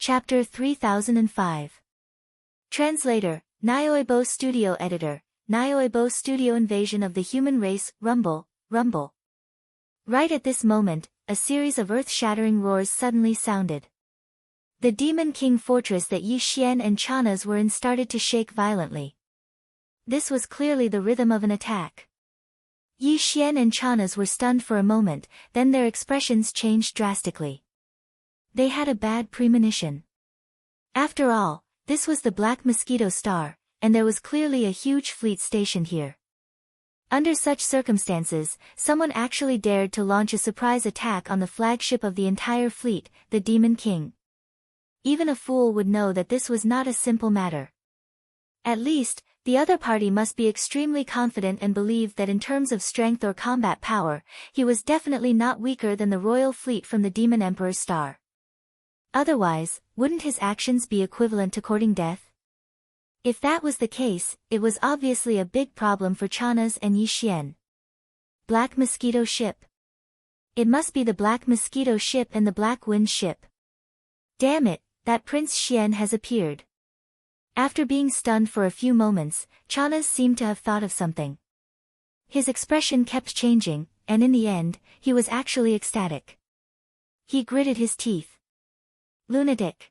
Chapter 3005. Translator, Nyoibo Studio Editor, Nyoibo Studio Invasion of the Human Race, Rumble, Rumble. Right at this moment, a series of earth-shattering roars suddenly sounded. The Demon King fortress that Yi Xian and Chana's were in started to shake violently. This was clearly the rhythm of an attack. Yi Xian and Chana's were stunned for a moment, then their expressions changed drastically. They had a bad premonition. After all, this was the Black Mosquito Star, and there was clearly a huge fleet stationed here. Under such circumstances, someone actually dared to launch a surprise attack on the flagship of the entire fleet, the Demon King. Even a fool would know that this was not a simple matter. At least, the other party must be extremely confident and believe that in terms of strength or combat power, he was definitely not weaker than the royal fleet from the Demon Emperor's star. Otherwise, wouldn't his actions be equivalent to courting death? If that was the case, it was obviously a big problem for Chana's and Yi Xian. Black Mosquito Ship. It must be the Black Mosquito Ship and the Black Wind Ship. Damn it, that Prince Xian has appeared. After being stunned for a few moments, Chana's seemed to have thought of something. His expression kept changing, and in the end, he was actually ecstatic. He gritted his teeth. Lunatic.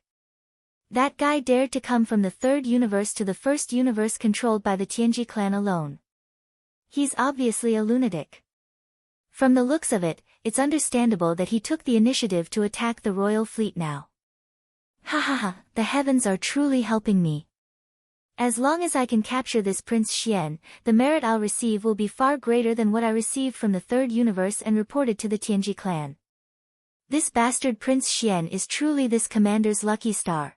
That guy dared to come from the third universe to the first universe controlled by the Tianji clan alone. He's obviously a lunatic. From the looks of it, it's understandable that he took the initiative to attack the royal fleet now. Ha ha ha, the heavens are truly helping me. As long as I can capture this Prince Xian, the merit I'll receive will be far greater than what I received from the third universe and reported to the Tianji clan. This bastard Prince Xian is truly this commander's lucky star.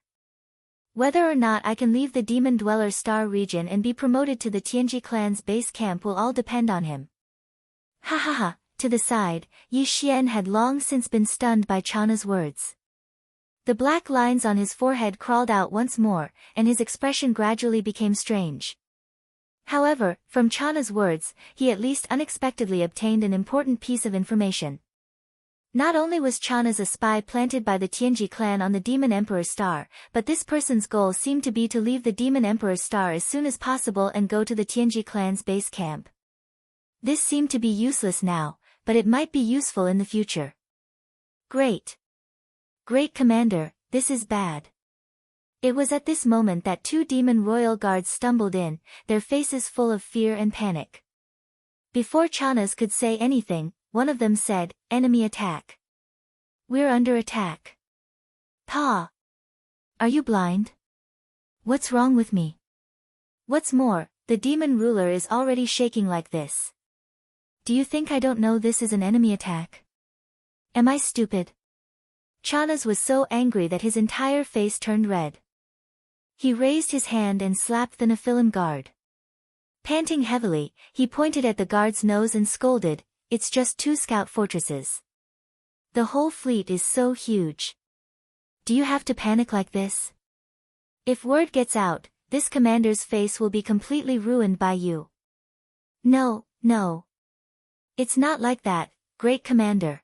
Whether or not I can leave the Demon Dweller Star region and be promoted to the Tianji clan's base camp will all depend on him. Ha ha ha, to the side, Yi Xian had long since been stunned by Chana's words. The black lines on his forehead crawled out once more, and his expression gradually became strange. However, from Chana's words, he at least unexpectedly obtained an important piece of information. Not only was Chana's a spy planted by the Tianji clan on the Demon Emperor's star, but this person's goal seemed to be to leave the Demon Emperor's star as soon as possible and go to the Tianji clan's base camp. This seemed to be useless now, but it might be useful in the future. Great. Great Commander, this is bad. It was at this moment that two demon royal guards stumbled in, their faces full of fear and panic. Before Chana's could say anything, one of them said, "Enemy attack. We're under attack." Pa! Are you blind? What's wrong with me? What's more, the demon ruler is already shaking like this. Do you think I don't know this is an enemy attack? Am I stupid? Chana's was so angry that his entire face turned red. He raised his hand and slapped the Nephilim guard. Panting heavily, he pointed at the guard's nose and scolded, "It's just 2 scout fortresses. The whole fleet is so huge. Do you have to panic like this? If word gets out, this commander's face will be completely ruined by you." No. It's not like that, Great Commander.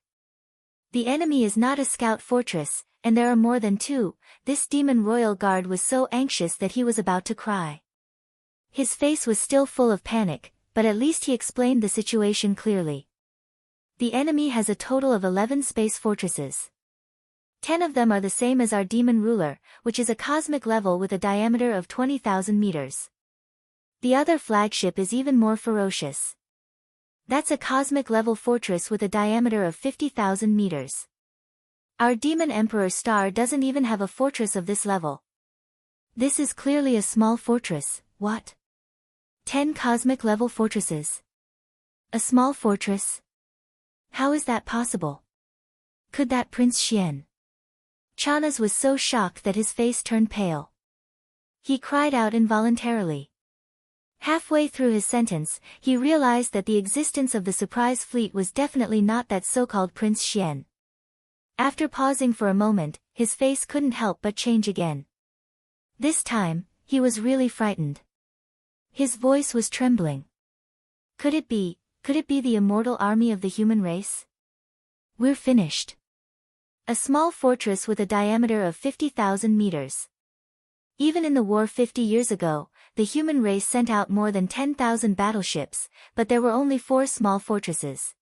The enemy is not a scout fortress, and there are more than 2. This demon royal guard was so anxious that he was about to cry. His face was still full of panic, but at least he explained the situation clearly. The enemy has a total of 11 space fortresses. 10 of them are the same as our demon ruler, which is a cosmic level with a diameter of 20,000 meters. The other flagship is even more ferocious. That's a cosmic level fortress with a diameter of 50,000 meters. Our Demon Emperor star doesn't even have a fortress of this level. This is clearly a small fortress. What? 10 cosmic level fortresses. A small fortress? How is that possible? Could that Prince Xian? Chana's was so shocked that his face turned pale. He cried out involuntarily. Halfway through his sentence, he realized that the existence of the surprise fleet was definitely not that so-called Prince Xian. After pausing for a moment, his face couldn't help but change again. This time, he was really frightened. His voice was trembling. Could it be the immortal army of the human race? We're finished. A small fortress with a diameter of 50,000 meters. Even in the war 50 years ago, the human race sent out more than 10,000 battleships, but there were only 4 small fortresses.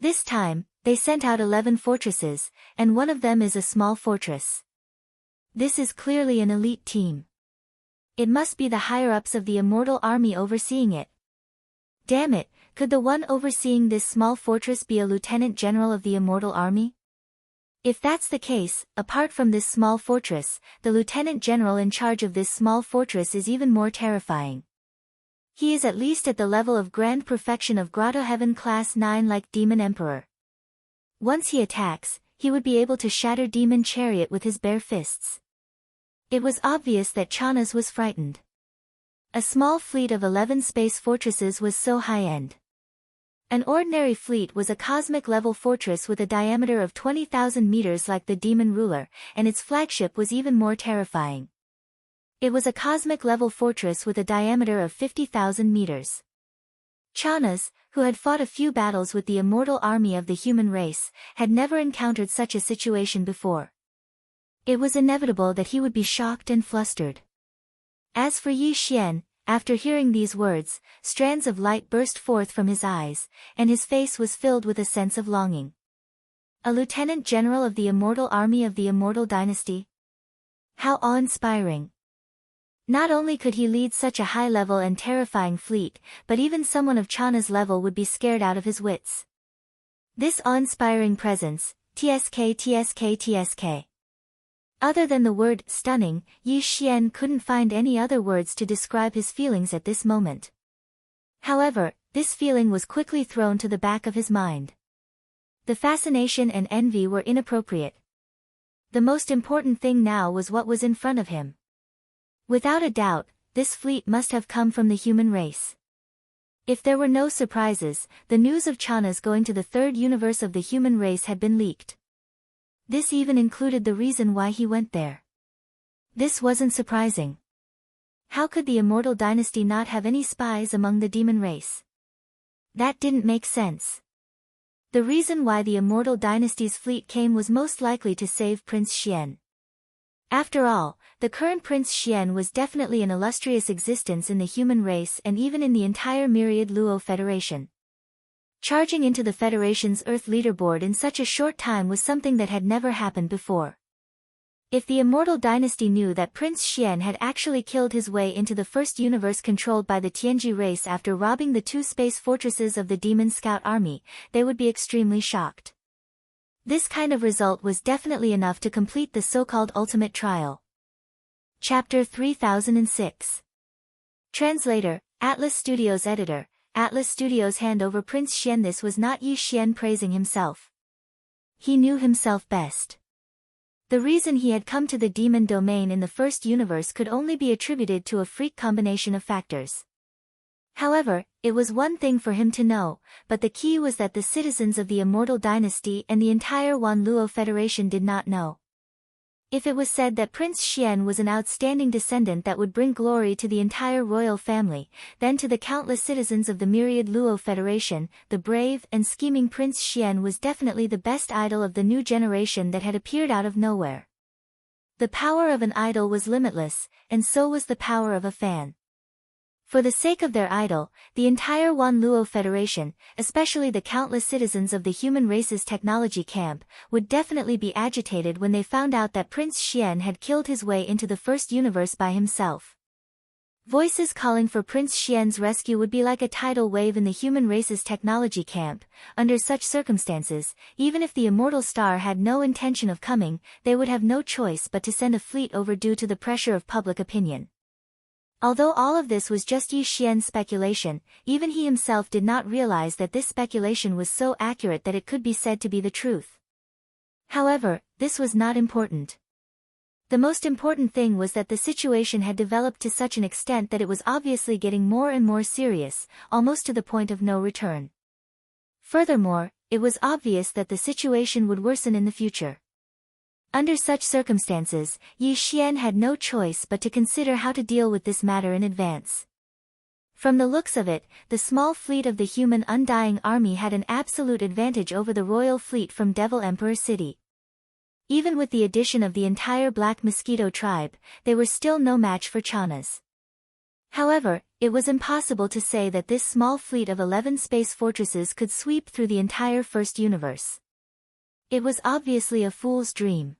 This time, they sent out 11 fortresses, and one of them is a small fortress. This is clearly an elite team. It must be the higher-ups of the immortal army overseeing it. Damn it, could the one overseeing this small fortress be a lieutenant general of the immortal army? If that's the case, apart from this small fortress, the lieutenant general in charge of this small fortress is even more terrifying. He is at least at the level of grand perfection of Grotto Heaven Class 9 like Demon Emperor. Once he attacks, he would be able to shatter Demon Chariot with his bare fists. It was obvious that Chanas was frightened. A small fleet of 11 space fortresses was so high-end. An ordinary fleet was a cosmic-level fortress with a diameter of 20,000 meters like the Demon Ruler, and its flagship was even more terrifying. It was a cosmic-level fortress with a diameter of 50,000 meters. Chanas, who had fought a few battles with the immortal army of the human race, had never encountered such a situation before. It was inevitable that he would be shocked and flustered. As for Yi Xian, after hearing these words, strands of light burst forth from his eyes, and his face was filled with a sense of longing. A lieutenant general of the immortal army of the immortal dynasty? How awe-inspiring! Not only could he lead such a high-level and terrifying fleet, but even someone of Chana's level would be scared out of his wits. This awe-inspiring presence, TSK. Other than the word stunning, Yi Xian couldn't find any other words to describe his feelings at this moment. However, this feeling was quickly thrown to the back of his mind. The fascination and envy were inappropriate. The most important thing now was what was in front of him. Without a doubt, this fleet must have come from the human race. If there were no surprises, the news of Chanas going to the third universe of the human race had been leaked. This even included the reason why he went there. This wasn't surprising. How could the immortal dynasty not have any spies among the demon race? That didn't make sense. The reason why the immortal dynasty's fleet came was most likely to save Prince Xian. After all, the current Prince Xian was definitely an illustrious existence in the human race and even in the entire myriad Luo Federation. Charging into the Federation's Earth leaderboard in such a short time was something that had never happened before. If the immortal dynasty knew that Prince Xian had actually killed his way into the first universe controlled by the Tianji race after robbing the 2 space fortresses of the Demon Scout Army, they would be extremely shocked. This kind of result was definitely enough to complete the so-called ultimate trial. Chapter 3006. Translator, Atlas Studios Editor, Atlas Studios hand over Prince Xian. This was not Yi Xian praising himself. He knew himself best. The reason he had come to the demon domain in the first universe could only be attributed to a freak combination of factors. However, it was one thing for him to know, but the key was that the citizens of the Immortal Dynasty and the entire Wan Luo Federation did not know. If it was said that Prince Xian was an outstanding descendant that would bring glory to the entire royal family, then to the countless citizens of the myriad Luo Federation, the brave and scheming Prince Xian was definitely the best idol of the new generation that had appeared out of nowhere. The power of an idol was limitless, and so was the power of a fan. For the sake of their idol, the entire Wan Luo Federation, especially the countless citizens of the human race's technology camp, would definitely be agitated when they found out that Prince Xian had killed his way into the first universe by himself. Voices calling for Prince Xian's rescue would be like a tidal wave in the human race's technology camp. Under such circumstances, even if the immortal star had no intention of coming, they would have no choice but to send a fleet over due to the pressure of public opinion. Although all of this was just Yi Xian's speculation, even he himself did not realize that this speculation was so accurate that it could be said to be the truth. However, this was not important. The most important thing was that the situation had developed to such an extent that it was obviously getting more and more serious, almost to the point of no return. Furthermore, it was obvious that the situation would worsen in the future. Under such circumstances, Yi Xian had no choice but to consider how to deal with this matter in advance. From the looks of it, the small fleet of the human Undying Army had an absolute advantage over the royal fleet from Devil Emperor City. Even with the addition of the entire Black Mosquito tribe, they were still no match for Chana's. However, it was impossible to say that this small fleet of 11 space fortresses could sweep through the entire first universe. It was obviously a fool's dream.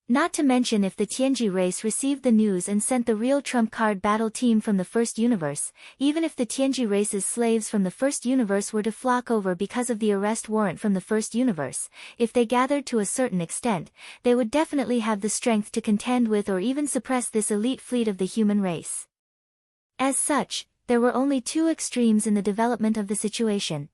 Not to mention, if the Tianji race received the news and sent the real trump card battle team from the first universe, even if the Tianji race's slaves from the first universe were to flock over because of the arrest warrant from the first universe, if they gathered to a certain extent, they would definitely have the strength to contend with or even suppress this elite fleet of the human race. As such, there were only two extremes in the development of the situation.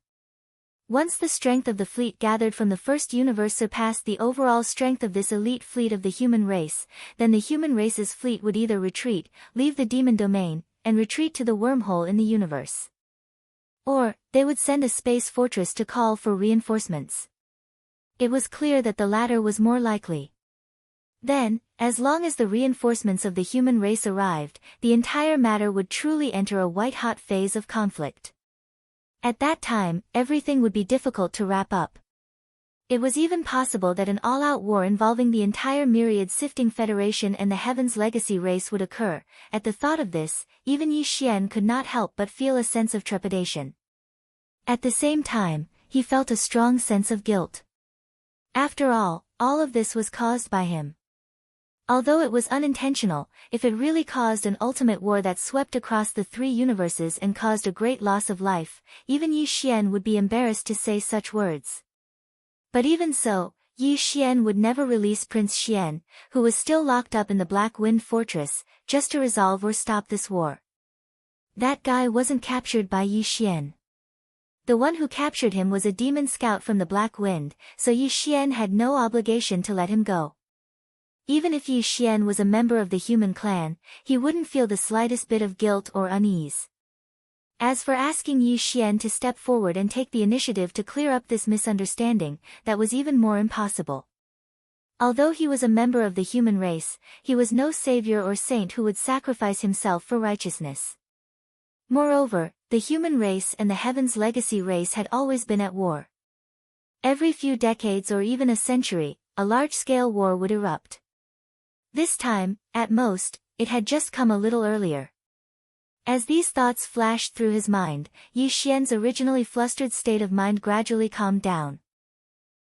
Once the strength of the fleet gathered from the first universe surpassed the overall strength of this elite fleet of the human race, then the human race's fleet would either retreat, leave the demon domain, and retreat to the wormhole in the universe. Or, they would send a space fortress to call for reinforcements. It was clear that the latter was more likely. Then, as long as the reinforcements of the human race arrived, the entire matter would truly enter a white-hot phase of conflict. At that time, everything would be difficult to wrap up. It was even possible that an all-out war involving the entire Myriad Sifting Federation and the Heaven's Legacy race would occur. At the thought of this, even Yi Xian could not help but feel a sense of trepidation. At the same time, he felt a strong sense of guilt. After all of this was caused by him. Although it was unintentional, if it really caused an ultimate war that swept across the three universes and caused a great loss of life, even Yi Xian would be embarrassed to say such words. But even so, Yi Xian would never release Prince Xian, who was still locked up in the Black Wind Fortress, just to resolve or stop this war. That guy wasn't captured by Yi Xian. The one who captured him was a demon scout from the Black Wind, so Yi Xian had no obligation to let him go. Even if Yi Xian was a member of the human clan, he wouldn't feel the slightest bit of guilt or unease. As for asking Yi Xian to step forward and take the initiative to clear up this misunderstanding, that was even more impossible. Although he was a member of the human race, he was no savior or saint who would sacrifice himself for righteousness. Moreover, the human race and the Heaven's Legacy race had always been at war. Every few decades or even a century, a large-scale war would erupt. This time, at most, it had just come a little earlier. As these thoughts flashed through his mind, Yi Xian's originally flustered state of mind gradually calmed down.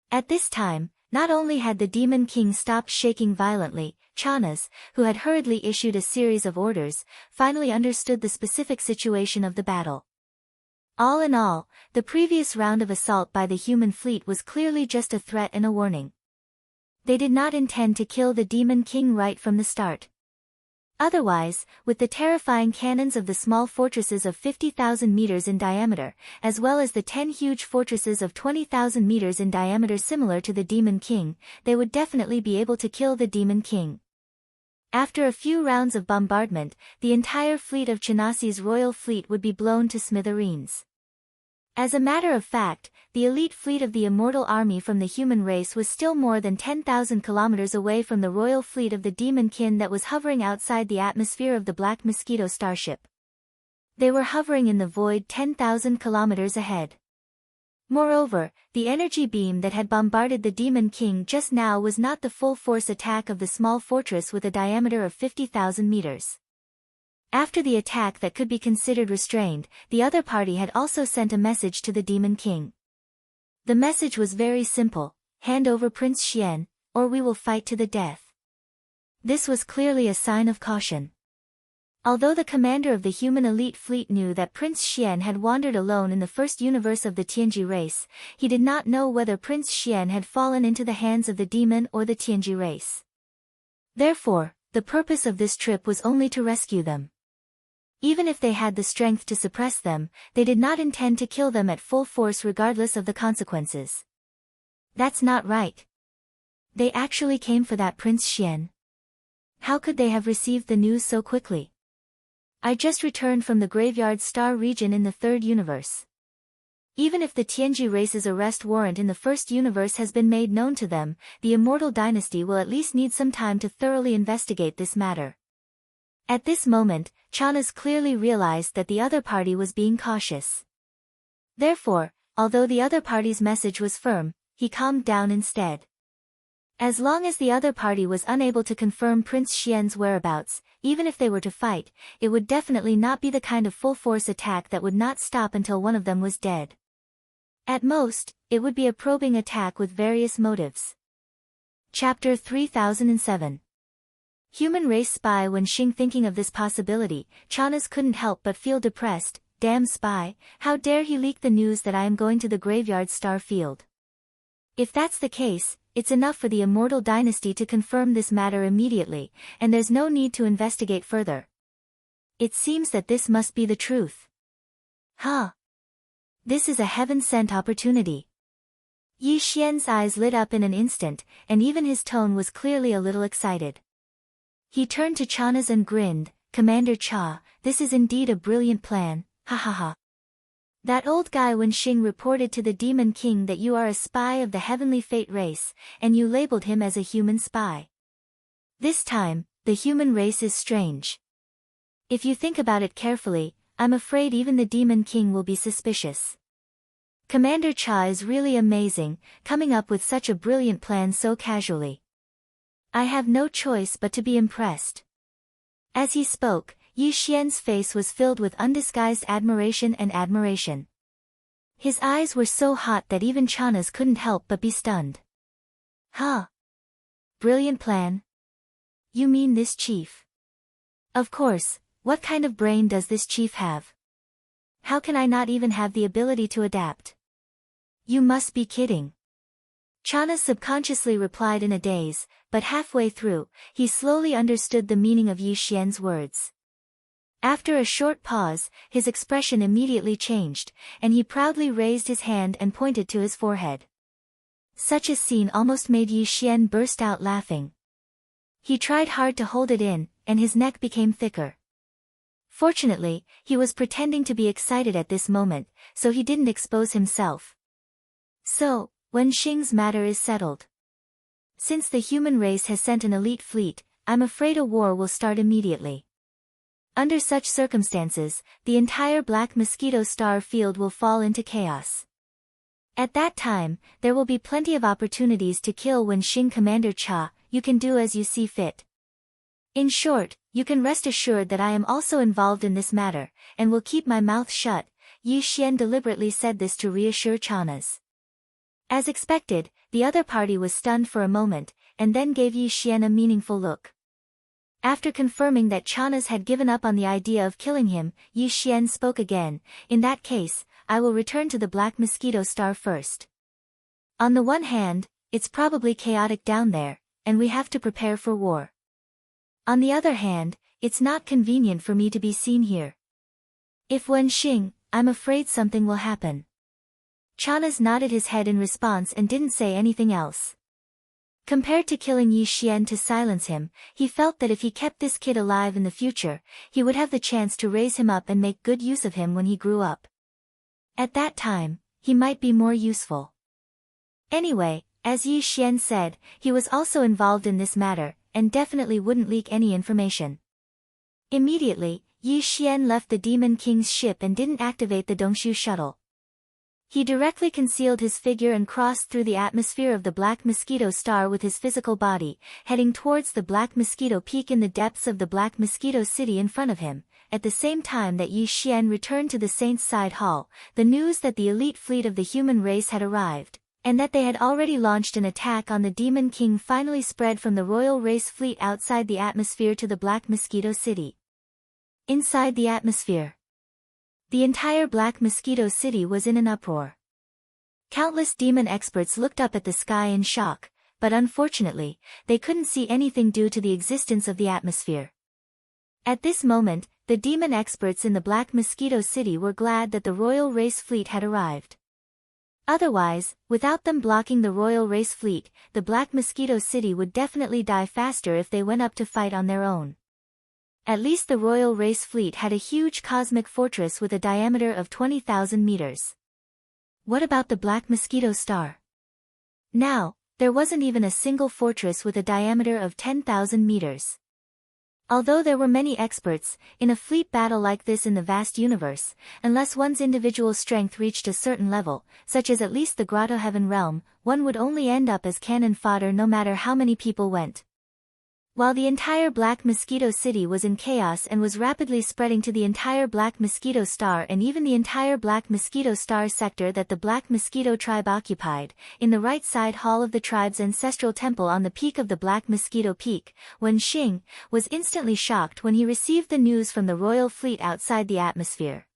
At this time, not only had the Demon King stopped shaking violently, Chana's, who had hurriedly issued a series of orders, finally understood the specific situation of the battle. All in all, the previous round of assault by the human fleet was clearly just a threat and a warning. They did not intend to kill the Demon King right from the start. Otherwise, with the terrifying cannons of the small fortresses of 50,000 meters in diameter, as well as the 10 huge fortresses of 20,000 meters in diameter similar to the Demon King, they would definitely be able to kill the Demon King. After a few rounds of bombardment, the entire fleet of Chanasi's royal fleet would be blown to smithereens. As a matter of fact, the elite fleet of the immortal army from the human race was still more than 10,000 kilometers away from the royal fleet of the Demon Kin that was hovering outside the atmosphere of the Black Mosquito starship. They were hovering in the void 10,000 kilometers ahead. Moreover, the energy beam that had bombarded the Demon King just now was not the full-force attack of the small fortress with a diameter of 50,000 meters. After the attack that could be considered restrained, the other party had also sent a message to the Demon King. The message was very simple: hand over Prince Xian, or we will fight to the death. This was clearly a sign of caution. Although the commander of the human elite fleet knew that Prince Xian had wandered alone in the first universe of the Tianji race, he did not know whether Prince Xian had fallen into the hands of the demon or the Tianji race. Therefore, the purpose of this trip was only to rescue them. Even if they had the strength to suppress them, they did not intend to kill them at full force regardless of the consequences. That's not right. They actually came for that Prince Xian. How could they have received the news so quickly? I just returned from the Graveyard Star region in the third universe. Even if the Tianji race's arrest warrant in the first universe has been made known to them, the Immortal Dynasty will at least need some time to thoroughly investigate this matter. At this moment, Chana's clearly realized that the other party was being cautious. Therefore, although the other party's message was firm, he calmed down instead. As long as the other party was unable to confirm Prince Xian's whereabouts, even if they were to fight, it would definitely not be the kind of full-force attack that would not stop until one of them was dead. At most, it would be a probing attack with various motives. Chapter 3007. Human race spy. When Xing thinking of this possibility, Chanas couldn't help but feel depressed. Damn spy, how dare he leak the news that I am going to the graveyard star field. If that's the case, it's enough for the immortal dynasty to confirm this matter immediately, and there's no need to investigate further. It seems that this must be the truth. Huh. This is a heaven-sent opportunity. Yi Xian's eyes lit up in an instant, and even his tone was clearly a little excited. He turned to Chanas and grinned. Commander Cha, this is indeed a brilliant plan, ha ha ha. That old guy when Xing reported to the Demon King that you are a spy of the heavenly fate race, and you labeled him as a human spy. This time, the human race is strange. If you think about it carefully, I'm afraid even the Demon King will be suspicious. Commander Cha is really amazing, coming up with such a brilliant plan so casually. I have no choice but to be impressed. As he spoke, Yi Xian's face was filled with undisguised admiration and admiration. His eyes were so hot that even Chanas couldn't help but be stunned. Huh? Brilliant plan? You mean this chief? Of course, what kind of brain does this chief have? How can I not even have the ability to adapt? You must be kidding. Chanas subconsciously replied in a daze, but halfway through, he slowly understood the meaning of Yi Xian's words. After a short pause, his expression immediately changed, and he proudly raised his hand and pointed to his forehead. Such a scene almost made Yi Xian burst out laughing. He tried hard to hold it in, and his neck became thicker. Fortunately, he was pretending to be excited at this moment, so he didn't expose himself. So, when Xing's matter is settled. Since the human race has sent an elite fleet, I'm afraid a war will start immediately. Under such circumstances, the entire Black Mosquito Star field will fall into chaos. At that time, there will be plenty of opportunities to kill when Xing. Commander Cha, you can do as you see fit. In short, you can rest assured that I am also involved in this matter, and will keep my mouth shut. Yi Xian deliberately said this to reassure Chanas. As expected, the other party was stunned for a moment, and then gave Yi Xian a meaningful look. After confirming that Chanas had given up on the idea of killing him, Yi Xian spoke again. In that case, I will return to the Black Mosquito Star first. On the one hand, it's probably chaotic down there, and we have to prepare for war. On the other hand, it's not convenient for me to be seen here. If Wen Xing, I'm afraid something will happen. Chanas nodded his head in response and didn't say anything else. Compared to killing Yi Xian to silence him, he felt that if he kept this kid alive in the future, he would have the chance to raise him up and make good use of him when he grew up. At that time, he might be more useful. Anyway, as Yi Xian said, he was also involved in this matter, and definitely wouldn't leak any information. Immediately, Yi Xian left the Demon King's ship and didn't activate the Dongshu shuttle. He directly concealed his figure and crossed through the atmosphere of the Black Mosquito Star with his physical body, heading towards the Black Mosquito Peak in the depths of the Black Mosquito City in front of him. At the same time that Yi Xian returned to the Saint's Side Hall, the news that the elite fleet of the human race had arrived, and that they had already launched an attack on the Demon King finally spread from the Royal Race fleet outside the atmosphere to the Black Mosquito City. Inside the atmosphere, the entire Black Mosquito City was in an uproar. Countless demon experts looked up at the sky in shock, but unfortunately, they couldn't see anything due to the existence of the atmosphere. At this moment, the demon experts in the Black Mosquito City were glad that the Royal Race fleet had arrived. Otherwise, without them blocking the Royal Race fleet, the Black Mosquito City would definitely die faster if they went up to fight on their own. At least the Royal Race fleet had a huge cosmic fortress with a diameter of 20,000 meters. What about the Black Mosquito Star? Now, there wasn't even a single fortress with a diameter of 10,000 meters. Although there were many experts, in a fleet battle like this in the vast universe, unless one's individual strength reached a certain level, such as at least the Grotto Heaven realm, one would only end up as cannon fodder no matter how many people went. While the entire Black Mosquito City was in chaos and was rapidly spreading to the entire Black Mosquito Star and even the entire Black Mosquito Star sector that the Black Mosquito tribe occupied, in the right side hall of the tribe's ancestral temple on the peak of the Black Mosquito Peak, Wen Xing was instantly shocked when he received the news from the royal fleet outside the atmosphere.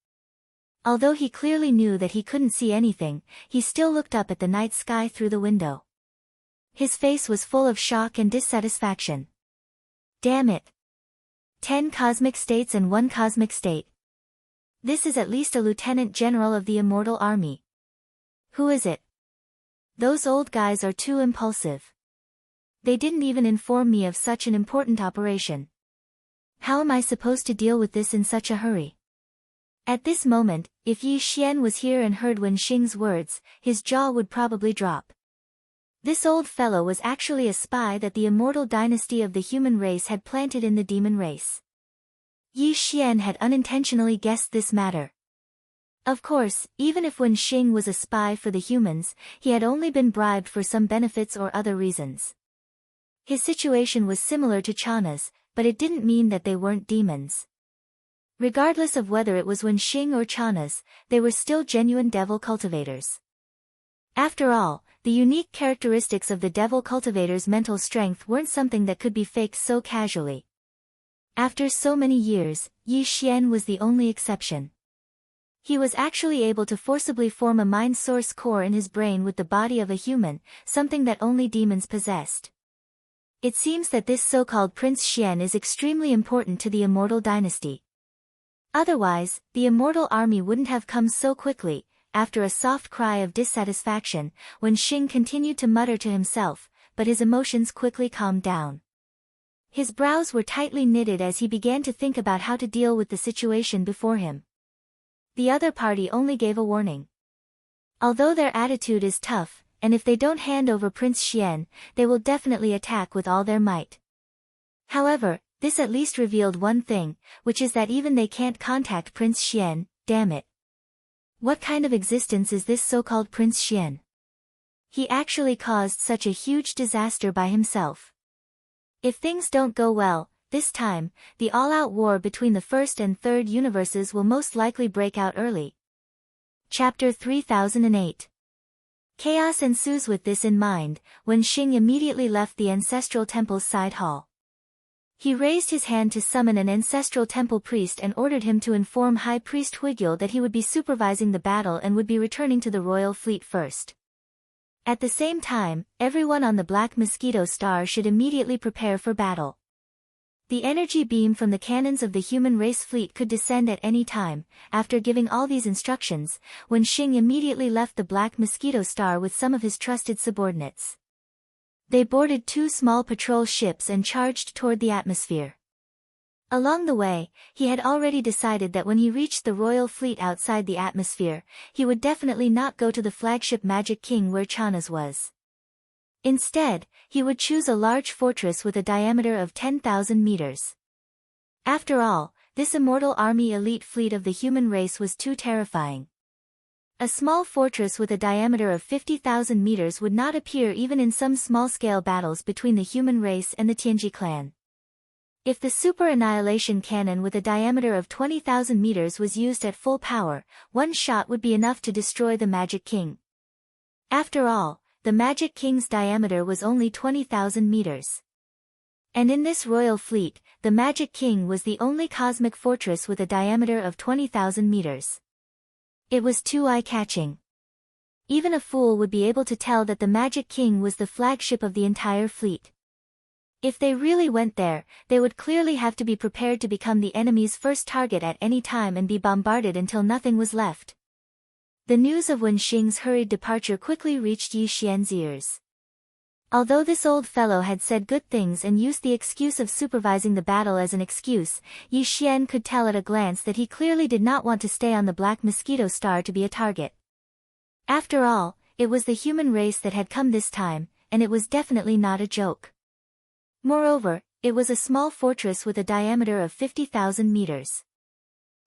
Although he clearly knew that he couldn't see anything, he still looked up at the night sky through the window. His face was full of shock and dissatisfaction. Damn it. 10 cosmic states and 1 cosmic state. This is at least a lieutenant general of the Immortal Army. Who is it? Those old guys are too impulsive. They didn't even inform me of such an important operation. How am I supposed to deal with this in such a hurry? At this moment, if Yi Xian was here and heard Wen Xing's words, his jaw would probably drop. This old fellow was actually a spy that the immortal dynasty of the human race had planted in the demon race. Yi Xian had unintentionally guessed this matter. Of course, even if Wen Xing was a spy for the humans, he had only been bribed for some benefits or other reasons. His situation was similar to Chana's, but it didn't mean that they weren't demons. Regardless of whether it was Wen Xing or Chana's, they were still genuine devil cultivators. After all, the unique characteristics of the devil cultivator's mental strength weren't something that could be faked so casually. After so many years, Yi Xian was the only exception. He was actually able to forcibly form a mind source core in his brain with the body of a human, something that only demons possessed. It seems that this so-called Prince Xian is extremely important to the immortal dynasty. Otherwise, the immortal army wouldn't have come so quickly. After a soft cry of dissatisfaction, Wen Xing continued to mutter to himself, but his emotions quickly calmed down. His brows were tightly knitted as he began to think about how to deal with the situation before him. The other party only gave a warning. Although their attitude is tough, and if they don't hand over Prince Xian, they will definitely attack with all their might. However, this at least revealed one thing, which is that even they can't contact Prince Xian. Damn it. What kind of existence is this so-called Prince Xian? He actually caused such a huge disaster by himself. If things don't go well, this time, the all-out war between the first and third universes will most likely break out early. Chapter 3008. Chaos ensues. With this in mind, Wen Xing immediately left the ancestral temple's side hall. He raised his hand to summon an ancestral temple priest and ordered him to inform High Priest Huigil that he would be supervising the battle and would be returning to the royal fleet first. At the same time, everyone on the Black Mosquito Star should immediately prepare for battle. The energy beam from the cannons of the human race fleet could descend at any time. After giving all these instructions, Wen Xing immediately left the Black Mosquito Star with some of his trusted subordinates. They boarded 2 small patrol ships and charged toward the atmosphere. Along the way, he had already decided that when he reached the royal fleet outside the atmosphere, he would definitely not go to the flagship Magic King where Chana's was. Instead, he would choose a large fortress with a diameter of 10,000 meters. After all, this immortal army elite fleet of the human race was too terrifying. A small fortress with a diameter of 50,000 meters would not appear even in some small-scale battles between the human race and the Tianji clan. If the super annihilation cannon with a diameter of 20,000 meters was used at full power, one shot would be enough to destroy the Magic King. After all, the Magic King's diameter was only 20,000 meters. And in this royal fleet, the Magic King was the only cosmic fortress with a diameter of 20,000 meters. It was too eye-catching. Even a fool would be able to tell that the Magic King was the flagship of the entire fleet. If they really went there, they would clearly have to be prepared to become the enemy's first target at any time and be bombarded until nothing was left. The news of Wen Xing's hurried departure quickly reached Yi Xian's ears. Although this old fellow had said good things and used the excuse of supervising the battle as an excuse, Yi Xian could tell at a glance that he clearly did not want to stay on the Black Mosquito Star to be a target. After all, it was the human race that had come this time, and it was definitely not a joke. Moreover, It was a small fortress with a diameter of 50,000 meters.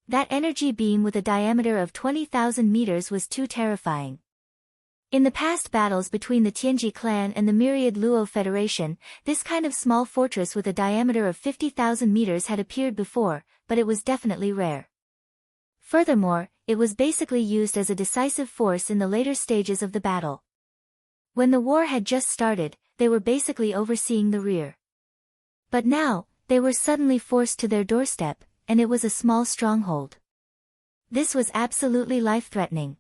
That energy beam with a diameter of 20,000 meters was too terrifying. In the past battles between the Tianji clan and the myriad Luo Federation, this kind of small fortress with a diameter of 50,000 meters had appeared before, but it was definitely rare. Furthermore, it was basically used as a decisive force in the later stages of the battle. When the war had just started, they were basically overseeing the rear. But now, they were suddenly forced to their doorstep, and it was a small stronghold. This was absolutely life-threatening.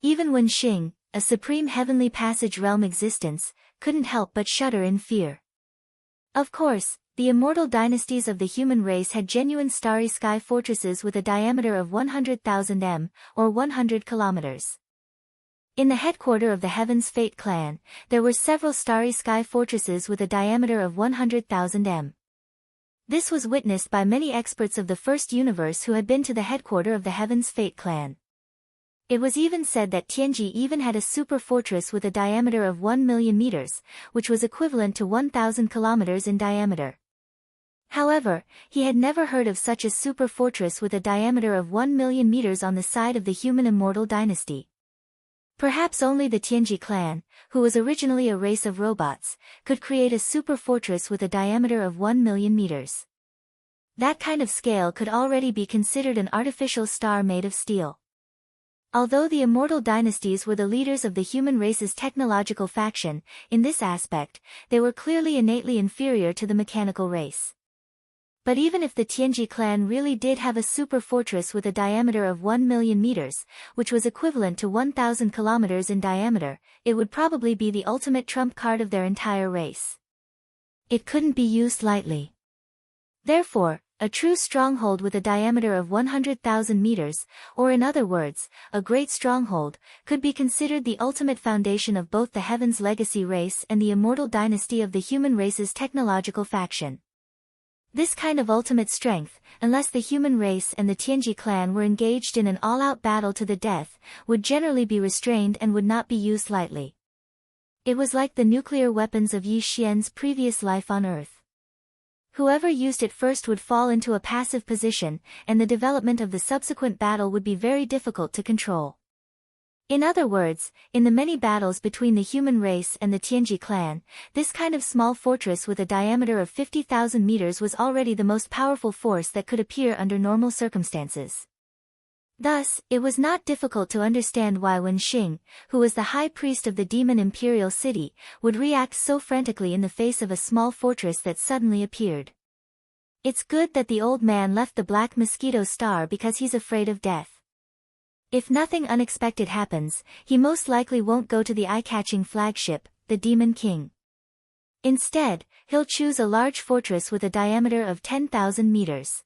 Even Wen Xing, a supreme heavenly passage realm existence, couldn't help but shudder in fear. Of course, the immortal dynasties of the human race had genuine starry sky fortresses with a diameter of 100,000 m, or 100 kilometers. In the headquarters of the Heaven's Fate clan, there were several starry sky fortresses with a diameter of 100,000 m. This was witnessed by many experts of the first universe who had been to the headquarters of the Heaven's Fate clan. It was even said that Tianji even had a super fortress with a diameter of 1 million meters, which was equivalent to 1,000 kilometers in diameter. However, he had never heard of such a super fortress with a diameter of 1 million meters on the side of the human immortal dynasty. Perhaps only the Tianji clan, who was originally a race of robots, could create a super fortress with a diameter of 1 million meters. That kind of scale could already be considered an artificial star made of steel. Although the immortal dynasties were the leaders of the human race's technological faction, in this aspect, they were clearly innately inferior to the mechanical race. But even if the Tianji clan really did have a super fortress with a diameter of 1 million meters, which was equivalent to 1,000 kilometers in diameter, it would probably be the ultimate trump card of their entire race. It couldn't be used lightly. Therefore, a true stronghold with a diameter of 100,000 meters, or in other words, a great stronghold, could be considered the ultimate foundation of both the Heaven's Legacy race and the immortal dynasty of the human race's technological faction. This kind of ultimate strength, unless the human race and the Tianji clan were engaged in an all-out battle to the death, would generally be restrained and would not be used lightly. It was like the nuclear weapons of Yi Xian's previous life on Earth. Whoever used it first would fall into a passive position, and the development of the subsequent battle would be very difficult to control. In other words, in the many battles between the human race and the Tianji clan, this kind of small fortress with a diameter of 50,000 meters was already the most powerful force that could appear under normal circumstances. Thus, it was not difficult to understand why Wen Xing, who was the high priest of the demon imperial city, would react so frantically in the face of a small fortress that suddenly appeared. It's good that the old man left the Black Mosquito Star because he's afraid of death. If nothing unexpected happens, he most likely won't go to the eye-catching flagship, the Demon King. Instead, he'll choose a large fortress with a diameter of 10,000 meters.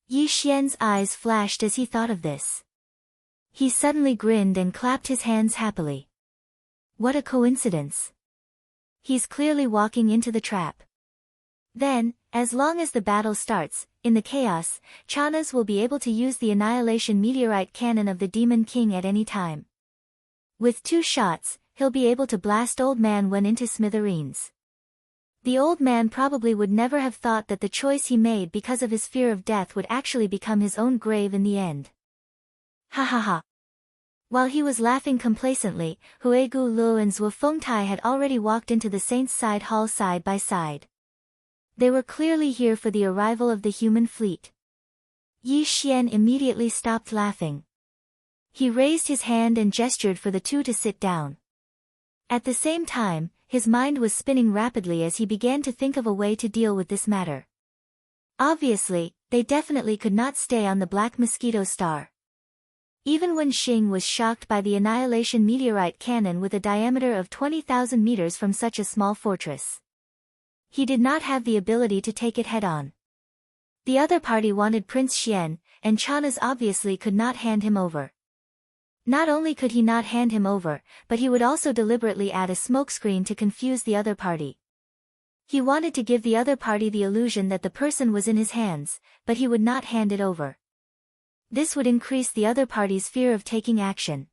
Yi Xian's eyes flashed as he thought of this. He suddenly grinned and clapped his hands happily. What a coincidence. He's clearly walking into the trap. Then, as long as the battle starts, in the chaos, Chanas will be able to use the annihilation meteorite cannon of the Demon King at any time. With 2 shots, he'll be able to blast Old Man Wen into smithereens. The old man probably would never have thought that the choice he made because of his fear of death would actually become his own grave in the end. Ha ha ha. While he was laughing complacently, Huigu Luo and Zhuo Fengtai had already walked into the Saints' Side Hall side by side. They were clearly here for the arrival of the human fleet. Yi Xian immediately stopped laughing. He raised his hand and gestured for the 2 to sit down. At the same time, his mind was spinning rapidly as he began to think of a way to deal with this matter. Obviously, they definitely could not stay on the Black Mosquito Star. Even Wen Xing was shocked by the annihilation meteorite cannon with a diameter of 20,000 meters from such a small fortress. He did not have the ability to take it head-on. The other party wanted Prince Xian, and Chanas obviously could not hand him over. Not only could he not hand him over, but he would also deliberately add a smokescreen to confuse the other party. He wanted to give the other party the illusion that the person was in his hands, but he would not hand it over. This would increase the other party's fear of taking action.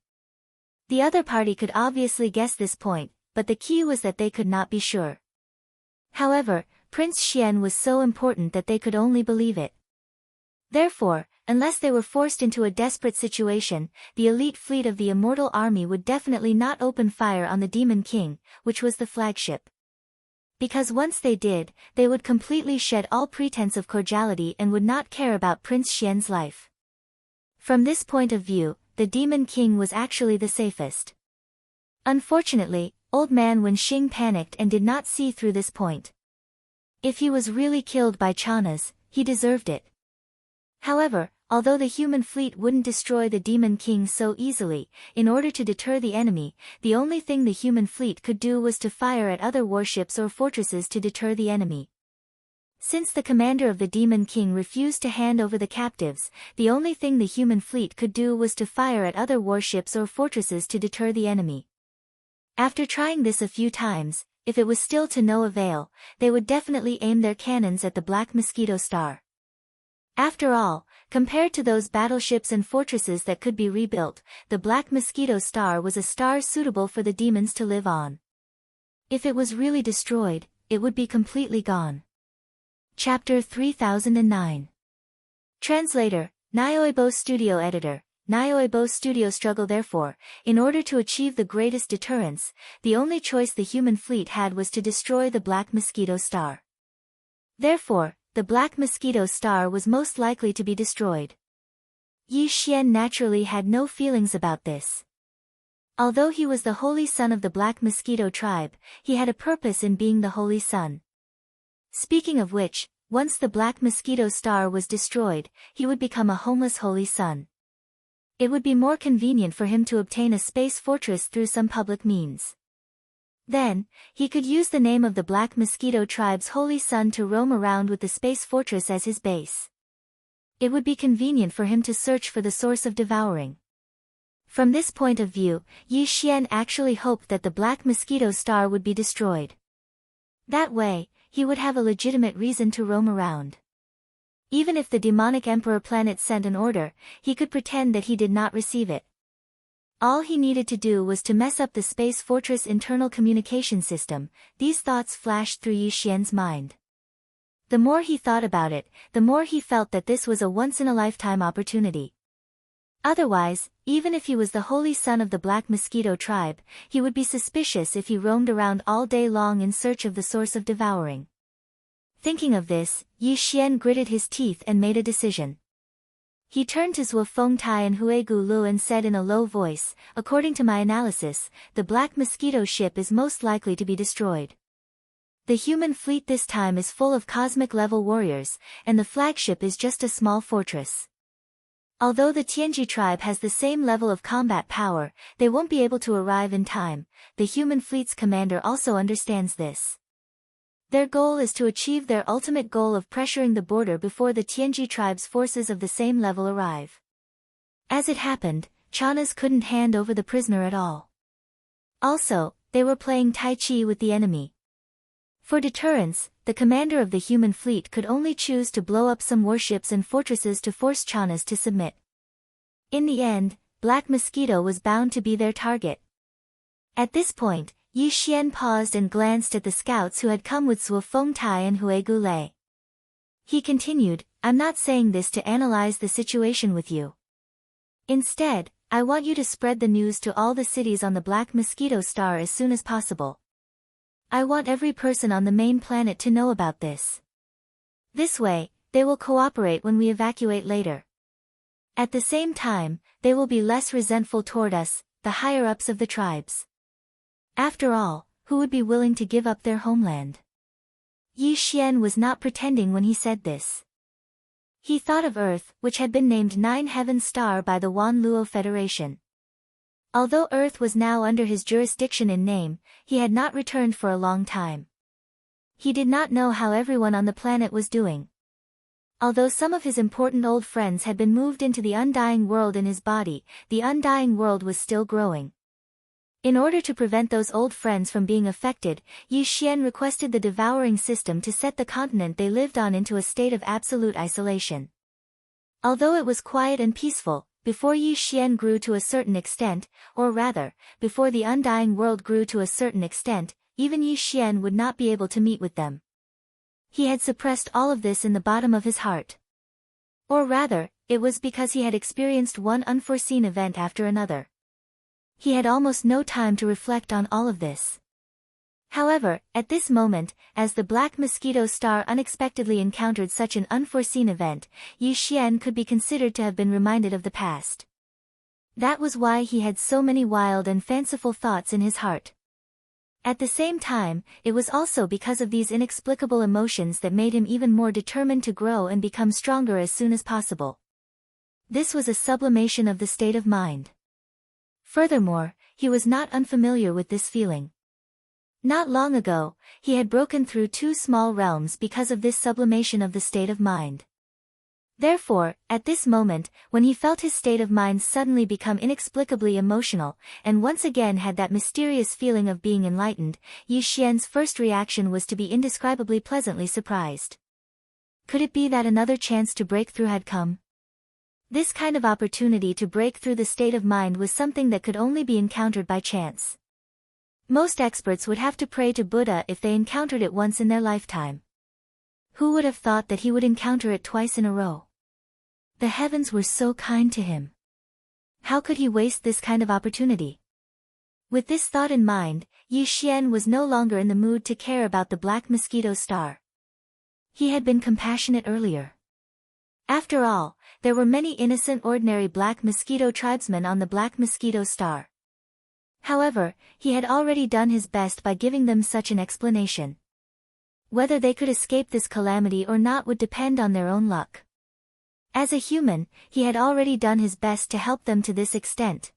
The other party could obviously guess this point, but the key was that they could not be sure. However, Prince Xian was so important that they could only believe it. Therefore, unless they were forced into a desperate situation, the elite fleet of the Immortal Army would definitely not open fire on the Demon King, which was the flagship. Because once they did, they would completely shed all pretense of cordiality and would not care about Prince Xian's life. From this point of view, the Demon King was actually the safest. Unfortunately, Old Man Wenxing panicked and did not see through this point. If he was really killed by Chanas, he deserved it. However, although the human fleet wouldn't destroy the Demon King so easily, in order to deter the enemy, the only thing the human fleet could do was to fire at other warships or fortresses to deter the enemy. Since the commander of the Demon King refused to hand over the captives, the only thing the human fleet could do was to fire at other warships or fortresses to deter the enemy. After trying this a few times, if it was still to no avail, they would definitely aim their cannons at the Black Mosquito Star. After all, compared to those battleships and fortresses that could be rebuilt, the Black Mosquito Star was a star suitable for the demons to live on. If it was really destroyed, it would be completely gone. Chapter 3009. Translator, Nyoibo Studio Editor, Nyoibo Studio struggle. Therefore, in order to achieve the greatest deterrence, the only choice the human fleet had was to destroy the Black Mosquito Star. Therefore, the Black Mosquito Star was most likely to be destroyed. Yi Xian naturally had no feelings about this. Although he was the holy son of the Black Mosquito tribe, he had a purpose in being the holy son. Speaking of which, once the Black Mosquito Star was destroyed, he would become a homeless holy son. It would be more convenient for him to obtain a space fortress through some public means. Then, he could use the name of the Black Mosquito tribe's holy son to roam around with the space fortress as his base. It would be convenient for him to search for the source of devouring. From this point of view, Yi Xian actually hoped that the Black Mosquito Star would be destroyed. That way, he would have a legitimate reason to roam around. Even if the demonic emperor planet sent an order, he could pretend that he did not receive it. All he needed to do was to mess up the Space Fortress internal communication system. These thoughts flashed through Yi Xian's mind. The more he thought about it, the more he felt that this was a once-in-a-lifetime opportunity. Otherwise, even if he was the holy son of the Black Mosquito tribe, he would be suspicious if he roamed around all day long in search of the source of devouring. Thinking of this, Yi Xian gritted his teeth and made a decision. He turned to Zhuo Fengtai and Huegu Lu and said in a low voice, "According to my analysis, the Black Mosquito ship is most likely to be destroyed. The human fleet this time is full of cosmic-level warriors, and the flagship is just a small fortress. Although the Tianji tribe has the same level of combat power, they won't be able to arrive in time. The human fleet's commander also understands this. Their goal is to achieve their ultimate goal of pressuring the border before the Tianji tribe's forces of the same level arrive." As it happened, Chanas couldn't hand over the prisoner at all. Also, they were playing Tai Chi with the enemy. For deterrence, the commander of the human fleet could only choose to blow up some warships and fortresses to force Chanas to submit. In the end, Black Mosquito was bound to be their target. At this point, Yi Xian paused and glanced at the scouts who had come with Zhuo Fengtai and Huegu Lei. He continued, "I'm not saying this to analyze the situation with you. Instead, I want you to spread the news to all the cities on the Black Mosquito Star as soon as possible. I want every person on the main planet to know about this. This way, they will cooperate when we evacuate later. At the same time, they will be less resentful toward us, the higher-ups of the tribes. After all, who would be willing to give up their homeland?" Yi Xian was not pretending when he said this. He thought of Earth, which had been named Nine Heaven Star by the Wan Luo Federation. Although Earth was now under his jurisdiction in name, he had not returned for a long time. He did not know how everyone on the planet was doing. Although some of his important old friends had been moved into the undying world in his body, the undying world was still growing. In order to prevent those old friends from being affected, Yi Xian requested the devouring system to set the continent they lived on into a state of absolute isolation. Although it was quiet and peaceful, before Yi Xian grew to a certain extent, or rather, before the undying world grew to a certain extent, even Yi Xian would not be able to meet with them. He had suppressed all of this in the bottom of his heart. Or rather, it was because he had experienced one unforeseen event after another. He had almost no time to reflect on all of this. However, at this moment, as the black mosquito star unexpectedly encountered such an unforeseen event, Yi Xian could be considered to have been reminded of the past. That was why he had so many wild and fanciful thoughts in his heart. At the same time, it was also because of these inexplicable emotions that made him even more determined to grow and become stronger as soon as possible. This was a sublimation of the state of mind. Furthermore, he was not unfamiliar with this feeling. Not long ago, he had broken through 2 small realms because of this sublimation of the state of mind. Therefore, at this moment, when he felt his state of mind suddenly become inexplicably emotional, and once again had that mysterious feeling of being enlightened, Yi Xian's first reaction was to be indescribably pleasantly surprised. Could it be that another chance to break through had come? This kind of opportunity to break through the state of mind was something that could only be encountered by chance. Most experts would have to pray to Buddha if they encountered it once in their lifetime. Who would have thought that he would encounter it twice in a row? The heavens were so kind to him. How could he waste this kind of opportunity? With this thought in mind, Yi Xian was no longer in the mood to care about the black mosquito star. He had been compassionate earlier. After all, there were many innocent ordinary black mosquito tribesmen on the black mosquito star. However, he had already done his best by giving them such an explanation. Whether they could escape this calamity or not would depend on their own luck. As a human, he had already done his best to help them to this extent.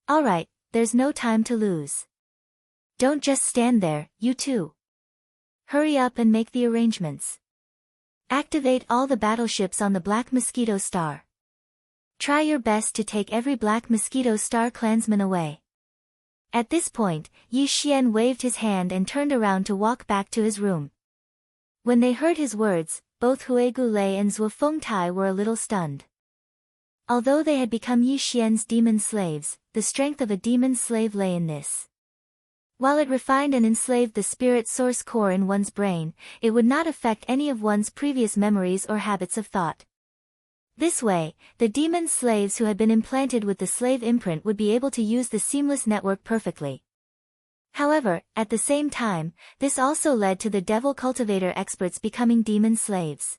Alright, there's no time to lose. Don't just stand there, you two. Hurry up and make the arrangements. Activate all the battleships on the Black Mosquito Star. Try your best to take every Black Mosquito Star clansman away. At this point, Yi Xian waved his hand and turned around to walk back to his room. When they heard his words, both Hui Gulei and Zhuo Fengtai were a little stunned. Although they had become Yi Xian's demon slaves, the strength of a demon slave lay in this. While it refined and enslaved the spirit source core in one's brain, it would not affect any of one's previous memories or habits of thought. This way, the demon slaves who had been implanted with the slave imprint would be able to use the seamless network perfectly. However, at the same time, this also led to the devil cultivator experts becoming demon slaves.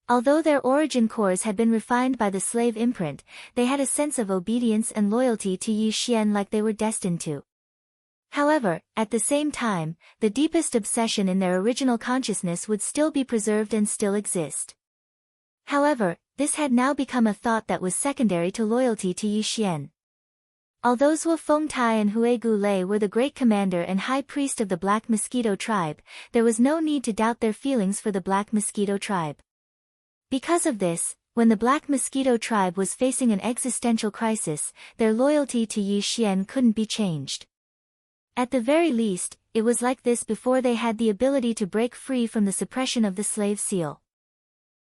Although their origin cores had been refined by the slave imprint, they had a sense of obedience and loyalty to Yi Xian like they were destined to. However, at the same time, the deepest obsession in their original consciousness would still be preserved and still exist. However, this had now become a thought that was secondary to loyalty to Yi Xian. Although Zhuo Fengtai and Hui Gulei were the great commander and high priest of the Black Mosquito tribe, there was no need to doubt their feelings for the Black Mosquito tribe. Because of this, when the Black Mosquito tribe was facing an existential crisis, their loyalty to Yi Xian couldn't be changed. At the very least, it was like this before they had the ability to break free from the suppression of the slave seal.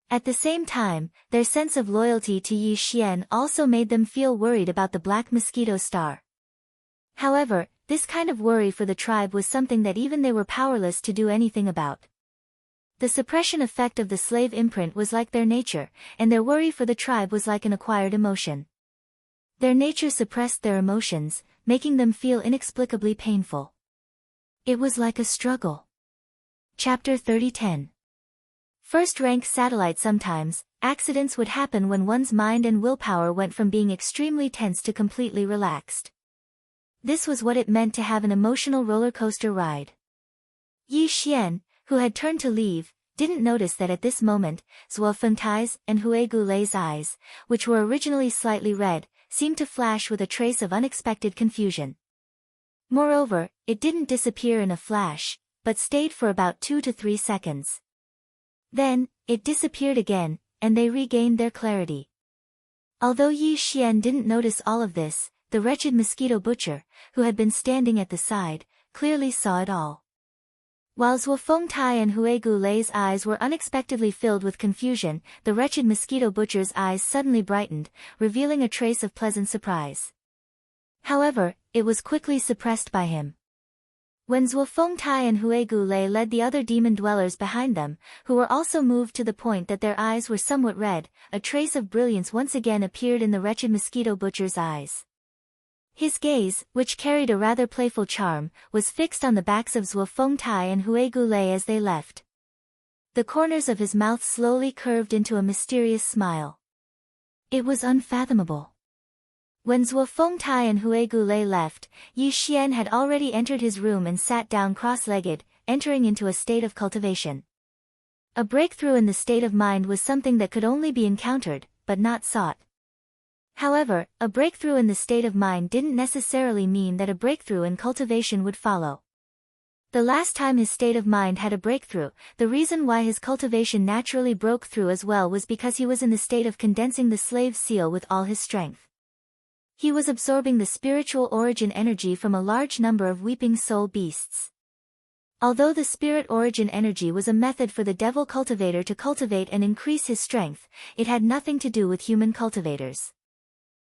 At the same time, their sense of loyalty to Yi Xian also made them feel worried about the Black Mosquito Star. However, this kind of worry for the tribe was something that even they were powerless to do anything about. The suppression effect of the slave imprint was like their nature, and their worry for the tribe was like an acquired emotion. Their nature suppressed their emotions, making them feel inexplicably painful. It was like a struggle. Chapter 30:10. First-rank satellite. Sometimes, accidents would happen when one's mind and willpower went from being extremely tense to completely relaxed. This was what it meant to have an emotional roller coaster ride. Yi Xian, who had turned to leave, didn't notice that at this moment, Zhuo Fengtai's and Hui Gulei's eyes, which were originally slightly red, seemed to flash with a trace of unexpected confusion. Moreover, it didn't disappear in a flash, but stayed for about 2 to 3 seconds. Then, it disappeared again, and they regained their clarity. Although Yi Xian didn't notice all of this, the wretched mosquito butcher, who had been standing at the side, clearly saw it all. While Zhuo Fengtai and Hui Gulei's eyes were unexpectedly filled with confusion, the wretched mosquito butcher's eyes suddenly brightened, revealing a trace of pleasant surprise. However, it was quickly suppressed by him. When Zhuofengtai and Huigulei led the other demon dwellers behind them, who were also moved to the point that their eyes were somewhat red, a trace of brilliance once again appeared in the wretched mosquito butcher's eyes. His gaze, which carried a rather playful charm, was fixed on the backs of Zhuofengtai and Huigulei as they left. The corners of his mouth slowly curved into a mysterious smile. It was unfathomable. When Zhuofengtai and Huigulei left, Yi Xian had already entered his room and sat down cross-legged, entering into a state of cultivation. A breakthrough in the state of mind was something that could only be encountered, but not sought. However, a breakthrough in the state of mind didn't necessarily mean that a breakthrough in cultivation would follow. The last time his state of mind had a breakthrough, the reason why his cultivation naturally broke through as well was because he was in the state of condensing the slave seal with all his strength. He was absorbing the spiritual origin energy from a large number of weeping soul beasts. Although the spirit origin energy was a method for the devil cultivator to cultivate and increase his strength, it had nothing to do with human cultivators.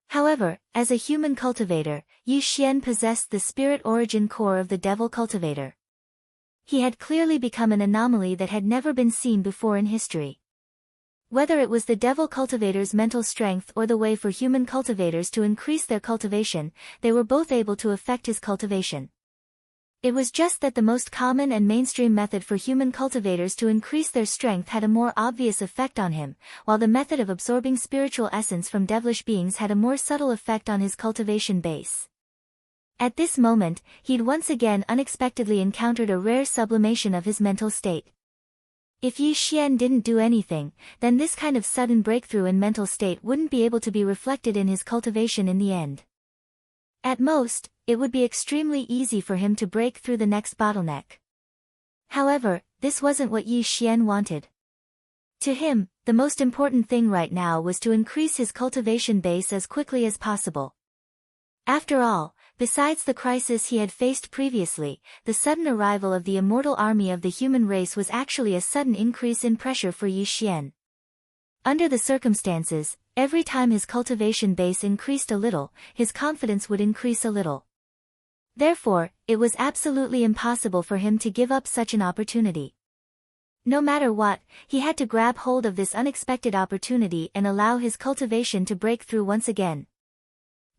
However, as a human cultivator, Yi Xian possessed the spirit origin core of the devil cultivator. He had clearly become an anomaly that had never been seen before in history. Whether it was the devil cultivator's mental strength or the way for human cultivators to increase their cultivation, they were both able to affect his cultivation. It was just that the most common and mainstream method for human cultivators to increase their strength had a more obvious effect on him, while the method of absorbing spiritual essence from devilish beings had a more subtle effect on his cultivation base. At this moment, he'd once again unexpectedly encountered a rare sublimation of his mental state. If Yi Xian didn't do anything, then this kind of sudden breakthrough in mental state wouldn't be able to be reflected in his cultivation in the end. At most, it would be extremely easy for him to break through the next bottleneck. However, this wasn't what Yi Xian wanted. To him, the most important thing right now was to increase his cultivation base as quickly as possible. After all, besides the crisis he had faced previously, the sudden arrival of the immortal army of the human race was actually a sudden increase in pressure for Yi Xian. Under the circumstances, every time his cultivation base increased a little, his confidence would increase a little. Therefore, it was absolutely impossible for him to give up such an opportunity. No matter what, he had to grab hold of this unexpected opportunity and allow his cultivation to break through once again.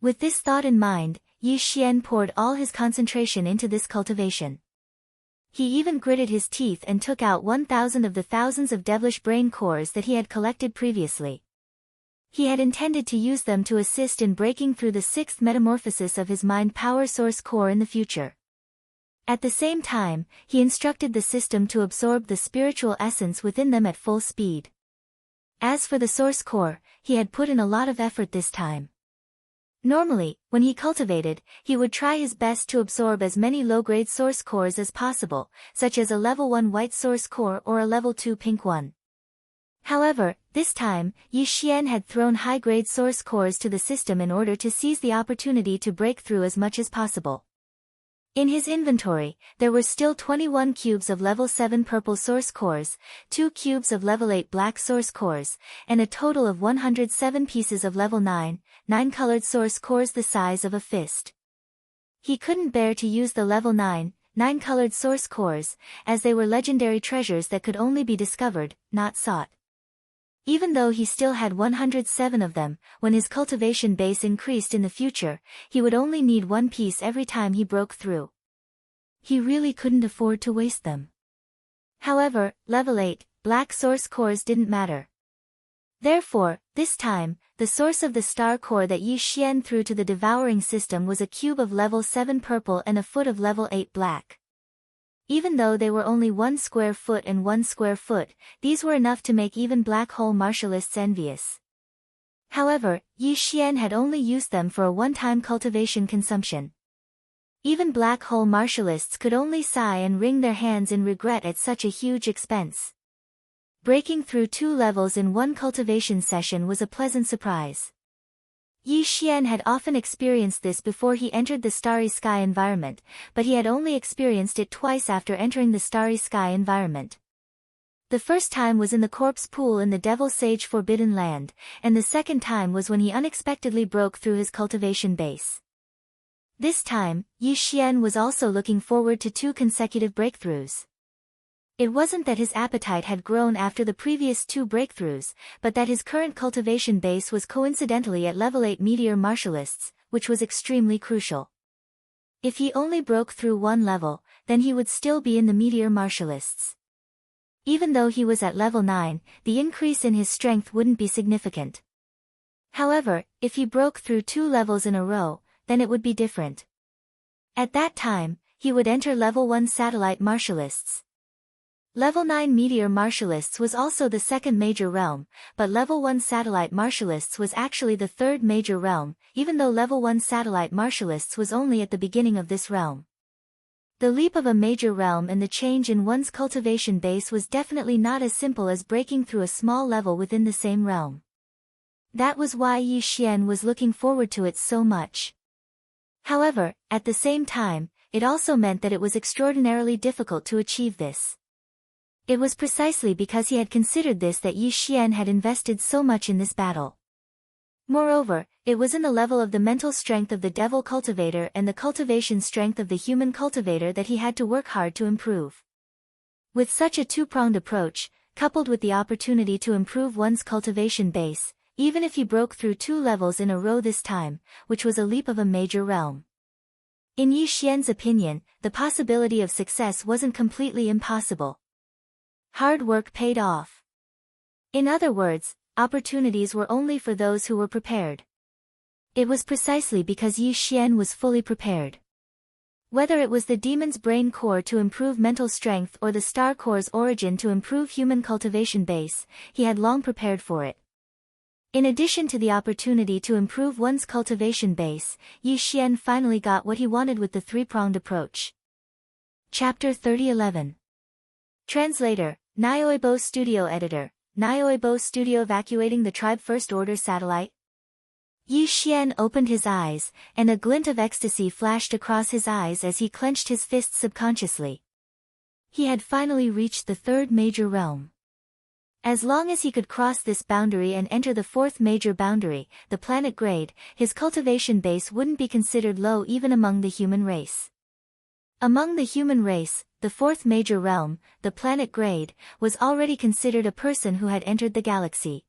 With this thought in mind, Yi Xian poured all his concentration into this cultivation. He even gritted his teeth and took out 1,000 of the thousands of devilish brain cores that he had collected previously. He had intended to use them to assist in breaking through the sixth metamorphosis of his mind power source core in the future. At the same time, he instructed the system to absorb the spiritual essence within them at full speed. As for the source core, he had put in a lot of effort this time. Normally, when he cultivated, he would try his best to absorb as many low-grade source cores as possible, such as a level 1 white source core or a level 2 pink one. However, this time, Yi Xian had thrown high-grade source cores to the system in order to seize the opportunity to break through as much as possible. In his inventory, there were still 21 cubes of level 7 purple source cores, 2 cubes of level 8 black source cores, and a total of 107 pieces of level 9 colored source cores the size of a fist. He couldn't bear to use the level 9 colored source cores, as they were legendary treasures that could only be discovered, not sought. Even though he still had 107 of them, when his cultivation base increased in the future, he would only need one piece every time he broke through. He really couldn't afford to waste them. However, level 8, black source cores didn't matter. Therefore, this time, the source of the star core that Yi Xian threw to the devouring system was a cube of level 7 purple and a foot of level 8 black. Even though they were only 1 square foot and 1 square foot, these were enough to make even black hole martialists envious. However, Yi Xian had only used them for a one-time cultivation consumption. Even black hole martialists could only sigh and wring their hands in regret at such a huge expense. Breaking through 2 levels in one cultivation session was a pleasant surprise. Yi Xian had often experienced this before he entered the Starry Sky environment, but he had only experienced it twice after entering the Starry Sky environment. The first time was in the corpse pool in the Devil Sage Forbidden Land, and the second time was when he unexpectedly broke through his cultivation base. This time, Yi Xian was also looking forward to 2 consecutive breakthroughs. It wasn't that his appetite had grown after the previous 2 breakthroughs, but that his current cultivation base was coincidentally at level 8 meteor martialists, which was extremely crucial. If he only broke through 1 level, then he would still be in the meteor martialists. Even though he was at level 9, the increase in his strength wouldn't be significant. However, if he broke through 2 levels in a row, then it would be different. At that time, he would enter level 1 satellite martialists. Level 9 meteor martialists was also the 2nd major realm, but level 1 satellite martialists was actually the 3rd major realm, even though level 1 satellite martialists was only at the beginning of this realm. The leap of a major realm and the change in one's cultivation base was definitely not as simple as breaking through a small level within the same realm. That was why Yi Xian was looking forward to it so much. However, at the same time, it also meant that it was extraordinarily difficult to achieve this. It was precisely because he had considered this that Yi Xian had invested so much in this battle. Moreover, it was in the level of the mental strength of the devil cultivator and the cultivation strength of the human cultivator that he had to work hard to improve. With such a 2-pronged approach, coupled with the opportunity to improve one's cultivation base, even if he broke through 2 levels in a row this time, which was a leap of a major realm. In Yi Xian's opinion, the possibility of success wasn't completely impossible. Hard work paid off. In other words, opportunities were only for those who were prepared. It was precisely because Yi Xian was fully prepared. Whether it was the demon's brain core to improve mental strength or the star core's origin to improve human cultivation base, he had long prepared for it. In addition to the opportunity to improve one's cultivation base, Yi Xian finally got what he wanted with the 3-pronged approach. Chapter 30:11. Translator, Nyoibo Studio Editor, Nyoibo Studio Evacuating the Tribe First Order Satellite. Yi Xian opened his eyes, and a glint of ecstasy flashed across his eyes as he clenched his fists subconsciously. He had finally reached the 3rd major realm. As long as he could cross this boundary and enter the 4th major boundary, the planet grade, his cultivation base wouldn't be considered low even among the human race. Among the human race, the 4th major realm, the planet grade, was already considered a person who had entered the galaxy.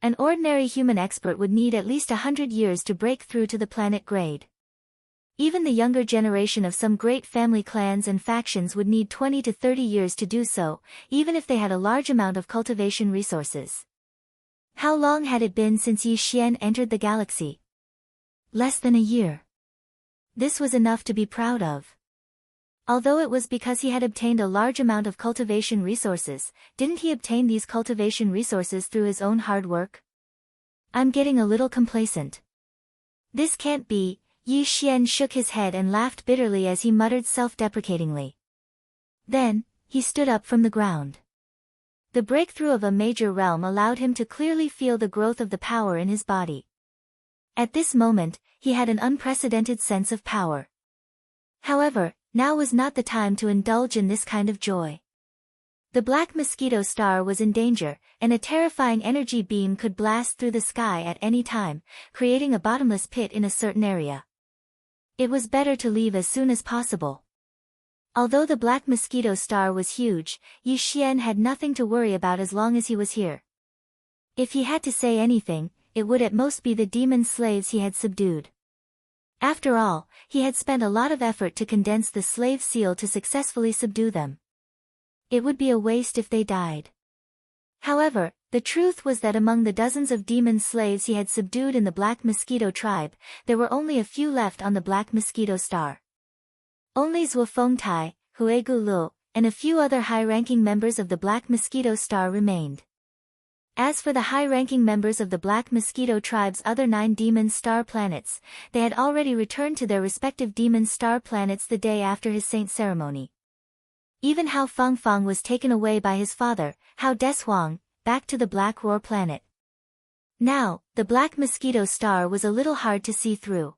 An ordinary human expert would need at least 100 years to break through to the planet grade. Even the younger generation of some great family clans and factions would need 20 to 30 years to do so, even if they had a large amount of cultivation resources. How long had it been since Yi Xian entered the galaxy? Less than a year. This was enough to be proud of. Although it was because he had obtained a large amount of cultivation resources, didn't he obtain these cultivation resources through his own hard work? I'm getting a little complacent. This can't be. Yi Xian shook his head and laughed bitterly as he muttered self-deprecatingly. Then, he stood up from the ground. The breakthrough of a major realm allowed him to clearly feel the growth of the power in his body. At this moment, he had an unprecedented sense of power. However, now was not the time to indulge in this kind of joy. The black mosquito star was in danger, and a terrifying energy beam could blast through the sky at any time, creating a bottomless pit in a certain area. It was better to leave as soon as possible. Although the black mosquito star was huge, Yi Xian had nothing to worry about as long as he was here. If he had to say anything, it would at most be the demon slaves he had subdued. After all, he had spent a lot of effort to condense the slave seal to successfully subdue them. It would be a waste if they died. However, the truth was that among the dozens of demon slaves he had subdued in the Black Mosquito tribe, there were only a few left on the Black Mosquito star. Only Zhuofengtai, Huegu, and a few other high-ranking members of the Black Mosquito star remained. As for the high-ranking members of the Black Mosquito tribe's other 9 demon star planets, they had already returned to their respective demon star planets the day after his saint ceremony. Even Hao Fangfang was taken away by his father, Hao Deshuang, back to the Black Roar planet. Now, the Black Mosquito star was a little hard to see through.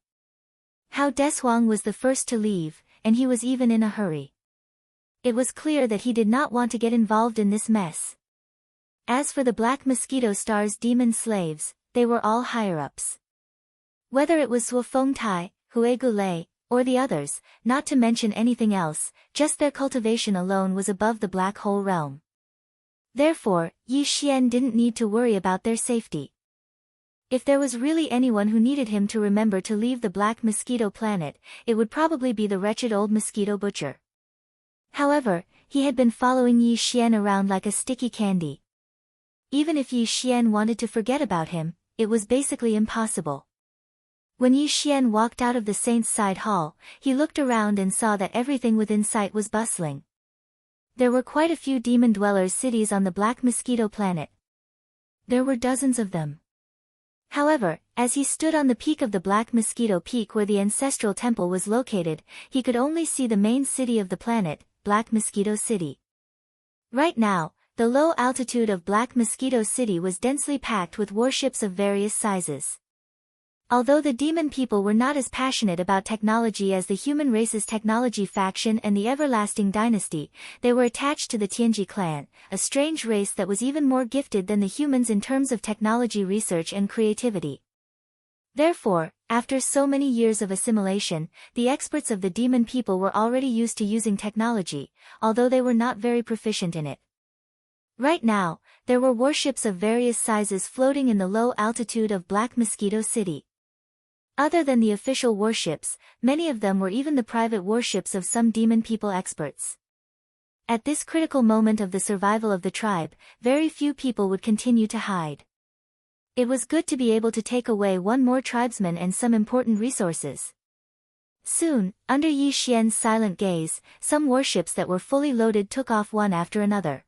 Hao Deshuang was the first to leave, and he was even in a hurry. It was clear that he did not want to get involved in this mess. As for the Black Mosquito star's demon slaves, they were all higher-ups. Whether it was Zhuofengtai, Huegulei, or the others, not to mention anything else, just their cultivation alone was above the black hole realm. Therefore, Yi Xian didn't need to worry about their safety. If there was really anyone who needed him to remember to leave the black mosquito planet, it would probably be the wretched old mosquito butcher. However, he had been following Yi Xian around like a sticky candy. Even if Yi Xian wanted to forget about him, it was basically impossible. When Yi Xian walked out of the saint's side hall, he looked around and saw that everything within sight was bustling. There were quite a few demon dwellers' cities on the black mosquito planet. There were dozens of them. However, as he stood on the peak of the Black Mosquito Peak where the ancestral temple was located, he could only see the main city of the planet, Black Mosquito City. Right now, the low altitude of Black Mosquito City was densely packed with warships of various sizes. Although the demon people were not as passionate about technology as the human race's technology faction and the Everlasting Dynasty, they were attached to the Tianji clan, a strange race that was even more gifted than the humans in terms of technology research and creativity. Therefore, after so many years of assimilation, the experts of the demon people were already used to using technology, although they were not very proficient in it. Right now, there were warships of various sizes floating in the low altitude of Black Mosquito City. Other than the official warships, many of them were even the private warships of some demon people experts. At this critical moment of the survival of the tribe, very few people would continue to hide. It was good to be able to take away one more tribesman and some important resources. Soon, under Yi Xian's silent gaze, some warships that were fully loaded took off one after another.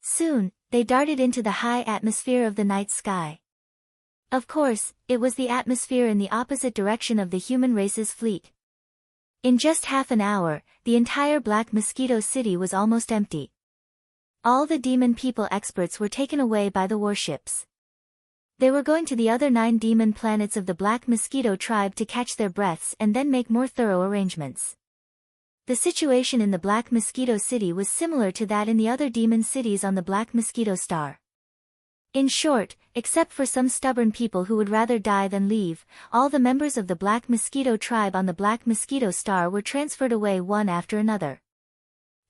Soon, they darted into the high atmosphere of the night sky. Of course, it was the atmosphere in the opposite direction of the human race's fleet. In just half an hour, the entire Black Mosquito City was almost empty. All the demon people experts were taken away by the warships. They were going to the other 9 demon planets of the Black Mosquito tribe to catch their breaths and then make more thorough arrangements. The situation in the Black Mosquito City was similar to that in the other demon cities on the Black Mosquito Star. In short, except for some stubborn people who would rather die than leave, all the members of the Black Mosquito tribe on the Black Mosquito Star were transferred away one after another.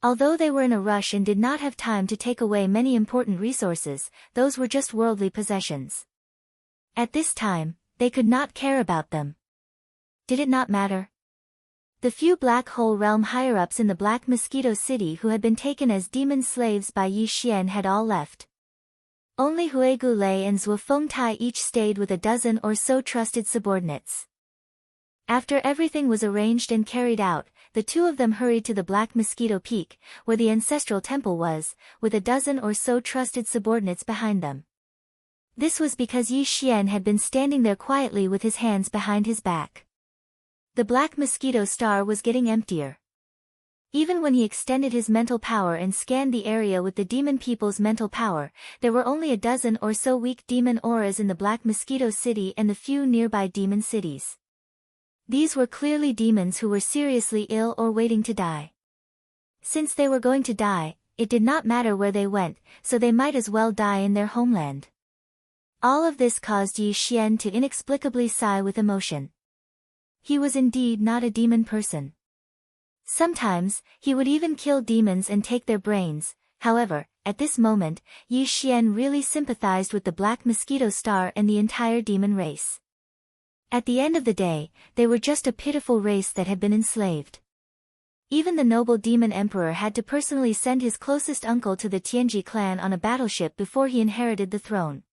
Although they were in a rush and did not have time to take away many important resources, those were just worldly possessions. At this time, they could not care about them. Did it not matter? The few Black Hole Realm higher-ups in the Black Mosquito City who had been taken as demon slaves by Yi Xian had all left. Only Huegulei and Zhuofengtai each stayed with a dozen or so trusted subordinates. After everything was arranged and carried out, the two of them hurried to the Black Mosquito Peak, where the ancestral temple was, with a dozen or so trusted subordinates behind them. This was because Yi Xian had been standing there quietly with his hands behind his back. The Black Mosquito Star was getting emptier. Even when he extended his mental power and scanned the area with the demon people's mental power, there were only a dozen or so weak demon auras in the Black Mosquito City and the few nearby demon cities. These were clearly demons who were seriously ill or waiting to die. Since they were going to die, it did not matter where they went, so they might as well die in their homeland. All of this caused Yi Xian to inexplicably sigh with emotion. He was indeed not a demon person. Sometimes, he would even kill demons and take their brains. However, at this moment, Yi Xian really sympathized with the Black Mosquito Star and the entire demon race. At the end of the day, they were just a pitiful race that had been enslaved. Even the noble demon emperor had to personally send his closest uncle to the Tianji clan on a battleship before he inherited the throne.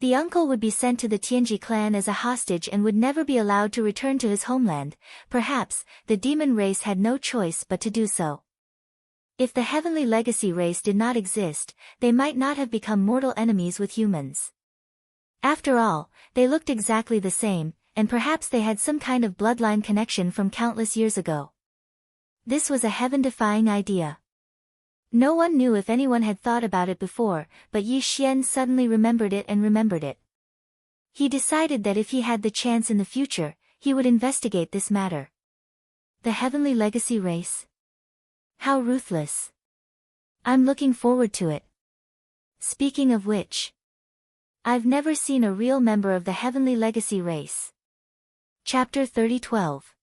The uncle would be sent to the Tianji clan as a hostage and would never be allowed to return to his homeland. Perhaps, the demon race had no choice but to do so. If the heavenly legacy race did not exist, they might not have become mortal enemies with humans. After all, they looked exactly the same, and perhaps they had some kind of bloodline connection from countless years ago. This was a heaven-defying idea. No one knew if anyone had thought about it before, but Yi Xian suddenly remembered it and remembered it. He decided that if he had the chance in the future, he would investigate this matter. The heavenly legacy race? How ruthless. I'm looking forward to it. Speaking of which, I've never seen a real member of the heavenly legacy race. Chapter 30:12.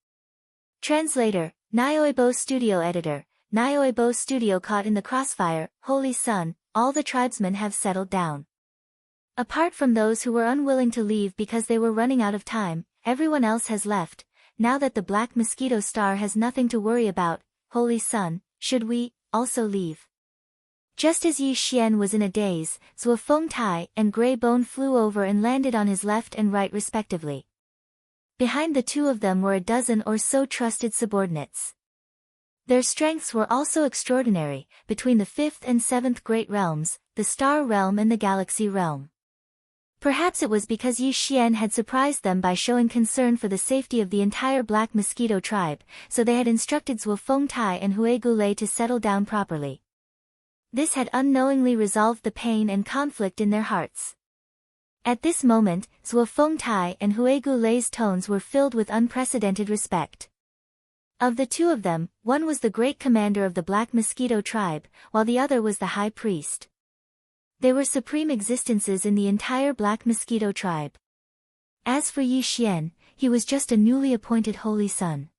Translator, Nyoibo Studio Editor, Nyoibo Studio. Caught in the crossfire, Holy Sun, all the tribesmen have settled down. Apart from those who were unwilling to leave because they were running out of time, everyone else has left. Now that the Black Mosquito Star has nothing to worry about, Holy Sun, should we also leave? Just as Yi Xian was in a daze, Zhuo Fengtai and Grey Bone flew over and landed on his left and right respectively. Behind the two of them were a dozen or so trusted subordinates. Their strengths were also extraordinary, between the 5th and 7th Great Realms, the Star Realm and the Galaxy Realm. Perhaps it was because Yi Xian had surprised them by showing concern for the safety of the entire Black Mosquito tribe, so they had instructed Zhuo Fengtai and Hui Gulei to settle down properly. This had unknowingly resolved the pain and conflict in their hearts. At this moment, Zhuo Fengtai and Hui Gulei's tones were filled with unprecedented respect. Of the two of them, one was the great commander of the Black Mosquito tribe, while the other was the high priest. They were supreme existences in the entire Black Mosquito tribe. As for Yi Xian, he was just a newly appointed Holy Sun.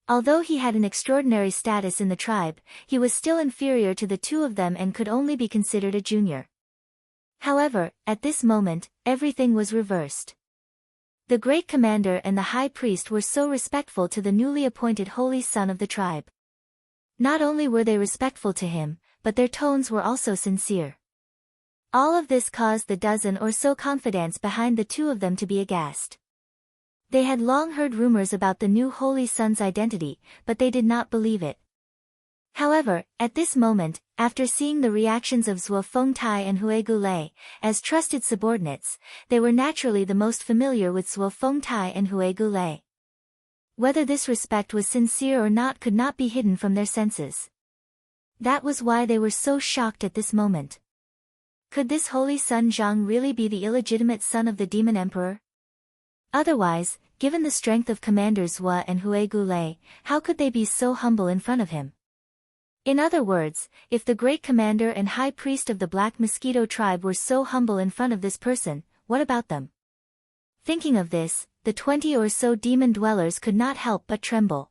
Although he had an extraordinary status in the tribe, he was still inferior to the two of them and could only be considered a junior. However, at this moment, everything was reversed. The great commander and the high priest were so respectful to the newly appointed Holy Sun of the tribe. Not only were they respectful to him, but their tones were also sincere. All of this caused the dozen or so confidants behind the two of them to be aghast. They had long heard rumors about the new Holy Sun's identity, but they did not believe it. However, at this moment, after seeing the reactions of Zhuo Fengtai and Hui Gulei, as trusted subordinates, they were naturally the most familiar with Zhuo Fengtai and Hui Gulei. Whether this respect was sincere or not could not be hidden from their senses. That was why they were so shocked at this moment. Could this Holy Sun Zhang really be the illegitimate son of the Demon Emperor? Otherwise, given the strength of Commanders Zhuo and Hui Gulei, how could they be so humble in front of him? In other words, if the great commander and high priest of the Black Mosquito tribe were so humble in front of this person, what about them? Thinking of this, the 20 or so demon dwellers could not help but tremble.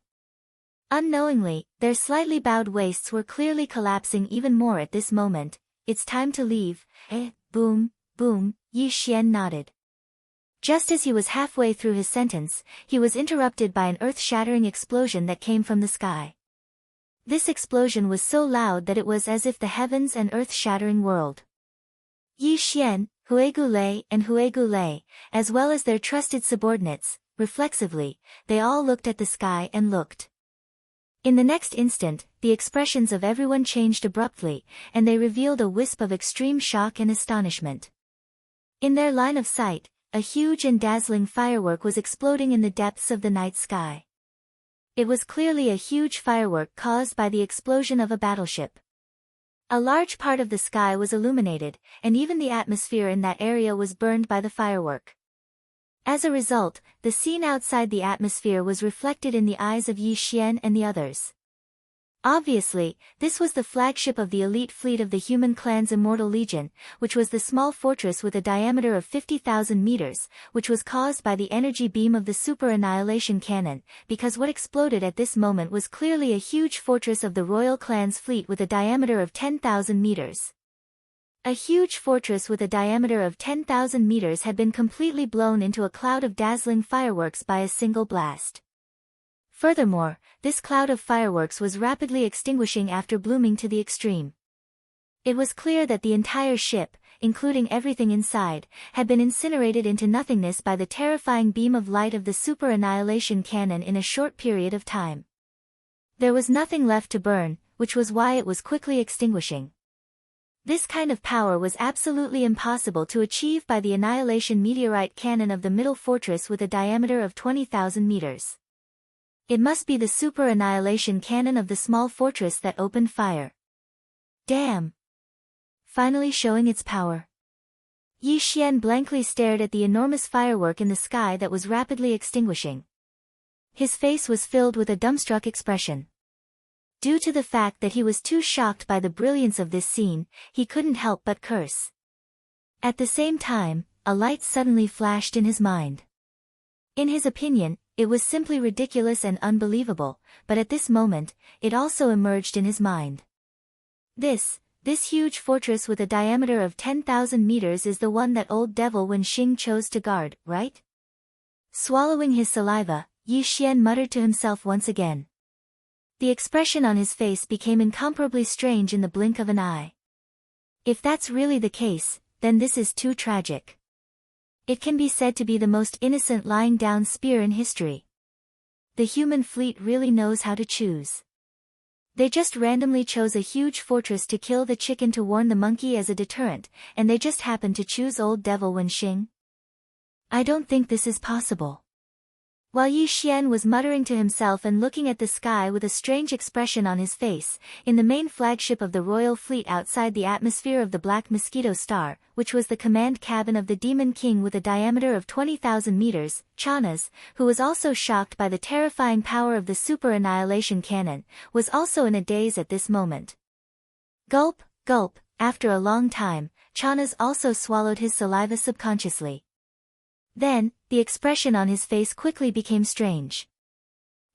Unknowingly, their slightly bowed waists were clearly collapsing even more at this moment. It's time to leave, eh? Boom, boom, Yi Xian nodded. Just as he was halfway through his sentence, he was interrupted by an earth-shattering explosion that came from the sky. This explosion was so loud that it was as if the heavens and earth-shattering whirled. Yi Xian, Hui Gulei and Hui Gulei, as well as their trusted subordinates, reflexively, they all looked at the sky and looked. In the next instant, the expressions of everyone changed abruptly, and they revealed a wisp of extreme shock and astonishment. In their line of sight, a huge and dazzling firework was exploding in the depths of the night sky. It was clearly a huge firework caused by the explosion of a battleship. A large part of the sky was illuminated, and even the atmosphere in that area was burned by the firework. As a result, the scene outside the atmosphere was reflected in the eyes of Yi Xian and the others. Obviously, this was the flagship of the elite fleet of the human clan's Immortal Legion, which was the small fortress with a diameter of 50,000 meters, which was caused by the energy beam of the super annihilation cannon, because what exploded at this moment was clearly a huge fortress of the royal clan's fleet with a diameter of 10,000 meters. A huge fortress with a diameter of 10,000 meters had been completely blown into a cloud of dazzling fireworks by a single blast. Furthermore, this cloud of fireworks was rapidly extinguishing after blooming to the extreme. It was clear that the entire ship, including everything inside, had been incinerated into nothingness by the terrifying beam of light of the super annihilation cannon in a short period of time. There was nothing left to burn, which was why it was quickly extinguishing. This kind of power was absolutely impossible to achieve by the annihilation meteorite cannon of the middle fortress with a diameter of 20,000 meters. It must be the super annihilation cannon of the small fortress that opened fire. Damn! Finally showing its power. Yi Xian blankly stared at the enormous firework in the sky that was rapidly extinguishing. His face was filled with a dumbstruck expression. Due to the fact that he was too shocked by the brilliance of this scene, he couldn't help but curse. At the same time, a light suddenly flashed in his mind. In his opinion, it was simply ridiculous and unbelievable, but at this moment, it also emerged in his mind. This huge fortress with a diameter of 10,000 meters is the one that old devil Wenxing chose to guard, right? Swallowing his saliva, Yi Xian muttered to himself once again. The expression on his face became incomparably strange in the blink of an eye. If that's really the case, then this is too tragic. It can be said to be the most innocent lying down spear in history. The human fleet really knows how to choose. They just randomly chose a huge fortress to kill the chicken to warn the monkey as a deterrent, and they just happened to choose old devil Wenxing. I don't think this is possible. While Yi Xian was muttering to himself and looking at the sky with a strange expression on his face, in the main flagship of the royal fleet outside the atmosphere of the Black Mosquito Star, which was the command cabin of the Demon King with a diameter of 20,000 meters, Chanas, who was also shocked by the terrifying power of the super annihilation cannon, was also in a daze at this moment. Gulp, gulp, after a long time, Chanas also swallowed his saliva subconsciously. Then, the expression on his face quickly became strange.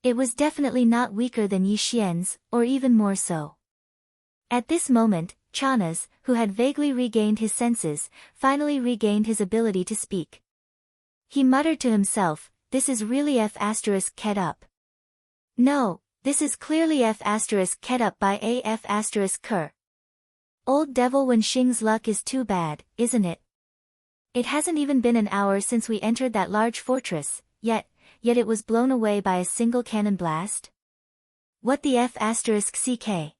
It was definitely not weaker than Yi Xian's, or even more so. At this moment, Chanas, who had vaguely regained his senses, finally regained his ability to speak. He muttered to himself, "This is really F***ket up. No, this is clearly F***ket up by a F***ker. Old devil Wenxing's luck is too bad, isn't it? It hasn't even been an hour since we entered that large fortress, yet it was blown away by a single cannon blast? What the F***ck?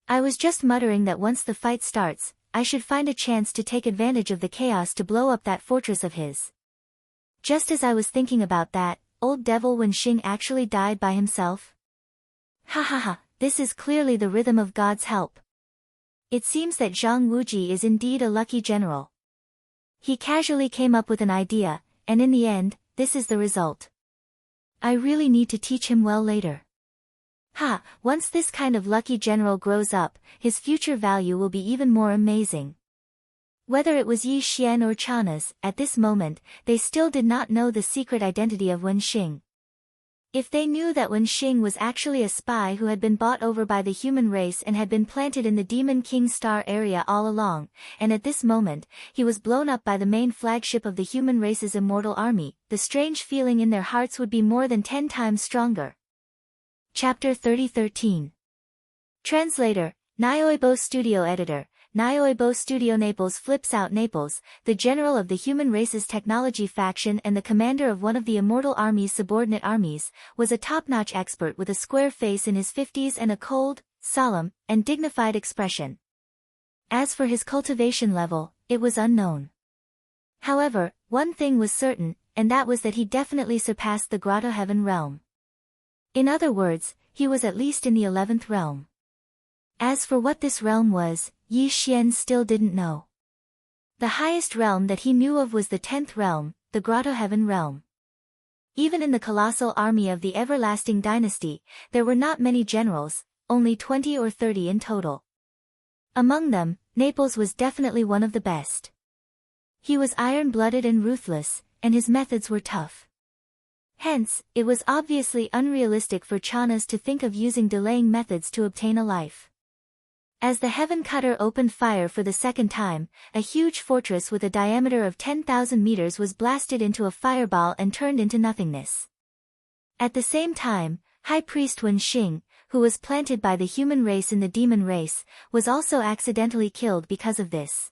I was just muttering that once the fight starts, I should find a chance to take advantage of the chaos to blow up that fortress of his." Just as I was thinking about that, old devil Wenxing actually died by himself. Ha ha ha, this is clearly the rhythm of God's help. It seems that Zhang Wuji is indeed a lucky general. He casually came up with an idea, and in the end, this is the result. I really need to teach him well later. Once this kind of lucky general grows up, his future value will be even more amazing. Whether it was Yi Xian or Chanas, at this moment, they still did not know the secret identity of Wenxing. If they knew that Wenxing was actually a spy who had been bought over by the human race and had been planted in the Demon King Star area all along, and at this moment, he was blown up by the main flagship of the human race's immortal army, the strange feeling in their hearts would be more than 10 times stronger. Chapter 3013. Translator, Nioibo Studio Editor, Nioibo Studio. Naples flips out. Naples, the general of the human race's technology faction and the commander of one of the immortal army's subordinate armies, was a top-notch expert with a square face in his 50s and a cold, solemn, and dignified expression. As for his cultivation level, it was unknown. However, one thing was certain, and that was that he definitely surpassed the Grotto Heaven realm. In other words, he was at least in the 11th realm. As for what this realm was, Yi Xian still didn't know. The highest realm that he knew of was the 10th realm, the Grotto Heaven realm. Even in the colossal army of the Everlasting Dynasty, there were not many generals, only 20 or 30 in total. Among them, Naples was definitely one of the best. He was iron-blooded and ruthless, and his methods were tough. Hence, it was obviously unrealistic for Chanas to think of using delaying methods to obtain a life. As the Heaven Cutter opened fire for the second time, a huge fortress with a diameter of 10,000 meters was blasted into a fireball and turned into nothingness. At the same time, High Priest Wenxing, who was planted by the human race in the demon race, was also accidentally killed because of this.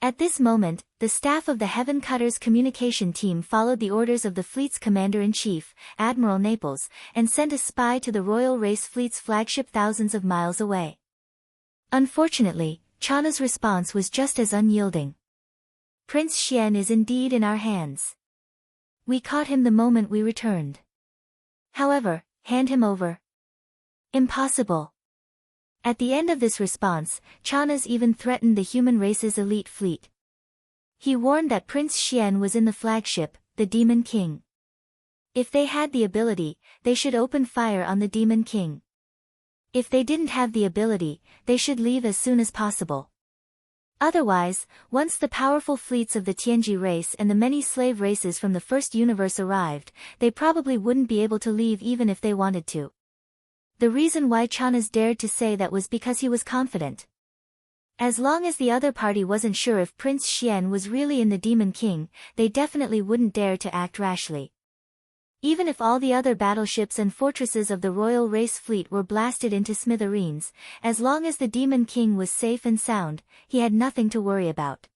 At this moment, the staff of the Heaven Cutter's communication team followed the orders of the fleet's commander-in-chief, Admiral Naples, and sent a spy to the Royal Race Fleet's flagship thousands of miles away. Unfortunately, Chana's response was just as unyielding. "Prince Xian is indeed in our hands. We caught him the moment we returned. However, hand him over." "Impossible." At the end of this response, Chanas even threatened the human race's elite fleet. He warned that Prince Xian was in the flagship, the Demon King. If they had the ability, they should open fire on the Demon King. If they didn't have the ability, they should leave as soon as possible. Otherwise, once the powerful fleets of the Tianji race and the many slave races from the first universe arrived, they probably wouldn't be able to leave even if they wanted to. The reason why Chanas dared to say that was because he was confident. As long as the other party wasn't sure if Prince Xian was really in the Demon King, they definitely wouldn't dare to act rashly. Even if all the other battleships and fortresses of the royal race fleet were blasted into smithereens, as long as the Demon King was safe and sound, he had nothing to worry about.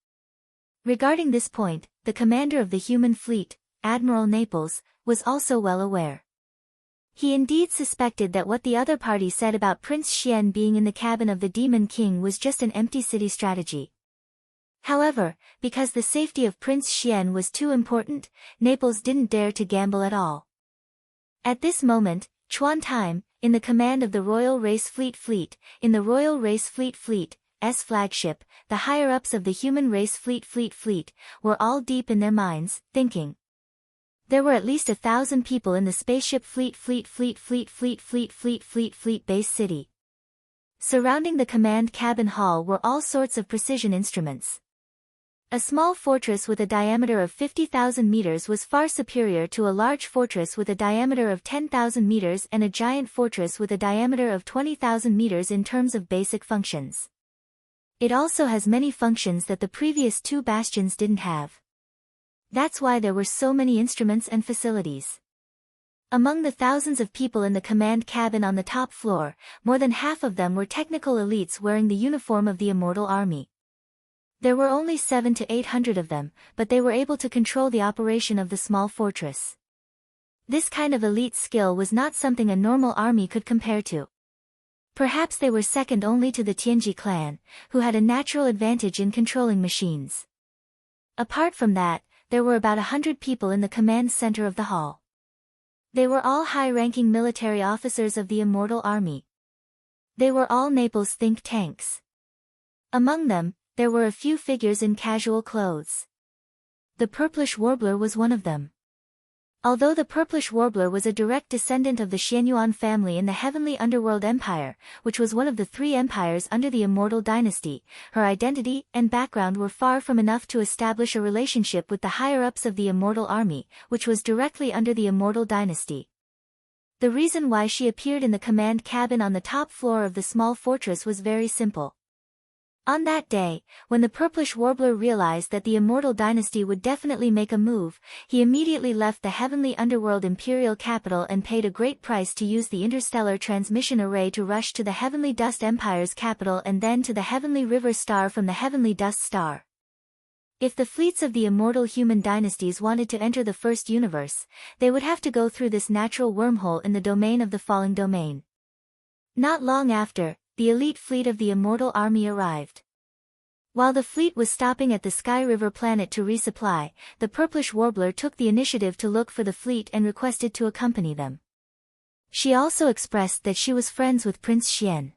Regarding this point, the commander of the human fleet, Admiral Naples, was also well aware. He indeed suspected that what the other party said about Prince Xian being in the cabin of the Demon King was just an empty city strategy. However, because the safety of Prince Xian was too important, Naples didn't dare to gamble at all. At this moment, Chuan Time, in the command of the Royal Race Fleet, in the Royal Race Fleet's flagship, the higher-ups of the human race fleet, were all deep in their minds, thinking. There were at least 1,000 people in the spaceship fleet base city. Surrounding the command cabin hall were all sorts of precision instruments. A small fortress with a diameter of 50,000 meters was far superior to a large fortress with a diameter of 10,000 meters and a giant fortress with a diameter of 20,000 meters in terms of basic functions. It also has many functions that the previous two bastions didn't have. That's why there were so many instruments and facilities. Among the thousands of people in the command cabin on the top floor, more than half of them were technical elites wearing the uniform of the Immortal Army. There were only 700 to 800 of them, but they were able to control the operation of the small fortress. This kind of elite skill was not something a normal army could compare to. Perhaps they were second only to the Tianji clan, who had a natural advantage in controlling machines. Apart from that, there were about 100 people in the command center of the hall. They were all high-ranking military officers of the Immortal Army. They were all Naples think tanks. Among them, there were a few figures in casual clothes. The Purplish Warbler was one of them. Although the Purplish Warbler was a direct descendant of the Xianyuan family in the Heavenly Underworld Empire, which was one of the three empires under the Immortal Dynasty, her identity and background were far from enough to establish a relationship with the higher-ups of the Immortal Army, which was directly under the Immortal Dynasty. The reason why she appeared in the command cabin on the top floor of the small fortress was very simple. On that day, when the Purplish Warbler realized that the Immortal Dynasty would definitely make a move, he immediately left the Heavenly Underworld Imperial capital and paid a great price to use the Interstellar Transmission Array to rush to the Heavenly Dust Empire's capital and then to the Heavenly River Star from the Heavenly Dust Star. If the fleets of the immortal human dynasties wanted to enter the first universe, they would have to go through this natural wormhole in the domain of the Falling Domain. Not long after, the elite fleet of the Immortal Army arrived. While the fleet was stopping at the Sky River planet to resupply, the Purplish Warbler took the initiative to look for the fleet and requested to accompany them. She also expressed that she was friends with Prince Xian.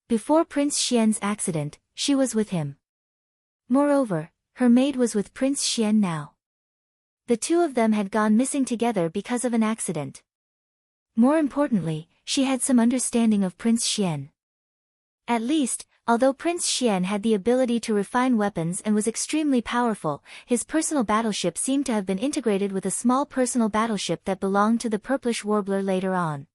Before Prince Xian's accident, she was with him. Moreover, her maid was with Prince Xian now. The two of them had gone missing together because of an accident. More importantly, she had some understanding of Prince Xian. At least, although Prince Xian had the ability to refine weapons and was extremely powerful, his personal battleship seemed to have been integrated with a small personal battleship that belonged to the Purplish Warbler later on.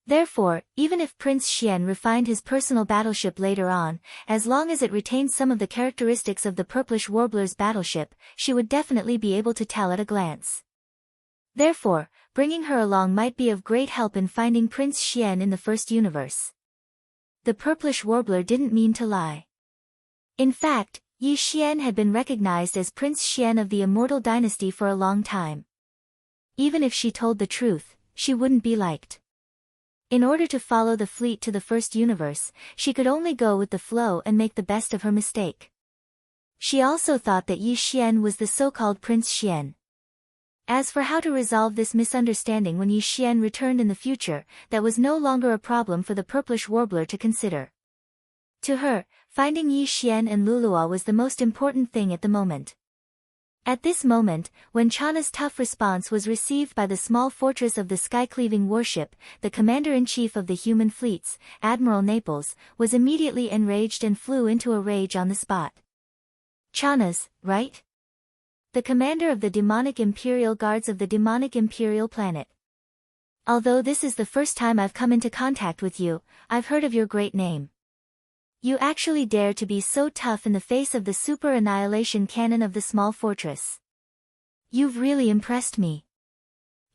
Therefore, even if Prince Xian refined his personal battleship later on, as long as it retained some of the characteristics of the Purplish Warbler's battleship, she would definitely be able to tell at a glance. Therefore, bringing her along might be of great help in finding Prince Xian in the first universe. The Purplish Warbler didn't mean to lie. In fact, Yi Xian had been recognized as Prince Xian of the Immortal Dynasty for a long time. Even if she told the truth, she wouldn't be liked. In order to follow the fleet to the first universe, she could only go with the flow and make the best of her mistake. She also thought that Yi Xian was the so-called Prince Xian. As for how to resolve this misunderstanding when Yi Xian returned in the future, that was no longer a problem for the Purplish Warbler to consider. To her, finding Yi Xian and Lulua was the most important thing at the moment. At this moment, when Chana's tough response was received by the small fortress of the sky-cleaving warship, the commander-in-chief of the human fleets, Admiral Naples, was immediately enraged and flew into a rage on the spot. Chana's, right? The commander of the demonic imperial guards of the demonic imperial planet. Although this is the first time I've come into contact with you, I've heard of your great name. You actually dare to be so tough in the face of the super annihilation cannon of the small fortress. You've really impressed me.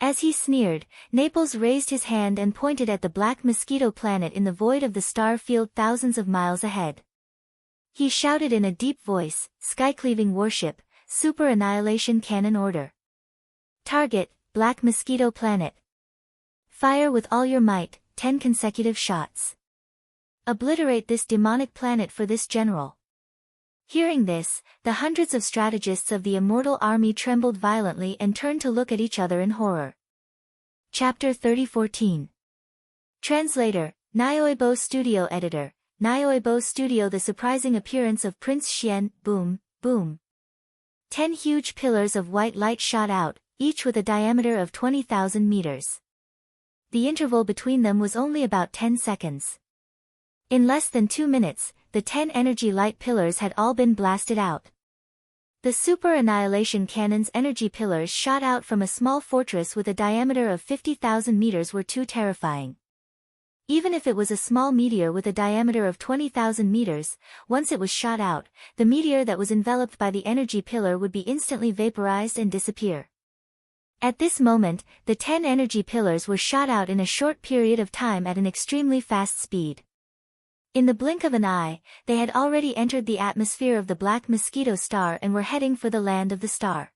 As he sneered, Naples raised his hand and pointed at the black mosquito planet in the void of the star field thousands of miles ahead. He shouted in a deep voice, "Sky-cleaving warship, super annihilation cannon order. Target, black mosquito planet. Fire with all your might, 10 consecutive shots. Obliterate this demonic planet for this general." Hearing this, the hundreds of strategists of the immortal army trembled violently and turned to look at each other in horror. Chapter 30:14. Translator, Nyoibo Studio Editor, Nyoibo Studio. The surprising appearance of Prince Xian, boom, boom. 10 huge pillars of white light shot out, each with a diameter of 20,000 meters. The interval between them was only about 10 seconds. In less than 2 minutes, the 10 energy light pillars had all been blasted out. The super annihilation cannon's energy pillars shot out from a small fortress with a diameter of 50,000 meters were too terrifying. Even if it was a small meteor with a diameter of 20,000 meters, once it was shot out, the meteor that was enveloped by the energy pillar would be instantly vaporized and disappear. At this moment, the 10 energy pillars were shot out in a short period of time at an extremely fast speed. In the blink of an eye, they had already entered the atmosphere of the black mosquito star and were heading for the land of the star.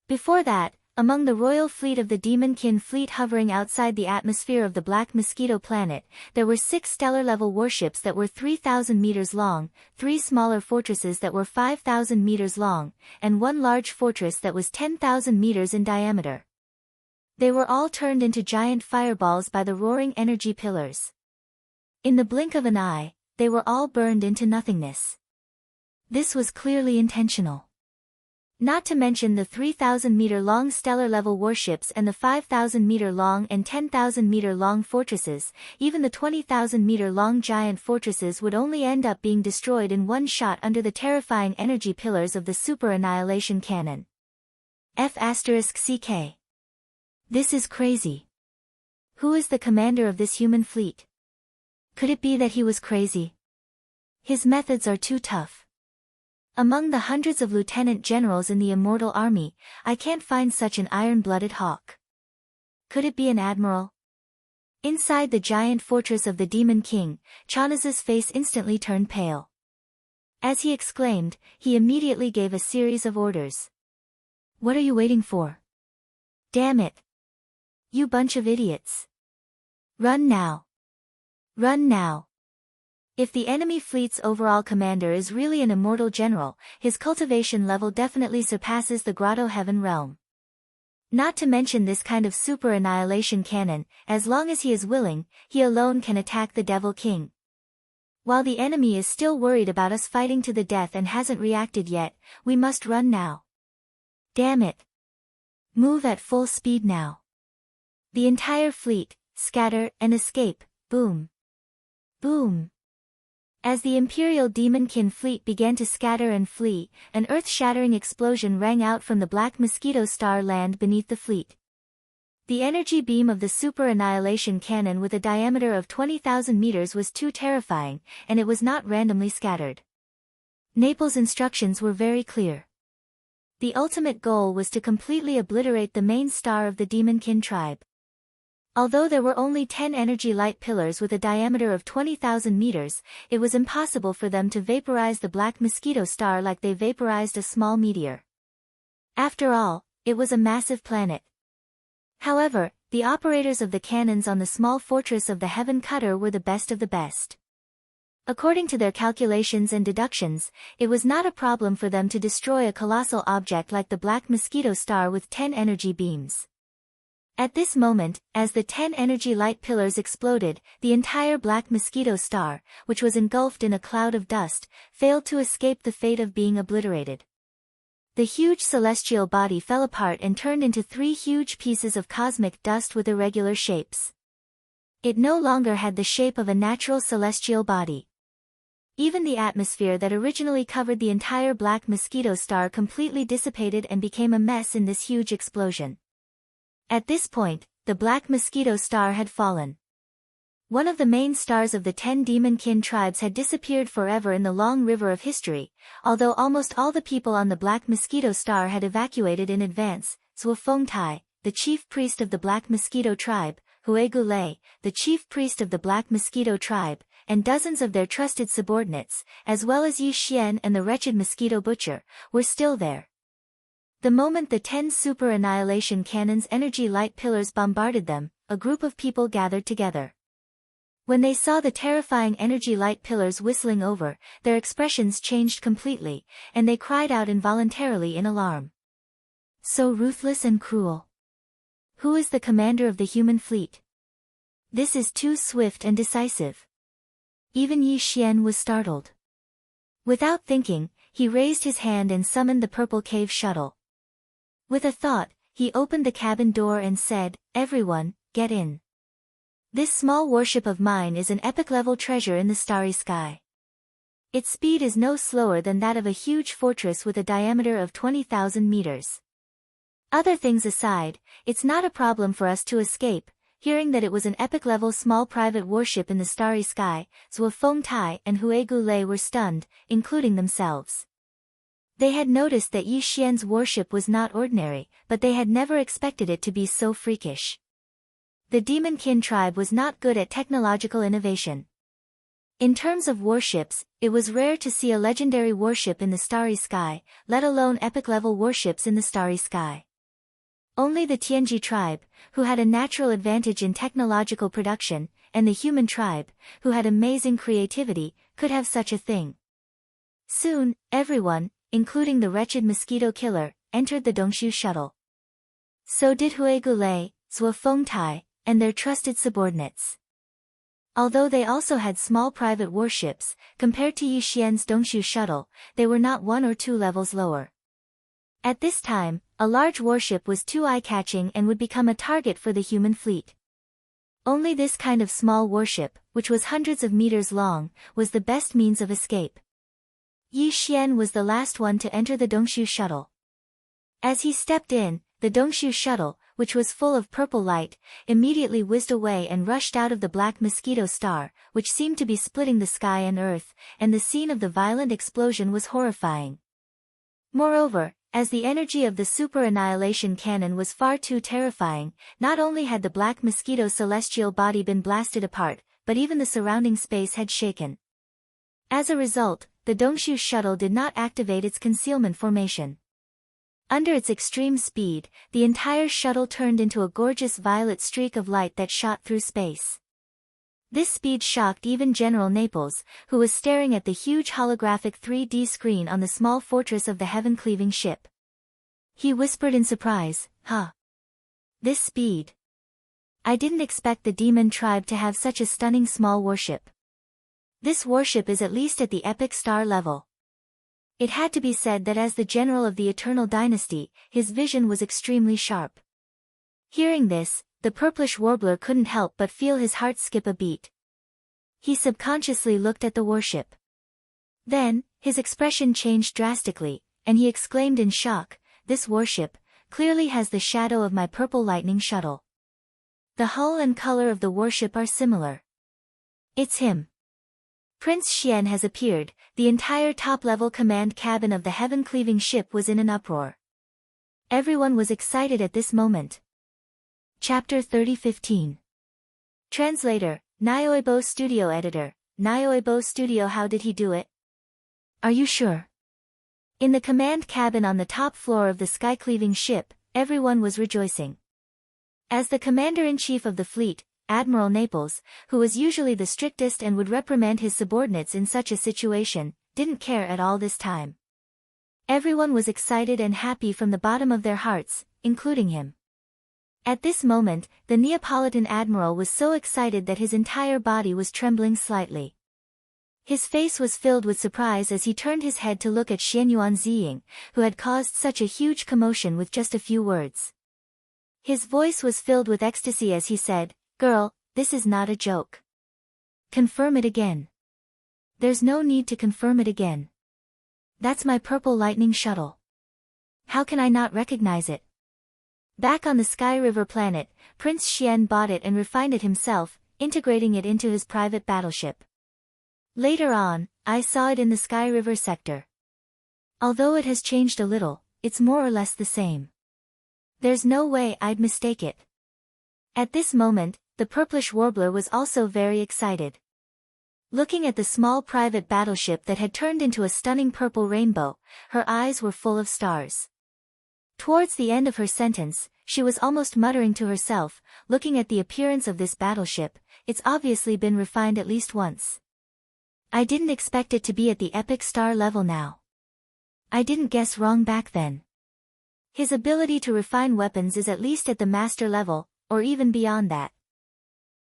Before that, among the royal fleet of the Demonkin fleet hovering outside the atmosphere of the black mosquito planet, there were 6 stellar-level warships that were 3,000 meters long, 3 smaller fortresses that were 5,000 meters long, and 1 large fortress that was 10,000 meters in diameter. They were all turned into giant fireballs by the roaring energy pillars. In the blink of an eye, they were all burned into nothingness. This was clearly intentional. Not to mention the 3,000-meter-long stellar-level warships and the 5,000-meter-long and 10,000-meter-long fortresses, even the 20,000-meter-long giant fortresses would only end up being destroyed in one shot under the terrifying energy pillars of the super annihilation cannon. F***CK. This is crazy. Who is the commander of this human fleet? Could it be that he was crazy? His methods are too tough. Among the hundreds of lieutenant generals in the immortal army, I can't find such an iron-blooded hawk. Could it be an admiral? Inside the giant fortress of the Demon King, Chana's face instantly turned pale. As he exclaimed, he immediately gave a series of orders. What are you waiting for? Damn it! You bunch of idiots! Run now! Run now! If the enemy fleet's overall commander is really an immortal general, his cultivation level definitely surpasses the Grotto Heaven realm. Not to mention this kind of super annihilation cannon, as long as he is willing, he alone can attack the Devil King. While the enemy is still worried about us fighting to the death and hasn't reacted yet, we must run now. Damn it! Move at full speed now. The entire fleet, scatter and escape, boom. Boom. As the Imperial Demonkin fleet began to scatter and flee, an earth-shattering explosion rang out from the black mosquito star land beneath the fleet. The energy beam of the super annihilation cannon with a diameter of 20,000 meters was too terrifying, and it was not randomly scattered. Naples' instructions were very clear. The ultimate goal was to completely obliterate the main star of the Demonkin tribe. Although there were only 10 energy light pillars with a diameter of 20,000 meters, it was impossible for them to vaporize the black mosquito star like they vaporized a small meteor. After all, it was a massive planet. However, the operators of the cannons on the small fortress of the Heaven Cutter were the best of the best. According to their calculations and deductions, it was not a problem for them to destroy a colossal object like the black mosquito star with 10 energy beams. At this moment, as the 10 energy light pillars exploded, the entire black mosquito star, which was engulfed in a cloud of dust, failed to escape the fate of being obliterated. The huge celestial body fell apart and turned into 3 huge pieces of cosmic dust with irregular shapes. It no longer had the shape of a natural celestial body. Even the atmosphere that originally covered the entire black mosquito star completely dissipated and became a mess in this huge explosion. At this point, the black mosquito star had fallen. One of the main stars of the 10 demon-kin tribes had disappeared forever in the long river of history, although almost all the people on the black mosquito star had evacuated in advance. Zhuo Fengtai, the chief priest of the black mosquito tribe, Hui Gulei, the chief priest of the black mosquito tribe, and dozens of their trusted subordinates, as well as Yi Xian and the wretched mosquito butcher, were still there. The moment the 10 super annihilation cannon's energy light pillars bombarded them, a group of people gathered together. When they saw the terrifying energy light pillars whistling over, their expressions changed completely, and they cried out involuntarily in alarm. So ruthless and cruel. Who is the commander of the human fleet? This is too swift and decisive. Even Yi Xian was startled. Without thinking, he raised his hand and summoned the purple cave shuttle. With a thought, he opened the cabin door and said, "Everyone, get in. This small warship of mine is an epic-level treasure in the starry sky. Its speed is no slower than that of a huge fortress with a diameter of 20,000 meters. Other things aside, it's not a problem for us to escape." Hearing that it was an epic-level small private warship in the starry sky, Zhuo Fengtai and Hui Gulei were stunned, including themselves. They had noticed that Yi Xian's warship was not ordinary, but they had never expected it to be so freakish. The Demon-kin tribe was not good at technological innovation. In terms of warships, it was rare to see a legendary warship in the starry sky, let alone epic-level warships in the starry sky. Only the Tianji tribe, who had a natural advantage in technological production, and the human tribe, who had amazing creativity, could have such a thing. Soon, everyone, including the wretched mosquito killer, entered the Dongshu shuttle. So did Hui Gulei, Zhuo Fengtai, and their trusted subordinates. Although they also had small private warships, compared to Yi Xian's Dongshu shuttle, they were not 1 or 2 levels lower. At this time, a large warship was too eye-catching and would become a target for the human fleet. Only this kind of small warship, which was hundreds of meters long, was the best means of escape. Yi Xian was the last one to enter the Dongshu shuttle. As he stepped in, the Dongshu shuttle, which was full of purple light, immediately whizzed away and rushed out of the black mosquito star, which seemed to be splitting the sky and earth, and the scene of the violent explosion was horrifying. Moreover, as the energy of the super annihilation cannon was far too terrifying, not only had the black mosquito celestial body been blasted apart, but even the surrounding space had shaken. As a result, the Dongshu shuttle did not activate its concealment formation. Under its extreme speed, the entire shuttle turned into a gorgeous violet streak of light that shot through space. This speed shocked even General Naples, who was staring at the huge holographic 3D screen on the small fortress of the heaven-cleaving ship. He whispered in surprise, "Huh? This speed? I didn't expect the demon tribe to have such a stunning small warship. This warship is at least at the epic star level." It had to be said that as the general of the Eternal Dynasty, his vision was extremely sharp. Hearing this, the purplish warbler couldn't help but feel his heart skip a beat. He subconsciously looked at the warship. Then, his expression changed drastically, and he exclaimed in shock, "This warship clearly has the shadow of my purple lightning shuttle. The hull and color of the warship are similar. It's him. Prince Xian has appeared." The entire top-level command cabin of the heaven-cleaving ship was in an uproar. Everyone was excited at this moment. Chapter 30:15. Translator, Nyoibo Studio Editor, Nyoibo Studio. How did he do it? Are you sure? In the command cabin on the top floor of the sky-cleaving ship, everyone was rejoicing. As the commander-in-chief of the fleet, Admiral Naples, who was usually the strictest and would reprimand his subordinates in such a situation, didn't care at all this time. Everyone was excited and happy from the bottom of their hearts, including him. At this moment, the Neapolitan admiral was so excited that his entire body was trembling slightly. His face was filled with surprise as he turned his head to look at Xianyuan Ziying, who had caused such a huge commotion with just a few words. His voice was filled with ecstasy as he said, "Girl, this is not a joke. Confirm it again." "There's no need to confirm it again. That's my purple lightning shuttle. How can I not recognize it?" Back on the Sky River planet, Prince Xian bought it and refined it himself, integrating it into his private battleship. Later on, I saw it in the Sky River sector. Although it has changed a little, it's more or less the same. There's no way I'd mistake it. At this moment, the purplish warbler was also very excited. Looking at the small private battleship that had turned into a stunning purple rainbow, her eyes were full of stars. Towards the end of her sentence, she was almost muttering to herself, looking at the appearance of this battleship, it's obviously been refined at least once. I didn't expect it to be at the epic star level now. I didn't guess wrong back then. His ability to refine weapons is at least at the master level, or even beyond that.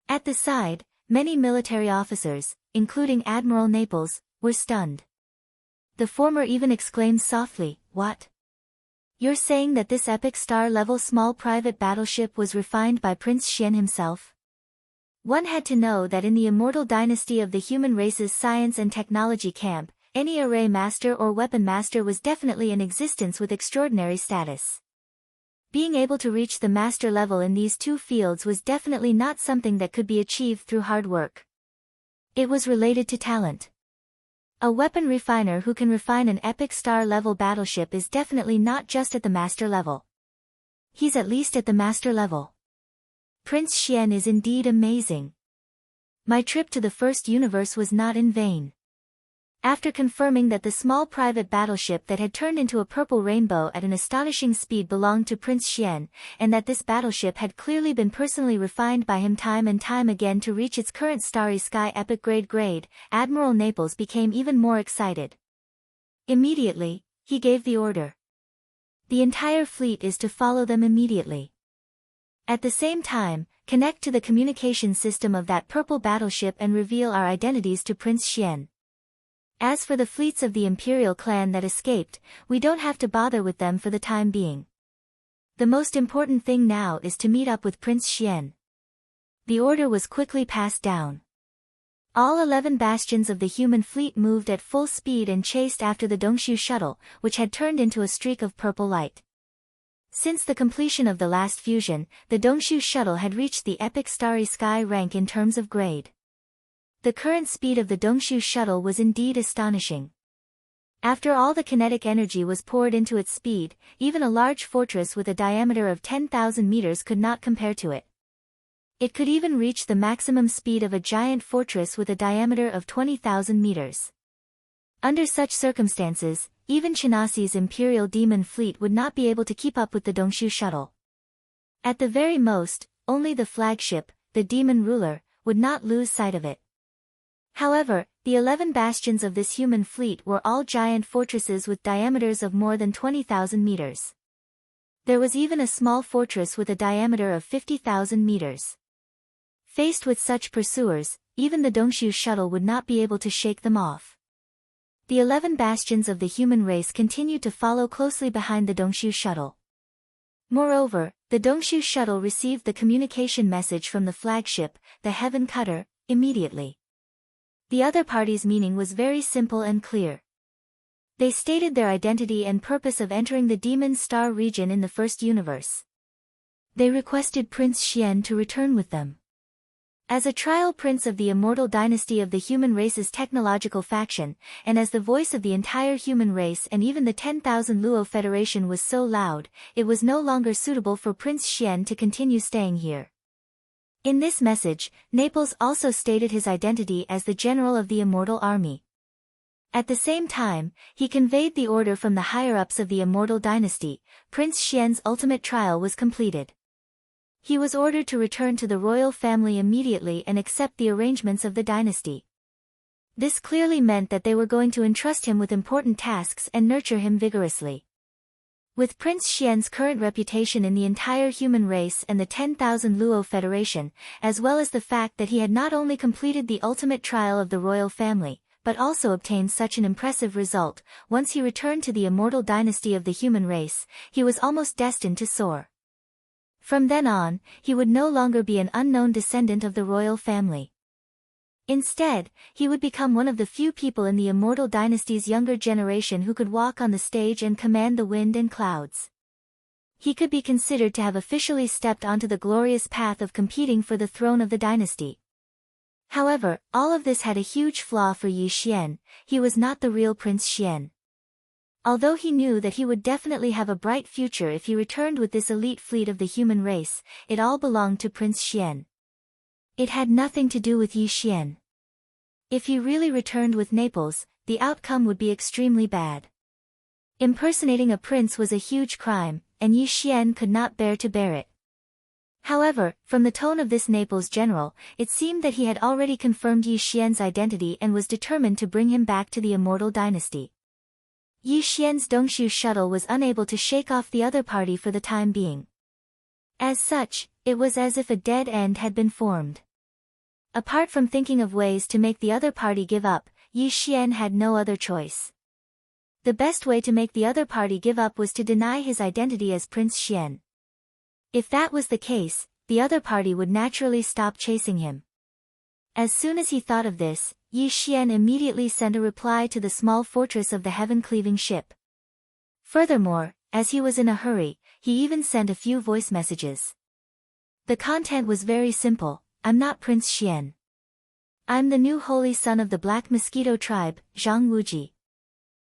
At the side, many military officers, including Admiral Naples, were stunned. The former even exclaimed softly, "What? You're saying that this epic star-level small private battleship was refined by Prince Xian himself?" One had to know that in the immortal dynasty of the human race's science and technology camp, any array master or weapon master was definitely in existence with extraordinary status. Being able to reach the master level in these two fields was definitely not something that could be achieved through hard work. It was related to talent. A weapon refiner who can refine an epic star-level battleship is definitely not just at the master level. He's at least at the master level. Prince Xian is indeed amazing. My trip to the first universe was not in vain. After confirming that the small private battleship that had turned into a purple rainbow at an astonishing speed belonged to Prince Xian, and that this battleship had clearly been personally refined by him time and time again to reach its current starry sky epic grade, Admiral Naples became even more excited. Immediately, he gave the order. The entire fleet is to follow them immediately. At the same time, connect to the communication system of that purple battleship and reveal our identities to Prince Xian. As for the fleets of the Imperial clan that escaped, we don't have to bother with them for the time being. The most important thing now is to meet up with Prince Xian. The order was quickly passed down. All 11 bastions of the human fleet moved at full speed and chased after the Dongshu shuttle, which had turned into a streak of purple light. Since the completion of the last fusion, the Dongshu shuttle had reached the epic starry sky rank in terms of grade. The current speed of the Dongshu shuttle was indeed astonishing. After all the kinetic energy was poured into its speed, even a large fortress with a diameter of 10,000 meters could not compare to it. It could even reach the maximum speed of a giant fortress with a diameter of 20,000 meters. Under such circumstances, even Chinasi's Imperial Demon Fleet would not be able to keep up with the Dongshu shuttle. At the very most, only the flagship, the Demon Ruler, would not lose sight of it. However, the 11 bastions of this human fleet were all giant fortresses with diameters of more than 20,000 meters. There was even a small fortress with a diameter of 50,000 meters. Faced with such pursuers, even the Dongshu shuttle would not be able to shake them off. The 11 bastions of the human race continued to follow closely behind the Dongshu shuttle. Moreover, the Dongshu shuttle received the communication message from the flagship, the Heaven Cutter, immediately. The other party's meaning was very simple and clear. They stated their identity and purpose of entering the Demon Star region in the first universe. They requested Prince Xian to return with them. As a trial prince of the immortal dynasty of the human race's technological faction, and as the voice of the entire human race and even the 10,000 Luo Federation was so loud, it was no longer suitable for Prince Xian to continue staying here. In this message, Naples also stated his identity as the general of the immortal army. At the same time, he conveyed the order from the higher-ups of the immortal dynasty. Prince Xian's ultimate trial was completed. He was ordered to return to the royal family immediately and accept the arrangements of the dynasty. This clearly meant that they were going to entrust him with important tasks and nurture him vigorously. With Prince Xian's current reputation in the entire human race and the 10,000 Luo Federation, as well as the fact that he had not only completed the ultimate trial of the royal family, but also obtained such an impressive result. Once he returned to the immortal dynasty of the human race, he was almost destined to soar. From then on, he would no longer be an unknown descendant of the royal family. Instead, he would become one of the few people in the immortal dynasty's younger generation who could walk on the stage and command the wind and clouds. He could be considered to have officially stepped onto the glorious path of competing for the throne of the dynasty. However, all of this had a huge flaw for Yi Xian. He was not the real Prince Xian. Although he knew that he would definitely have a bright future if he returned with this elite fleet of the human race, it all belonged to Prince Xian. It had nothing to do with Yi Xian. If he really returned with Naples, the outcome would be extremely bad. Impersonating a prince was a huge crime, and Yi Xian could not bear it. However, from the tone of this Naples general, it seemed that he had already confirmed Yi Xian's identity and was determined to bring him back to the immortal dynasty. Yi Xian's Dongshu shuttle was unable to shake off the other party for the time being. As such, it was as if a dead end had been formed. Apart from thinking of ways to make the other party give up, Yi Xian had no other choice. The best way to make the other party give up was to deny his identity as Prince Xian. If that was the case, the other party would naturally stop chasing him. As soon as he thought of this, Yi Xian immediately sent a reply to the small fortress of the heaven-cleaving ship. Furthermore, as he was in a hurry, he even sent a few voice messages. The content was very simple: I'm not Prince Xian. I'm the new holy son of the Black Mosquito tribe, Zhang Wuji.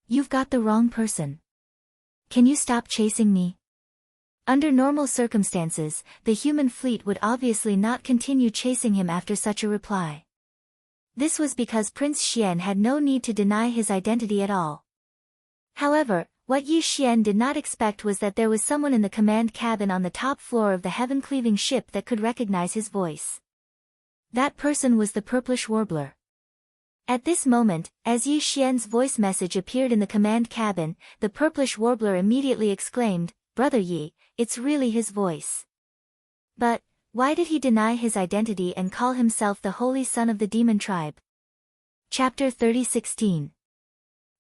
You've got the wrong person. Can you stop chasing me? Under normal circumstances, the human fleet would obviously not continue chasing him after such a reply. This was because Prince Xian had no need to deny his identity at all. However, what Yi Xian did not expect was that there was someone in the command cabin on the top floor of the heaven-cleaving ship that could recognize his voice. That person was the purplish warbler. At this moment, as Yi Xian's voice message appeared in the command cabin, the purplish warbler immediately exclaimed, "Brother Yi, it's really his voice." But, why did he deny his identity and call himself the holy son of the demon tribe? Chapter 30:16.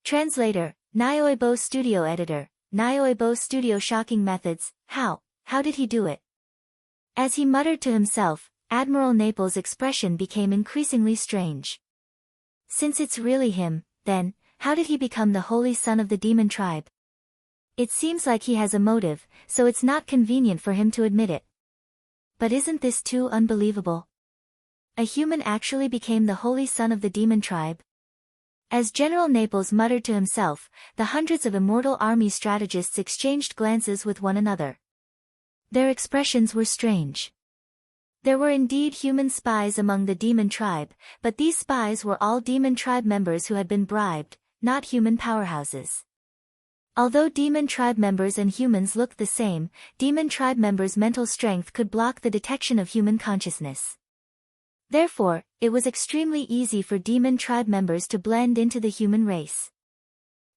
Translator, Nyoibo Studio Editor, Nyoibo Studio Shocking Methods. How did he do it? As he muttered to himself, Admiral Naples' expression became increasingly strange. Since it's really him, then, how did he become the holy son of the demon tribe? It seems like he has a motive, so it's not convenient for him to admit it. But isn't this too unbelievable? A human actually became the holy son of the demon tribe? As General Naples muttered to himself, the hundreds of immortal army strategists exchanged glances with one another. Their expressions were strange. There were indeed human spies among the demon tribe, but these spies were all demon tribe members who had been bribed, not human powerhouses. Although demon tribe members and humans looked the same, demon tribe members' mental strength could block the detection of human consciousness. Therefore, it was extremely easy for demon tribe members to blend into the human race.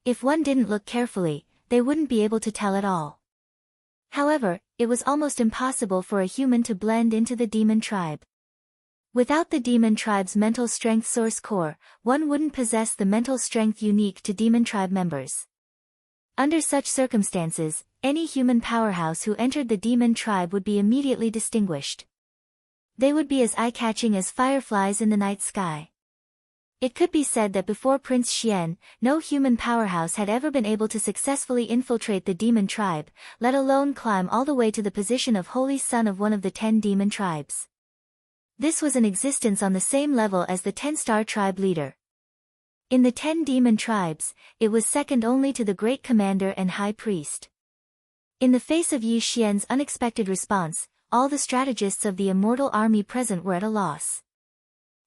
If one didn't look carefully, they wouldn't be able to tell at all. However, it was almost impossible for a human to blend into the demon tribe. Without the demon tribe's mental strength source core, one wouldn't possess the mental strength unique to demon tribe members. Under such circumstances, any human powerhouse who entered the demon tribe would be immediately distinguished. They would be as eye-catching as fireflies in the night sky. It could be said that before Prince Xian, no human powerhouse had ever been able to successfully infiltrate the demon tribe, let alone climb all the way to the position of holy son of one of the 10 demon tribes. This was in existence on the same level as the 10-star tribe leader. In the 10 demon tribes, it was second only to the great commander and high priest. In the face of Yi Xian's unexpected response, all the strategists of the immortal army present were at a loss.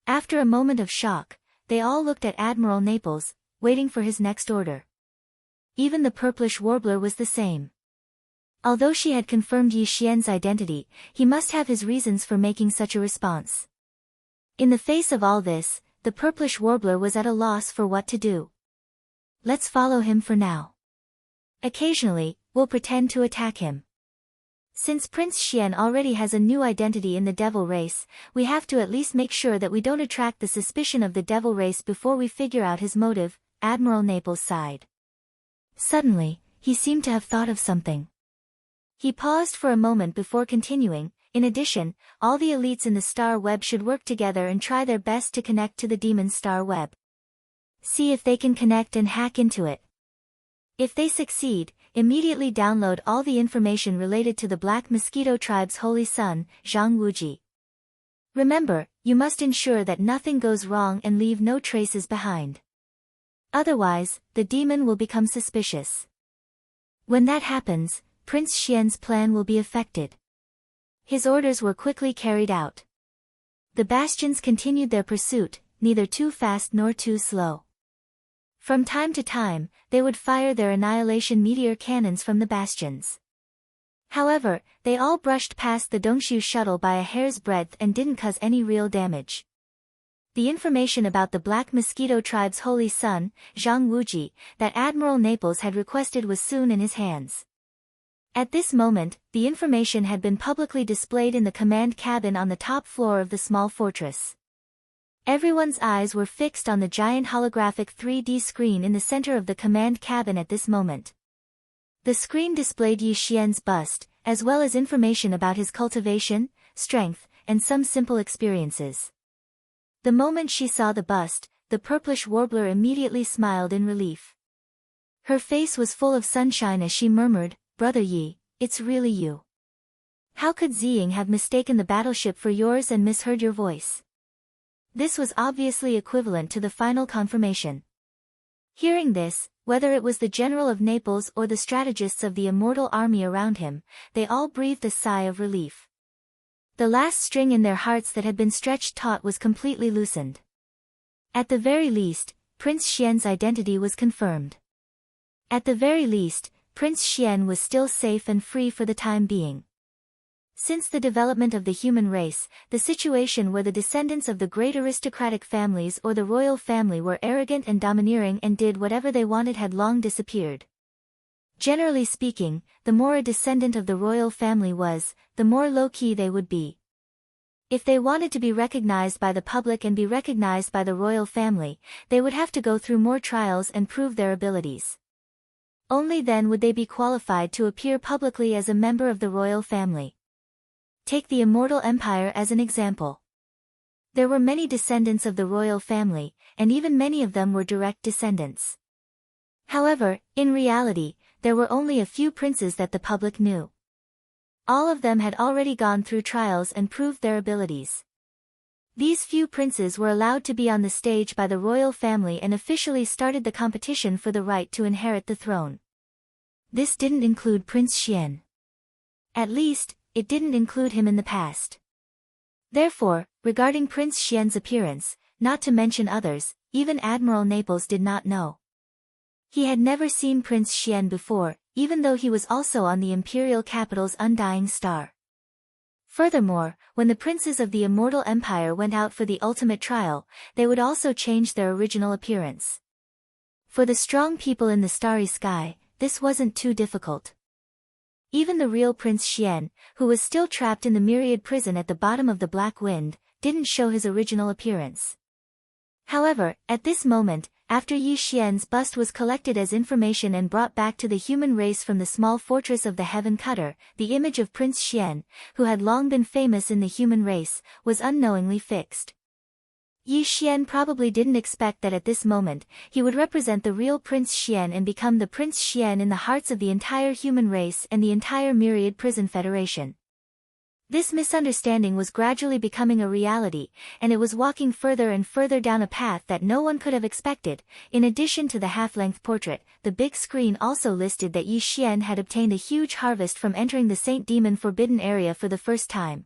After a moment of shock, they all looked at Admiral Naples, waiting for his next order. Even the purplish warbler was the same. Although she had confirmed Yi Xian's identity, he must have his reasons for making such a response. In the face of all this, the purplish warbler was at a loss for what to do. Let's follow him for now. Occasionally, we'll pretend to attack him. Since Prince Xian already has a new identity in the devil race, we have to at least make sure that we don't attract the suspicion of the devil race before we figure out his motive. Admiral Naples sighed. Suddenly, he seemed to have thought of something. He paused for a moment before continuing. In addition, all the elites in the star web should work together and try their best to connect to the demon star web. See if they can connect and hack into it. If they succeed, immediately download all the information related to the Black Mosquito Tribe's holy son, Zhang Wuji. Remember, you must ensure that nothing goes wrong and leave no traces behind. Otherwise, the demon will become suspicious. When that happens, Prince Xian's plan will be affected. His orders were quickly carried out. The bastions continued their pursuit, neither too fast nor too slow. From time to time, they would fire their annihilation meteor cannons from the bastions. However, they all brushed past the Dongxiu shuttle by a hair's breadth and didn't cause any real damage. The information about the Black Mosquito Tribe's holy son, Zhang Wuji, that Admiral Naples had requested was soon in his hands. At this moment, the information had been publicly displayed in the command cabin on the top floor of the small fortress. Everyone's eyes were fixed on the giant holographic 3D screen in the center of the command cabin at this moment. The screen displayed Yi Xian's bust, as well as information about his cultivation, strength, and some simple experiences. The moment she saw the bust, the purplish warbler immediately smiled in relief. Her face was full of sunshine as she murmured, "Brother Yi, it's really you. How could Ziying have mistaken the battleship for yours and misheard your voice?" This was obviously equivalent to the final confirmation. Hearing this, whether it was the general of Naples or the strategists of the immortal army around him, they all breathed a sigh of relief. The last string in their hearts that had been stretched taut was completely loosened. At the very least, Prince Xian's identity was confirmed. At the very least, Prince Xian was still safe and free for the time being. Since the development of the human race, the situation where the descendants of the great aristocratic families or the royal family were arrogant and domineering and did whatever they wanted had long disappeared. Generally speaking, the more a descendant of the royal family was, the more low-key they would be. If they wanted to be recognized by the public and be recognized by the royal family, they would have to go through more trials and prove their abilities. Only then would they be qualified to appear publicly as a member of the royal family. Take the Immortal Empire as an example. There were many descendants of the royal family, and even many of them were direct descendants. However, in reality, there were only a few princes that the public knew. All of them had already gone through trials and proved their abilities. These few princes were allowed to be on the stage by the royal family and officially started the competition for the right to inherit the throne. This didn't include Prince Xian. At least, it didn't include him in the past. Therefore, regarding Prince Xian's appearance, not to mention others, even Admiral Naples did not know. He had never seen Prince Xian before, even though he was also on the imperial capital's undying star. Furthermore, when the princes of the Immortal Empire went out for the ultimate trial, they would also change their original appearance. For the strong people in the starry sky, this wasn't too difficult. Even the real Prince Xian, who was still trapped in the myriad prison at the bottom of the Black Wind, didn't show his original appearance. However, at this moment, after Yi Xian's bust was collected as information and brought back to the human race from the small fortress of the Heaven Cutter, the image of Prince Xian, who had long been famous in the human race, was unknowingly fixed. Yi Xian probably didn't expect that at this moment, he would represent the real Prince Xian and become the Prince Xian in the hearts of the entire human race and the entire Myriad Prison Federation. This misunderstanding was gradually becoming a reality, and it was walking further and further down a path that no one could have expected. In addition to the half-length portrait, the big screen also listed that Yi Xian had obtained a huge harvest from entering the Saint Demon Forbidden Area for the first time.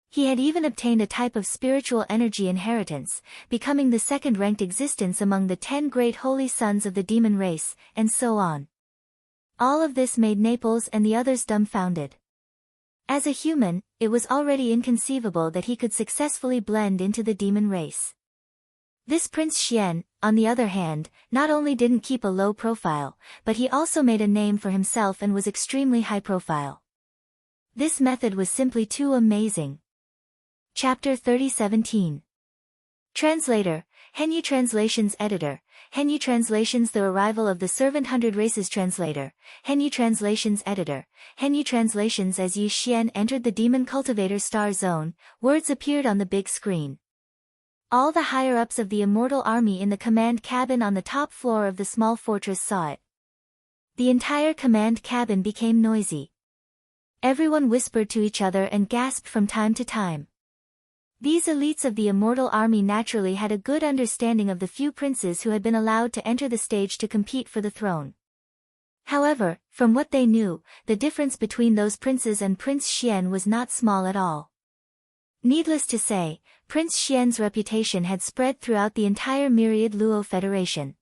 He had even obtained a type of spiritual energy inheritance, becoming the second-ranked existence among the 10 great holy sons of the demon race, and so on. All of this made Naples and the others dumbfounded. As a human, it was already inconceivable that he could successfully blend into the demon race. This Prince Xian, on the other hand, not only didn't keep a low profile, but he also made a name for himself and was extremely high profile. This method was simply too amazing. Chapter 30:17. Translator, Henyu Translations Editor, Henyu Translations The Arrival of the Servant 100 Races Translator, Henyu Translations Editor, Henyu Translations As Yi Xian entered the Demon Cultivator Star Zone, words appeared on the big screen. All the higher-ups of the Immortal Army in the command cabin on the top floor of the small fortress saw it. The entire command cabin became noisy. Everyone whispered to each other and gasped from time to time. These elites of the Immortal Army naturally had a good understanding of the few princes who had been allowed to enter the stage to compete for the throne. However, from what they knew, the difference between those princes and Prince Xian was not small at all. Needless to say, Prince Xian's reputation had spread throughout the entire myriad Luo Federation.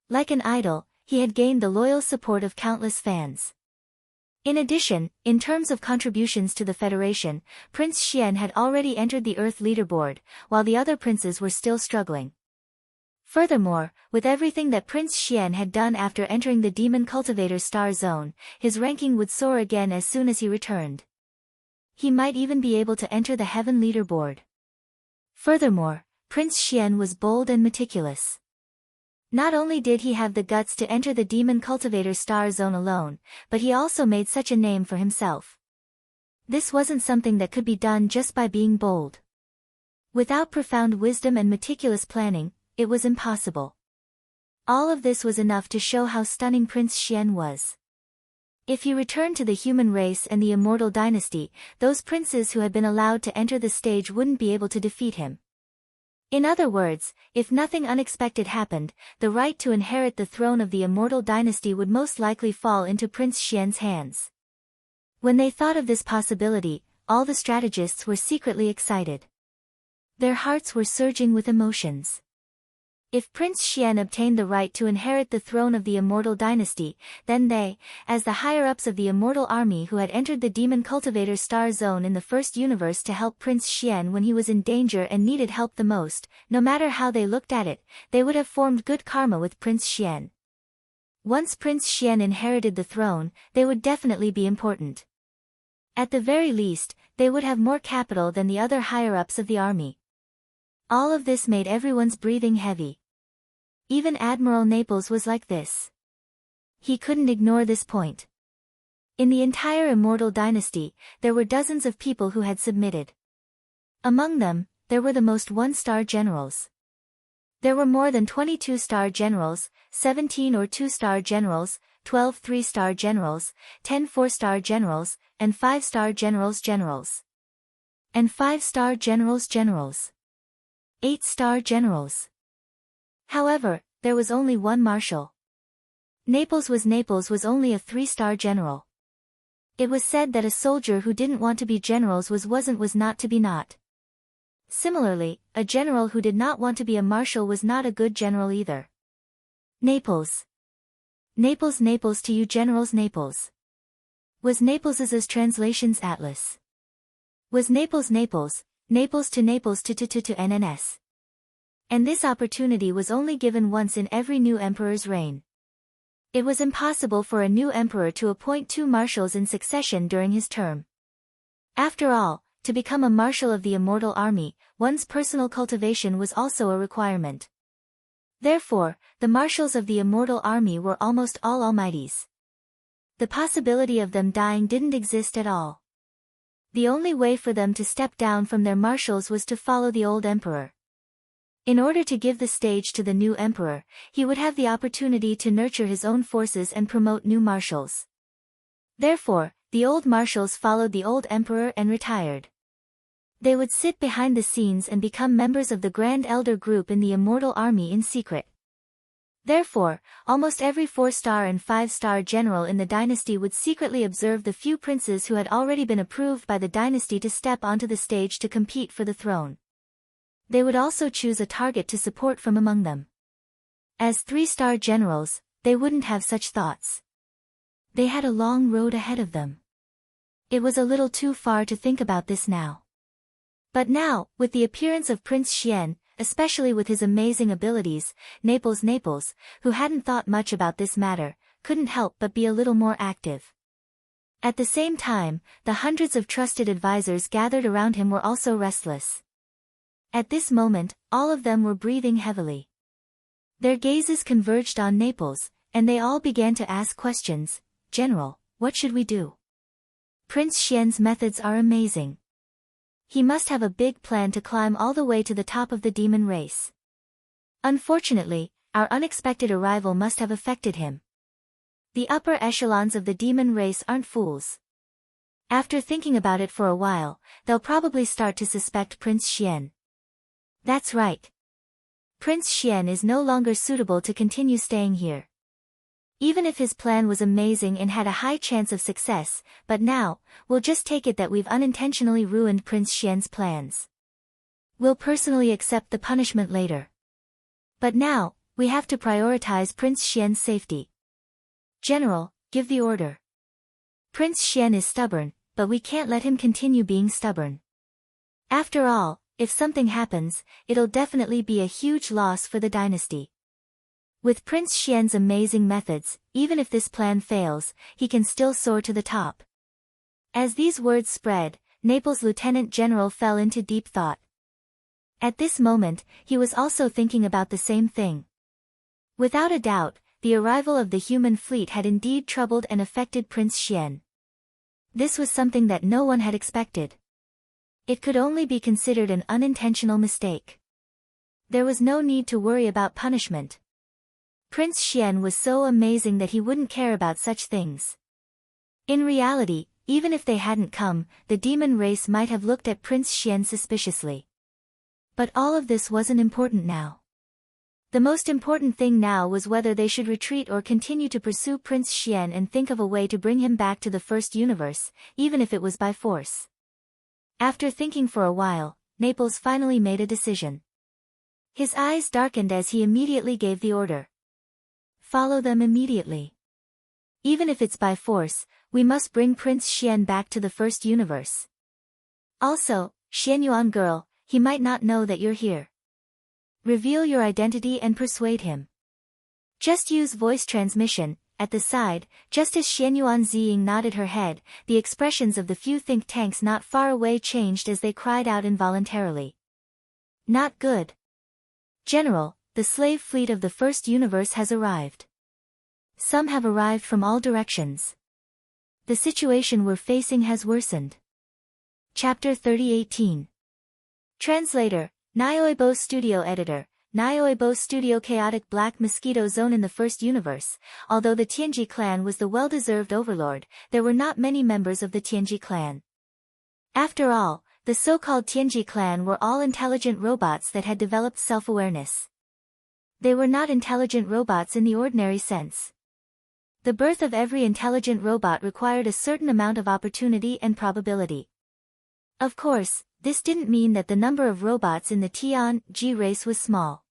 Like an idol, he had gained the loyal support of countless fans. In addition, in terms of contributions to the Federation, Prince Xian had already entered the Earth leaderboard, while the other princes were still struggling. Furthermore, with everything that Prince Xian had done after entering the Demon Cultivator Star Zone, his ranking would soar again as soon as he returned. He might even be able to enter the Heaven leaderboard. Furthermore, Prince Xian was bold and meticulous. Not only did he have the guts to enter the Demon Cultivator Star Zone alone, but he also made such a name for himself. This wasn't something that could be done just by being bold. Without profound wisdom and meticulous planning, it was impossible. All of this was enough to show how stunning Prince Xian was. If he returned to the human race and the Immortal Dynasty, those princes who had been allowed to enter the stage wouldn't be able to defeat him. In other words, if nothing unexpected happened, the right to inherit the throne of the Immortal Dynasty would most likely fall into Prince Xian's hands. When they thought of this possibility, all the strategists were secretly excited. Their hearts were surging with emotions. If Prince Xian obtained the right to inherit the throne of the Immortal Dynasty, then they, as the higher-ups of the Immortal Army who had entered the Demon Cultivator Star Zone in the first universe to help Prince Xian when he was in danger and needed help the most, no matter how they looked at it, they would have formed good karma with Prince Xian. Once Prince Xian inherited the throne, they would definitely be important. At the very least, they would have more capital than the other higher-ups of the army. All of this made everyone's breathing heavy. Even Admiral Naples was like this. He couldn't ignore this point. In the entire Immortal Dynasty, there were dozens of people who had submitted. Among them, there were the most one-star generals. There were more than 22 star generals, 17 or 2-star generals, 12 3-star generals, 10 4-star generals, and 5-star generals. And 5-star generals. 8-star generals. However, there was only one marshal. Naples was only a 3-star general. It was said that a soldier who didn't want to be generals was not to be not. Similarly, a general who did not want to be a marshal was not a good general either. Naples to you generals. Naples was Naples's translations atlas. Was Naples to NNS. And this opportunity was only given once in every new emperor's reign. It was impossible for a new emperor to appoint 2 marshals in succession during his term. After all, to become a marshal of the Immortal Army, one's personal cultivation was also a requirement. Therefore, the marshals of the Immortal Army were almost all almighties. The possibility of them dying didn't exist at all. The only way for them to step down from their marshals was to follow the old emperor. In order to give the stage to the new emperor, he would have the opportunity to nurture his own forces and promote new marshals. Therefore, the old marshals followed the old emperor and retired. They would sit behind the scenes and become members of the Grand Elder Group in the Immortal Army in secret. Therefore, almost every 4-star and 5-star general in the dynasty would secretly observe the few princes who had already been approved by the dynasty to step onto the stage to compete for the throne. They would also choose a target to support from among them. As 3-star generals, they wouldn't have such thoughts. They had a long road ahead of them. It was a little too far to think about this now. But now, with the appearance of Prince Xian, especially with his amazing abilities, Naples, who hadn't thought much about this matter, couldn't help but be a little more active. At the same time, the hundreds of trusted advisors gathered around him were also restless. At this moment, all of them were breathing heavily. Their gazes converged on Naples, and they all began to ask questions. General, what should we do? Prince Xian's methods are amazing. He must have a big plan to climb all the way to the top of the demon race. Unfortunately, our unexpected arrival must have affected him. The upper echelons of the demon race aren't fools. After thinking about it for a while, they'll probably start to suspect Prince Xian. That's right. Prince Xian is no longer suitable to continue staying here. Even if his plan was amazing and had a high chance of success, but now, we'll just take it that we've unintentionally ruined Prince Xian's plans. We'll personally accept the punishment later. But now, we have to prioritize Prince Xian's safety. General, give the order. Prince Xian is stubborn, but we can't let him continue being stubborn. After all, if something happens, it'll definitely be a huge loss for the dynasty. With Prince Xian's amazing methods, even if this plan fails, he can still soar to the top. As these words spread, Naples' Lieutenant General fell into deep thought. At this moment, he was also thinking about the same thing. Without a doubt, the arrival of the human fleet had indeed troubled and affected Prince Xian. This was something that no one had expected. It could only be considered an unintentional mistake. There was no need to worry about punishment. Prince Xian was so amazing that he wouldn't care about such things. In reality, even if they hadn't come, the demon race might have looked at Prince Xian suspiciously. But all of this wasn't important now. The most important thing now was whether they should retreat or continue to pursue Prince Xian and think of a way to bring him back to the first universe, even if it was by force. After thinking for a while, Naples finally made a decision. His eyes darkened as he immediately gave the order. Follow them immediately. Even if it's by force, we must bring Prince Xian back to the first universe. Also, Xianyuan girl, he might not know that you're here. Reveal your identity and persuade him. Just use voice transmission. At the side, just as Xianyuan Ziying nodded her head, the expressions of the few think tanks not far away changed as they cried out involuntarily. Not good. General, the slave fleet of the first universe has arrived. Some have arrived from all directions. The situation we're facing has worsened. Chapter 3018. Translator, Nyoibo Studio Editor, Nyoibo Studio. Chaotic Black Mosquito Zone. In the first universe, although the Tianji clan was the well-deserved overlord, there were not many members of the Tianji clan. After all, the so-called Tianji clan were all intelligent robots that had developed self-awareness. They were not intelligent robots in the ordinary sense. The birth of every intelligent robot required a certain amount of opportunity and probability. Of course, this didn't mean that the number of robots in the Tian-Ji race was small.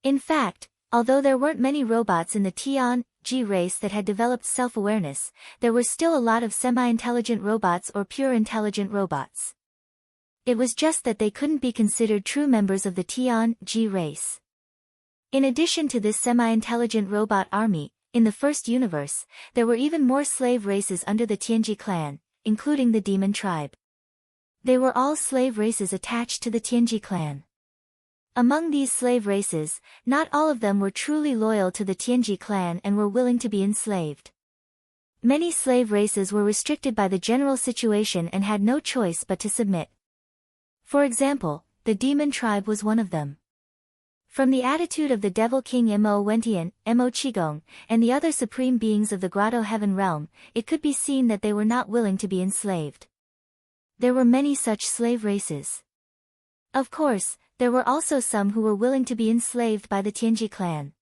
In fact, although there weren't many robots in the Tian-Ji race that had developed self-awareness, there were still a lot of semi-intelligent robots or pure intelligent robots. It was just that they couldn't be considered true members of the Tian-Ji race. In addition to this semi-intelligent robot army, in the first universe, there were even more slave races under the Tianji clan, including the demon tribe. They were all slave races attached to the Tianji clan. Among these slave races, not all of them were truly loyal to the Tianji clan and were willing to be enslaved. Many slave races were restricted by the general situation and had no choice but to submit. For example, the demon tribe was one of them. From the attitude of the Devil King Mo Wentian, Mo Qigong, and the other supreme beings of the Grotto Heaven realm, it could be seen that they were not willing to be enslaved. There were many such slave races. Of course, there were also some who were willing to be enslaved by the Tianji clan.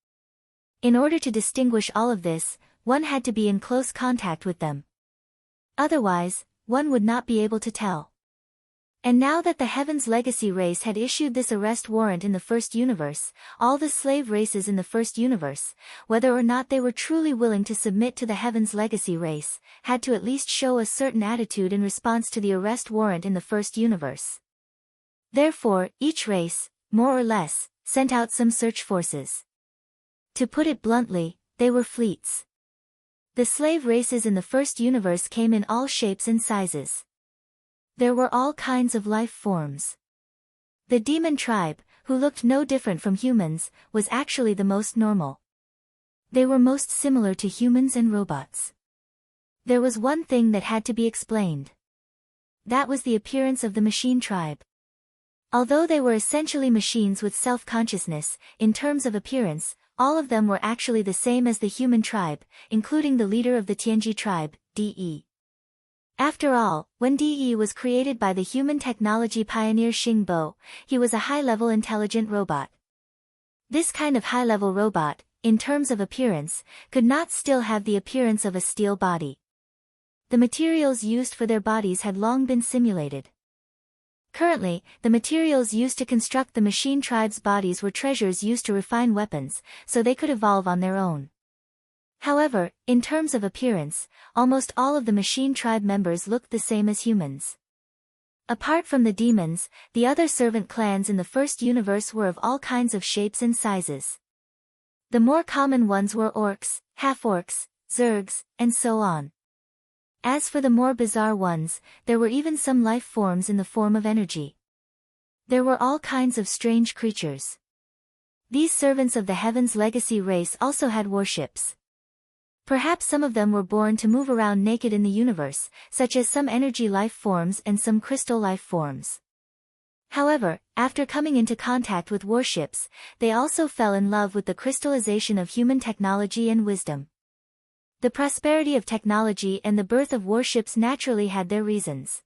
In order to distinguish all of this, one had to be in close contact with them. Otherwise, one would not be able to tell. And now that the Heaven's Legacy race had issued this arrest warrant in the first universe, all the slave races in the first universe, whether or not they were truly willing to submit to the Heaven's Legacy race, had to at least show a certain attitude in response to the arrest warrant in the first universe. Therefore, each race, more or less, sent out some search forces. To put it bluntly, they were fleets. The slave races in the first universe came in all shapes and sizes. There were all kinds of life forms. The demon tribe, who looked no different from humans, was actually the most normal. They were most similar to humans and robots. There was one thing that had to be explained. That was the appearance of the machine tribe. Although they were essentially machines with self-consciousness, in terms of appearance, all of them were actually the same as the human tribe, including the leader of the Tianji tribe, De. After all, when De was created by the human technology pioneer Xing Bo, he was a high-level intelligent robot. This kind of high-level robot, in terms of appearance, could not still have the appearance of a steel body. The materials used for their bodies had long been simulated. Currently, the materials used to construct the machine tribe's bodies were treasures used to refine weapons, so they could evolve on their own. However, in terms of appearance, almost all of the machine tribe members looked the same as humans. Apart from the demons, the other servant clans in the first universe were of all kinds of shapes and sizes. The more common ones were orcs, half-orcs, zergs, and so on. As for the more bizarre ones, there were even some life forms in the form of energy. There were all kinds of strange creatures. These servants of the Heaven's Legacy race also had warships. Perhaps some of them were born to move around naked in the universe, such as some energy life forms and some crystal life forms. However, after coming into contact with warships, they also fell in love with the crystallization of human technology and wisdom. The prosperity of technology and the birth of warships naturally had their reasons.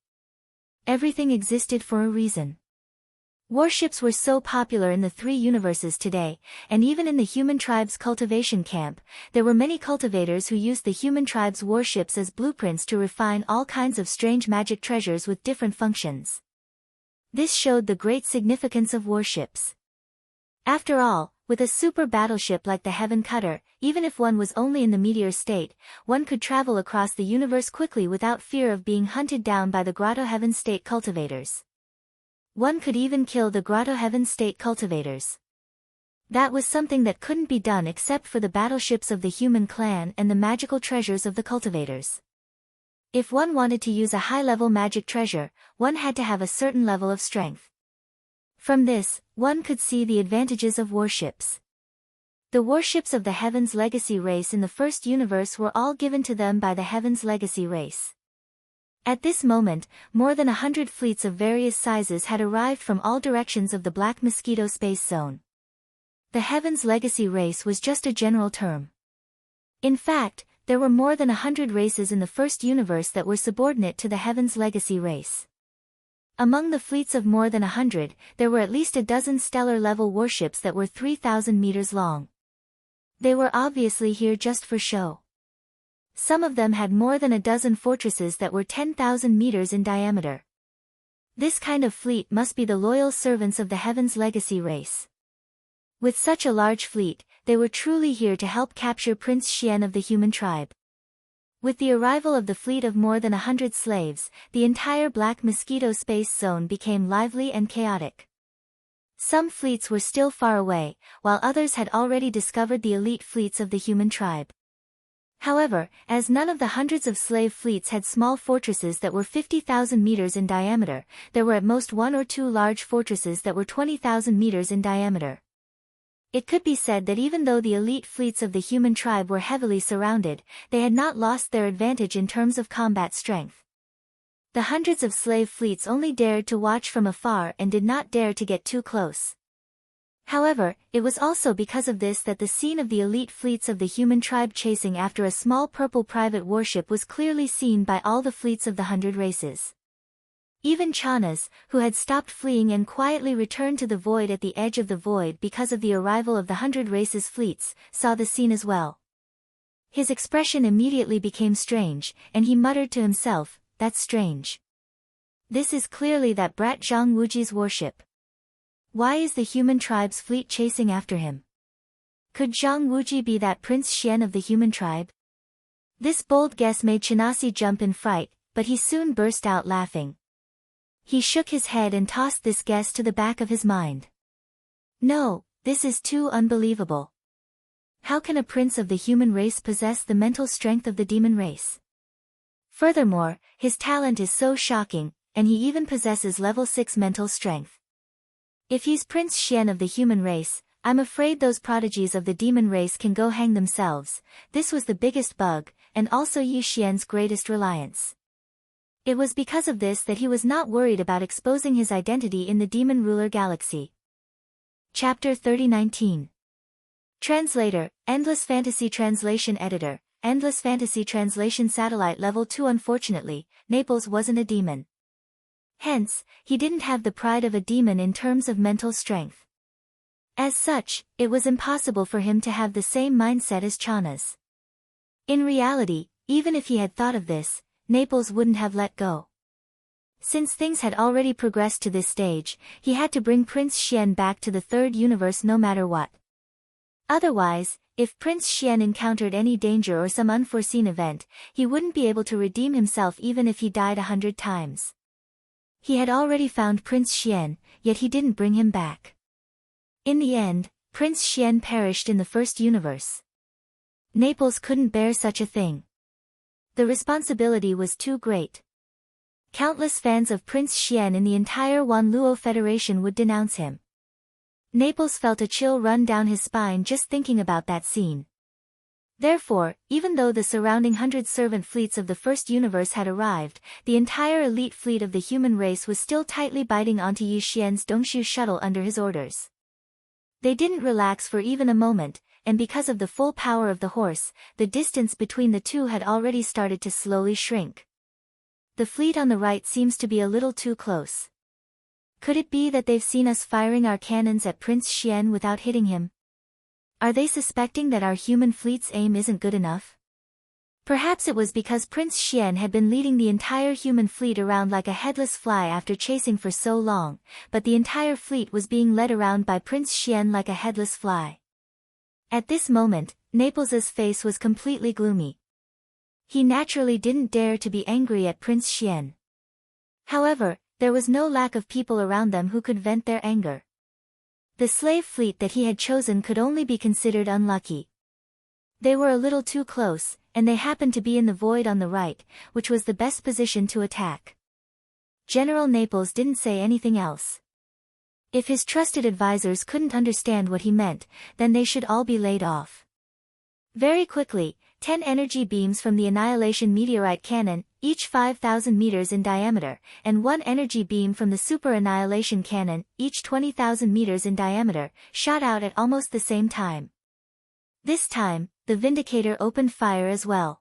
Everything existed for a reason. Warships were so popular in the three universes today, and even in the human tribe's cultivation camp, there were many cultivators who used the human tribe's warships as blueprints to refine all kinds of strange magic treasures with different functions. This showed the great significance of warships. After all, with a super battleship like the Heaven Cutter, even if one was only in the meteor state, one could travel across the universe quickly without fear of being hunted down by the Grotto Heaven State cultivators. One could even kill the Grotto Heaven State cultivators. That was something that couldn't be done except for the battleships of the human clan and the magical treasures of the cultivators. If one wanted to use a high-level magic treasure, one had to have a certain level of strength. From this, one could see the advantages of warships. The warships of the Heaven's Legacy race in the first universe were all given to them by the Heaven's Legacy race. At this moment, more than 100 fleets of various sizes had arrived from all directions of the Black Mosquito space zone. The Heaven's Legacy race was just a general term. In fact, there were more than 100 races in the first universe that were subordinate to the Heaven's Legacy race. Among the fleets of more than 100, there were at least a dozen stellar-level warships that were 3,000 meters long. They were obviously here just for show. Some of them had more than a dozen fortresses that were 10,000 meters in diameter. This kind of fleet must be the loyal servants of the Heaven's Legacy race. With such a large fleet, they were truly here to help capture Prince Xian of the human tribe. With the arrival of the fleet of more than 100 slaves, the entire Black Mosquito space zone became lively and chaotic. Some fleets were still far away, while others had already discovered the elite fleets of the human tribe. However, as none of the hundreds of slave fleets had small fortresses that were 50,000 meters in diameter, there were at most one or two large fortresses that were 20,000 meters in diameter. It could be said that even though the elite fleets of the human tribe were heavily surrounded, they had not lost their advantage in terms of combat strength. The hundreds of slave fleets only dared to watch from afar and did not dare to get too close. However, it was also because of this that the scene of the elite fleets of the human tribe chasing after a small purple private warship was clearly seen by all the fleets of the 100 races. Even Chanas, who had stopped fleeing and quietly returned to the void at the edge of the void because of the arrival of the 100 races fleets, saw the scene as well. His expression immediately became strange, and he muttered to himself, "That's strange. This is clearly that brat Zhang Wuji's warship. Why is the human tribe's fleet chasing after him? Could Zhang Wuji be that Prince Xian of the human tribe?" This bold guess made Chanasi jump in fright, but he soon burst out laughing. He shook his head and tossed this guess to the back of his mind. "No, this is too unbelievable. How can a prince of the human race possess the mental strength of the demon race? Furthermore, his talent is so shocking, and he even possesses level 6 mental strength. If he's Prince Xian of the human race, I'm afraid those prodigies of the demon race can go hang themselves. This was the biggest bug, and also Yi Xian's greatest reliance. It was because of this that he was not worried about exposing his identity in the demon ruler galaxy. Chapter 3019. Translator, Endless Fantasy Translation Editor, Endless Fantasy Translation Satellite Level 2. Unfortunately, Naples wasn't a demon. Hence, he didn't have the pride of a demon in terms of mental strength. As such, it was impossible for him to have the same mindset as Chana's. In reality, even if he had thought of this, Naples wouldn't have let go. Since things had already progressed to this stage, he had to bring Prince Xian back to the third universe no matter what. Otherwise, if Prince Xian encountered any danger or some unforeseen event, he wouldn't be able to redeem himself even if he died 100 times. He had already found Prince Xian, yet he didn't bring him back. In the end, Prince Xian perished in the first universe. Naples couldn't bear such a thing. The responsibility was too great. Countless fans of Prince Xian in the entire Wanluo Federation would denounce him. Naples felt a chill run down his spine just thinking about that scene. Therefore, even though the surrounding 100 servant fleets of the first universe had arrived, the entire elite fleet of the human race was still tightly biting onto Yi Xian's Dongshu shuttle under his orders. They didn't relax for even a moment, and because of the full power of the horse, the distance between the two had already started to slowly shrink. The fleet on the right seems to be a little too close. Could it be that they've seen us firing our cannons at Prince Xian without hitting him? Are they suspecting that our human fleet's aim isn't good enough? Perhaps it was because Prince Xian had been leading the entire human fleet around like a headless fly after chasing for so long, but the entire fleet was being led around by Prince Xian like a headless fly. At this moment, Naples's face was completely gloomy. He naturally didn't dare to be angry at Prince Xian. However, there was no lack of people around them who could vent their anger. The slave fleet that he had chosen could only be considered unlucky. They were a little too close, and they happened to be in the void on the right, which was the best position to attack. General Naples didn't say anything else. If his trusted advisors couldn't understand what he meant, then they should all be laid off. Very quickly, 10 energy beams from the Annihilation Meteorite Cannon, each 5,000 meters in diameter, and 1 energy beam from the Super Annihilation Cannon, each 20,000 meters in diameter, shot out at almost the same time. This time, the Vindicator opened fire as well.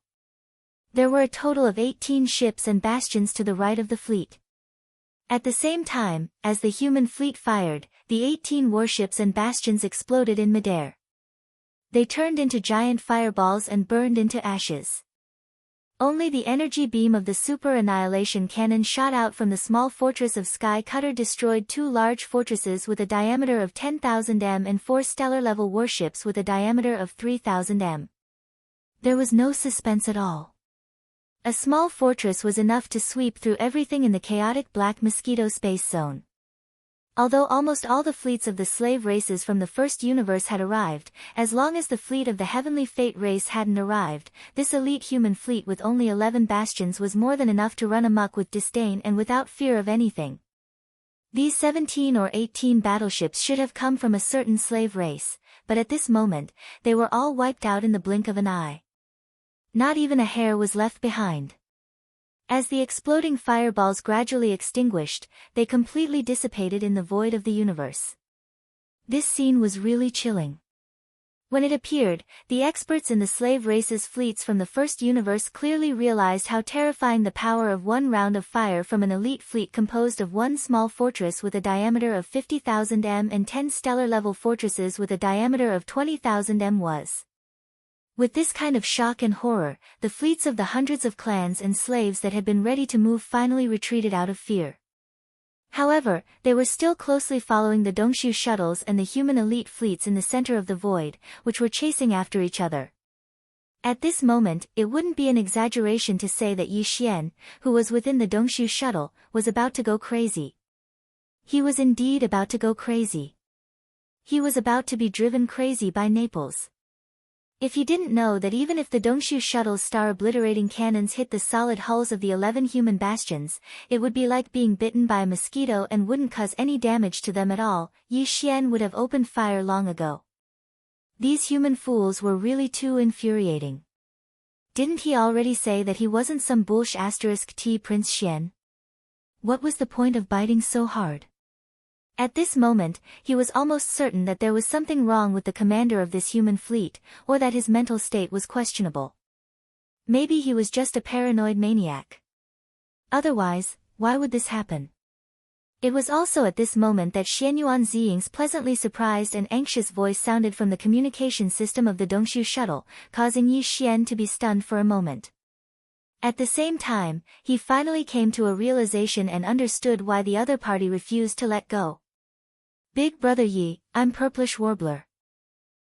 There were a total of 18 ships and bastions to the right of the fleet. At the same time, as the human fleet fired, the 18 warships and bastions exploded in midair. They turned into giant fireballs and burned into ashes. Only the energy beam of the Super Annihilation Cannon shot out from the small fortress of Sky Cutter destroyed 2 large fortresses with a diameter of 10,000 m and 4 stellar-level warships with a diameter of 3,000 m. There was no suspense at all. A small fortress was enough to sweep through everything in the chaotic Black Mosquito space zone. Although almost all the fleets of the slave races from the first universe had arrived, as long as the fleet of the Heavenly Fate race hadn't arrived, this elite human fleet with only 11 bastions was more than enough to run amok with disdain and without fear of anything. These 17 or 18 battleships should have come from a certain slave race, but at this moment, they were all wiped out in the blink of an eye. Not even a hair was left behind. As the exploding fireballs gradually extinguished, they completely dissipated in the void of the universe. This scene was really chilling. When it appeared, the experts in the slave race's fleets from the first universe clearly realized how terrifying the power of one round of fire from an elite fleet composed of one small fortress with a diameter of 50,000 m and 10 stellar-level fortresses with a diameter of 20,000 m was. With this kind of shock and horror, the fleets of the hundreds of clans and slaves that had been ready to move finally retreated out of fear. However, they were still closely following the Dongshu shuttles and the human elite fleets in the center of the void, which were chasing after each other. At this moment, it wouldn't be an exaggeration to say that Yi Xian, who was within the Dongshu shuttle, was about to go crazy. He was indeed about to go crazy. He was about to be driven crazy by Naples. If he didn't know that even if the Dongshu shuttle's star-obliterating cannons hit the solid hulls of the 11 human bastions, it would be like being bitten by a mosquito and wouldn't cause any damage to them at all, Yi Xian would have opened fire long ago. These human fools were really too infuriating. Didn't he already say that he wasn't some *T Prince Xian? What was the point of biting so hard? At this moment, he was almost certain that there was something wrong with the commander of this human fleet, or that his mental state was questionable. Maybe he was just a paranoid maniac. Otherwise, why would this happen? It was also at this moment that Xianyuan Ziying's pleasantly surprised and anxious voice sounded from the communication system of the Dongshu shuttle, causing Yi Xian to be stunned for a moment. At the same time, he finally came to a realization and understood why the other party refused to let go. Big Brother Yi, I'm Purplish Warbler.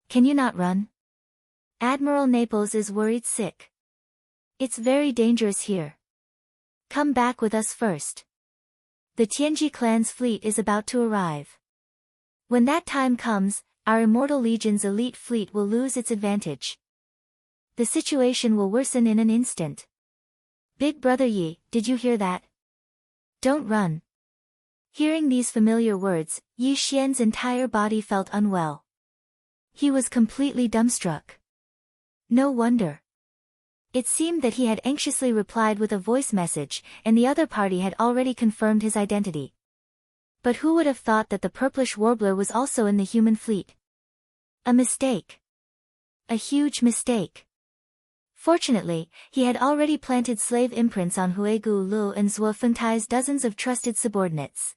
Can you not run? Admiral Naples is worried sick. It's very dangerous here. Come back with us first. The Tianji clan's fleet is about to arrive. When that time comes, our Immortal Legion's elite fleet will lose its advantage. The situation will worsen in an instant. Big Brother Yi, did you hear that? Don't run. Hearing these familiar words, Yi Xian's entire body felt unwell. He was completely dumbstruck. No wonder. It seemed that he had anxiously replied with a voice message, and the other party had already confirmed his identity. But who would have thought that the Purplish Warbler was also in the human fleet? A mistake. A huge mistake. Fortunately, he had already planted slave imprints on Huigu Lu and Zhuo Fengtai's dozens of trusted subordinates.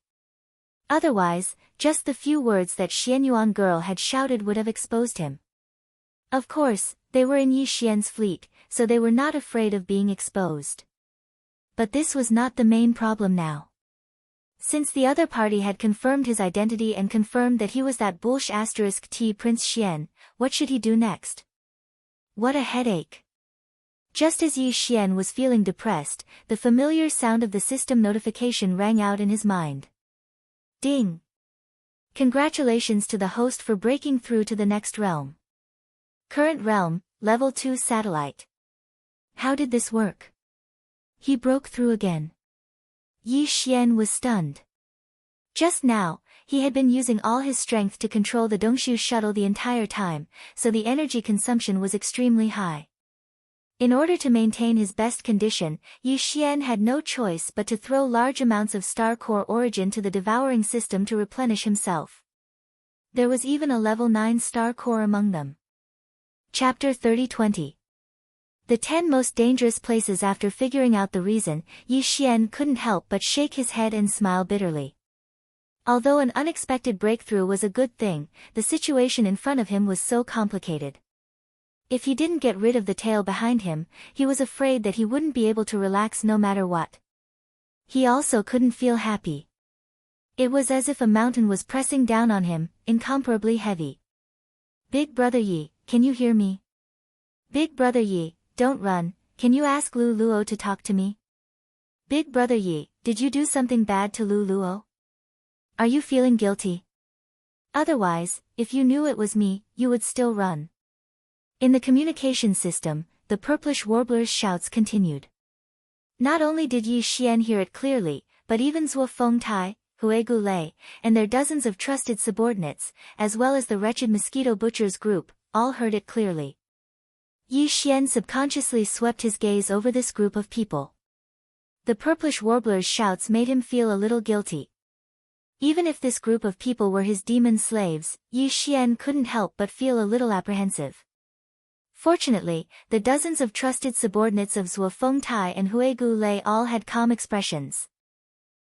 Otherwise, just the few words that Xianyuan girl had shouted would have exposed him. Of course, they were in Yi Xian's fleet, so they were not afraid of being exposed. But this was not the main problem now. Since the other party had confirmed his identity and confirmed that he was that *T Prince Xian, what should he do next? What a headache. Just as Yi Xian was feeling depressed, the familiar sound of the system notification rang out in his mind. Ding! Congratulations to the host for breaking through to the next realm. Current realm, Level 2 satellite. How did this work? He broke through again. Yi Xian was stunned. Just now, he had been using all his strength to control the Dongshu shuttle the entire time, so the energy consumption was extremely high. In order to maintain his best condition, Yi Xian had no choice but to throw large amounts of star core origin to the devouring system to replenish himself. There was even a level 9 star core among them. Chapter 30-20. The 10 most dangerous places. After figuring out the reason, Yi Xian couldn't help but shake his head and smile bitterly. Although an unexpected breakthrough was a good thing, the situation in front of him was so complicated. If he didn't get rid of the tail behind him, he was afraid that he wouldn't be able to relax no matter what. He also couldn't feel happy. It was as if a mountain was pressing down on him, incomparably heavy. Big Brother Yi, can you hear me? Big Brother Yi, don't run, can you ask Lu Luo to talk to me? Big Brother Yi, did you do something bad to Lu Luo? Are you feeling guilty? Otherwise, if you knew it was me, you would still run. In the communication system, the Purplish Warbler's shouts continued. Not only did Yi Xian hear it clearly, but even Zhuo Fengtai, Huigu Lei, and their dozens of trusted subordinates, as well as the wretched mosquito butchers group, all heard it clearly. Yi Xian subconsciously swept his gaze over this group of people. The Purplish Warbler's shouts made him feel a little guilty. Even if this group of people were his demon slaves, Yi Xian couldn't help but feel a little apprehensive. Fortunately, the dozens of trusted subordinates of Zhuo Fengtai and Huigu Lei all had calm expressions.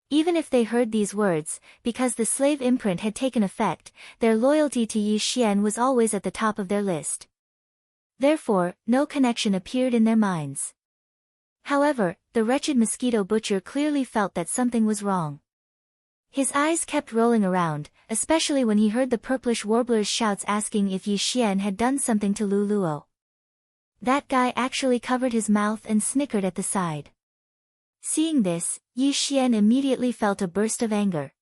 Even if they heard these words, because the slave imprint had taken effect, their loyalty to Yi Xian was always at the top of their list. Therefore, no connection appeared in their minds. However, the wretched mosquito butcher clearly felt that something was wrong. His eyes kept rolling around, especially when he heard the Purplish Warbler's shouts asking if Yi Xian had done something to Lu Luo. That guy actually covered his mouth and snickered at the side. Seeing this, Yi Xian immediately felt a burst of anger.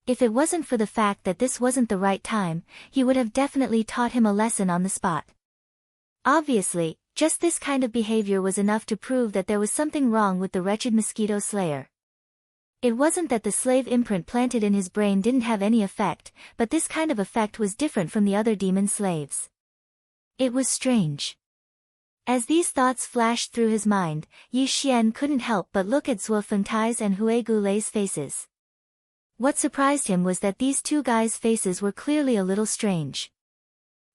If it wasn't for the fact that this wasn't the right time, he would have definitely taught him a lesson on the spot. Obviously, just this kind of behavior was enough to prove that there was something wrong with the wretched mosquito slayer. It wasn't that the slave imprint planted in his brain didn't have any effect, but this kind of effect was different from the other demon slaves. It was strange. As these thoughts flashed through his mind, Yi Xian couldn't help but look at Zhuo Fengtai's and Hui Gulei's faces. What surprised him was that these two guys' faces were clearly a little strange.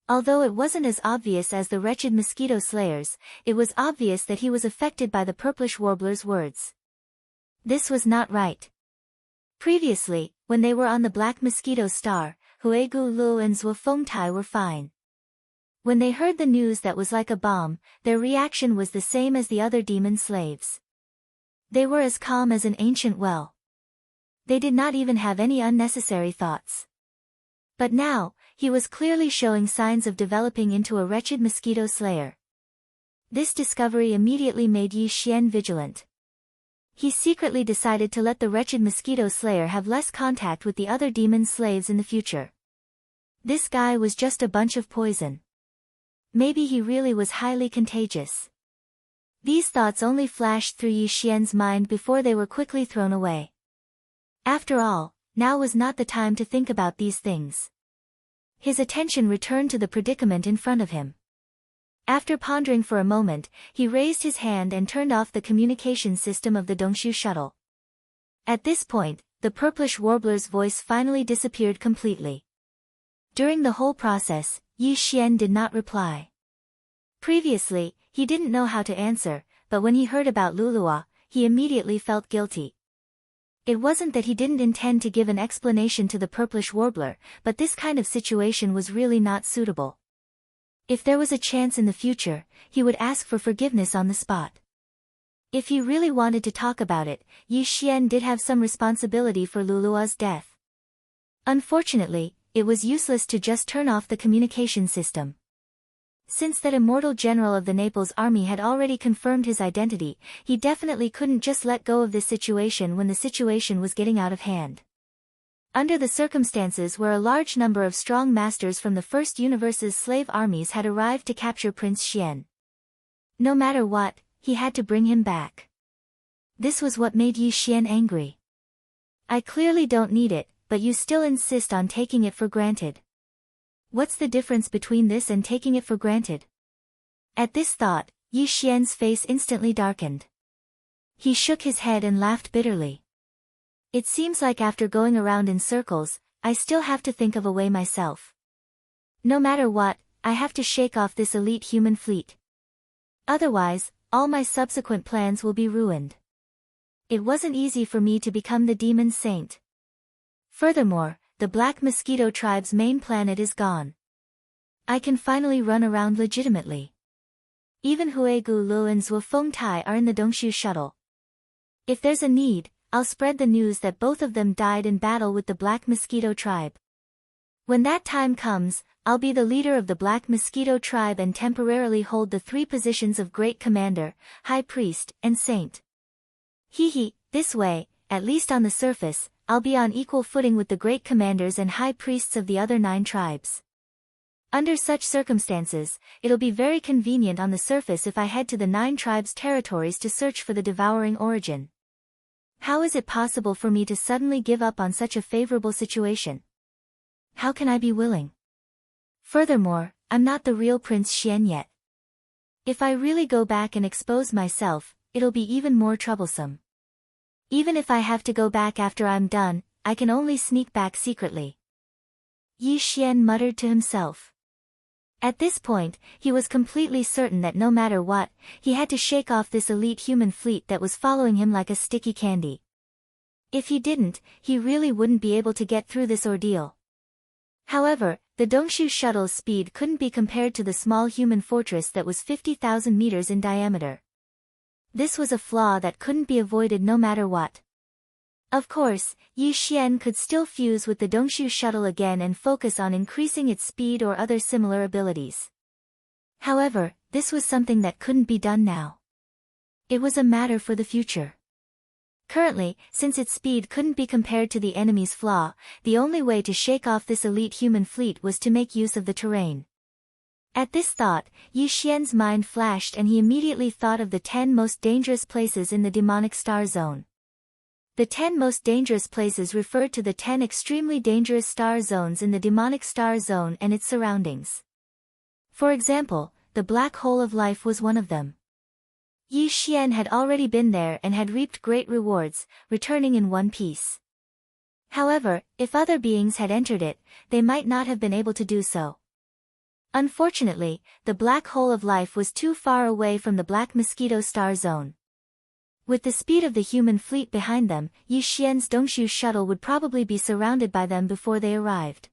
Although it wasn't as obvious as the wretched mosquito slayers, it was obvious that he was affected by the purplish warbler's words. This was not right. Previously, when they were on the black mosquito star, Hui Gulei and Zhuo Fengtai were fine. When they heard the news that was like a bomb, their reaction was the same as the other demon slaves. They were as calm as an ancient well. They did not even have any unnecessary thoughts. But now, he was clearly showing signs of developing into a wretched mosquito slayer. This discovery immediately made Yi Xian vigilant. He secretly decided to let the wretched mosquito slayer have less contact with the other demon slaves in the future. This guy was just a bunch of poison. Maybe he really was highly contagious. These thoughts only flashed through Yi Xian's mind before they were quickly thrown away. After all, now was not the time to think about these things. His attention returned to the predicament in front of him. After pondering for a moment, he raised his hand and turned off the communication system of the Dongshu shuttle. At this point, the purplish warbler's voice finally disappeared completely. During the whole process, Yi Xian did not reply. Previously, he didn't know how to answer, but when he heard about Lulua, he immediately felt guilty. It wasn't that he didn't intend to give an explanation to the purplish warbler, but this kind of situation was really not suitable. If there was a chance in the future, he would ask for forgiveness on the spot. If he really wanted to talk about it, Yi Xian did have some responsibility for Lulua's death. Unfortunately, it was useless to just turn off the communication system. Since that immortal general of the Naples army had already confirmed his identity, he definitely couldn't just let go of this situation when the situation was getting out of hand. Under the circumstances where a large number of strong masters from the First Universe's slave armies had arrived to capture Prince Xian. No matter what, he had to bring him back. This was what made Yi Xian angry. I clearly don't need it, but you still insist on taking it for granted. What's the difference between this and taking it for granted? At this thought, Yi Xian's face instantly darkened. He shook his head and laughed bitterly. It seems like after going around in circles, I still have to think of a way myself. No matter what, I have to shake off this elite human fleet. Otherwise, all my subsequent plans will be ruined. It wasn't easy for me to become the demon saint. Furthermore, the Black Mosquito tribe's main planet is gone. I can finally run around legitimately. Even Hui Gulei and Zhuo Fengtai are in the Dongshu shuttle. If there's a need, I'll spread the news that both of them died in battle with the Black Mosquito tribe. When that time comes, I'll be the leader of the Black Mosquito tribe and temporarily hold the three positions of Great Commander, High Priest, and Saint. This way, at least on the surface, I'll be on equal footing with the Great Commanders and High Priests of the other 9 tribes. Under such circumstances, it'll be very convenient on the surface if I head to the 9 tribes' territories to search for the devouring origin. How is it possible for me to suddenly give up on such a favorable situation? How can I be willing? Furthermore, I'm not the real Prince Xian yet. If I really go back and expose myself, it'll be even more troublesome. Even if I have to go back after I'm done, I can only sneak back secretly. Yi Xian muttered to himself. At this point, he was completely certain that no matter what, he had to shake off this elite human fleet that was following him like a sticky candy. If he didn't, he really wouldn't be able to get through this ordeal. However, the Dongshu shuttle's speed couldn't be compared to the small human fortress that was 50,000 meters in diameter. This was a flaw that couldn't be avoided no matter what. Of course, Yi Xian could still fuse with the Dongshu shuttle again and focus on increasing its speed or other similar abilities. However, this was something that couldn't be done now. It was a matter for the future. Currently, since its speed couldn't be compared to the enemy's flaw, the only way to shake off this elite human fleet was to make use of the terrain. At this thought, Yi Xian's mind flashed and he immediately thought of the 10 most dangerous places in the demonic star zone. The 10 most dangerous places referred to the 10 extremely dangerous star zones in the demonic star zone and its surroundings. For example, the black hole of life was one of them. Yi Xian had already been there and had reaped great rewards, returning in one piece. However, if other beings had entered it, they might not have been able to do so. Unfortunately, the black hole of life was too far away from the black mosquito star zone. With the speed of the human fleet behind them, Yi Xian's Dongshu shuttle would probably be surrounded by them before they arrived.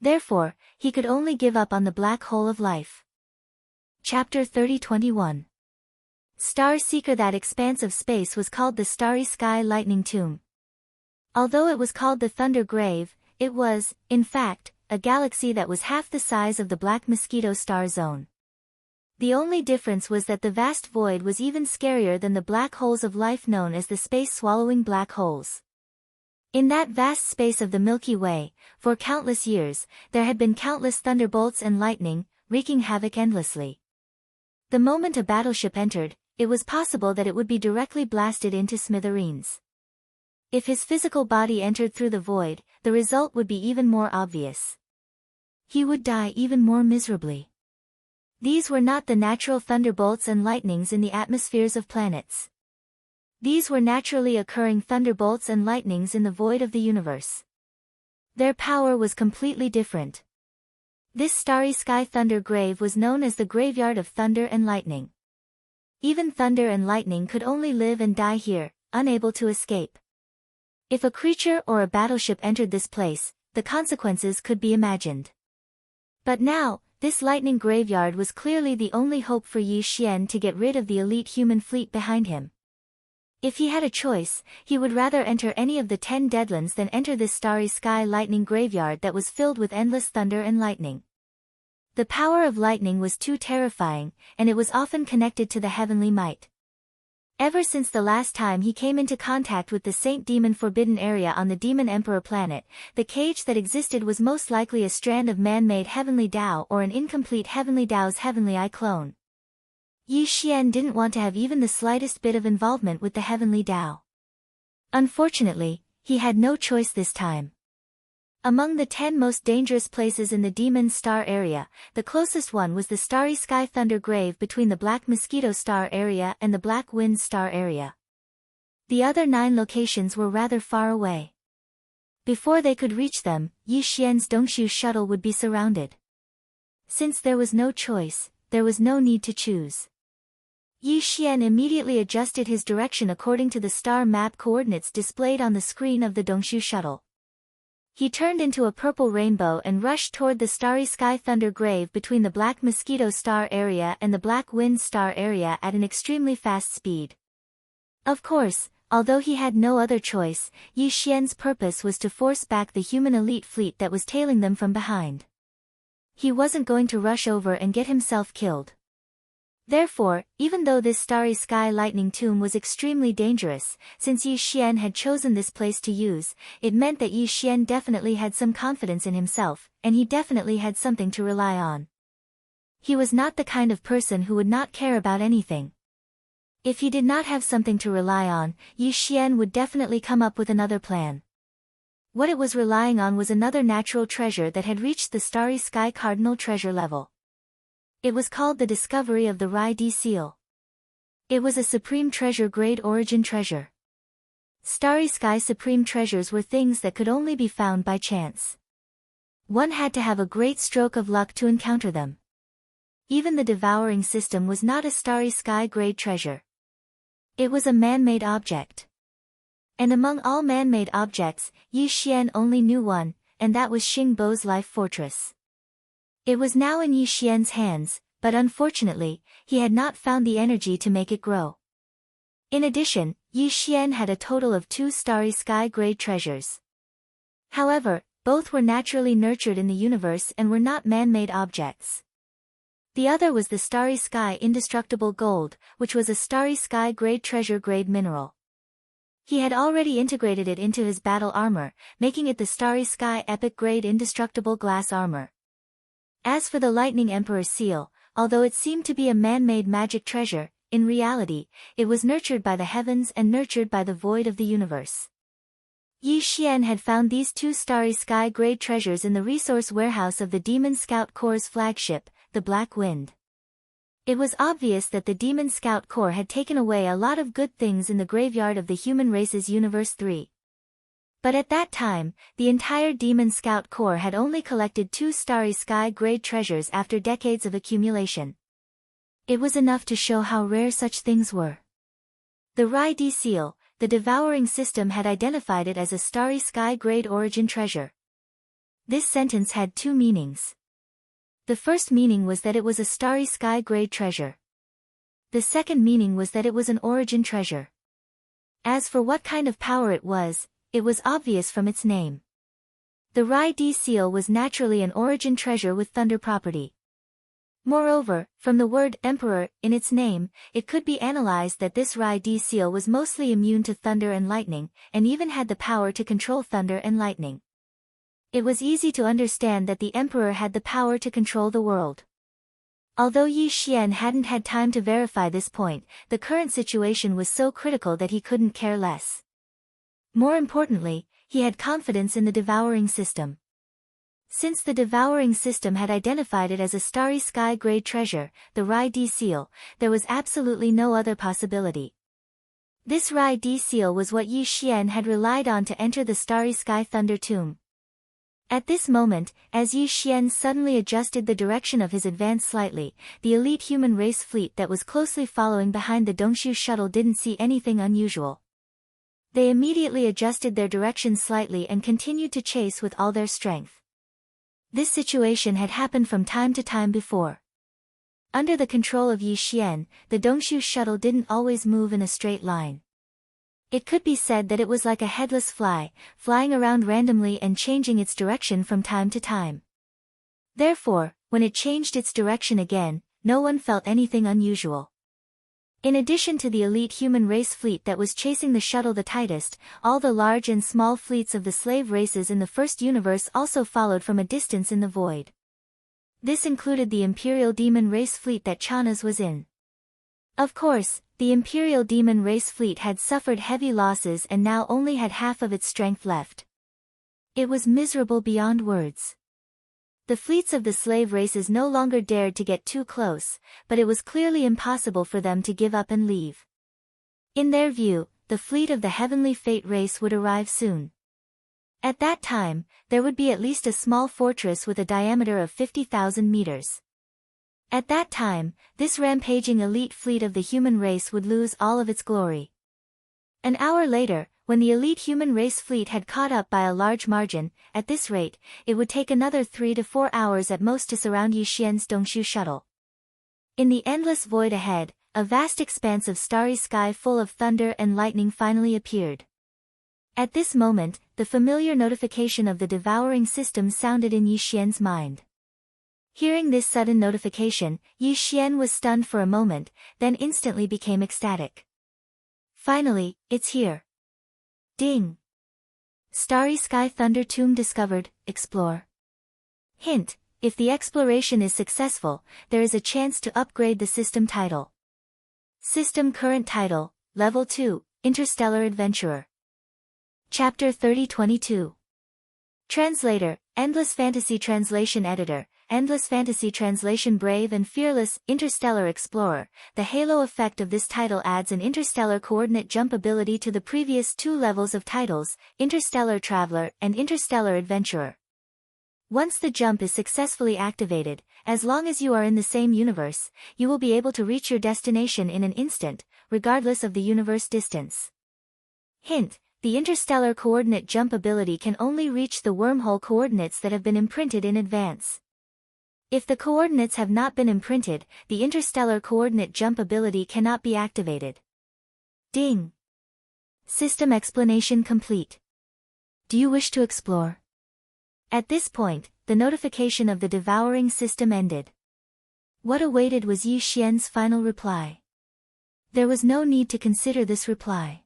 Therefore, he could only give up on the black hole of life. Chapter 30-21. Star Seeker. That expanse of space was called the Starry Sky Lightning Tomb. Although it was called the Thunder Grave, it was, in fact, a galaxy that was half the size of the black mosquito star zone. The only difference was that the vast void was even scarier than the black holes of life known as the space-swallowing black holes. In that vast space of the Milky Way, for countless years, there had been countless thunderbolts and lightning, wreaking havoc endlessly. The moment a battleship entered, it was possible that it would be directly blasted into smithereens. If his physical body entered through the void, the result would be even more obvious. He would die even more miserably. These were not the natural thunderbolts and lightnings in the atmospheres of planets. These were naturally occurring thunderbolts and lightnings in the void of the universe. Their power was completely different. This starry sky thunder grave was known as the graveyard of thunder and lightning. Even thunder and lightning could only live and die here, unable to escape. If a creature or a battleship entered this place, the consequences could be imagined. But now, this lightning graveyard was clearly the only hope for Yi Xian to get rid of the elite human fleet behind him. If he had a choice, he would rather enter any of the 10 deadlands than enter this starry sky lightning graveyard that was filled with endless thunder and lightning. The power of lightning was too terrifying, and it was often connected to the heavenly might. Ever since the last time he came into contact with the Saint Demon Forbidden Area on the Demon Emperor planet, the cage that existed was most likely a strand of man-made Heavenly Tao or an incomplete Heavenly Tao's Heavenly Eye clone. Yi Xian didn't want to have even the slightest bit of involvement with the Heavenly Tao. Unfortunately, he had no choice this time. Among the 10 most dangerous places in the Demon Star area, the closest one was the Starry Sky Thunder Grave between the Black Mosquito Star area and the Black Wind Star area. The other 9 locations were rather far away. Before they could reach them, Yi Xian's Dongshu shuttle would be surrounded. Since there was no choice, there was no need to choose. Yi Xian immediately adjusted his direction according to the star map coordinates displayed on the screen of the Dongshu shuttle. He turned into a purple rainbow and rushed toward the Starry Sky Thunder Grave between the Black Mosquito Star area and the Black Wind Star area at an extremely fast speed. Of course, although he had no other choice, Yi Xian's purpose was to force back the human elite fleet that was tailing them from behind. He wasn't going to rush over and get himself killed. Therefore, even though this Starry Sky Lightning Tomb was extremely dangerous, since Yi Xian had chosen this place to use, it meant that Yi Xian definitely had some confidence in himself, and he definitely had something to rely on. He was not the kind of person who would not care about anything. If he did not have something to rely on, Yi Xian would definitely come up with another plan. What it was relying on was another natural treasure that had reached the Starry Sky Cardinal treasure level. It was called the discovery of the Rai Di Seal. It was a supreme treasure grade origin treasure. Starry Sky supreme treasures were things that could only be found by chance. One had to have a great stroke of luck to encounter them. Even the devouring system was not a Starry Sky grade treasure. It was a man-made object. And among all man-made objects, Yi Xian only knew one, and that was Xing Bo's life fortress. It was now in Yi Xian's hands, but unfortunately, he had not found the energy to make it grow. In addition, Yi Xian had a total of 2 Starry Sky grade treasures. However, both were naturally nurtured in the universe and were not man-made objects. The other was the Starry Sky Indestructible Gold, which was a Starry Sky grade treasure grade mineral. He had already integrated it into his battle armor, making it the Starry Sky Epic grade Indestructible Glass Armor. As for the Lightning Emperor seal, although it seemed to be a man-made magic treasure, in reality, it was nurtured by the heavens and nurtured by the void of the universe. Yi Xian had found these two starry sky-grade treasures in the resource warehouse of the Demon Scout Corps' flagship, the Black Wind. It was obvious that the Demon Scout Corps had taken away a lot of good things in the graveyard of the human race's Universe 3. But at that time, the entire Demon Scout Corps had only collected two starry sky-grade treasures after decades of accumulation. It was enough to show how rare such things were. The Rai Di seal, the devouring system had identified it as a starry sky-grade origin treasure. This sentence had two meanings. The first meaning was that it was a starry sky-grade treasure. The second meaning was that it was an origin treasure. As for what kind of power it was obvious from its name. The Rai Di seal was naturally an origin treasure with thunder property. Moreover, from the word emperor in its name, it could be analyzed that this Rai Di seal was mostly immune to thunder and lightning, and even had the power to control thunder and lightning. It was easy to understand that the emperor had the power to control the world. Although Yi Xian hadn't had time to verify this point, the current situation was so critical that he couldn't care less. More importantly, he had confidence in the devouring system. Since the devouring system had identified it as a starry sky-grade treasure, the Rai Di seal, there was absolutely no other possibility. This Rai Di seal was what Yi Xian had relied on to enter the starry sky thunder tomb. At this moment, as Yi Xian suddenly adjusted the direction of his advance slightly, the elite human race fleet that was closely following behind the Dongshu shuttle didn't see anything unusual. They immediately adjusted their direction slightly and continued to chase with all their strength. This situation had happened from time to time before. Under the control of Yi Xian, the Dongshu shuttle didn't always move in a straight line. It could be said that it was like a headless fly, flying around randomly and changing its direction from time to time. Therefore, when it changed its direction again, no one felt anything unusual. In addition to the elite human race fleet that was chasing the shuttle the tightest, all the large and small fleets of the slave races in the first universe also followed from a distance in the void. This included the Imperial Demon race fleet that Channa's was in. Of course, the Imperial Demon race fleet had suffered heavy losses and now only had half of its strength left. It was miserable beyond words. The fleets of the slave races no longer dared to get too close, but it was clearly impossible for them to give up and leave. In their view, the fleet of the Heavenly Fate race would arrive soon. At that time, there would be at least a small fortress with a diameter of 50,000 meters. At that time, this rampaging elite fleet of the human race would lose all of its glory. An hour later, when the elite human race fleet had caught up by a large margin, at this rate, it would take another 3 to 4 hours at most to surround Yi Xian's Dongshu shuttle. In the endless void ahead, a vast expanse of starry sky full of thunder and lightning finally appeared. At this moment, the familiar notification of the devouring system sounded in Yi Xian's mind. Hearing this sudden notification, Yi Xian was stunned for a moment, then instantly became ecstatic. Finally, it's here. Ding! Starry Sky Thunder Tomb discovered, explore. Hint, if the exploration is successful, there is a chance to upgrade the system title. System current title, Level 2, Interstellar Adventurer. Chapter 3022. Translator, Endless Fantasy Translation Editor, Endless Fantasy Translation Brave and Fearless, Interstellar Explorer. The halo effect of this title adds an interstellar coordinate jump ability to the previous two levels of titles, Interstellar Traveler and Interstellar Adventurer. Once the jump is successfully activated, as long as you are in the same universe, you will be able to reach your destination in an instant, regardless of the universe distance. Hint, the interstellar coordinate jump ability can only reach the wormhole coordinates that have been imprinted in advance. If the coordinates have not been imprinted, the interstellar coordinate jump ability cannot be activated. Ding! System explanation complete. Do you wish to explore? At this point, the notification of the devouring system ended. What awaited was Yi Xian's final reply. There was no need to consider this reply.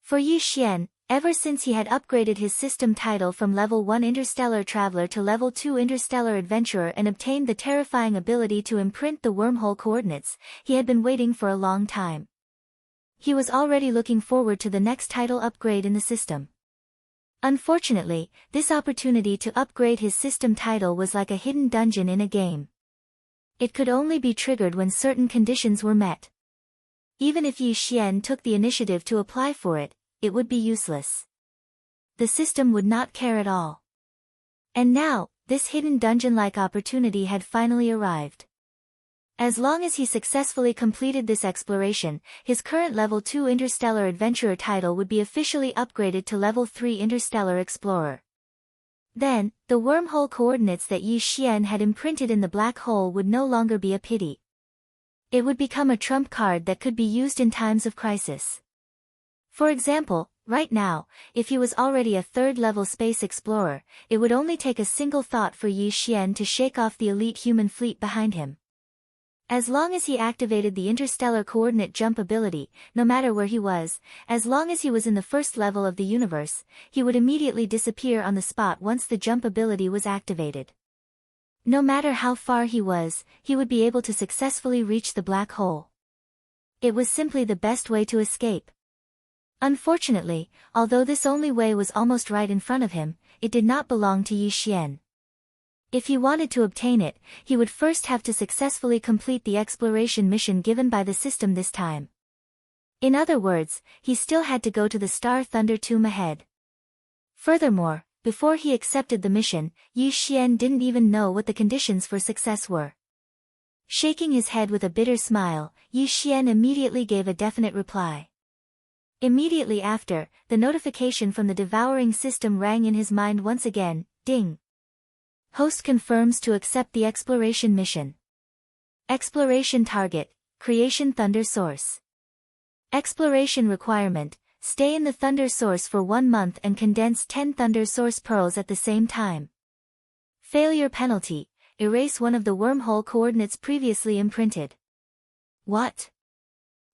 For Yi Xian, Ever since he had upgraded his system title from Level 1 Interstellar Traveler to Level 2 Interstellar Adventurer and obtained the terrifying ability to imprint the wormhole coordinates, he had been waiting for a long time. He was already looking forward to the next title upgrade in the system. Unfortunately, this opportunity to upgrade his system title was like a hidden dungeon in a game. It could only be triggered when certain conditions were met. Even if Yi Xian took the initiative to apply for it, it would be useless. The system would not care at all. And now, this hidden dungeon-like opportunity had finally arrived. As long as he successfully completed this exploration, his current Level 2 Interstellar Adventurer title would be officially upgraded to Level 3 Interstellar Explorer. Then, the wormhole coordinates that Yi Xian had imprinted in the black hole would no longer be a pity. It would become a trump card that could be used in times of crisis. For example, right now, if he was already a third-level space explorer, it would only take a single thought for Yi Xian to shake off the elite human fleet behind him. As long as he activated the interstellar coordinate jump ability, no matter where he was, as long as he was in the first level of the universe, he would immediately disappear on the spot once the jump ability was activated. No matter how far he was, he would be able to successfully reach the black hole. It was simply the best way to escape. Unfortunately, although this only way was almost right in front of him, it did not belong to Yi Xian. If he wanted to obtain it, he would first have to successfully complete the exploration mission given by the system this time. In other words, he still had to go to the Star Thunder tomb ahead. Furthermore, before he accepted the mission, Yi Xian didn't even know what the conditions for success were. Shaking his head with a bitter smile, Yi Xian immediately gave a definite reply. Immediately after, the notification from the devouring system rang in his mind once again, ding. Host confirms to accept the exploration mission. Exploration target, Creation Thunder Source. Exploration requirement, stay in the Thunder Source for 1 month and condense 10 Thunder Source pearls at the same time. Failure penalty, erase one of the wormhole coordinates previously imprinted. What?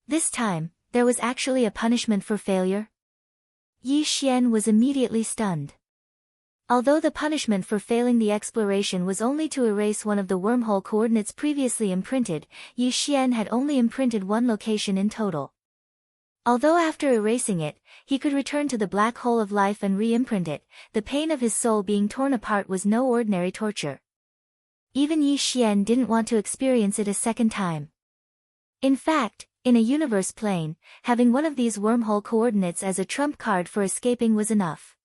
This time, there was actually a punishment for failure? Yi Xian was immediately stunned. Although the punishment for failing the exploration was only to erase one of the wormhole coordinates previously imprinted, Yi Xian had only imprinted one location in total. Although after erasing it, he could return to the black hole of life and re-imprint it, the pain of his soul being torn apart was no ordinary torture. Even Yi Xian didn't want to experience it a second time. In fact, in a universe plane, having one of these wormhole coordinates as a trump card for escaping was enough.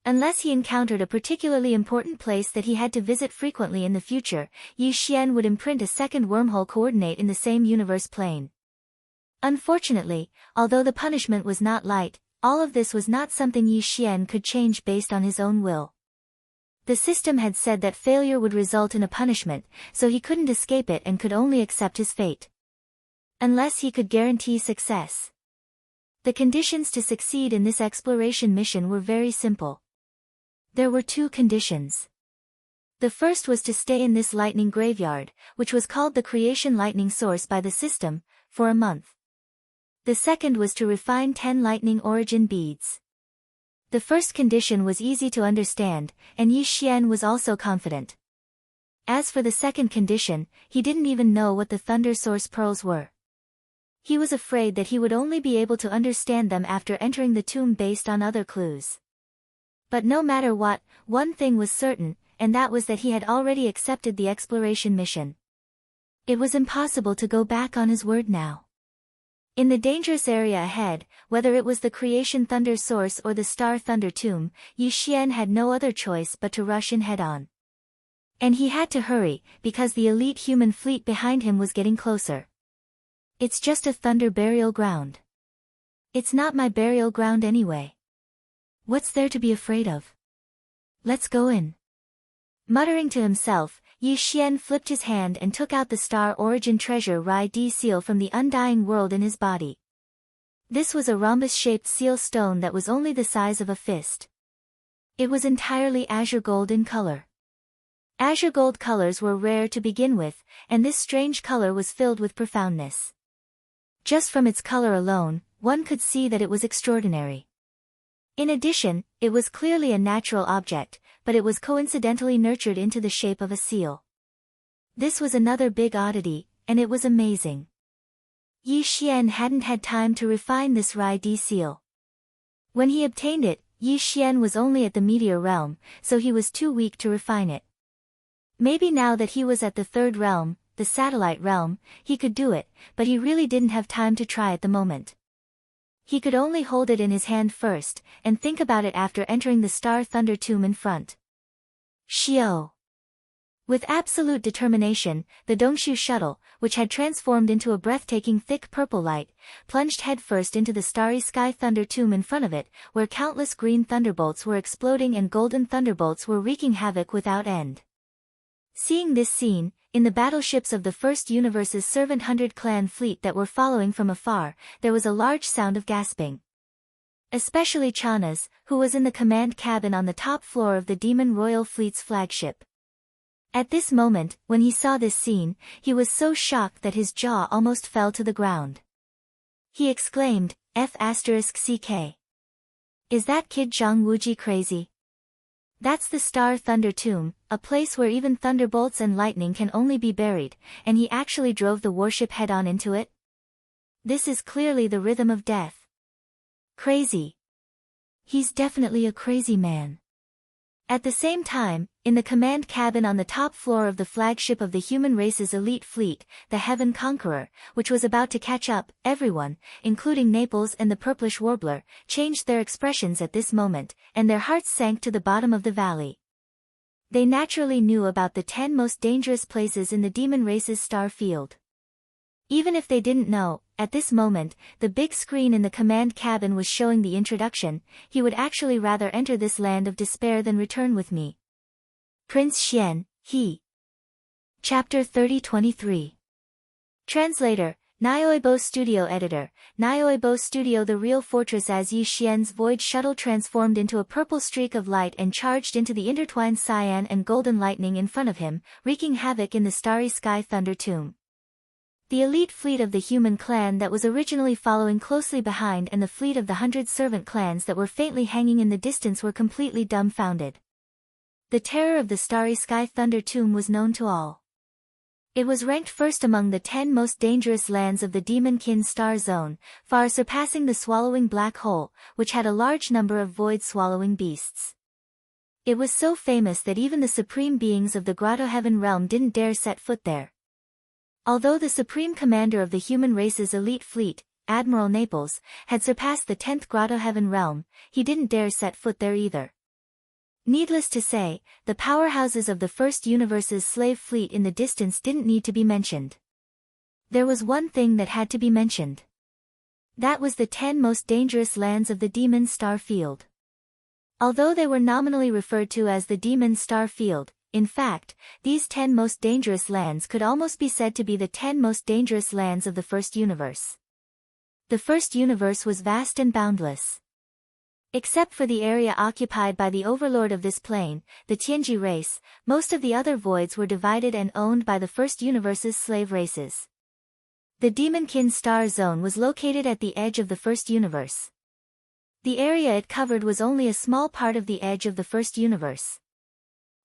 Unless he encountered a particularly important place that he had to visit frequently in the future, Yi Xian would imprint a second wormhole coordinate in the same universe plane. Unfortunately, although the punishment was not light, all of this was not something Yi Xian could change based on his own will. The system had said that failure would result in a punishment, so he couldn't escape it and could only accept his fate. Unless he could guarantee success. The conditions to succeed in this exploration mission were very simple. There were 2 conditions. The first was to stay in this lightning graveyard, which was called the Creation Lightning Source by the system, for a month. The second was to refine 10 lightning origin beads. The first condition was easy to understand, and Yi Xian was also confident. As for the second condition, he didn't even know what the Thunder Source pearls were. He was afraid that he would only be able to understand them after entering the tomb based on other clues. But no matter what, one thing was certain, and that was that he had already accepted the exploration mission. It was impossible to go back on his word now. In the dangerous area ahead, whether it was the Creation Thunder Source or the Star Thunder Tomb, Yi Xian had no other choice but to rush in head-on. And he had to hurry, because the elite human fleet behind him was getting closer. It's just a thunder burial ground. It's not my burial ground anyway. What's there to be afraid of? Let's go in. Muttering to himself, Yi Xian flipped his hand and took out the Star Origin Treasure Rai D seal from the Undying World in his body. This was a rhombus-shaped seal stone that was only the size of a fist. It was entirely azure gold in color. Azure gold colors were rare to begin with, and this strange color was filled with profoundness. Just from its color alone, one could see that it was extraordinary. In addition, it was clearly a natural object, but it was coincidentally nurtured into the shape of a seal. This was another big oddity, and it was amazing. Yi Xian hadn't had time to refine this Rai-Di seal. When he obtained it, Yi Xian was only at the meteor realm, so he was too weak to refine it. Maybe now that he was at the third realm, the satellite realm, he could do it, but he really didn't have time to try at the moment. He could only hold it in his hand first, and think about it after entering the Star Thunder Tomb in front. Xiao. With absolute determination, the Dongshu shuttle, which had transformed into a breathtaking thick purple light, plunged headfirst into the starry sky thunder tomb in front of it, where countless green thunderbolts were exploding and golden thunderbolts were wreaking havoc without end. Seeing this scene, in the battleships of the First Universe's Servant 100 clan fleet that were following from afar, there was a large sound of gasping. Especially Chana's, who was in the command cabin on the top floor of the Demon Royal Fleet's flagship. At this moment, when he saw this scene, he was so shocked that his jaw almost fell to the ground. He exclaimed, F***CK. Is that kid Zhang Wuji crazy? That's the Star Thunder Tomb, a place where even thunderbolts and lightning can only be buried, and he actually drove the warship head-on into it? This is clearly the rhythm of death. Crazy. He's definitely a crazy man. At the same time, in the command cabin on the top floor of the flagship of the human race's elite fleet, the Heaven Conqueror, which was about to catch up, everyone, including Naples and the Purplish Warbler, changed their expressions at this moment, and their hearts sank to the bottom of the valley. They naturally knew about the 10 most dangerous places in the demon race's star field. Even if they didn't know, at this moment, the big screen in the command cabin was showing the introduction. He would actually rather enter this land of despair than return with me. Prince Xian, he. Chapter 3023. Translator, Nioibo Studio Editor, Nioibo Studio. The real fortress. As Yi Xian's void shuttle transformed into a purple streak of light and charged into the intertwined cyan and golden lightning in front of him, wreaking havoc in the starry sky thunder tomb. The elite fleet of the human clan that was originally following closely behind and the fleet of the 100 servant clans that were faintly hanging in the distance were completely dumbfounded. The terror of the starry sky thunder tomb was known to all. It was ranked first among the 10 most dangerous lands of the Demon-Kin star zone, far surpassing the swallowing black hole, which had a large number of void-swallowing beasts. It was so famous that even the supreme beings of the Grotto Heaven realm didn't dare set foot there. Although the supreme commander of the human race's elite fleet, Admiral Naples, had surpassed the 10th Grotto Heaven realm, he didn't dare set foot there either. Needless to say, the powerhouses of the First Universe's slave fleet in the distance didn't need to be mentioned. There was one thing that had to be mentioned. That was the 10 most dangerous lands of the Demon Star Field. Although they were nominally referred to as the Demon Star Field, in fact, these 10 most dangerous lands could almost be said to be the 10 most dangerous lands of the First Universe. The First Universe was vast and boundless. Except for the area occupied by the overlord of this plane, the Tianji race, most of the other voids were divided and owned by the First Universe's slave races. The Demon-Kin star zone was located at the edge of the First Universe. The area it covered was only a small part of the edge of the First Universe.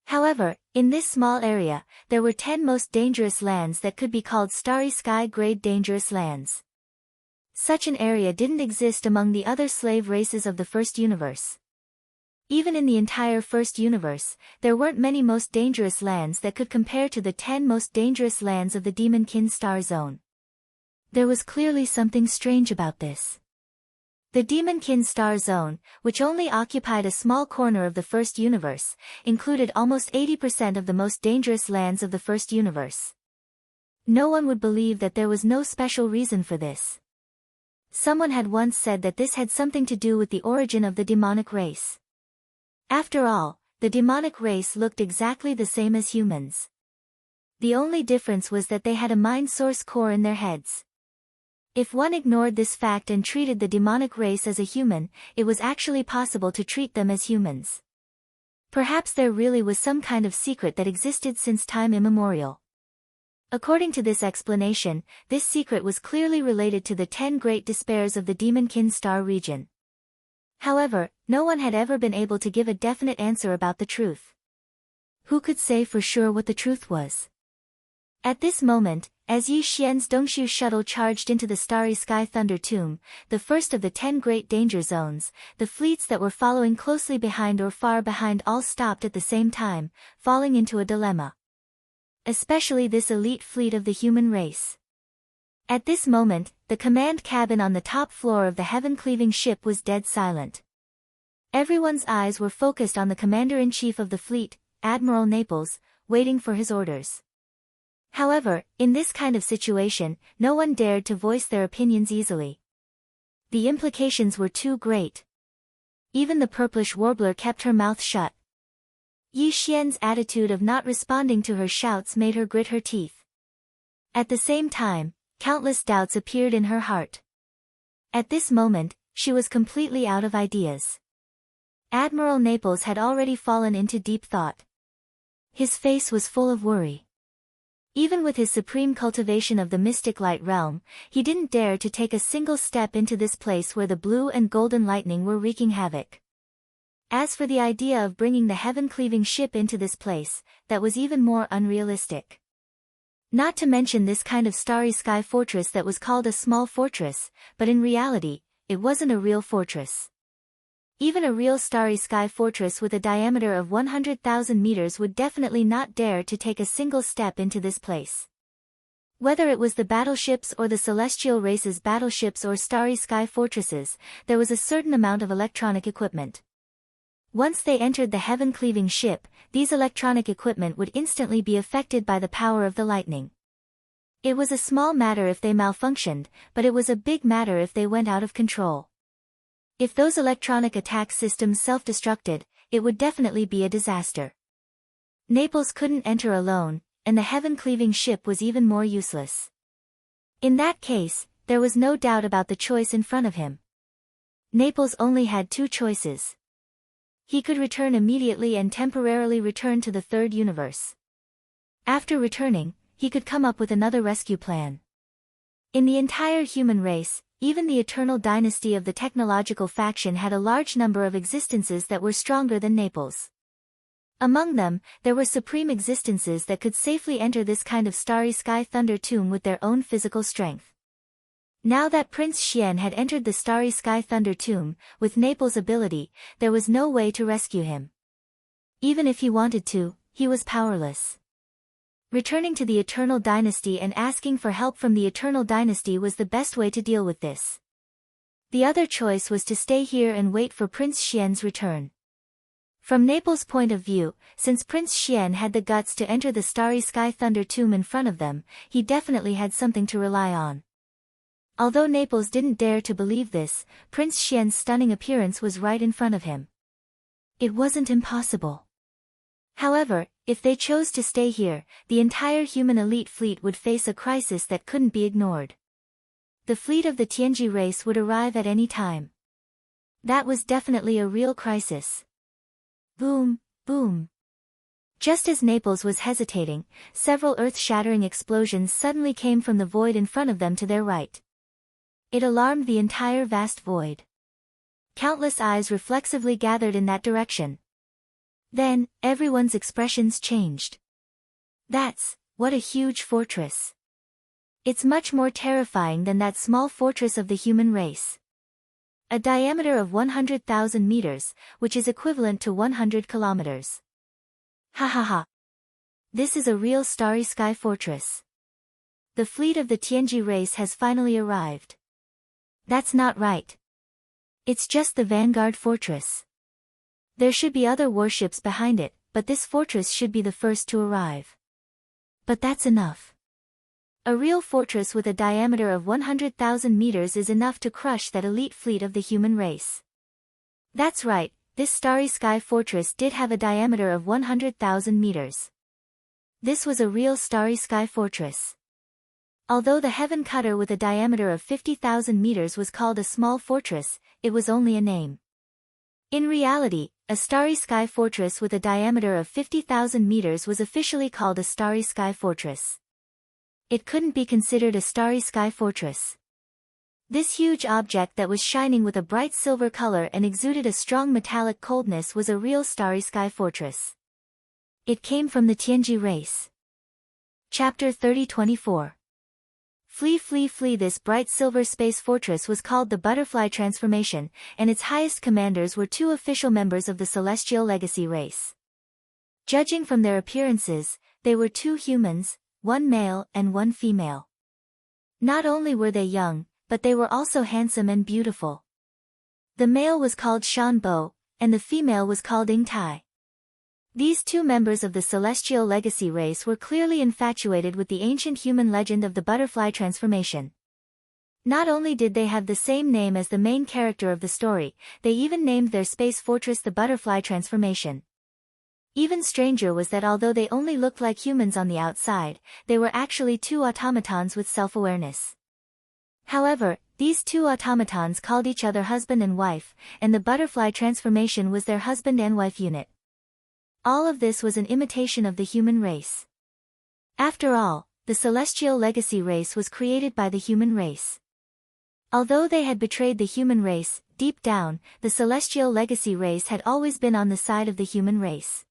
However, in this small area, there were 10 most dangerous lands that could be called Starry Sky Grade Dangerous Lands. Such an area didn't exist among the other slave races of the First Universe. Even in the entire First Universe, there weren't many most dangerous lands that could compare to the 10 most dangerous lands of the Demon-Kin star zone. There was clearly something strange about this. The Demon-Kin star zone, which only occupied a small corner of the First Universe, included almost 80% of the most dangerous lands of the First Universe. No one would believe that there was no special reason for this. Someone had once said that this had something to do with the origin of the demonic race. After all, the demonic race looked exactly the same as humans. The only difference was that they had a mind source core in their heads. If one ignored this fact and treated the demonic race as a human, it was actually possible to treat them as humans. Perhaps there really was some kind of secret that existed since time immemorial. According to this explanation, this secret was clearly related to the 10 great despairs of the Demon-Kin star region. However, no one had ever been able to give a definite answer about the truth. Who could say for sure what the truth was? At this moment, as Yi Xian's Dongshu shuttle charged into the Starry Sky Thunder Tomb, the first of the 10 great danger zones, the fleets that were following closely behind or far behind all stopped at the same time, falling into a dilemma. Especially this elite fleet of the human race. At this moment, the command cabin on the top floor of the heaven-cleaving ship was dead silent. Everyone's eyes were focused on the commander-in-chief of the fleet, Admiral Naples, waiting for his orders. However, in this kind of situation, no one dared to voice their opinions easily. The implications were too great. Even the purplish warbler kept her mouth shut. Yi Xian's attitude of not responding to her shouts made her grit her teeth. At the same time, countless doubts appeared in her heart. At this moment, she was completely out of ideas. Admiral Naples had already fallen into deep thought. His face was full of worry. Even with his supreme cultivation of the mystic light realm, he didn't dare to take a single step into this place where the blue and golden lightning were wreaking havoc. As for the idea of bringing the heaven-cleaving ship into this place, that was even more unrealistic. Not to mention this kind of starry sky fortress that was called a small fortress, but in reality, it wasn't a real fortress. Even a real starry sky fortress with a diameter of 100,000 meters would definitely not dare to take a single step into this place. Whether it was the battleships or the celestial race's battleships or starry sky fortresses, there was a certain amount of electronic equipment. Once they entered the heaven-cleaving ship, these electronic equipment would instantly be affected by the power of the lightning. It was a small matter if they malfunctioned, but it was a big matter if they went out of control. If those electronic attack systems self-destructed, it would definitely be a disaster. Naples couldn't enter alone, and the heaven-cleaving ship was even more useless. In that case, there was no doubt about the choice in front of him. Naples only had two choices. He could return immediately and temporarily return to the third universe. After returning, he could come up with another rescue plan. In the entire human race, even the eternal dynasty of the technological faction had a large number of existences that were stronger than Naples. Among them, there were supreme existences that could safely enter this kind of starry sky thunder tomb with their own physical strength. Now that Prince Xian had entered the starry sky thunder tomb, with Naples' ability, there was no way to rescue him. Even if he wanted to, he was powerless. Returning to the Eternal Dynasty and asking for help from the Eternal Dynasty was the best way to deal with this. The other choice was to stay here and wait for Prince Xian's return. From Naples' point of view, since Prince Xian had the guts to enter the Starry Sky Thunder Tomb in front of them, he definitely had something to rely on. Although Naples didn't dare to believe this, Prince Xian's stunning appearance was right in front of him. It wasn't impossible. However, if they chose to stay here, the entire human elite fleet would face a crisis that couldn't be ignored. The fleet of the Tianji race would arrive at any time. That was definitely a real crisis. Boom, boom. Just as Naples was hesitating, several earth-shattering explosions suddenly came from the void in front of them to their right. It alarmed the entire vast void. Countless eyes reflexively gathered in that direction. Then, everyone's expressions changed. What a huge fortress. It's much more terrifying than that small fortress of the human race. A diameter of 100,000 meters, which is equivalent to 100 kilometers. Ha ha ha. This is a real starry sky fortress. The fleet of the Tianji race has finally arrived. That's not right. It's just the Vanguard fortress. There should be other warships behind it, but this fortress should be the first to arrive. But that's enough. A real fortress with a diameter of 100,000 meters is enough to crush that elite fleet of the human race. That's right, this starry sky fortress did have a diameter of 100,000 meters. This was a real starry sky fortress. Although the heaven cutter with a diameter of 50,000 meters was called a small fortress, it was only a name. In reality, a starry sky fortress with a diameter of 50,000 meters was officially called a starry sky fortress. It couldn't be considered a starry sky fortress. This huge object that was shining with a bright silver color and exuded a strong metallic coldness was a real starry sky fortress. It came from the Tianji race. Chapter 30-24. Flee, flee, flee. This bright silver space fortress was called the Butterfly Transformation, and its highest commanders were two official members of the Celestial Legacy race. Judging from their appearances, they were two humans, one male and one female. Not only were they young, but they were also handsome and beautiful. The male was called Shan Bo, and the female was called Ying Tai. These two members of the Celestial Legacy race were clearly infatuated with the ancient human legend of the butterfly transformation. Not only did they have the same name as the main character of the story, they even named their space fortress the Butterfly Transformation. Even stranger was that although they only looked like humans on the outside, they were actually two automatons with self-awareness. However, these two automatons called each other husband and wife, and the butterfly transformation was their husband and wife unit. All of this was an imitation of the human race. After all, the Celestial Legacy race was created by the human race. Although they had betrayed the human race, deep down, the Celestial Legacy race had always been on the side of the human race.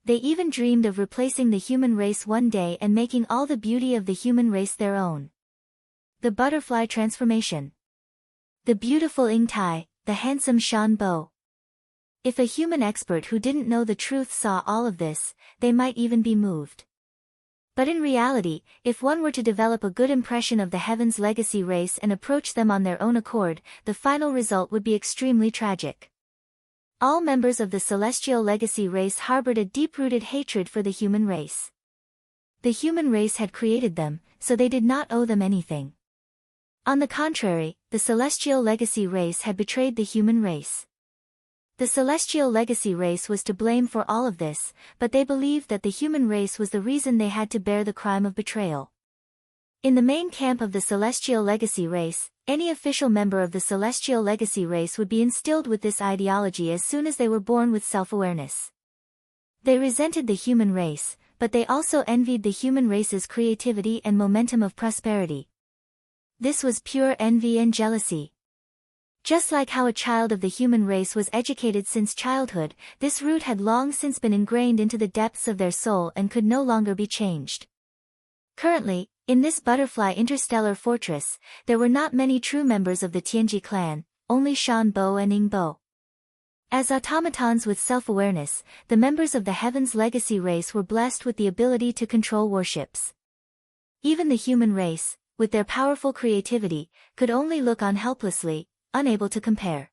They even dreamed of replacing the human race one day and making all the beauty of the human race their own. The Butterfly Transformation. The beautiful Ying Tai, the handsome Shan Bo. If a human expert who didn't know the truth saw all of this, they might even be moved. But in reality, if one were to develop a good impression of the Heaven's Legacy race and approach them on their own accord, the final result would be extremely tragic. All members of the Celestial Legacy race harbored a deep-rooted hatred for the human race. The human race had created them, so they did not owe them anything. On the contrary, the Celestial Legacy race had betrayed the human race. The Celestial Legacy race was to blame for all of this, but they believed that the human race was the reason they had to bear the crime of betrayal. In the main camp of the Celestial Legacy race, any official member of the Celestial Legacy race would be instilled with this ideology as soon as they were born with self-awareness. They resented the human race, but they also envied the human race's creativity and momentum of prosperity. This was pure envy and jealousy. Just like how a child of the human race was educated since childhood, this root had long since been ingrained into the depths of their soul and could no longer be changed. Currently, in this butterfly interstellar fortress, there were not many true members of the Tianji clan, only Shan Bo and Ying Bo. As automatons with self-awareness, the members of the Heaven's Legacy race were blessed with the ability to control warships. Even the human race, with their powerful creativity, could only look on helplessly, unable to compare.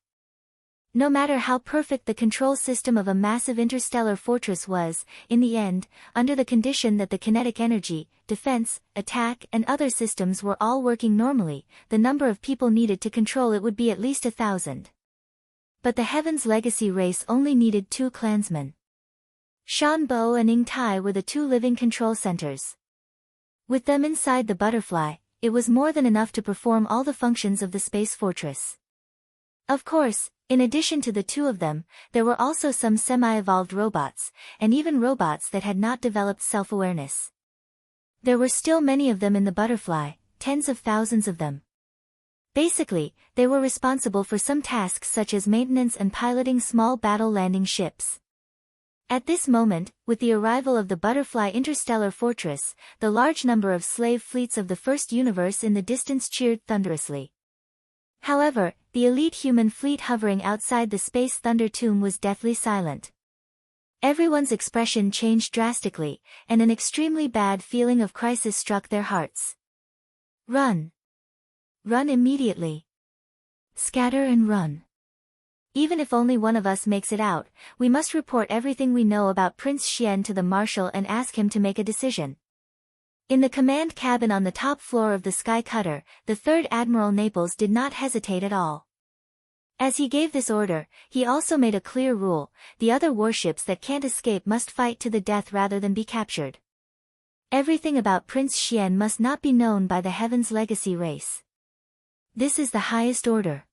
No matter how perfect the control system of a massive interstellar fortress was, in the end, under the condition that the kinetic energy, defense, attack and other systems were all working normally, the number of people needed to control it would be at least 1,000. But the Heaven's Legacy race only needed 2 clansmen. Shan Bo and Ying Tai were the 2 living control centers. With them inside the butterfly, it was more than enough to perform all the functions of the space fortress. Of course, in addition to the 2 of them, there were also some semi-evolved robots, and even robots that had not developed self-awareness. There were still many of them in the butterfly, tens of thousands of them. Basically, they were responsible for some tasks such as maintenance and piloting small battle-landing ships. At this moment, with the arrival of the butterfly interstellar fortress, the large number of slave fleets of the first universe in the distance cheered thunderously. However, the elite human fleet hovering outside the space thunder tomb was deathly silent. Everyone's expression changed drastically, and an extremely bad feeling of crisis struck their hearts. Run! Run immediately! Scatter and run! Even if only one of us makes it out, we must report everything we know about Prince Xian to the Marshal and ask him to make a decision. In the command cabin on the top floor of the Sky Cutter, the 3rd Admiral Naples did not hesitate at all. As he gave this order, he also made a clear rule: the other warships that can't escape must fight to the death rather than be captured. Everything about Prince Xian must not be known by the Heaven's Legacy race. This is the highest order.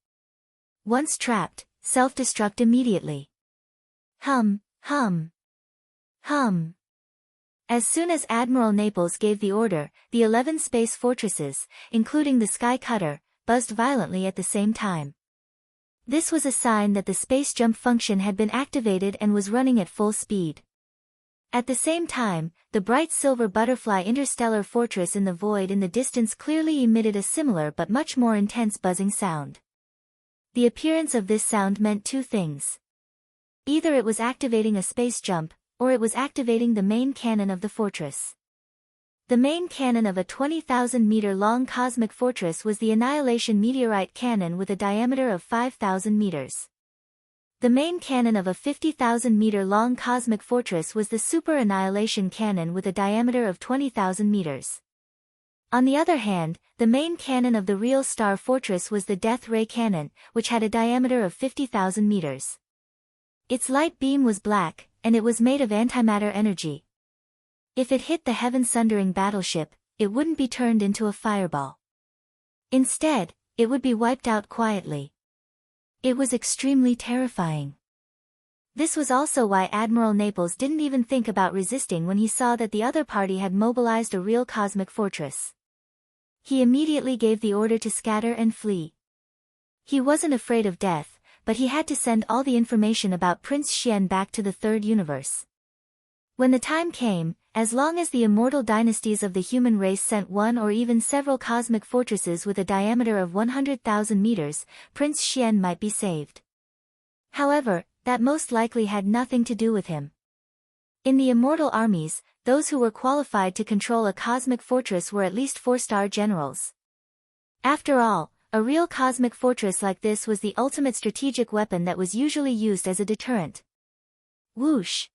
Once trapped, self-destruct immediately. Hum, hum. Hum. As soon as Admiral Naples gave the order, the 11 space fortresses, including the Sky Cutter, buzzed violently at the same time. This was a sign that the space jump function had been activated and was running at full speed. At the same time, the bright silver butterfly interstellar fortress in the void in the distance clearly emitted a similar but much more intense buzzing sound. The appearance of this sound meant two things. Either it was activating a space jump, or it was activating the main cannon of the fortress. The main cannon of a 20,000-meter-long cosmic fortress was the Annihilation Meteorite Cannon with a diameter of 5,000 meters. The main cannon of a 50,000-meter-long cosmic fortress was the Super Annihilation Cannon with a diameter of 20,000 meters. On the other hand, the main cannon of the real star fortress was the Death Ray Cannon, which had a diameter of 50,000 meters. Its light beam was black, and it was made of antimatter energy. If it hit the heaven-sundering battleship, it wouldn't be turned into a fireball. Instead, it would be wiped out quietly. It was extremely terrifying. This was also why Admiral Naples didn't even think about resisting when he saw that the other party had mobilized a real cosmic fortress. He immediately gave the order to scatter and flee. He wasn't afraid of death, but he had to send all the information about Prince Xian back to the third universe. When the time came, as long as the immortal dynasties of the human race sent one or even several cosmic fortresses with a diameter of 100,000 meters, Prince Xian might be saved. However, that most likely had nothing to do with him. In the immortal armies, those who were qualified to control a cosmic fortress were at least 4-star generals. After all, a real cosmic fortress like this was the ultimate strategic weapon that was usually used as a deterrent. Whoosh!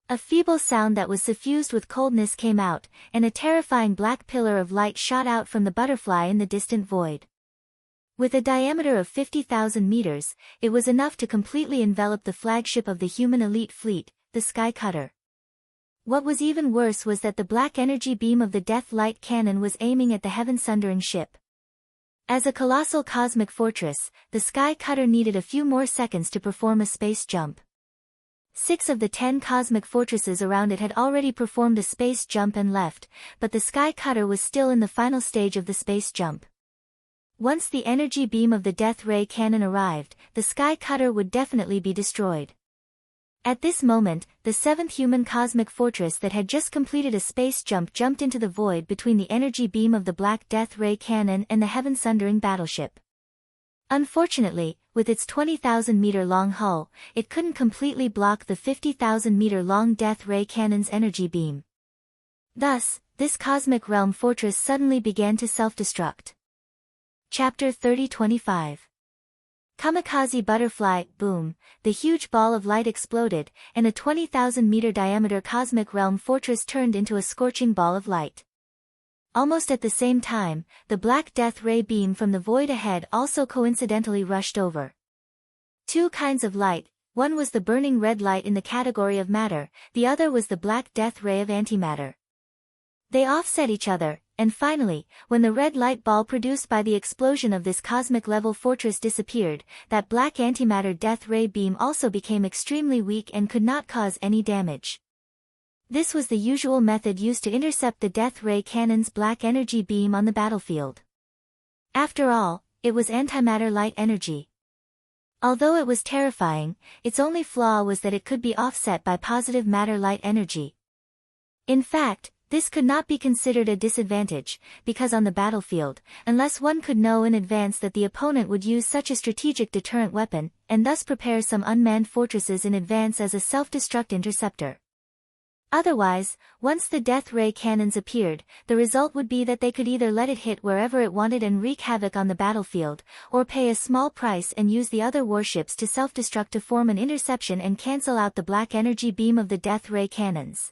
A feeble sound that was suffused with coldness came out, and a terrifying black pillar of light shot out from the butterfly in the distant void. With a diameter of 50,000 meters, it was enough to completely envelop the flagship of the human elite fleet, the Sky Cutter. What was even worse was that the black energy beam of the Death Light Cannon was aiming at the heaven-sundering ship. As a colossal cosmic fortress, the Sky Cutter needed a few more seconds to perform a space jump. 6 of the 10 cosmic fortresses around it had already performed a space jump and left, but the Sky Cutter was still in the final stage of the space jump. Once the energy beam of the Death Ray Cannon arrived, the Sky Cutter would definitely be destroyed. At this moment, the 7th human cosmic fortress that had just completed a space jump jumped into the void between the energy beam of the Black Death Ray Cannon and the heaven-sundering battleship. Unfortunately, with its 20,000-meter-long hull, it couldn't completely block the 50,000-meter-long Death Ray Cannon's energy beam. Thus, this cosmic realm fortress suddenly began to self-destruct. Chapter 3025. Kamikaze Butterfly, boom, the huge ball of light exploded, and a 20,000-meter diameter cosmic realm fortress turned into a scorching ball of light. Almost at the same time, the Black Death Ray beam from the void ahead also coincidentally rushed over. Two kinds of light, one was the burning red light in the category of matter, the other was the Black Death Ray of antimatter. They offset each other, and finally, when the red light ball produced by the explosion of this cosmic-level fortress disappeared, that black antimatter Death Ray beam also became extremely weak and could not cause any damage. This was the usual method used to intercept the Death Ray Cannon's black energy beam on the battlefield. After all, it was antimatter light energy. Although it was terrifying, its only flaw was that it could be offset by positive matter light energy. In fact, this could not be considered a disadvantage, because on the battlefield, unless one could know in advance that the opponent would use such a strategic deterrent weapon, and thus prepare some unmanned fortresses in advance as a self-destruct interceptor. Otherwise, once the Death Ray Cannons appeared, the result would be that they could either let it hit wherever it wanted and wreak havoc on the battlefield, or pay a small price and use the other warships to self-destruct to form an interception and cancel out the black energy beam of the Death Ray Cannons.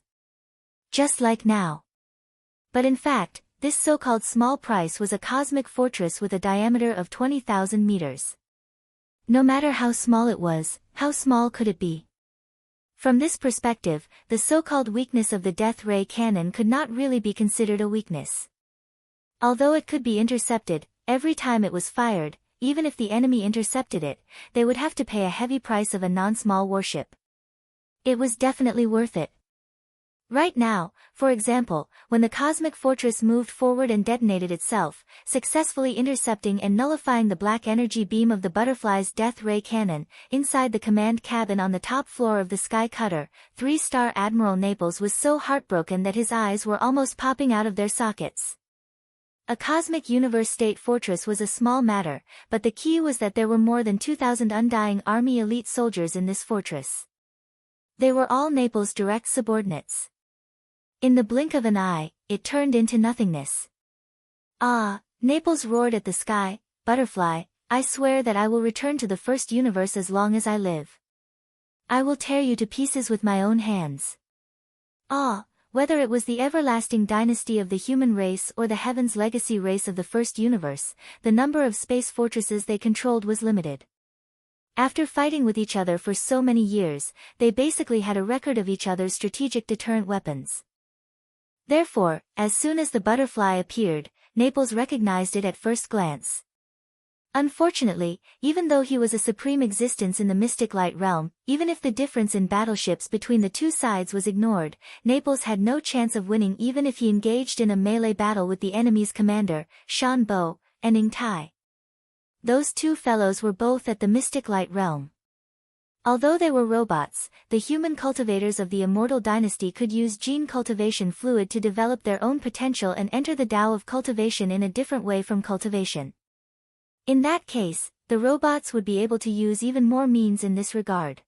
Just like now. But in fact, this so-called small price was a cosmic fortress with a diameter of 20,000 meters. No matter how small it was, how small could it be? From this perspective, the so-called weakness of the Death Ray Cannon could not really be considered a weakness. Although it could be intercepted, every time it was fired, even if the enemy intercepted it, they would have to pay a heavy price of a non-small warship. It was definitely worth it. Right now, for example, when the cosmic fortress moved forward and detonated itself, successfully intercepting and nullifying the black energy beam of the butterfly's death ray cannon, inside the command cabin on the top floor of the Sky Cutter, 3-star Admiral Naples was so heartbroken that his eyes were almost popping out of their sockets. A cosmic universe state fortress was a small matter, but the key was that there were more than 2,000 undying army elite soldiers in this fortress. They were all Naples' direct subordinates. In the blink of an eye, it turned into nothingness. Ah, Naples roared at the sky, butterfly, I swear that I will return to the first universe as long as I live. I will tear you to pieces with my own hands. Ah, whether it was the everlasting dynasty of the human race or the heaven's legacy race of the first universe, the number of space fortresses they controlled was limited. After fighting with each other for so many years, they basically had a record of each other's strategic deterrent weapons. Therefore, as soon as the butterfly appeared, Naples recognized it at first glance. Unfortunately, even though he was a supreme existence in the mystic light realm, even if the difference in battleships between the two sides was ignored, Naples had no chance of winning even if he engaged in a melee battle with the enemy's commander, Shan Bo, and Ing Tai. Those two fellows were both at the mystic light realm. Although they were robots, the human cultivators of the immortal dynasty could use gene cultivation fluid to develop their own potential and enter the Tao of cultivation in a different way from cultivation. In that case, the robots would be able to use even more means in this regard.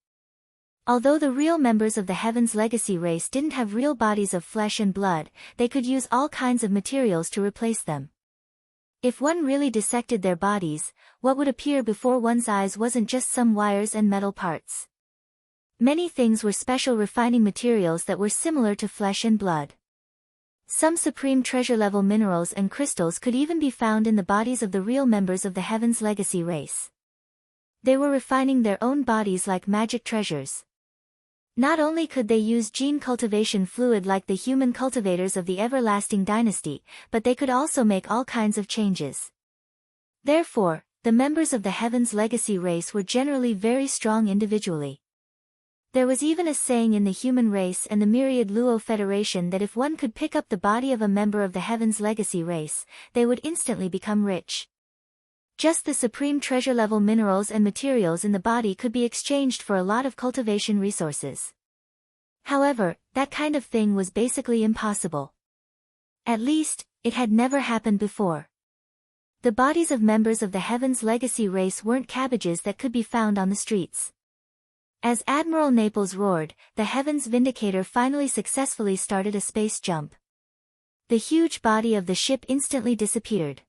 Although the real members of the Heaven's Legacy race didn't have real bodies of flesh and blood, they could use all kinds of materials to replace them. If one really dissected their bodies, what would appear before one's eyes wasn't just some wires and metal parts. Many things were special refining materials that were similar to flesh and blood. Some supreme treasure-level minerals and crystals could even be found in the bodies of the real members of the Heaven's Legacy race. They were refining their own bodies like magic treasures. Not only could they use gene cultivation fluid like the human cultivators of the everlasting dynasty, but they could also make all kinds of changes. Therefore, the members of the Heaven's Legacy race were generally very strong individually. There was even a saying in the human race and the myriad Luo Federation that if one could pick up the body of a member of the Heaven's Legacy race, they would instantly become rich. Just the supreme treasure-level minerals and materials in the body could be exchanged for a lot of cultivation resources. However, that kind of thing was basically impossible. At least, it had never happened before. The bodies of members of the Heaven's Legacy race weren't cabbages that could be found on the streets. As Admiral Naples roared, the Heaven's Vindicator finally successfully started a space jump. The huge body of the ship instantly disappeared.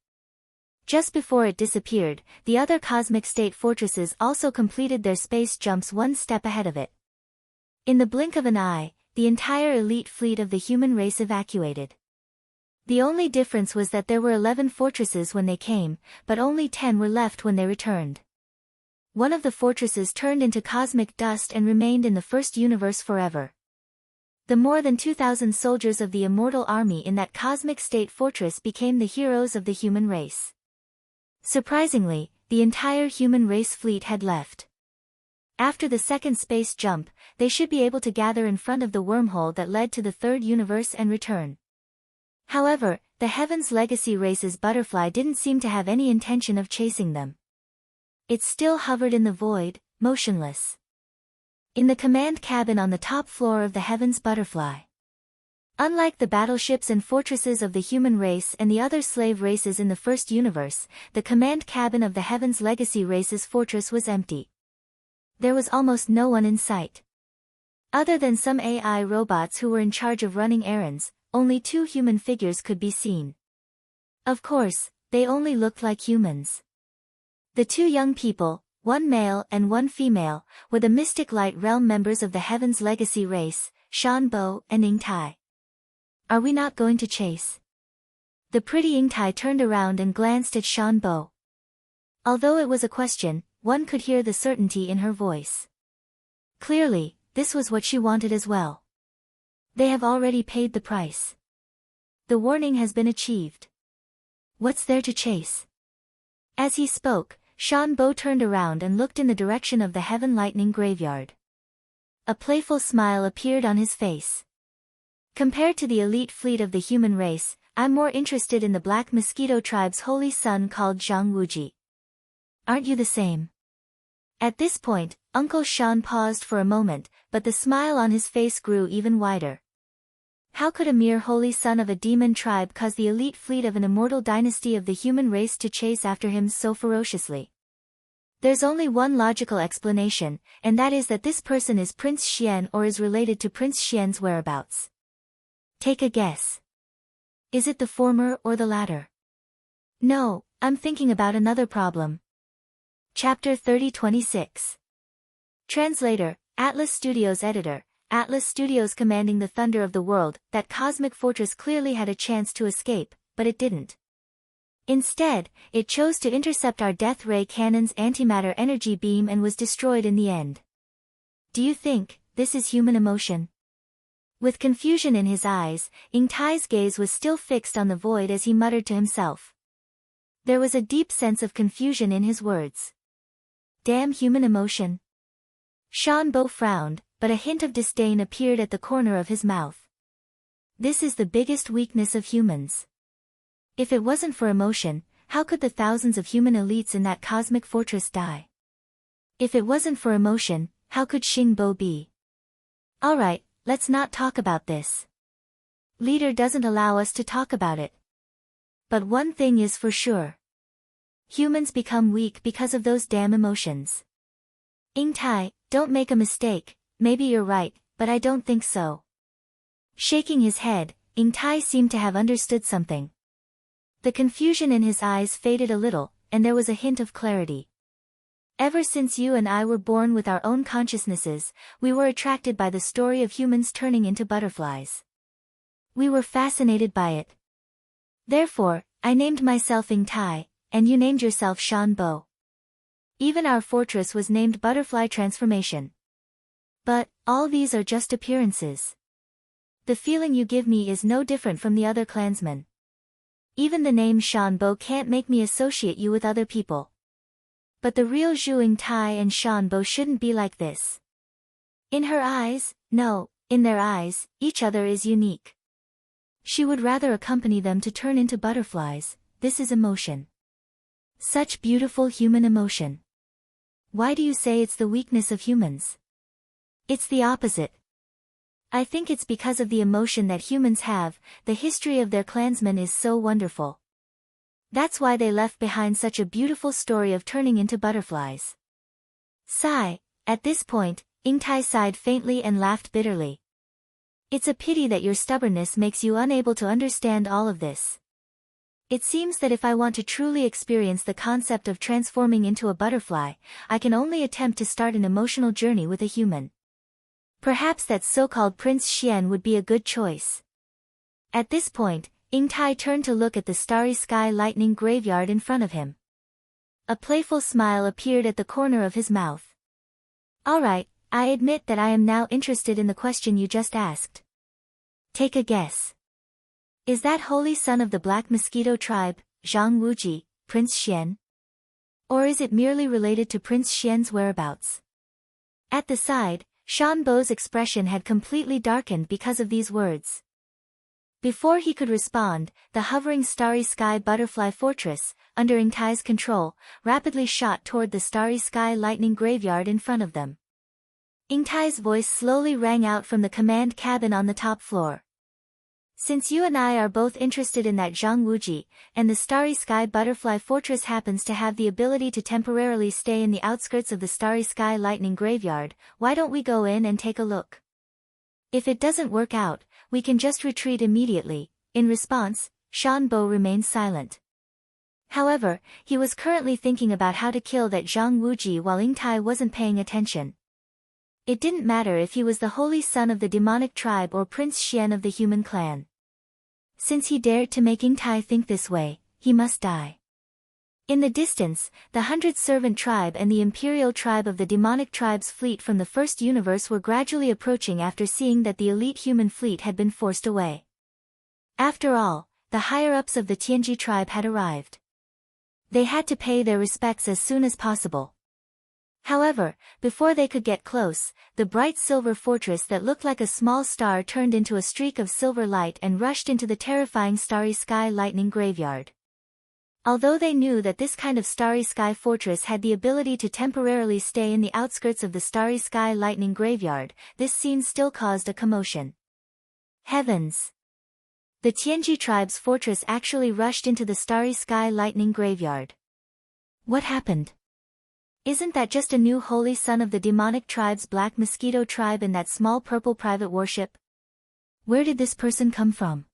Just before it disappeared, the other cosmic state fortresses also completed their space jumps one step ahead of it. In the blink of an eye, the entire elite fleet of the human race evacuated. The only difference was that there were 11 fortresses when they came, but only 10 were left when they returned. One of the fortresses turned into cosmic dust and remained in the first universe forever. The more than 2,000 soldiers of the immortal army in that cosmic state fortress became the heroes of the human race. Surprisingly, the entire human race fleet had left. After the second space jump, they should be able to gather in front of the wormhole that led to the third universe and return. However, the Heaven's Legacy race's butterfly didn't seem to have any intention of chasing them. It still hovered in the void, motionless. In the command cabin on the top floor of the Heaven's Butterfly. Unlike the battleships and fortresses of the human race and the other slave races in the first universe, the command cabin of the Heaven's Legacy race's fortress was empty. There was almost no one in sight. Other than some AI robots who were in charge of running errands, only 2 human figures could be seen. Of course, they only looked like humans. The 2 young people, one male and one female, were the Mystic Light Realm members of the Heaven's Legacy race, Shan Bo and Ing Tai. Are we not going to chase? The pretty Ing Tai turned around and glanced at Shan Bo. Although it was a question, one could hear the certainty in her voice. Clearly, this was what she wanted as well. They have already paid the price. The warning has been achieved. What's there to chase? As he spoke, Shan Bo turned around and looked in the direction of the Heaven Lightning Graveyard. A playful smile appeared on his face. Compared to the elite fleet of the human race, I'm more interested in the Black Mosquito tribe's holy son called Zhang Wuji. Aren't you the same? At this point, Uncle Sean paused for a moment, but the smile on his face grew even wider. How could a mere holy son of a demon tribe cause the elite fleet of an immortal dynasty of the human race to chase after him so ferociously? There's only one logical explanation, and that is that this person is Prince Xian or is related to Prince Xian's whereabouts. Take a guess. Is it the former or the latter? No, I'm thinking about another problem. Chapter 3026. Translator, Atlas Studios Editor, Atlas Studios commanding the thunder of the world. That cosmic fortress clearly had a chance to escape, but it didn't. Instead, it chose to intercept our death ray cannon's antimatter energy beam and was destroyed in the end. Do you think this is human emotion? With confusion in his eyes, Ying Tai's gaze was still fixed on the void as he muttered to himself. There was a deep sense of confusion in his words. Damn human emotion. Shan Bo frowned, but a hint of disdain appeared at the corner of his mouth. This is the biggest weakness of humans. If it wasn't for emotion, how could the thousands of human elites in that cosmic fortress die? If it wasn't for emotion, how could Xing Bo be? Alright, let's not talk about this. Leader doesn't allow us to talk about it. But one thing is for sure. Humans become weak because of those damn emotions. Ying Tai, don't make a mistake, maybe you're right, but I don't think so. Shaking his head, Ying Tai seemed to have understood something. The confusion in his eyes faded a little, and there was a hint of clarity. Ever since you and I were born with our own consciousnesses, we were attracted by the story of humans turning into butterflies. We were fascinated by it. Therefore, I named myself Ying Tai, and you named yourself Shan Bo. Even our fortress was named Butterfly Transformation. But, all these are just appearances. The feeling you give me is no different from the other clansmen. Even the name Shan Bo can't make me associate you with other people. But the real Zhu Ying Tai and Shan Bo shouldn't be like this. In her eyes, no, in their eyes, each other is unique. She would rather accompany them to turn into butterflies. This is emotion. Such beautiful human emotion. Why do you say it's the weakness of humans? It's the opposite. I think it's because of the emotion that humans have. The history of their clansmen is so wonderful. That's why they left behind such a beautiful story of turning into butterflies. Sigh. At this point, Ying Tai sighed faintly and laughed bitterly. It's a pity that your stubbornness makes you unable to understand all of this. It seems that if I want to truly experience the concept of transforming into a butterfly, I can only attempt to start an emotional journey with a human. Perhaps that so-called Prince Xian would be a good choice. At this point, Ying Tai turned to look at the starry sky lightning graveyard in front of him. A playful smile appeared at the corner of his mouth. Alright, I admit that I am now interested in the question you just asked. Take a guess. Is that holy son of the Black Mosquito tribe, Zhang Wuji, Prince Xian? Or is it merely related to Prince Xian's whereabouts? At the side, Shan Bo's expression had completely darkened because of these words. Before he could respond, the hovering starry sky butterfly fortress, under Ying Tai's control, rapidly shot toward the starry sky lightning graveyard in front of them. Ying Tai's voice slowly rang out from the command cabin on the top floor. Since you and I are both interested in that Zhang Wuji, and the starry sky butterfly fortress happens to have the ability to temporarily stay in the outskirts of the starry sky lightning graveyard, why don't we go in and take a look? If it doesn't work out, we can just retreat immediately. In response, Shan Bo remained silent. However, he was currently thinking about how to kill that Zhang Wuji while Ying Tai wasn't paying attention. It didn't matter if he was the holy son of the demonic tribe or Prince Xian of the human clan. Since he dared to make Ying Tai think this way, he must die. In the distance, the 100-servant tribe and the imperial tribe of the demonic tribe's fleet from the first universe were gradually approaching after seeing that the elite human fleet had been forced away. After all, the higher-ups of the Tianji tribe had arrived. They had to pay their respects as soon as possible. However, before they could get close, the bright silver fortress that looked like a small star turned into a streak of silver light and rushed into the terrifying starry sky lightning graveyard. Although they knew that this kind of starry sky fortress had the ability to temporarily stay in the outskirts of the starry sky lightning graveyard, this scene still caused a commotion. Heavens! The Tianji tribe's fortress actually rushed into the starry sky lightning graveyard. What happened? Isn't that just a new holy son of the demonic tribe's Black Mosquito tribe in that small purple private warship? Where did this person come from?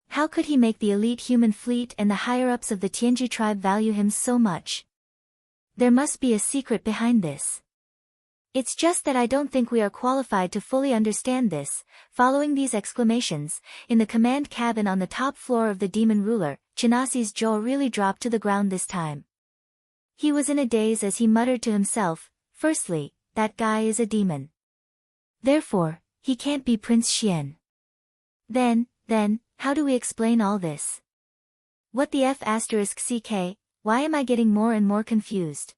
How could he make the elite human fleet and the higher-ups of the Tianji tribe value him so much? There must be a secret behind this. It's just that I don't think we are qualified to fully understand this. Following these exclamations, in the command cabin on the top floor of the demon ruler, Chinasi's jaw really dropped to the ground this time. He was in a daze as he muttered to himself, firstly, that guy is a demon. Therefore, he can't be Prince Xian. Then, how do we explain all this? What the F***ck, why am I getting more and more confused?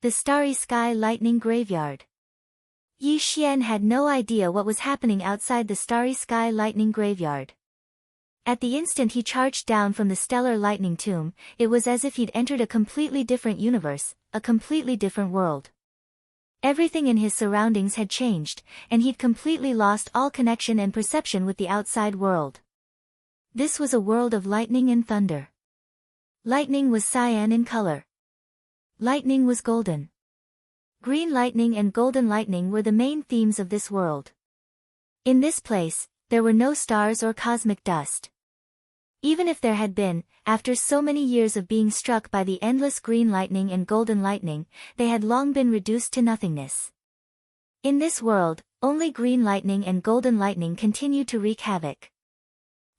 The starry sky lightning graveyard. Yi Xian had no idea what was happening outside the starry sky lightning graveyard. At the instant he charged down from the stellar lightning tomb, it was as if he'd entered a completely different universe, a completely different world. Everything in his surroundings had changed, and he'd completely lost all connection and perception with the outside world. This was a world of lightning and thunder. Lightning was cyan in color. Lightning was golden. Green lightning and golden lightning were the main themes of this world. In this place, there were no stars or cosmic dust. Even if there had been, after so many years of being struck by the endless green lightning and golden lightning, they had long been reduced to nothingness. In this world, only green lightning and golden lightning continued to wreak havoc.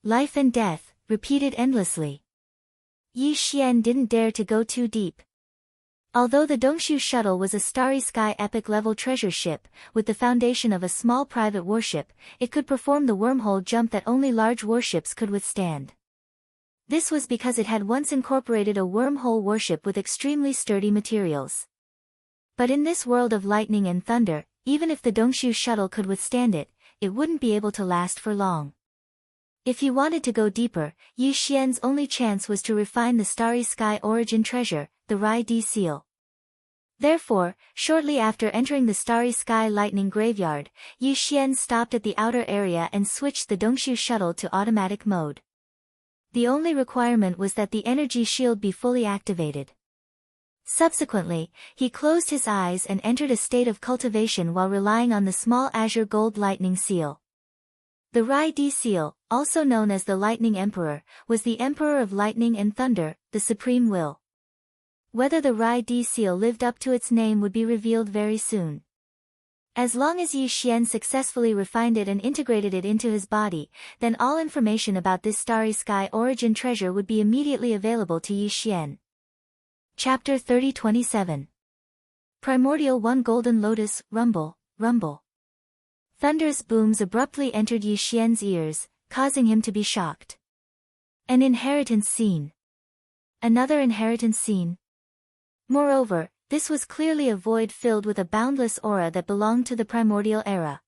Life and death, repeated endlessly. Yi Xian didn't dare to go too deep. Although the Dongshu shuttle was a starry sky epic-level treasure ship, with the foundation of a small private warship, it could perform the wormhole jump that only large warships could withstand. This was because it had once incorporated a wormhole warship with extremely sturdy materials. But in this world of lightning and thunder, even if the Dongshu shuttle could withstand it, it wouldn't be able to last for long. If he wanted to go deeper, Yi Xian's only chance was to refine the starry sky origin treasure, the Rai Di seal. Therefore, shortly after entering the starry sky lightning graveyard, Yi Xian stopped at the outer area and switched the Dongshu shuttle to automatic mode. The only requirement was that the energy shield be fully activated. Subsequently, he closed his eyes and entered a state of cultivation while relying on the small azure gold lightning seal. The Rai Di seal, also known as the Lightning Emperor, was the Emperor of Lightning and Thunder, the Supreme Will. Whether the Rai Di seal lived up to its name would be revealed very soon. As long as Yi Xian successfully refined it and integrated it into his body, then all information about this starry sky origin treasure would be immediately available to Yi Xian. Chapter 30-27. Primordial 1 Golden Lotus, Rumble, Rumble. Thunderous booms abruptly entered Yi Xian's ears, causing him to be shocked. An inheritance scene. Another inheritance scene. Moreover, this was clearly a void filled with a boundless aura that belonged to the primordial era.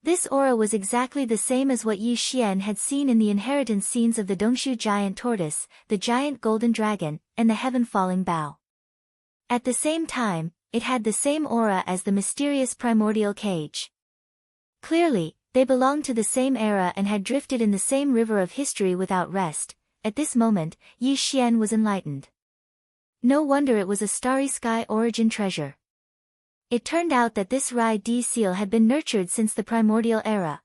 This aura was exactly the same as what Yi Xian had seen in the inheritance scenes of the Dongshu giant tortoise, the giant golden dragon, and the heaven-falling bow. At the same time, it had the same aura as the mysterious primordial cage. Clearly, they belonged to the same era and had drifted in the same river of history without rest. At this moment, Yi Xian was enlightened. No wonder it was a starry sky origin treasure. It turned out that this Rai Di seal had been nurtured since the primordial era.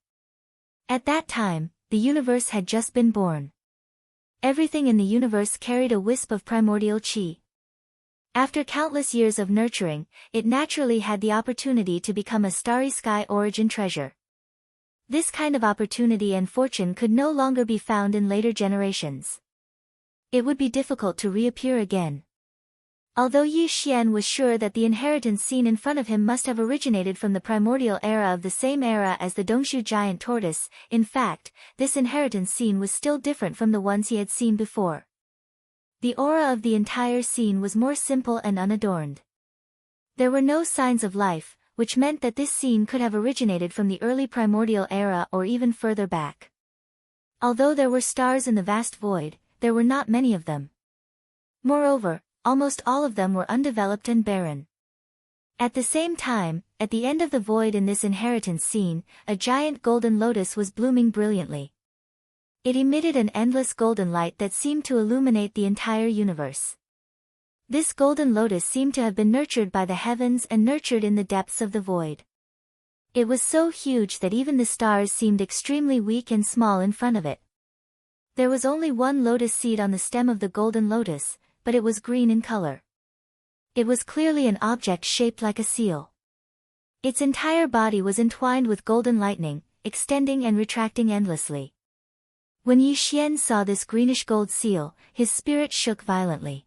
At that time, the universe had just been born. Everything in the universe carried a wisp of primordial qi. After countless years of nurturing, it naturally had the opportunity to become a starry sky origin treasure. This kind of opportunity and fortune could no longer be found in later generations. It would be difficult to reappear again. Although Yi Xian was sure that the inheritance scene in front of him must have originated from the primordial era of the same era as the Dongshu giant tortoise, in fact, this inheritance scene was still different from the ones he had seen before. The aura of the entire scene was more simple and unadorned. There were no signs of life, which meant that this scene could have originated from the early primordial era or even further back. Although there were stars in the vast void, there were not many of them. Moreover, almost all of them were undeveloped and barren. At the same time, at the end of the void in this inheritance scene, a giant golden lotus was blooming brilliantly. It emitted an endless golden light that seemed to illuminate the entire universe. This golden lotus seemed to have been nurtured by the heavens and nurtured in the depths of the void. It was so huge that even the stars seemed extremely weak and small in front of it. There was only one lotus seed on the stem of the golden lotus, but it was green in color. It was clearly an object shaped like a seal. Its entire body was entwined with golden lightning, extending and retracting endlessly. When Yi Xian saw this greenish gold seal, his spirit shook violently.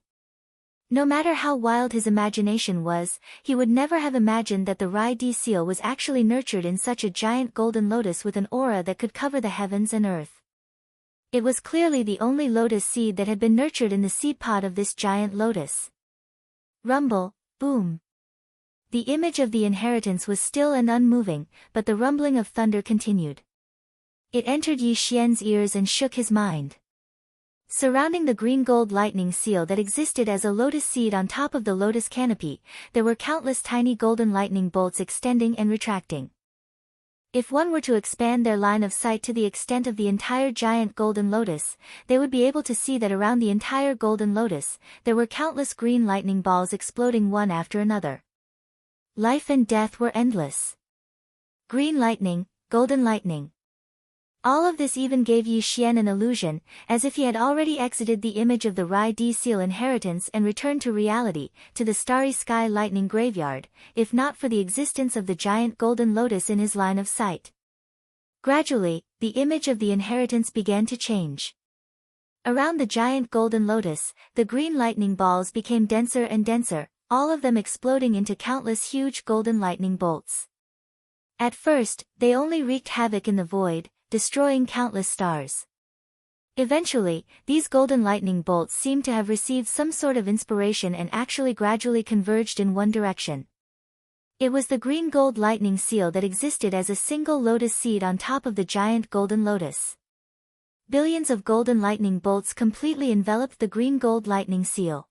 No matter how wild his imagination was, he would never have imagined that the Rai Di seal was actually nurtured in such a giant golden lotus with an aura that could cover the heavens and earth. It was clearly the only lotus seed that had been nurtured in the seed pod of this giant lotus. Rumble, boom. The image of the inheritance was still and unmoving, but the rumbling of thunder continued. It entered Yi Xian's ears and shook his mind. Surrounding the green gold lightning seal that existed as a lotus seed on top of the lotus canopy, there were countless tiny golden lightning bolts extending and retracting. If one were to expand their line of sight to the extent of the entire giant golden lotus, they would be able to see that around the entire golden lotus, there were countless green lightning balls exploding one after another. Life and death were endless. Green lightning, golden lightning. All of this even gave Yi Xian an illusion, as if he had already exited the image of the Rai Di seal inheritance and returned to reality, to the starry sky lightning graveyard, if not for the existence of the giant golden lotus in his line of sight. Gradually, the image of the inheritance began to change. Around the giant golden lotus, the green lightning balls became denser and denser, all of them exploding into countless huge golden lightning bolts. At first, they only wreaked havoc in the void, destroying countless stars. Eventually, these golden lightning bolts seemed to have received some sort of inspiration and actually gradually converged in one direction. It was the green gold lightning seal that existed as a single lotus seed on top of the giant golden lotus. Billions of golden lightning bolts completely enveloped the green gold lightning seal.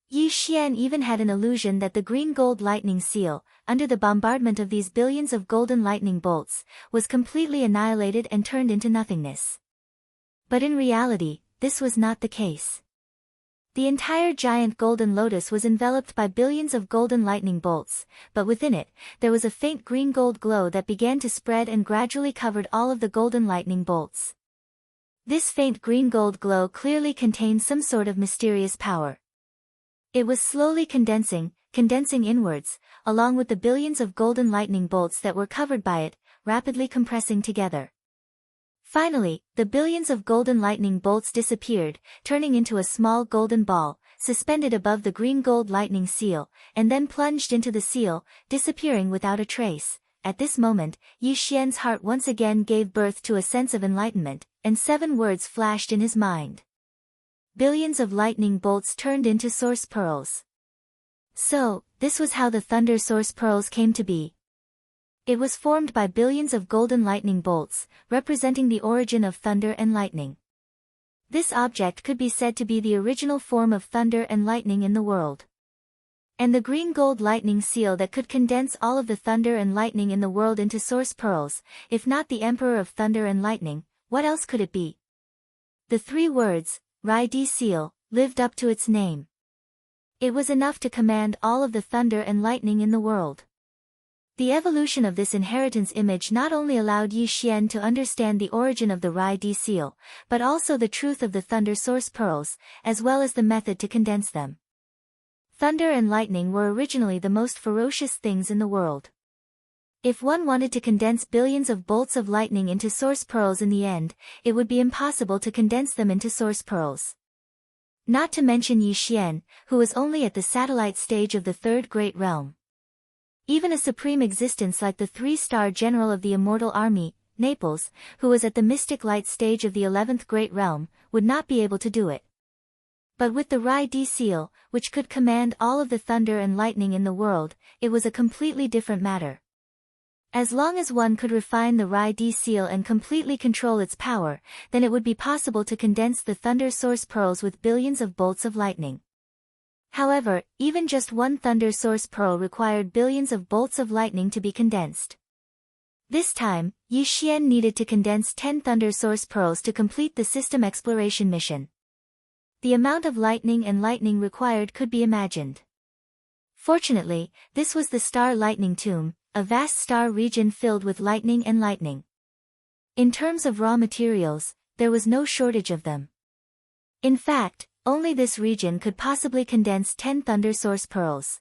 Yi Xian even had an illusion that the green gold lightning seal, under the bombardment of these billions of golden lightning bolts, was completely annihilated and turned into nothingness. But in reality, this was not the case. The entire giant golden lotus was enveloped by billions of golden lightning bolts, but within it, there was a faint green gold glow that began to spread and gradually covered all of the golden lightning bolts. This faint green gold glow clearly contained some sort of mysterious power. It was slowly condensing inwards, along with the billions of golden lightning bolts that were covered by it, rapidly compressing together. Finally, the billions of golden lightning bolts disappeared, turning into a small golden ball, suspended above the green gold lightning seal, and then plunged into the seal, disappearing without a trace. At this moment, Yi Xian's heart once again gave birth to a sense of enlightenment, and 7 words flashed in his mind. Billions of lightning bolts turned into source pearls. So, this was how the thunder source pearls came to be. It was formed by billions of golden lightning bolts, representing the origin of thunder and lightning. This object could be said to be the original form of thunder and lightning in the world. And the green gold lightning seal that could condense all of the thunder and lightning in the world into source pearls, if not the emperor of thunder and lightning, what else could it be? The 3 words, Rai Di seal, lived up to its name. It was enough to command all of the thunder and lightning in the world. The evolution of this inheritance image not only allowed Yi Xian to understand the origin of the Rai Di seal, but also the truth of the thunder source pearls, as well as the method to condense them. Thunder and lightning were originally the most ferocious things in the world. If one wanted to condense billions of bolts of lightning into source pearls in the end, it would be impossible to condense them into source pearls. Not to mention Yi Xian, who was only at the satellite stage of the 3rd great realm. Even a supreme existence like the 3-star general of the immortal army, Naples, who was at the mystic light stage of the 11th great realm, would not be able to do it. But with the Rai D seal, which could command all of the thunder and lightning in the world, it was a completely different matter. As long as one could refine the Rai D seal and completely control its power, then it would be possible to condense the thunder source pearls with billions of bolts of lightning. However, even just one thunder source pearl required billions of bolts of lightning to be condensed. This time, Yi Xian needed to condense 10 thunder source pearls to complete the system exploration mission. The amount of lightning required could be imagined. Fortunately, this was the Star Lightning Tomb, a vast star region filled with lightning and lightning. In terms of raw materials, there was no shortage of them. In fact, only this region could possibly condense 10 thunder source pearls.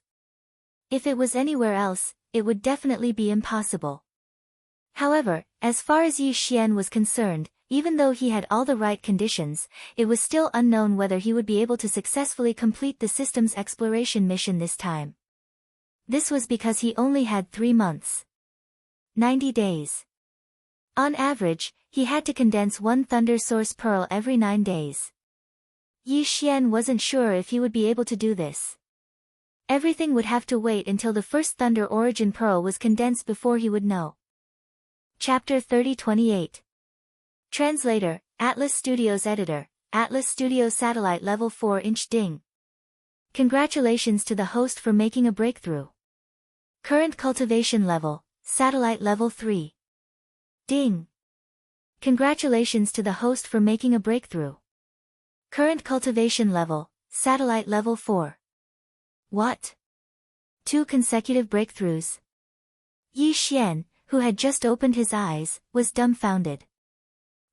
If it was anywhere else, it would definitely be impossible. However, as far as Yi Xian was concerned, even though he had all the right conditions, it was still unknown whether he would be able to successfully complete the system's exploration mission this time. This was because he only had 3 months. 90 days. On average, he had to condense 1 thunder source pearl every 9 days. Yi Xian wasn't sure if he would be able to do this. Everything would have to wait until the first thunder origin pearl was condensed before he would know. Chapter 3028. Translator, Atlas Studios Editor, Atlas Studios Satellite Level 4-inch Ding. Congratulations to the host for making a breakthrough. Current cultivation level, Satellite Level 3. Ding. Congratulations to the host for making a breakthrough. Current cultivation level, Satellite Level 4. What? 2 consecutive breakthroughs? Yi Xian, who had just opened his eyes, was dumbfounded.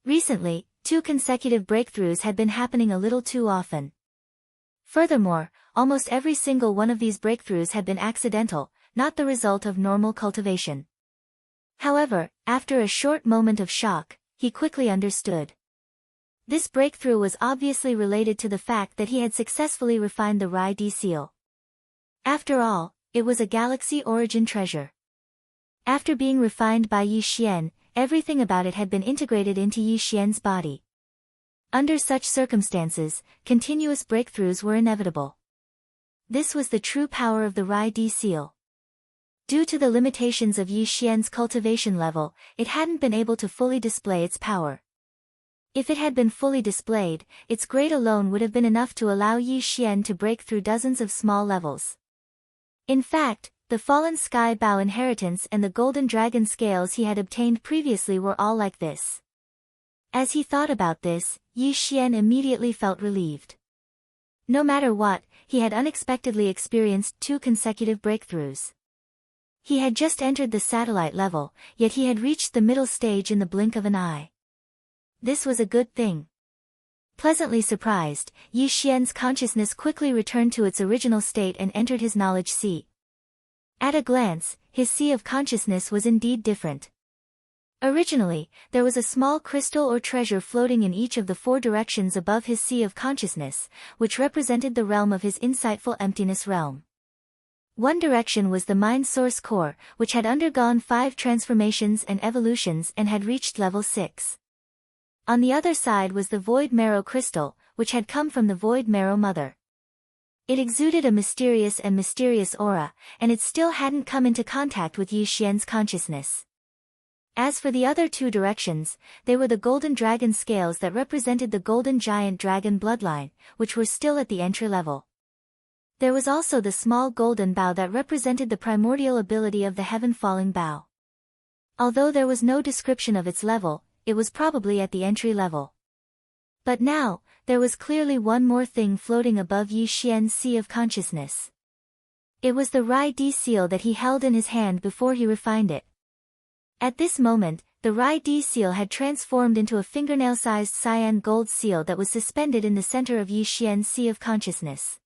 Recently, 2 consecutive breakthroughs had been happening a little too often. Furthermore, almost every single one of these breakthroughs had been accidental, not the result of normal cultivation. However, after a short moment of shock, he quickly understood. This breakthrough was obviously related to the fact that he had successfully refined the Rai D seal. After all, it was a galaxy origin treasure. After being refined by Yi Xian, everything about it had been integrated into Yi Xian's body. Under such circumstances, continuous breakthroughs were inevitable. This was the true power of the Rai D seal. Due to the limitations of Yi Xian's cultivation level, it hadn't been able to fully display its power. If it had been fully displayed, its grade alone would have been enough to allow Yi Xian to break through dozens of small levels. In fact, the Fallen Sky Bow inheritance and the Golden Dragon scales he had obtained previously were all like this. As he thought about this, Yi Xian immediately felt relieved. No matter what, he had unexpectedly experienced 2 consecutive breakthroughs. He had just entered the satellite level, yet he had reached the middle stage in the blink of an eye. This was a good thing. Pleasantly surprised, Yi Xian's consciousness quickly returned to its original state and entered his knowledge sea. At a glance, his sea of consciousness was indeed different. Originally, there was a small crystal or treasure floating in each of the 4 directions above his sea of consciousness, which represented the realm of his insightful emptiness realm. One direction was the Mind Source Core, which had undergone 5 transformations and evolutions and had reached level 6. On the other side was the Void Marrow Crystal, which had come from the Void Marrow Mother. It exuded a mysterious aura, and it still hadn't come into contact with Yi Xian's consciousness. As for the other 2 directions, they were the Golden Dragon scales that represented the Golden Giant Dragon bloodline, which were still at the entry level. There was also the small golden bow that represented the primordial ability of the heaven-falling bow. Although there was no description of its level, it was probably at the entry level. But now, there was clearly one more thing floating above Yi Xian's sea of consciousness. It was the Rai D seal that he held in his hand before he refined it. At this moment, the Rai D seal had transformed into a fingernail-sized cyan gold seal that was suspended in the center of Yi Xian's sea of consciousness.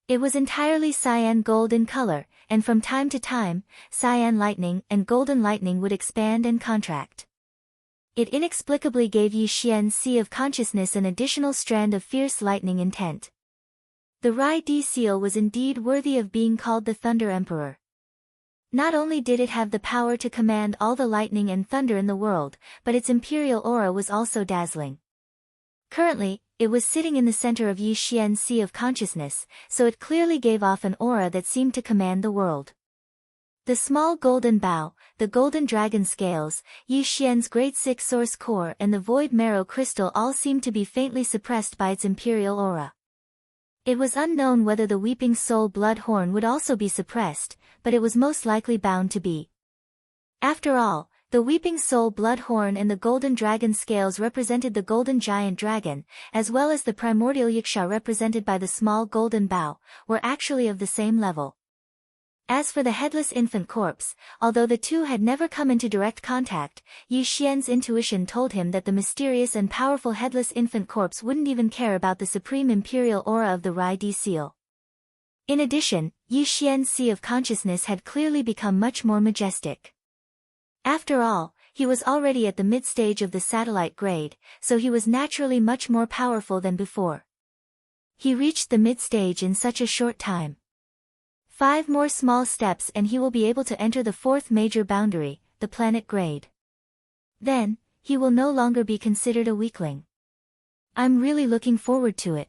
It was entirely cyan gold in color, and from time to time, cyan lightning and golden lightning would expand and contract. It inexplicably gave Yi Xian's sea of consciousness an additional strand of fierce lightning intent. The Rai D seal was indeed worthy of being called the Thunder Emperor. Not only did it have the power to command all the lightning and thunder in the world, but its imperial aura was also dazzling. Currently, it was sitting in the center of Yi Xian's sea of consciousness, so it clearly gave off an aura that seemed to command the world. The small golden bow, the golden dragon scales, Yi Xian's great six source core and the void marrow crystal all seemed to be faintly suppressed by its imperial aura. It was unknown whether the weeping soul blood horn would also be suppressed, but it was most likely bound to be. After all, the weeping soul blood horn and the golden dragon scales represented the golden giant dragon, as well as the primordial yiksha represented by the small golden bow, were actually of the same level. As for the headless infant corpse, although the two had never come into direct contact, Yi Xian's intuition told him that the mysterious and powerful headless infant corpse wouldn't even care about the supreme imperial aura of the Rai Di seal. In addition, Yi Xian's sea of consciousness had clearly become much more majestic. After all, he was already at the mid-stage of the satellite grade, so he was naturally much more powerful than before. He reached the mid-stage in such a short time. 5 more small steps and he will be able to enter the 4th major boundary, the planet grade. Then, he will no longer be considered a weakling. I'm really looking forward to it.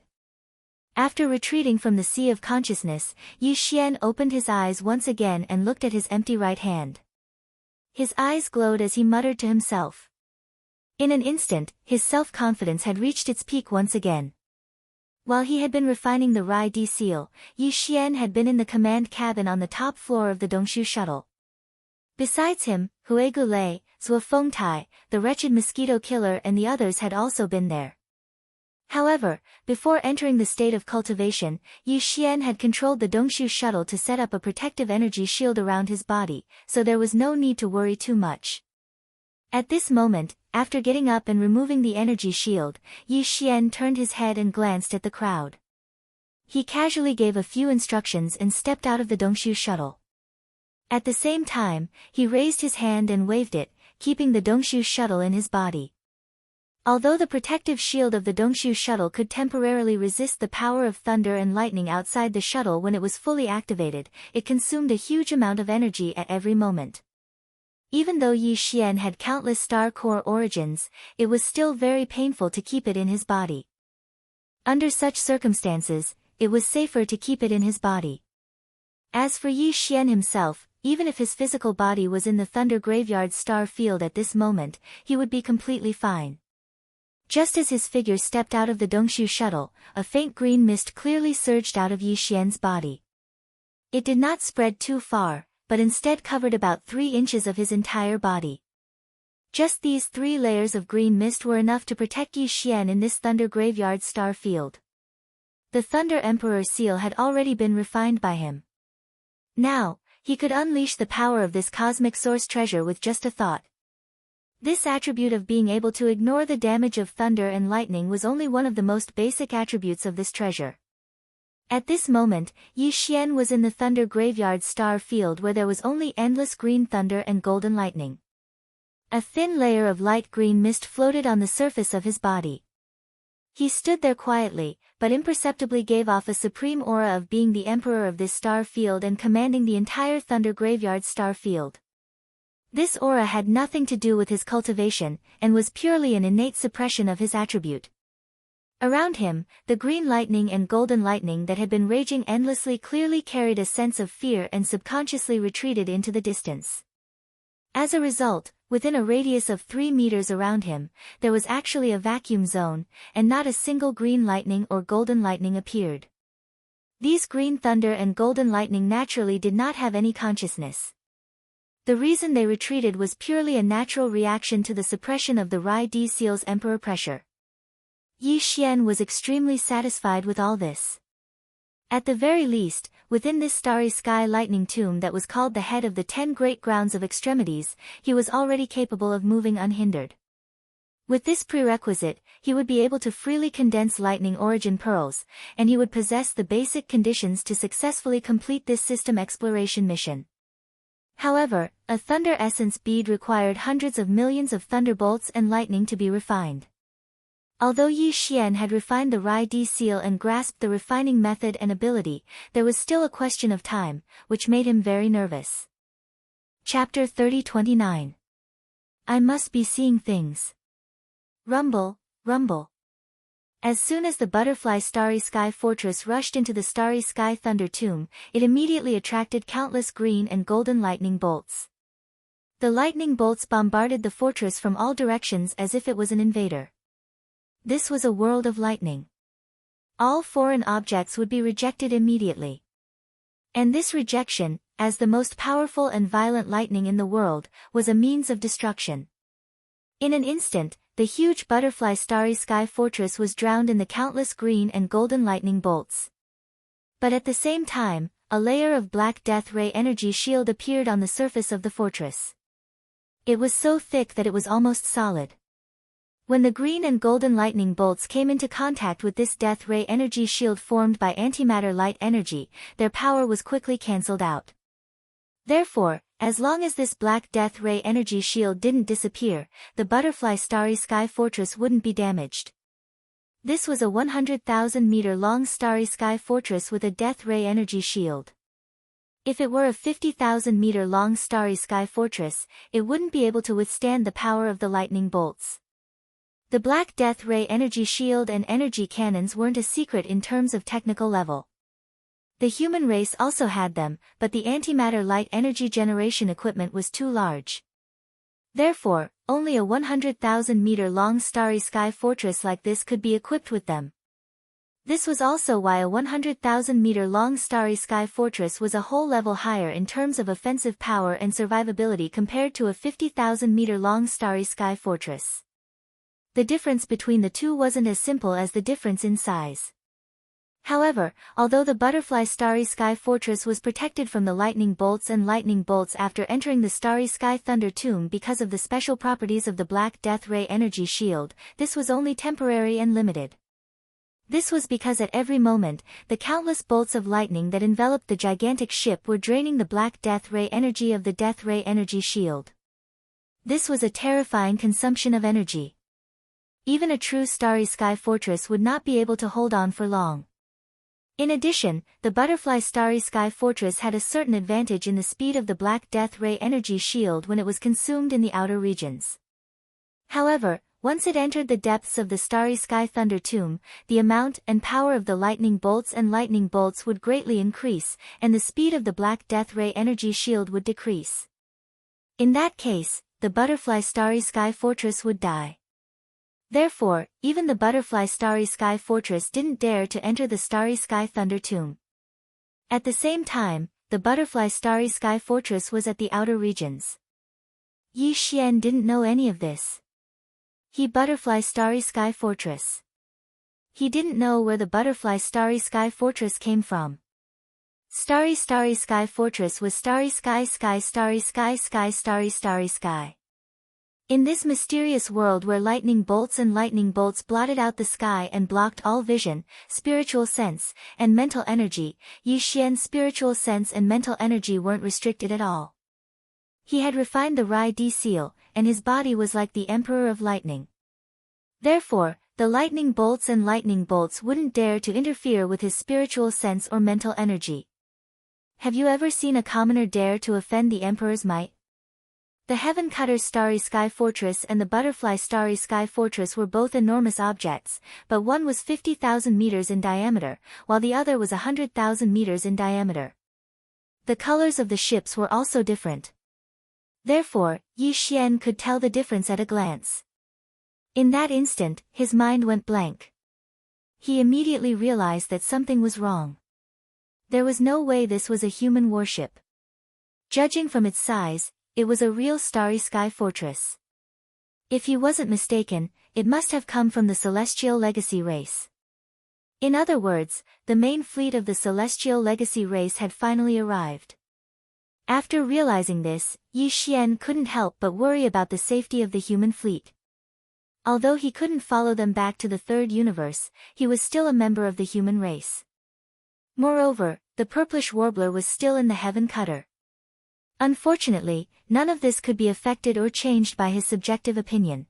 After retreating from the sea of consciousness, Yi Xian opened his eyes once again and looked at his empty right hand. His eyes glowed as he muttered to himself. In an instant, his self-confidence had reached its peak once again. While he had been refining the Rai Di seal, Yi Xian had been in the command cabin on the top floor of the Dongshu shuttle. Besides him, Hue Gulei, Zhuo Fengtai, the wretched mosquito killer and the others had also been there. However, before entering the state of cultivation, Yi Xian had controlled the Dongshu shuttle to set up a protective energy shield around his body, so there was no need to worry too much. At this moment, after getting up and removing the energy shield, Yi Xian turned his head and glanced at the crowd. He casually gave a few instructions and stepped out of the Dongshu shuttle. At the same time, he raised his hand and waved it, keeping the Dongshu shuttle in his body. Although the protective shield of the Dongshu shuttle could temporarily resist the power of thunder and lightning outside the shuttle when it was fully activated, it consumed a huge amount of energy at every moment. Even though Yi Xian had countless star core origins, it was still very painful to keep it in his body. Under such circumstances, it was safer to keep it in his body. As for Yi Xian himself, even if his physical body was in the Thunder Graveyard star field at this moment, he would be completely fine. Just as his figure stepped out of the Dongshu shuttle, a faint green mist clearly surged out of Yi Xian's body. It did not spread too far, but instead covered about 3 inches of his entire body. Just these 3 layers of green mist were enough to protect Yi Xian in this Thunder Graveyard star field. The Thunder Emperor seal had already been refined by him. Now, he could unleash the power of this cosmic source treasure with just a thought. This attribute of being able to ignore the damage of thunder and lightning was only one of the most basic attributes of this treasure. At this moment, Yi Xian was in the Thunder Graveyard star field where there was only endless green thunder and golden lightning. A thin layer of light green mist floated on the surface of his body. He stood there quietly, but imperceptibly gave off a supreme aura of being the emperor of this star field and commanding the entire Thunder Graveyard star field. This aura had nothing to do with his cultivation, and was purely an innate suppression of his attribute. Around him, the green lightning and golden lightning that had been raging endlessly clearly carried a sense of fear and subconsciously retreated into the distance. As a result, within a radius of 3 meters around him, there was actually a vacuum zone, and not a single green lightning or golden lightning appeared. These green thunder and golden lightning naturally did not have any consciousness. The reason they retreated was purely a natural reaction to the suppression of the Rai Di seal's emperor pressure. Yi Xian was extremely satisfied with all this. At the very least, within this starry sky lightning tomb that was called the head of the 10 great grounds of extremities, he was already capable of moving unhindered. With this prerequisite, he would be able to freely condense lightning origin pearls, and he would possess the basic conditions to successfully complete this system exploration mission. However, a thunder essence bead required hundreds of millions of thunderbolts and lightning to be refined. Although Yi Xian had refined the Rai Di seal and grasped the refining method and ability, there was still a question of time, which made him very nervous. Chapter 30-29. I must be seeing things. Rumble, rumble. As soon as the butterfly Starry Sky Fortress rushed into the Starry Sky Thunder Tomb, it immediately attracted countless green and golden lightning bolts. The lightning bolts bombarded the fortress from all directions as if it was an invader. This was a world of lightning. All foreign objects would be rejected immediately. And this rejection, as the most powerful and violent lightning in the world, was a means of destruction. In an instant, the huge butterfly Starry Sky Fortress was drowned in the countless green and golden lightning bolts. But at the same time, a layer of black death ray energy shield appeared on the surface of the fortress. It was so thick that it was almost solid. When the green and golden lightning bolts came into contact with this death ray energy shield formed by antimatter light energy, their power was quickly cancelled out. Therefore, as long as this black death ray energy shield didn't disappear, the butterfly Starry Sky Fortress wouldn't be damaged. This was a 100,000-meter long Starry Sky Fortress with a death ray energy shield. If it were a 50,000-meter long Starry Sky Fortress, it wouldn't be able to withstand the power of the lightning bolts. The black death ray energy shield and energy cannons weren't a secret in terms of technical level. The human race also had them, but the antimatter light energy generation equipment was too large. Therefore, only a 100,000-meter long Starry Sky Fortress like this could be equipped with them. This was also why a 100,000-meter long Starry Sky Fortress was a whole level higher in terms of offensive power and survivability compared to a 50,000-meter long Starry Sky Fortress. The difference between the two wasn't as simple as the difference in size. However, although the butterfly Starry Sky Fortress was protected from the lightning bolts after entering the Starry Sky Thunder Tomb because of the special properties of the black death ray energy shield, this was only temporary and limited. This was because at every moment, the countless bolts of lightning that enveloped the gigantic ship were draining the black death ray energy of the death ray energy shield. This was a terrifying consumption of energy. Even a true Starry Sky Fortress would not be able to hold on for long. In addition, the butterfly Starry Sky Fortress had a certain advantage in the speed of the black death ray energy shield when it was consumed in the outer regions. However, once it entered the depths of the Starry Sky Thunder Tomb, the amount and power of the lightning bolts would greatly increase, and the speed of the black death ray energy shield would decrease. In that case, the butterfly Starry Sky Fortress would die. Therefore, even the butterfly Starry Sky Fortress didn't dare to enter the Starry Sky Thunder Tomb. At the same time, the butterfly Starry Sky Fortress was at the outer regions. Yi Xian didn't know any of this. He butterfly Starry Sky Fortress. He didn't know where the butterfly Starry Sky Fortress came from. Starry Sky Fortress was Starry Sky Starry Sky. In this mysterious world where lightning bolts blotted out the sky and blocked all vision, spiritual sense, and mental energy, Yi Xian's spiritual sense and mental energy weren't restricted at all. He had refined the Rai Di seal, and his body was like the Emperor of Lightning. Therefore, the lightning bolts wouldn't dare to interfere with his spiritual sense or mental energy. Have you ever seen a commoner dare to offend the Emperor's might? The Heaven Cutter Starry Sky Fortress and the Butterfly Starry Sky Fortress were both enormous objects, but one was 50,000 meters in diameter, while the other was 100,000 meters in diameter. The colors of the ships were also different. Therefore, Yi Xian could tell the difference at a glance. In that instant, his mind went blank. He immediately realized that something was wrong. There was no way this was a human warship. Judging from its size, it was a real Starry Sky Fortress. If he wasn't mistaken, it must have come from the Celestial Legacy race. In other words, the main fleet of the Celestial Legacy race had finally arrived. After realizing this, Yi Xian couldn't help but worry about the safety of the human fleet. Although he couldn't follow them back to the third universe, he was still a member of the human race. Moreover, the purplish warbler was still in the Heaven Cutter. Unfortunately, none of this could be affected or changed by his subjective opinion.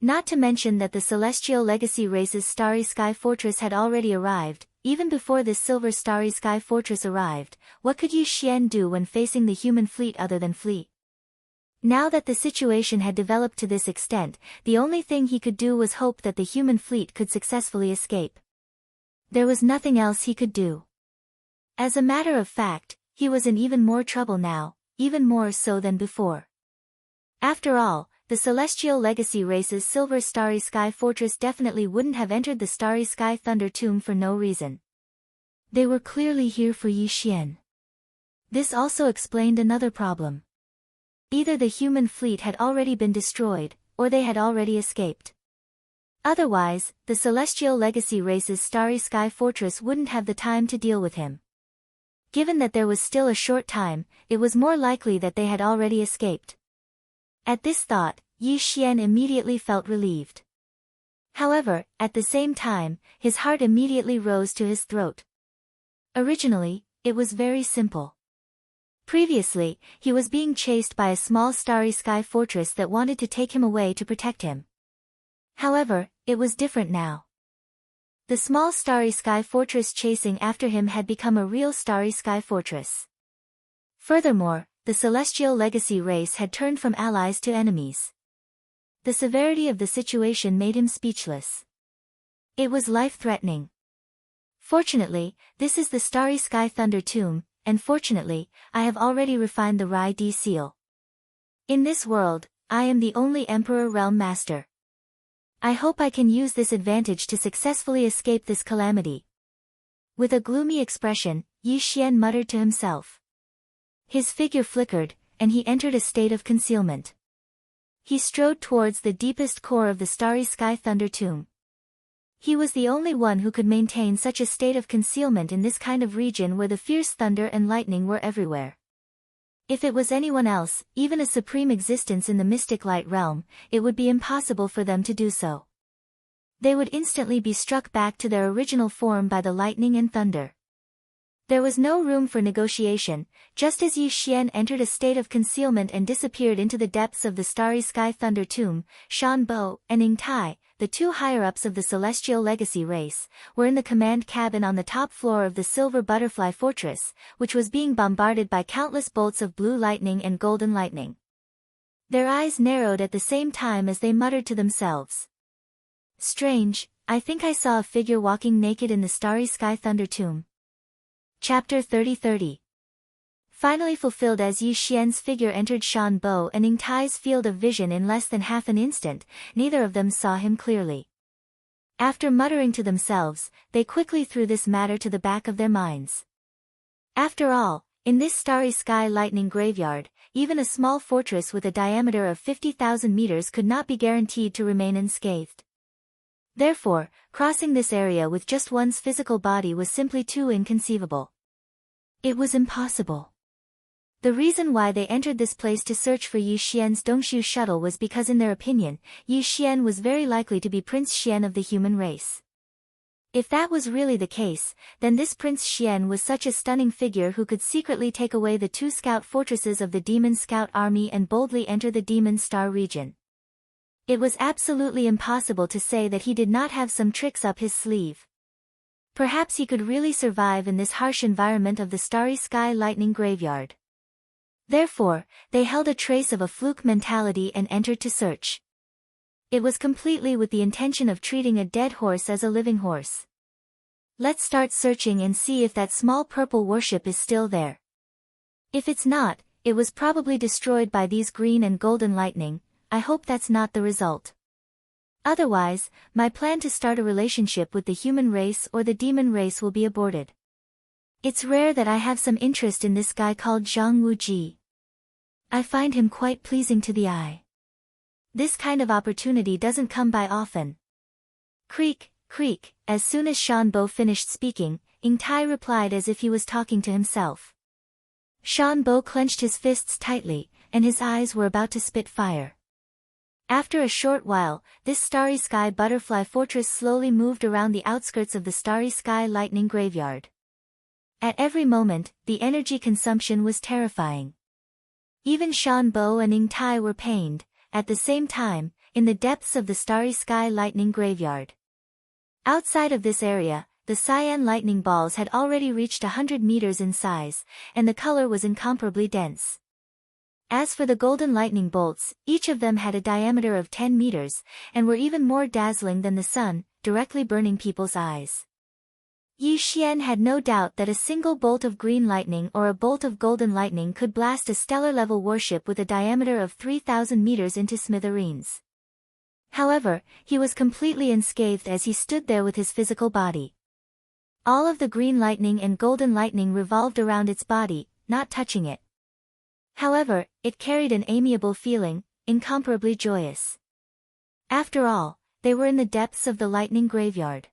Not to mention that the Celestial Legacy race's Starry Sky Fortress had already arrived. Even before this Silver Starry Sky Fortress arrived, what could Yi Xian do when facing the human fleet other than flee? Now that the situation had developed to this extent, the only thing he could do was hope that the human fleet could successfully escape. There was nothing else he could do. As a matter of fact, he was in even more trouble now, even more so than before. After all, the Celestial Legacy race's Silver Starry Sky Fortress definitely wouldn't have entered the Starry Sky Thunder Tomb for no reason. They were clearly here for Yi Xian. This also explained another problem. Either the human fleet had already been destroyed, or they had already escaped. Otherwise, the Celestial Legacy race's Starry Sky Fortress wouldn't have the time to deal with him. Given that there was still a short time, it was more likely that they had already escaped. At this thought, Yi Xian immediately felt relieved. However, at the same time, his heart immediately rose to his throat. Originally, it was very simple. Previously, he was being chased by a small Starry Sky Fortress that wanted to take him away to protect him. However, it was different now. The small Starry Sky Fortress chasing after him had become a real Starry Sky Fortress. Furthermore, the Celestial Legacy race had turned from allies to enemies. The severity of the situation made him speechless. It was life-threatening. Fortunately, this is the Starry Sky Thunder Tomb, and fortunately, I have already refined the Rai D seal. In this world, I am the only Emperor Realm Master. I hope I can use this advantage to successfully escape this calamity. With a gloomy expression, Yi Xian muttered to himself. His figure flickered, and he entered a state of concealment. He strode towards the deepest core of the Starry Sky Thunder Tomb. He was the only one who could maintain such a state of concealment in this kind of region where the fierce thunder and lightning were everywhere. If it was anyone else, even a supreme existence in the mystic light realm, it would be impossible for them to do so. They would instantly be struck back to their original form by the lightning and thunder. There was no room for negotiation. Just as Yi Xian entered a state of concealment and disappeared into the depths of the Starry Sky Thunder Tomb, Shan Bo and Ning Tai, the two higher-ups of the Celestial Legacy race, were in the command cabin on the top floor of the Silver Butterfly Fortress, which was being bombarded by countless bolts of blue lightning and golden lightning. Their eyes narrowed at the same time as they muttered to themselves. Strange, I think I saw a figure walking naked in the Starry Sky Thunder Tomb. Chapter 30:30. Finally fulfilled. As Yi Xian's figure entered Shan Bo and Ning Tai's field of vision in less than half an instant, neither of them saw him clearly. After muttering to themselves, they quickly threw this matter to the back of their minds. After all, in this Starry Sky Lightning Graveyard, even a small fortress with a diameter of 50,000 meters could not be guaranteed to remain unscathed. Therefore, crossing this area with just one's physical body was simply too inconceivable. It was impossible. The reason why they entered this place to search for Yi Xian's Dongshu shuttle was because in their opinion, Yi Xian was very likely to be Prince Xian of the human race. If that was really the case, then this Prince Xian was such a stunning figure who could secretly take away the two scout fortresses of the Demon Scout Army and boldly enter the Demon Star region. It was absolutely impossible to say that he did not have some tricks up his sleeve. Perhaps he could really survive in this harsh environment of the Starry Sky Lightning Graveyard. Therefore, they held a trace of a fluke mentality and entered to search. It was completely with the intention of treating a dead horse as a living horse. Let's start searching and see if that small purple warship is still there. If it's not, it was probably destroyed by these green and golden lightning. I hope that's not the result. Otherwise, my plan to start a relationship with the human race or the demon race will be aborted. It's rare that I have some interest in this guy called Zhang Wuji. I find him quite pleasing to the eye. This kind of opportunity doesn't come by often. Creak, creak. As soon as Shan Bo finished speaking, Ning Tai replied as if he was talking to himself. Shan Bo clenched his fists tightly, and his eyes were about to spit fire. After a short while, this Starry Sky Butterfly Fortress slowly moved around the outskirts of the Starry Sky Lightning Graveyard. At every moment, the energy consumption was terrifying. Even Shan Bo and Ning Tai were pained, at the same time, in the depths of the Starry Sky Lightning Graveyard. Outside of this area, the cyan lightning balls had already reached 100 meters in size, and the color was incomparably dense. As for the golden lightning bolts, each of them had a diameter of 10 meters, and were even more dazzling than the sun, directly burning people's eyes. Yi Xian had no doubt that a single bolt of green lightning or a bolt of golden lightning could blast a stellar-level warship with a diameter of 3,000 meters into smithereens. However, he was completely unscathed as he stood there with his physical body. All of the green lightning and golden lightning revolved around its body, not touching it. However, it carried an amiable feeling, incomparably joyous. After all, they were in the depths of the lightning graveyard.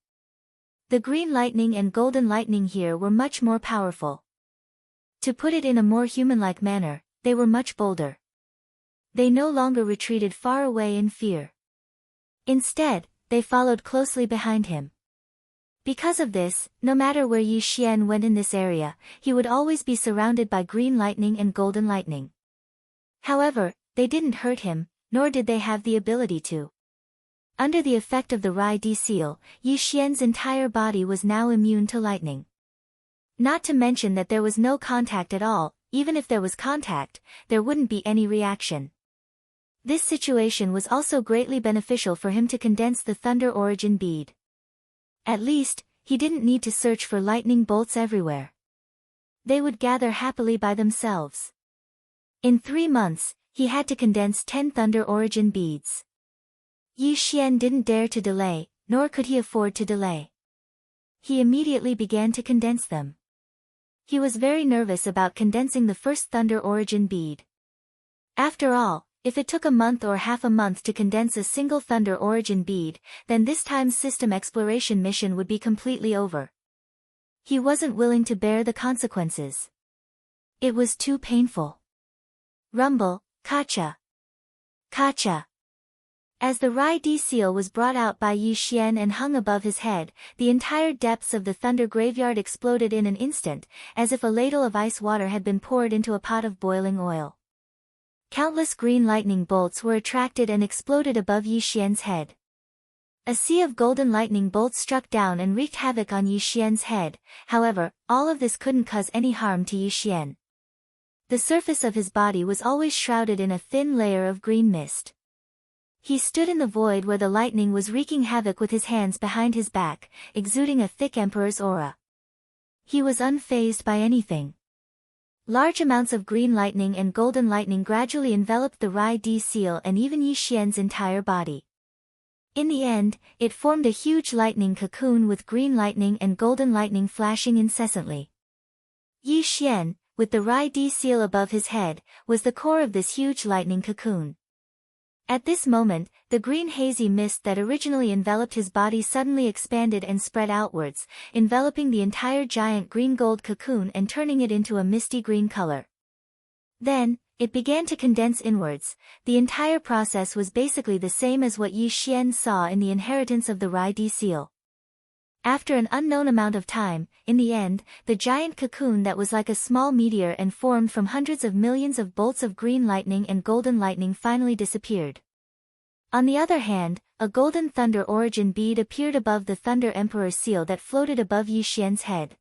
The green lightning and golden lightning here were much more powerful. To put it in a more human-like manner, they were much bolder. They no longer retreated far away in fear. Instead, they followed closely behind him. Because of this, no matter where Yi Xian went in this area, he would always be surrounded by green lightning and golden lightning. However, they didn't hurt him, nor did they have the ability to. Under the effect of the Rai Di seal, Yi Xian's entire body was now immune to lightning. Not to mention that there was no contact at all. Even if there was contact, there wouldn't be any reaction. This situation was also greatly beneficial for him to condense the thunder origin bead. At least, he didn't need to search for lightning bolts everywhere. They would gather happily by themselves. In 3 months, he had to condense 10 thunder origin beads. Yi Xian didn't dare to delay, nor could he afford to delay. He immediately began to condense them. He was very nervous about condensing the first thunder origin bead. After all, if it took a month or half a month to condense a single thunder origin bead, then this time's system exploration mission would be completely over. He wasn't willing to bear the consequences. It was too painful. Rumble, Kacha. Kacha. As the Rai Di seal was brought out by Yi Xian and hung above his head, the entire depths of the thunder graveyard exploded in an instant, as if a ladle of ice water had been poured into a pot of boiling oil. Countless green lightning bolts were attracted and exploded above Yi Xian's head. A sea of golden lightning bolts struck down and wreaked havoc on Yi Xian's head. However, all of this couldn't cause any harm to Yi Xian. The surface of his body was always shrouded in a thin layer of green mist. He stood in the void where the lightning was wreaking havoc with his hands behind his back, exuding a thick emperor's aura. He was unfazed by anything. Large amounts of green lightning and golden lightning gradually enveloped the Rai Di seal and even Yi Xian's entire body. In the end, it formed a huge lightning cocoon with green lightning and golden lightning flashing incessantly. Yi Xian, with the Rai Di seal above his head, was the core of this huge lightning cocoon. At this moment, the green hazy mist that originally enveloped his body suddenly expanded and spread outwards, enveloping the entire giant green-gold cocoon and turning it into a misty green color. Then, it began to condense inwards. The entire process was basically the same as what Yi Xian saw in the inheritance of the Rai Di seal. After an unknown amount of time, in the end, the giant cocoon that was like a small meteor and formed from hundreds of millions of bolts of green lightning and golden lightning finally disappeared. On the other hand, a golden thunder origin bead appeared above the Thunder Emperor seal that floated above Yi Xian's head.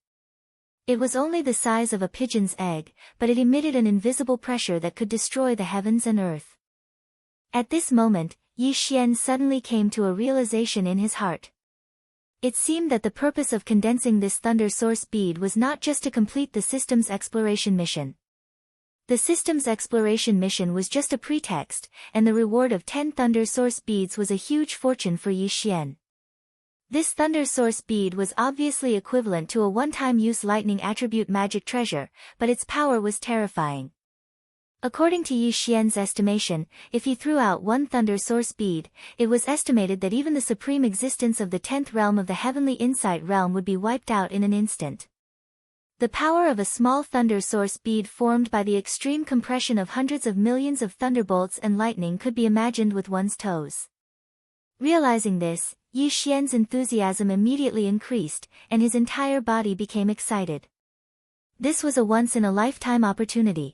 It was only the size of a pigeon's egg, but it emitted an invisible pressure that could destroy the heavens and earth. At this moment, Yi Xian suddenly came to a realization in his heart. It seemed that the purpose of condensing this thunder source bead was not just to complete the system's exploration mission. The system's exploration mission was just a pretext, and the reward of 10 thunder source beads was a huge fortune for Yi Xian. This thunder source bead was obviously equivalent to a one-time use lightning attribute magic treasure, but its power was terrifying. According to Yi Xian's estimation, if he threw out one thunder source bead, it was estimated that even the supreme existence of the 10th realm of the heavenly insight realm would be wiped out in an instant. The power of a small thunder source bead formed by the extreme compression of hundreds of millions of thunderbolts and lightning could be imagined with one's toes. Realizing this, Yi Xian's enthusiasm immediately increased, and his entire body became excited. This was a once-in-a-lifetime opportunity.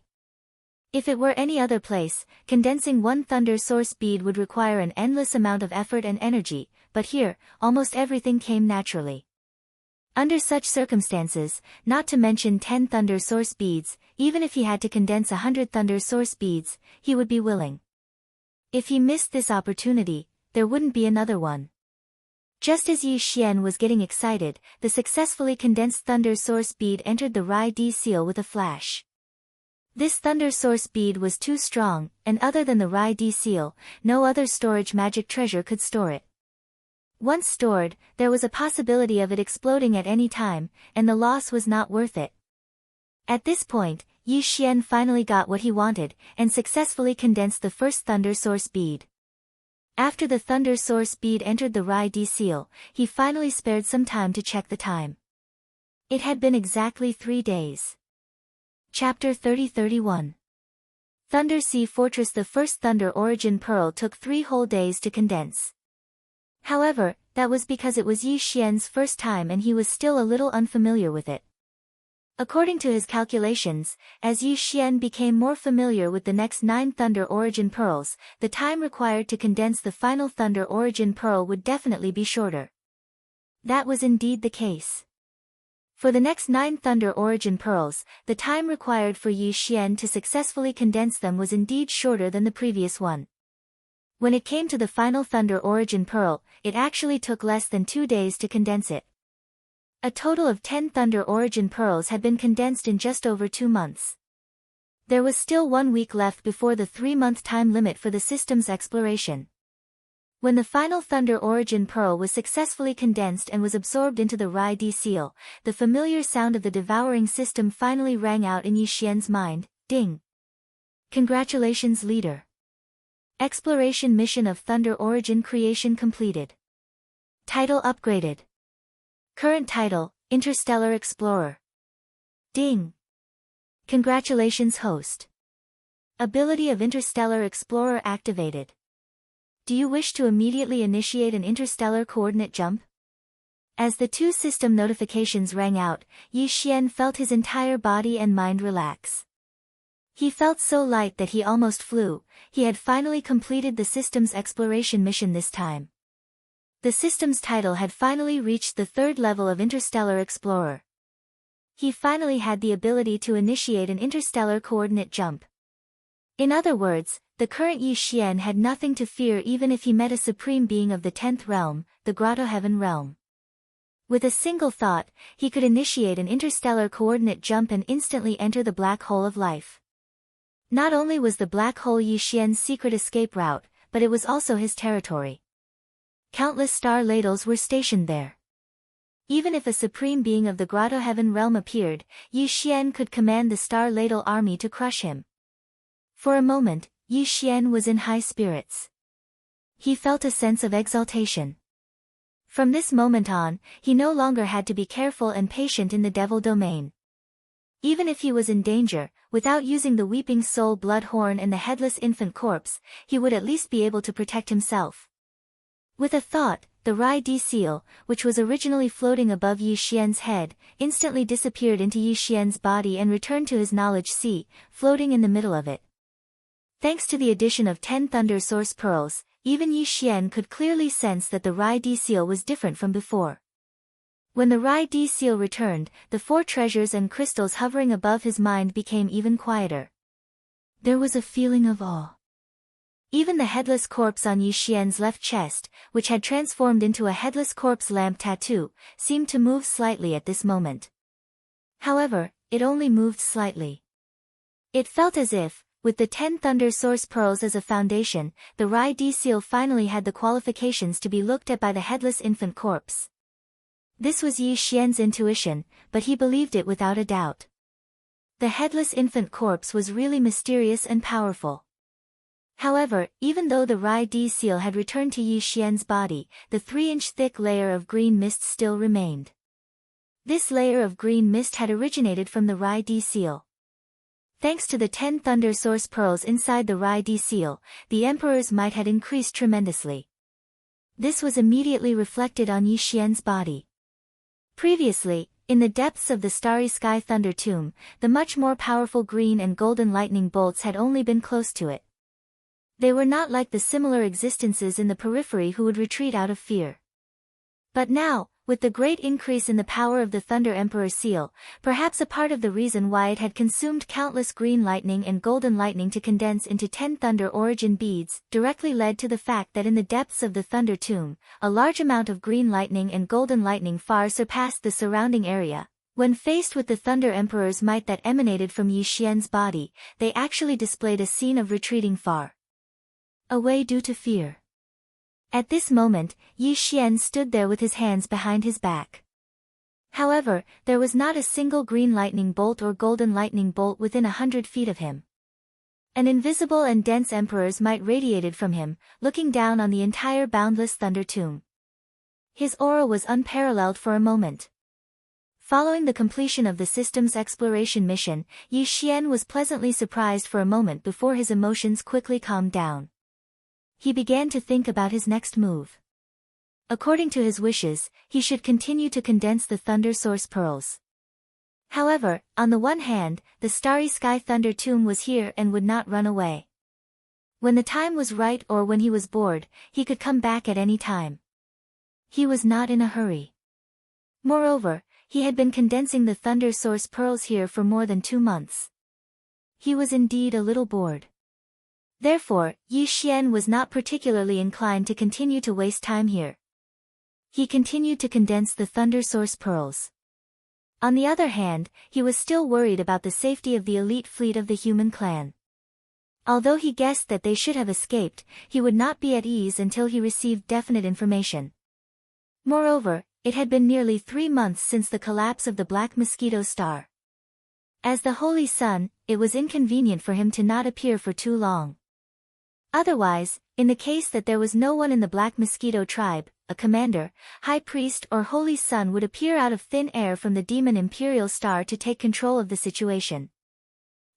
If it were any other place, condensing one thunder source bead would require an endless amount of effort and energy, but here, almost everything came naturally. Under such circumstances, not to mention 10 thunder source beads, even if he had to condense 100 thunder source beads, he would be willing. If he missed this opportunity, there wouldn't be another one. Just as Yi Xian was getting excited, the successfully condensed thunder source bead entered the Rai Di seal with a flash. This thunder source bead was too strong, and other than the Rai Di seal, no other storage magic treasure could store it. Once stored, there was a possibility of it exploding at any time, and the loss was not worth it. At this point, Yi Xian finally got what he wanted, and successfully condensed the first thunder source bead. After the thunder source bead entered the Rai Di seal, he finally spared some time to check the time. It had been exactly 3 days. Chapter 30-31. Thunder Sea Fortress. The first Thunder Origin Pearl took 3 whole days to condense. However, that was because it was Yi Xian's first time and he was still a little unfamiliar with it. According to his calculations, as Yi Xian became more familiar with the next 9 Thunder Origin Pearls, the time required to condense the final Thunder Origin Pearl would definitely be shorter. That was indeed the case. For the next 9 Thunder Origin Pearls, the time required for Yi Xian to successfully condense them was indeed shorter than the previous one. When it came to the final Thunder Origin Pearl, it actually took less than 2 days to condense it. A total of 10 Thunder Origin Pearls had been condensed in just over 2 months. There was still 1 week left before the 3-month time limit for the system's exploration. When the final Thunder Origin Pearl was successfully condensed and was absorbed into the Rai Di seal, the familiar sound of the devouring system finally rang out in Yi Xian's mind. Ding! Congratulations, leader. Exploration mission of Thunder Origin creation completed. Title upgraded. Current title, Interstellar Explorer. Ding! Congratulations, host. Ability of Interstellar Explorer activated. Do you wish to immediately initiate an interstellar coordinate jump? As the 2 system notifications rang out, Yi Xian felt his entire body and mind relax. He felt so light that he almost flew. He had finally completed the system's exploration mission this time. The system's title had finally reached the 3rd level of Interstellar Explorer. He finally had the ability to initiate an interstellar coordinate jump. In other words, the current Yi Xian had nothing to fear even if he met a supreme being of the 10th realm, the Grotto Heaven realm. With a single thought, he could initiate an interstellar coordinate jump and instantly enter the black hole of life. Not only was the black hole Yi Xian's secret escape route, but it was also his territory. Countless star ladles were stationed there. Even if a supreme being of the Grotto Heaven realm appeared, Yi Xian could command the star ladle army to crush him. For a moment, Yi Xian was in high spirits. He felt a sense of exaltation. From this moment on, he no longer had to be careful and patient in the devil domain. Even if he was in danger, without using the Weeping Soul blood horn and the headless infant corpse, he would at least be able to protect himself. With a thought, the Rai Di seal, which was originally floating above Yi Xian's head, instantly disappeared into Yi Xian's body and returned to his knowledge sea, floating in the middle of it. Thanks to the addition of 10 Thunder Source Pearls, even Yi Xian could clearly sense that the Rai Di seal was different from before. When the Rai Di seal returned, the 4 treasures and crystals hovering above his mind became even quieter. There was a feeling of awe. Even the headless corpse on Yi Xian's left chest, which had transformed into a headless corpse lamp tattoo, seemed to move slightly at this moment. However, it only moved slightly. It felt as if, with the 10 Thunder Source Pearls as a foundation, the Rai Di seal finally had the qualifications to be looked at by the headless infant corpse. This was Yi Xian's intuition, but he believed it without a doubt. The headless infant corpse was really mysterious and powerful. However, even though the Rai Di seal had returned to Yi Xian's body, the 3-inch thick layer of green mist still remained. This layer of green mist had originated from the Rai Di seal. Thanks to the 10 Thunder Source Pearls inside the Rai Di seal, the Emperor's might had increased tremendously. This was immediately reflected on Yi Xian's body. Previously, in the depths of the Starry Sky Thunder Tomb, the much more powerful green and golden lightning bolts had only been close to it. They were not like the similar existences in the periphery who would retreat out of fear. But now, with the great increase in the power of the Thunder Emperor seal, perhaps a part of the reason why it had consumed countless green lightning and golden lightning to condense into 10 thunder origin beads, directly led to the fact that in the depths of the Thunder Tomb, a large amount of green lightning and golden lightning far surpassed the surrounding area. When faced with the Thunder Emperor's might that emanated from Yi Xian's body, they actually displayed a scene of retreating far away due to fear. At this moment, Yi Xian stood there with his hands behind his back. However, there was not a single green lightning bolt or golden lightning bolt within 100 feet of him. An invisible and dense emperor's might radiated from him, looking down on the entire boundless Thunder Tomb. His aura was unparalleled for a moment. Following the completion of the system's exploration mission, Yi Xian was pleasantly surprised for a moment before his emotions quickly calmed down. He began to think about his next move. According to his wishes, he should continue to condense the Thunder Source Pearls. However, on the one hand, the Starry Sky Thunder Tomb was here and would not run away. When the time was right or when he was bored, he could come back at any time. He was not in a hurry. Moreover, he had been condensing the Thunder Source Pearls here for more than 2 months. He was indeed a little bored. Therefore, Yi Xian was not particularly inclined to continue to waste time here. He continued to condense the Thunder Source Pearls. On the other hand, he was still worried about the safety of the elite fleet of the human clan. Although he guessed that they should have escaped, he would not be at ease until he received definite information. Moreover, it had been nearly 3 months since the collapse of the Black Mosquito Star. As the Holy Sun, it was inconvenient for him to not appear for too long. Otherwise, in the case that there was no one in the Black Mosquito tribe, a commander, high priest or Holy Sun would appear out of thin air from the demon Imperial Star to take control of the situation.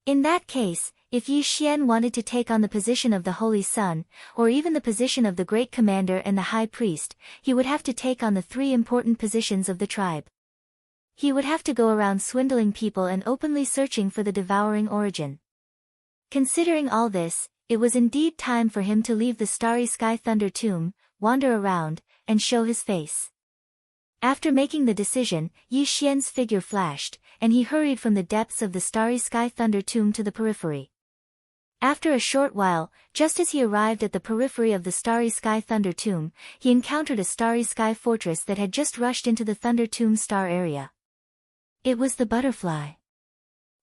In that case, if Yi Xian wanted to take on the position of the Holy Sun, or even the position of the Great Commander and the High Priest, he would have to take on the 3 important positions of the tribe. He would have to go around swindling people and openly searching for the devouring origin. Considering all this, it was indeed time for him to leave the Starry Sky Thunder Tomb, wander around, and show his face. After making the decision, Yi Xian's figure flashed, and he hurried from the depths of the Starry Sky Thunder Tomb to the periphery. After a short while, just as he arrived at the periphery of the Starry Sky Thunder Tomb, he encountered a Starry Sky fortress that had just rushed into the Thunder Tomb star area. It was the butterfly.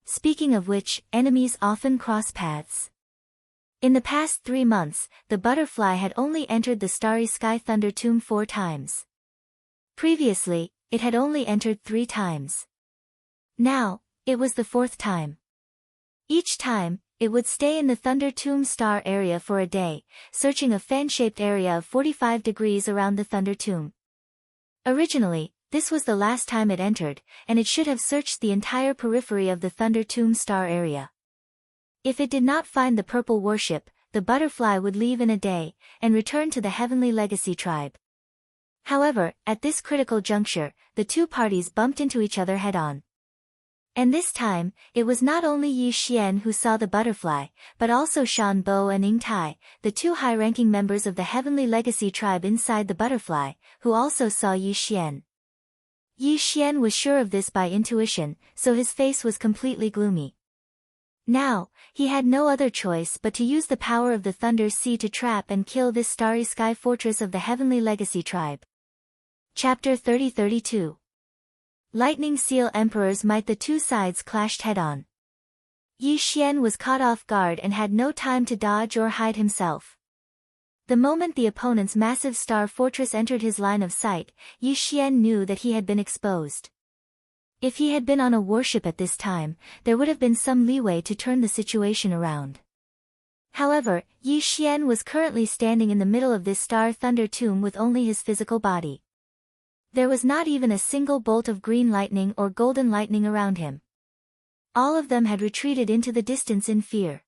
Speaking of which, enemies often cross paths. In the past 3 months, the butterfly had only entered the Starry Sky Thunder Tomb 4 times. Previously, it had only entered 3 times. Now, it was the 4th time. Each time, it would stay in the Thunder Tomb star area for a day, searching a fan-shaped area of 45 degrees around the Thunder Tomb. Originally, this was the last time it entered, and it should have searched the entire periphery of the Thunder Tomb star area. If it did not find the purple warship, the butterfly would leave in a day, and return to the Heavenly Legacy tribe. However, at this critical juncture, the 2 parties bumped into each other head-on. And this time, it was not only Yi Xian who saw the butterfly, but also Shan Bo and Ying Tai, the 2 high-ranking members of the Heavenly Legacy tribe inside the butterfly, who also saw Yi Xian. Yi Xian was sure of this by intuition, so his face was completely gloomy. Now, he had no other choice but to use the power of the Thunder Sea to trap and kill this Starry Sky fortress of the Heavenly Legacy tribe. Chapter 30-32. Lightning Seal Emperor's Might. The 2 sides clashed head-on. Yi Xian was caught off guard and had no time to dodge or hide himself. The moment the opponent's massive star fortress entered his line of sight, Yi Xian knew that he had been exposed. If he had been on a warship at this time, there would have been some leeway to turn the situation around. However, Yi Xian was currently standing in the middle of this Star Thunder Tomb with only his physical body. There was not even a single bolt of green lightning or golden lightning around him. All of them had retreated into the distance in fear.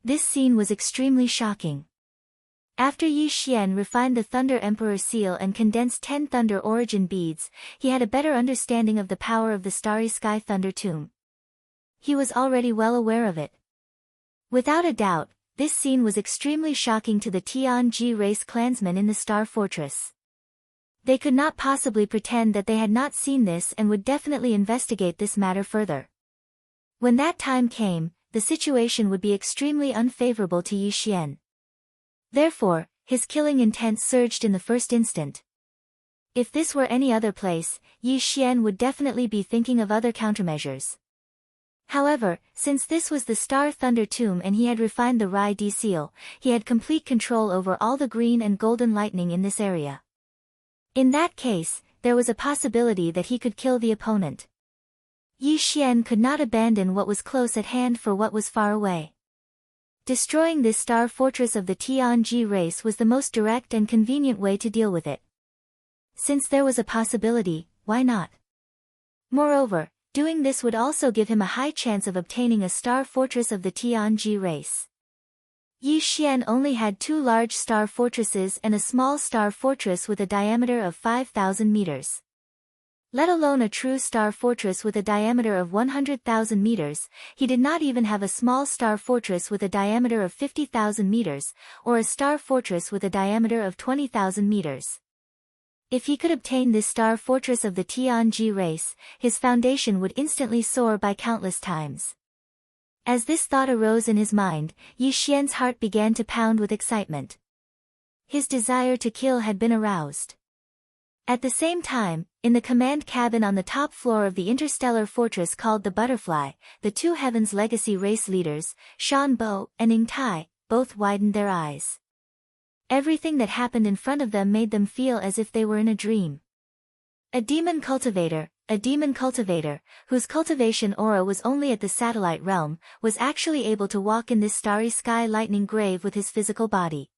This scene was extremely shocking. After Yi Xian refined the Thunder Emperor seal and condensed 10 Thunder Origin beads, he had a better understanding of the power of the Starry Sky Thunder Tomb. He was already well aware of it. Without a doubt, this scene was extremely shocking to the Tianji race clansmen in the Star Fortress. They could not possibly pretend that they had not seen this and would definitely investigate this matter further. When that time came, the situation would be extremely unfavorable to Yi Xian. Therefore, his killing intent surged in the first instant. If this were any other place, Yi Xian would definitely be thinking of other countermeasures. However, since this was the Star Thunder Tomb and he had refined the Rai D seal, he had complete control over all the green and golden lightning in this area. In that case, there was a possibility that he could kill the opponent. Yi Xian could not abandon what was close at hand for what was far away. Destroying this star fortress of the Tianji race was the most direct and convenient way to deal with it. Since there was a possibility, why not? Moreover, doing this would also give him a high chance of obtaining a star fortress of the Tianji race. Yi Xian only had 2 large star fortresses and a small star fortress with a diameter of 5,000 meters. Let alone a true star fortress with a diameter of 100,000 meters, he did not even have a small star fortress with a diameter of 50,000 meters, or a star fortress with a diameter of 20,000 meters. If he could obtain this star fortress of the Tianji race, his foundation would instantly soar by countless times. As this thought arose in his mind, Yi Xian's heart began to pound with excitement. His desire to kill had been aroused. At the same time, in the command cabin on the top floor of the interstellar fortress called the Butterfly, the 2 Heaven's Legacy race leaders, Shan Bo and Ning Tai, both widened their eyes. Everything that happened in front of them made them feel as if they were in a dream. A demon cultivator, whose cultivation aura was only at the satellite realm, was actually able to walk in this starry sky lightning grave with his physical body.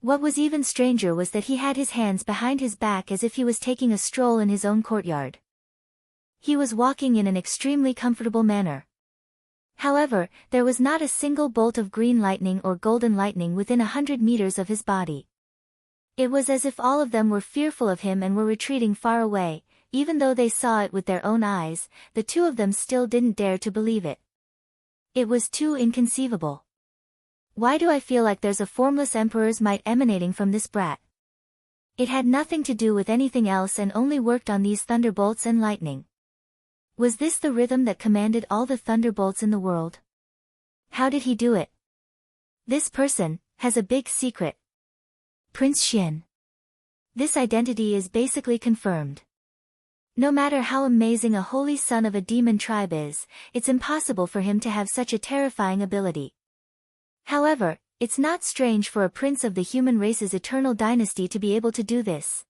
What was even stranger was that he had his hands behind his back as if he was taking a stroll in his own courtyard. He was walking in an extremely comfortable manner. However, there was not a single bolt of green lightning or golden lightning within 100 meters of his body. It was as if all of them were fearful of him and were retreating far away. Even though they saw it with their own eyes, the 2 of them still didn't dare to believe it. It was too inconceivable. Why do I feel like there's a formless emperor's might emanating from this brat? It had nothing to do with anything else and only worked on these thunderbolts and lightning. Was this the rhythm that commanded all the thunderbolts in the world? How did he do it? This person has a big secret. Prince Xian. This identity is basically confirmed. No matter how amazing a holy son of a demon tribe is, it's impossible for him to have such a terrifying ability. However, it's not strange for a prince of the human race's eternal dynasty to be able to do this.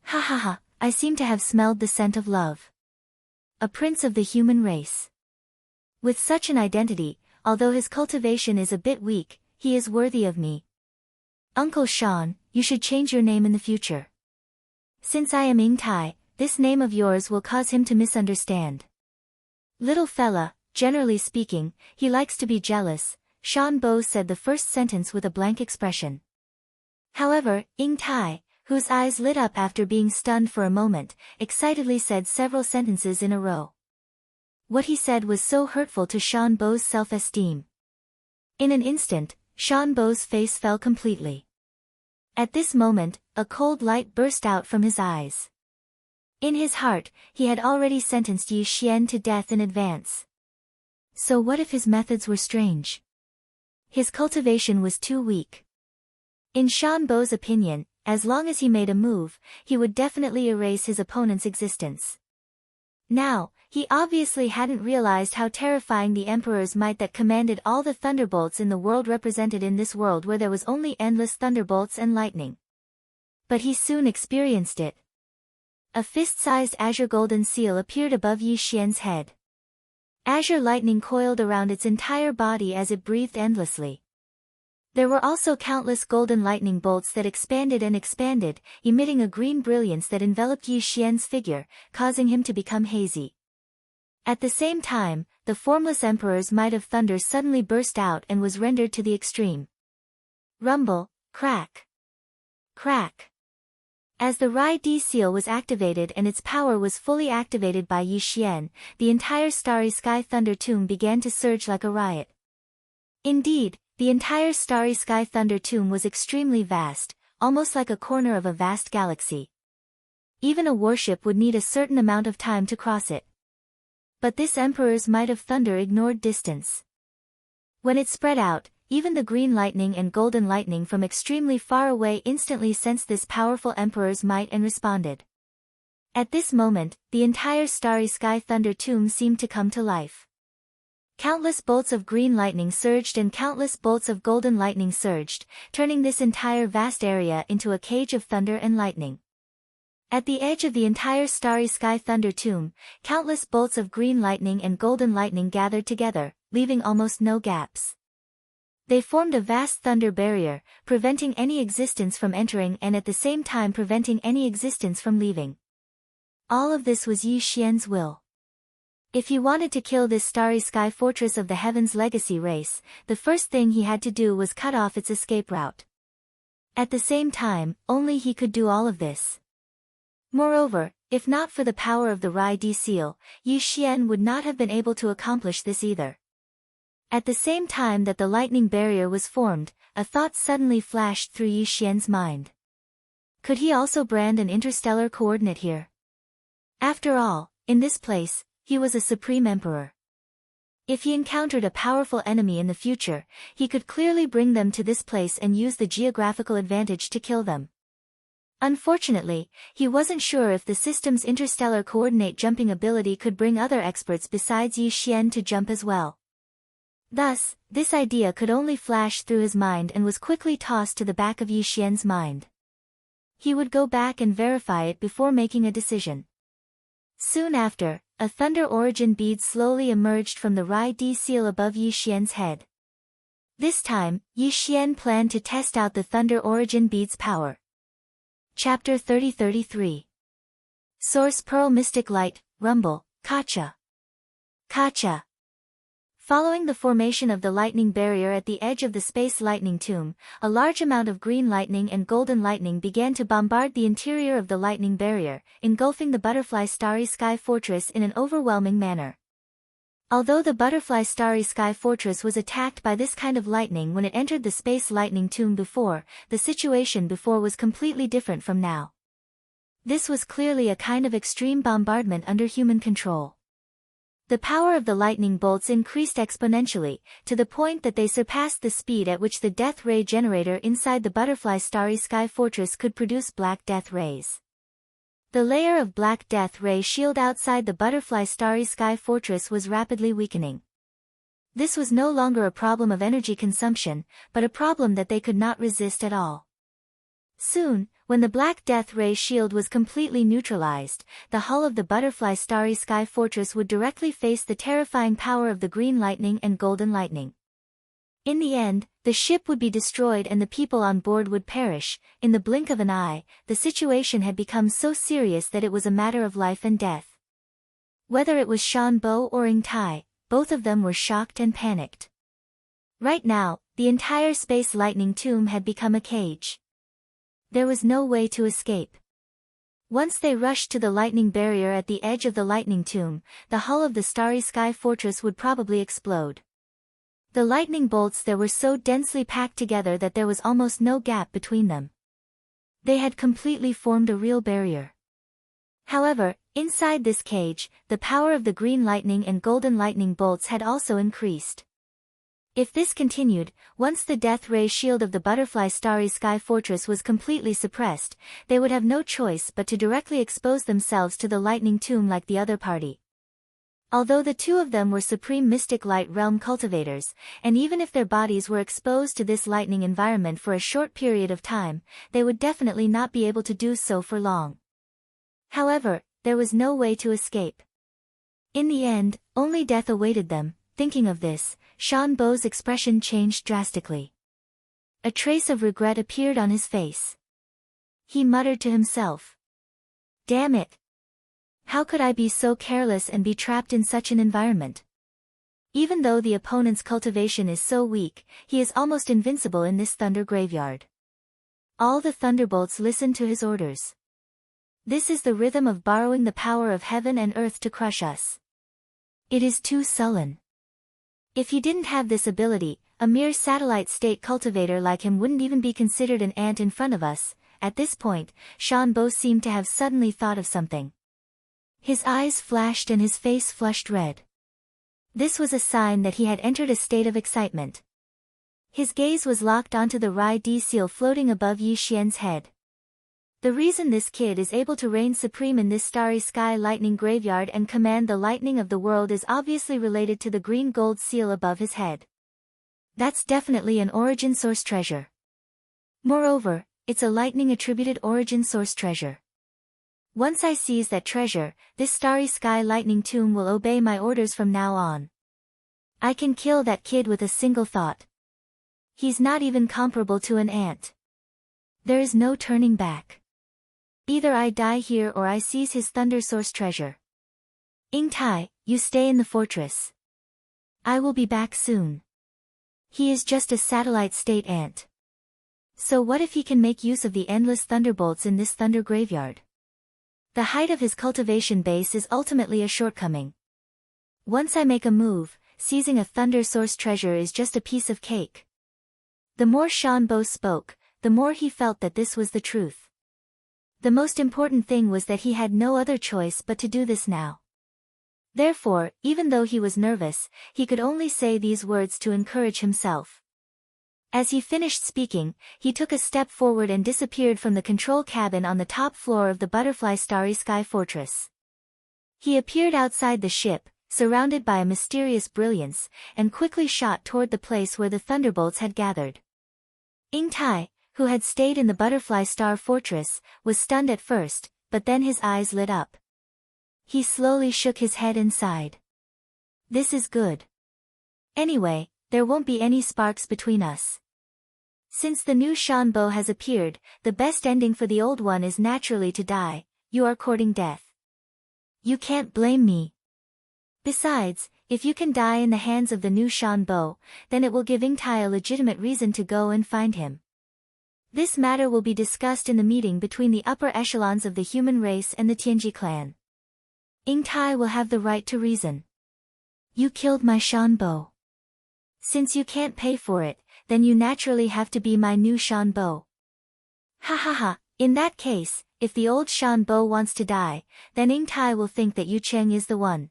Ha ha ha, I seem to have smelled the scent of love. A prince of the human race. With such an identity, although his cultivation is a bit weak, he is worthy of me. Uncle Shan, you should change your name in the future. Since I am Ning Tai, this name of yours will cause him to misunderstand. Little fella, generally speaking, he likes to be jealous, Shan Bo said the first sentence with a blank expression. However, Ning Tai, whose eyes lit up after being stunned for a moment, excitedly said several sentences in a row. What he said was so hurtful to Shan Bo's self-esteem. In an instant, Shan Bo's face fell completely. At this moment, a cold light burst out from his eyes. In his heart, he had already sentenced Yi Xian to death in advance. So what if his methods were strange? His cultivation was too weak. In Shan Bo's opinion, as long as he made a move, he would definitely erase his opponent's existence. Now, he obviously hadn't realized how terrifying the emperor's might that commanded all the thunderbolts in the world represented in this world where there was only endless thunderbolts and lightning. But he soon experienced it. A fist-sized azure golden seal appeared above Yi Xian's head. Azure lightning coiled around its entire body as it breathed endlessly. There were also countless golden lightning bolts that expanded and expanded, emitting a green brilliance that enveloped Yi Xian's figure, causing him to become hazy. At the same time, the formless emperor's might of thunder suddenly burst out and was rendered to the extreme. Rumble, crack. Crack. As the Rai D seal was activated and its power was fully activated by Yi Xian, the entire Starry Sky Thunder Tomb began to surge like a riot. Indeed, the entire Starry Sky Thunder Tomb was extremely vast, almost like a corner of a vast galaxy. even a warship would need a certain amount of time to cross it. But this emperor's might of thunder ignored distance. When it spread out, even the green lightning and golden lightning from extremely far away instantly sensed this powerful emperor's might and responded. At this moment, the entire starry sky thunder tomb seemed to come to life. Countless bolts of green lightning surged and countless bolts of golden lightning surged, turning this entire vast area into a cage of thunder and lightning. At the edge of the entire starry sky thunder tomb, countless bolts of green lightning and golden lightning gathered together, leaving almost no gaps. They formed a vast thunder barrier, preventing any existence from entering and at the same time preventing any existence from leaving. All of this was Yi Xian's will. If he wanted to kill this starry sky fortress of the Heaven's legacy race, the first thing he had to do was cut off its escape route. At the same time, only he could do all of this. Moreover, if not for the power of the Rai Di seal, Yi Xian would not have been able to accomplish this either. At the same time that the lightning barrier was formed, a thought suddenly flashed through Yi Xian's mind. Could he also brand an interstellar coordinate here? After all, in this place, he was a supreme emperor. If he encountered a powerful enemy in the future, he could clearly bring them to this place and use the geographical advantage to kill them. Unfortunately, he wasn't sure if the system's interstellar coordinate jumping ability could bring other experts besides Yi Xian to jump as well. Thus, this idea could only flash through his mind and was quickly tossed to the back of Yi Xian's mind. He would go back and verify it before making a decision. Soon after, a thunder origin bead slowly emerged from the Rai Di seal above Yi Xian's head. This time, Yi Xian planned to test out the thunder origin bead's power. Chapter 30-33. Source Pearl Mystic Light, Rumble, Kacha. Kacha. Following the formation of the lightning barrier at the edge of the space lightning tomb, a large amount of green lightning and golden lightning began to bombard the interior of the lightning barrier, engulfing the butterfly starry sky fortress in an overwhelming manner. Although the butterfly starry sky fortress was attacked by this kind of lightning when it entered the space lightning tomb before, the situation before was completely different from now. This was clearly a kind of extreme bombardment under human control. The power of the lightning bolts increased exponentially, to the point that they surpassed the speed at which the death ray generator inside the butterfly starry sky fortress could produce black death rays. The layer of black death ray shield outside the butterfly starry sky fortress was rapidly weakening. This was no longer a problem of energy consumption, but a problem that they could not resist at all. Soon, when the black death ray shield was completely neutralized, the hull of the butterfly starry sky fortress would directly face the terrifying power of the green lightning and golden lightning. In the end, the ship would be destroyed and the people on board would perish. In the blink of an eye, the situation had become so serious that it was a matter of life and death. Whether it was Shan Bo or Ing Tai, both of them were shocked and panicked. Right now, the entire space lightning tomb had become a cage. There was no way to escape. Once they rushed to the lightning barrier at the edge of the lightning tomb, the hull of the starry sky fortress would probably explode. The lightning bolts there were so densely packed together that there was almost no gap between them. They had completely formed a real barrier. However, inside this cage, the power of the green lightning and golden lightning bolts had also increased. If this continued, once the death ray shield of the butterfly starry sky fortress was completely suppressed, they would have no choice but to directly expose themselves to the lightning tomb like the other party. Although the two of them were supreme mystic light realm cultivators, and even if their bodies were exposed to this lightning environment for a short period of time, they would definitely not be able to do so for long. However, there was no way to escape. In the end, only death awaited them. Thinking of this, Shan Bo's expression changed drastically. A trace of regret appeared on his face. He muttered to himself. Damn it! How could I be so careless and be trapped in such an environment? Even though the opponent's cultivation is so weak, he is almost invincible in this thunder graveyard. All the thunderbolts listened to his orders. This is the rhythm of borrowing the power of heaven and earth to crush us. It is too sullen. If he didn't have this ability, a mere satellite state cultivator like him wouldn't even be considered an ant in front of us, At this point, Shanbo seemed to have suddenly thought of something. His eyes flashed and his face flushed red. This was a sign that he had entered a state of excitement. His gaze was locked onto the Rai-D seal floating above Yi Xian's head. The reason this kid is able to reign supreme in this starry sky lightning graveyard and command the lightning of the world is obviously related to the green gold seal above his head. That's definitely an origin source treasure. Moreover, it's a lightning attributed origin source treasure. Once I seize that treasure, this starry sky lightning tomb will obey my orders from now on. I can kill that kid with a single thought. He's not even comparable to an ant. There is no turning back. Either I die here or I seize his thunder source treasure. Ying Tai, you stay in the fortress. I will be back soon. He is just a satellite state ant. So what if he can make use of the endless thunderbolts in this thunder graveyard? The height of his cultivation base is ultimately a shortcoming. Once I make a move, seizing a thunder source treasure is just a piece of cake. The more Shanbo spoke, the more he felt that this was the truth. The most important thing was that he had no other choice but to do this now. Therefore, even though he was nervous, he could only say these words to encourage himself. As he finished speaking, he took a step forward and disappeared from the control cabin on the top floor of the Butterfly Starry Sky Fortress. He appeared outside the ship, surrounded by a mysterious brilliance, and quickly shot toward the place where the thunderbolts had gathered. Ying Tai, who had stayed in the Butterfly Star Fortress, was stunned at first, but then his eyes lit up. He slowly shook his head and sighed. This is good. Anyway, there won't be any sparks between us. Since the new Shanbo has appeared, the best ending for the old one is naturally to die. You are courting death. You can't blame me. Besides, if you can die in the hands of the new Shanbo, then it will give Ying Tai a legitimate reason to go and find him. This matter will be discussed in the meeting between the upper echelons of the human race and the Tianji clan. Ying Tai will have the right to reason. You killed my Shanbo. Since you can't pay for it, then you naturally have to be my new Shanbo. Ha ha ha, in that case, if the old Shanbo wants to die, then Ying Tai will think that Yu Cheng is the one.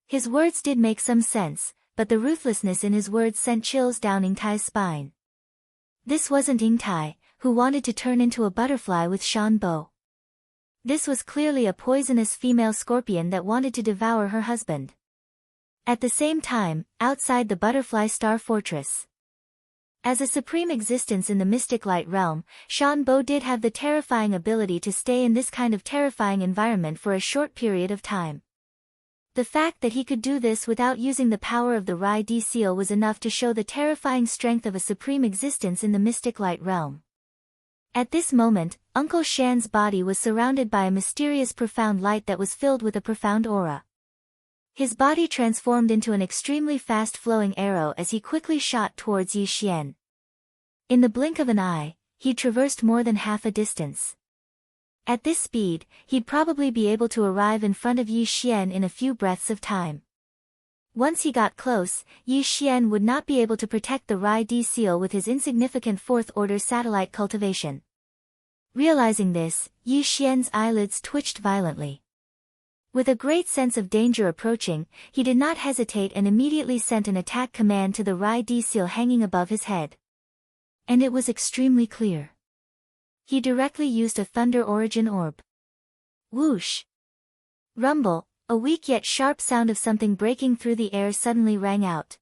His words did make some sense, but the ruthlessness in his words sent chills down Ying Tai's spine. This wasn't Ying Tai, who wanted to turn into a butterfly with Shanbo. This was clearly a poisonous female scorpion that wanted to devour her husband. At the same time, outside the Butterfly Star Fortress. As a supreme existence in the mystic light realm, Shanbo did have the terrifying ability to stay in this kind of terrifying environment for a short period of time. The fact that he could do this without using the power of the Rai-D seal was enough to show the terrifying strength of a supreme existence in the mystic light realm. At this moment, Uncle Shan's body was surrounded by a mysterious profound light that was filled with a profound aura. His body transformed into an extremely fast-flowing arrow as he quickly shot towards Yi Xian. In the blink of an eye, he traversed more than half a distance. At this speed, he'd probably be able to arrive in front of Yi Xian in a few breaths of time. Once he got close, Yi Xian would not be able to protect the Rai-D seal with his insignificant fourth-order satellite cultivation. Realizing this, Yi Xian's eyelids twitched violently. With a great sense of danger approaching, he did not hesitate and immediately sent an attack command to the Rai-D seal hanging above his head. And it was extremely clear. He directly used a thunder origin orb. Whoosh! Rumble, a weak yet sharp sound of something breaking through the air suddenly rang out.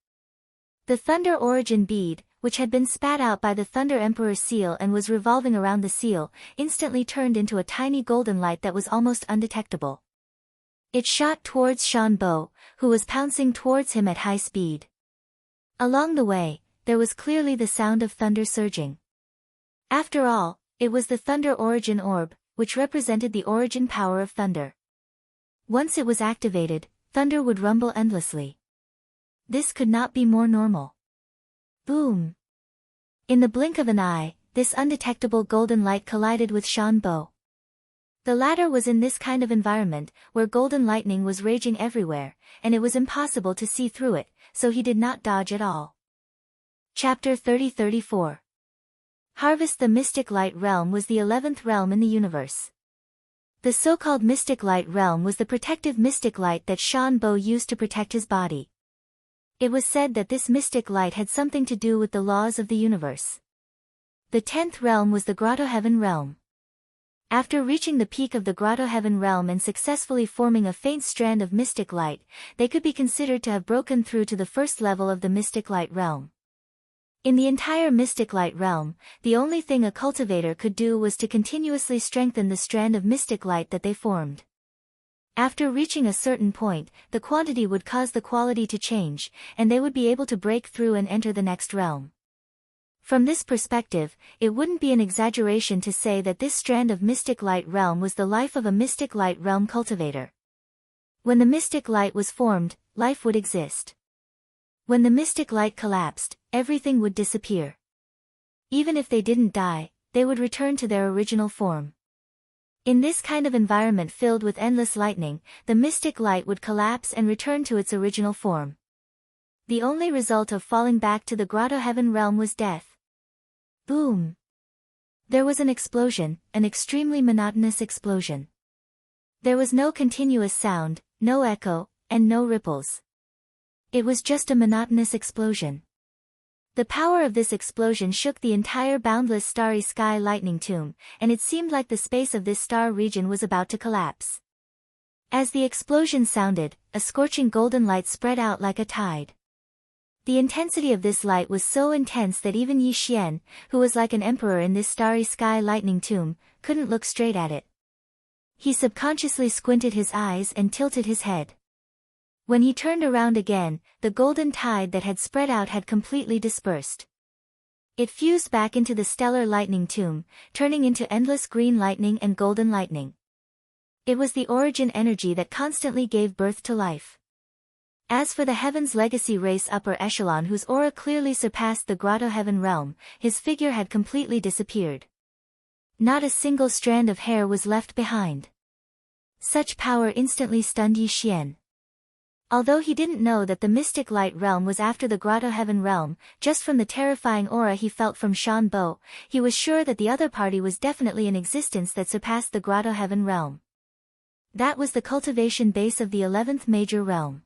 The thunder origin bead, which had been spat out by the Thunder Emperor seal and was revolving around the seal, instantly turned into a tiny golden light that was almost undetectable. It shot towards Shanbo, who was pouncing towards him at high speed. Along the way, there was clearly the sound of thunder surging. After all, it was the Thunder Origin Orb, which represented the origin power of thunder. Once it was activated, thunder would rumble endlessly. This could not be more normal. Boom! In the blink of an eye, this undetectable golden light collided with Shanbo. The latter was in this kind of environment, where golden lightning was raging everywhere, and it was impossible to see through it, so he did not dodge at all. Chapter 30-34. Harvest. The mystic light realm was the 11th realm in the universe. The so-called mystic light realm was the protective mystic light that Shan Bo used to protect his body. It was said that this mystic light had something to do with the laws of the universe. The 10th realm was the Grotto Heaven realm. After reaching the peak of the Grotto Heaven realm and successfully forming a faint strand of mystic light, they could be considered to have broken through to the first level of the mystic light realm. In the entire mystic light realm, the only thing a cultivator could do was to continuously strengthen the strand of mystic light that they formed. After reaching a certain point, the quantity would cause the quality to change, and they would be able to break through and enter the next realm. From this perspective, it wouldn't be an exaggeration to say that this strand of mystic light realm was the life of a mystic light realm cultivator. When the mystic light was formed, life would exist. When the mystic light collapsed, everything would disappear. Even if they didn't die, they would return to their original form. In this kind of environment filled with endless lightning, the mystic light would collapse and return to its original form. The only result of falling back to the Grotto Heaven realm was death. Boom! There was an explosion, an extremely monotonous explosion. There was no continuous sound, no echo, and no ripples. It was just a monotonous explosion. The power of this explosion shook the entire boundless starry sky lightning tomb, and it seemed like the space of this star region was about to collapse. As the explosion sounded, a scorching golden light spread out like a tide. The intensity of this light was so intense that even Yi Xian, who was like an emperor in this starry sky lightning tomb, couldn't look straight at it. He subconsciously squinted his eyes and tilted his head. When he turned around again, the golden tide that had spread out had completely dispersed. It fused back into the stellar lightning tomb, turning into endless green lightning and golden lightning. It was the origin energy that constantly gave birth to life. As for the Heaven's Legacy race upper echelon whose aura clearly surpassed the Grotto Heaven realm, his figure had completely disappeared. Not a single strand of hair was left behind. Such power instantly stunned Yi Xian. Although he didn't know that the mystic light realm was after the Grotto Heaven realm, just from the terrifying aura he felt from Shan Bo, he was sure that the other party was definitely in existence that surpassed the Grotto Heaven realm. That was the cultivation base of the 11th major realm.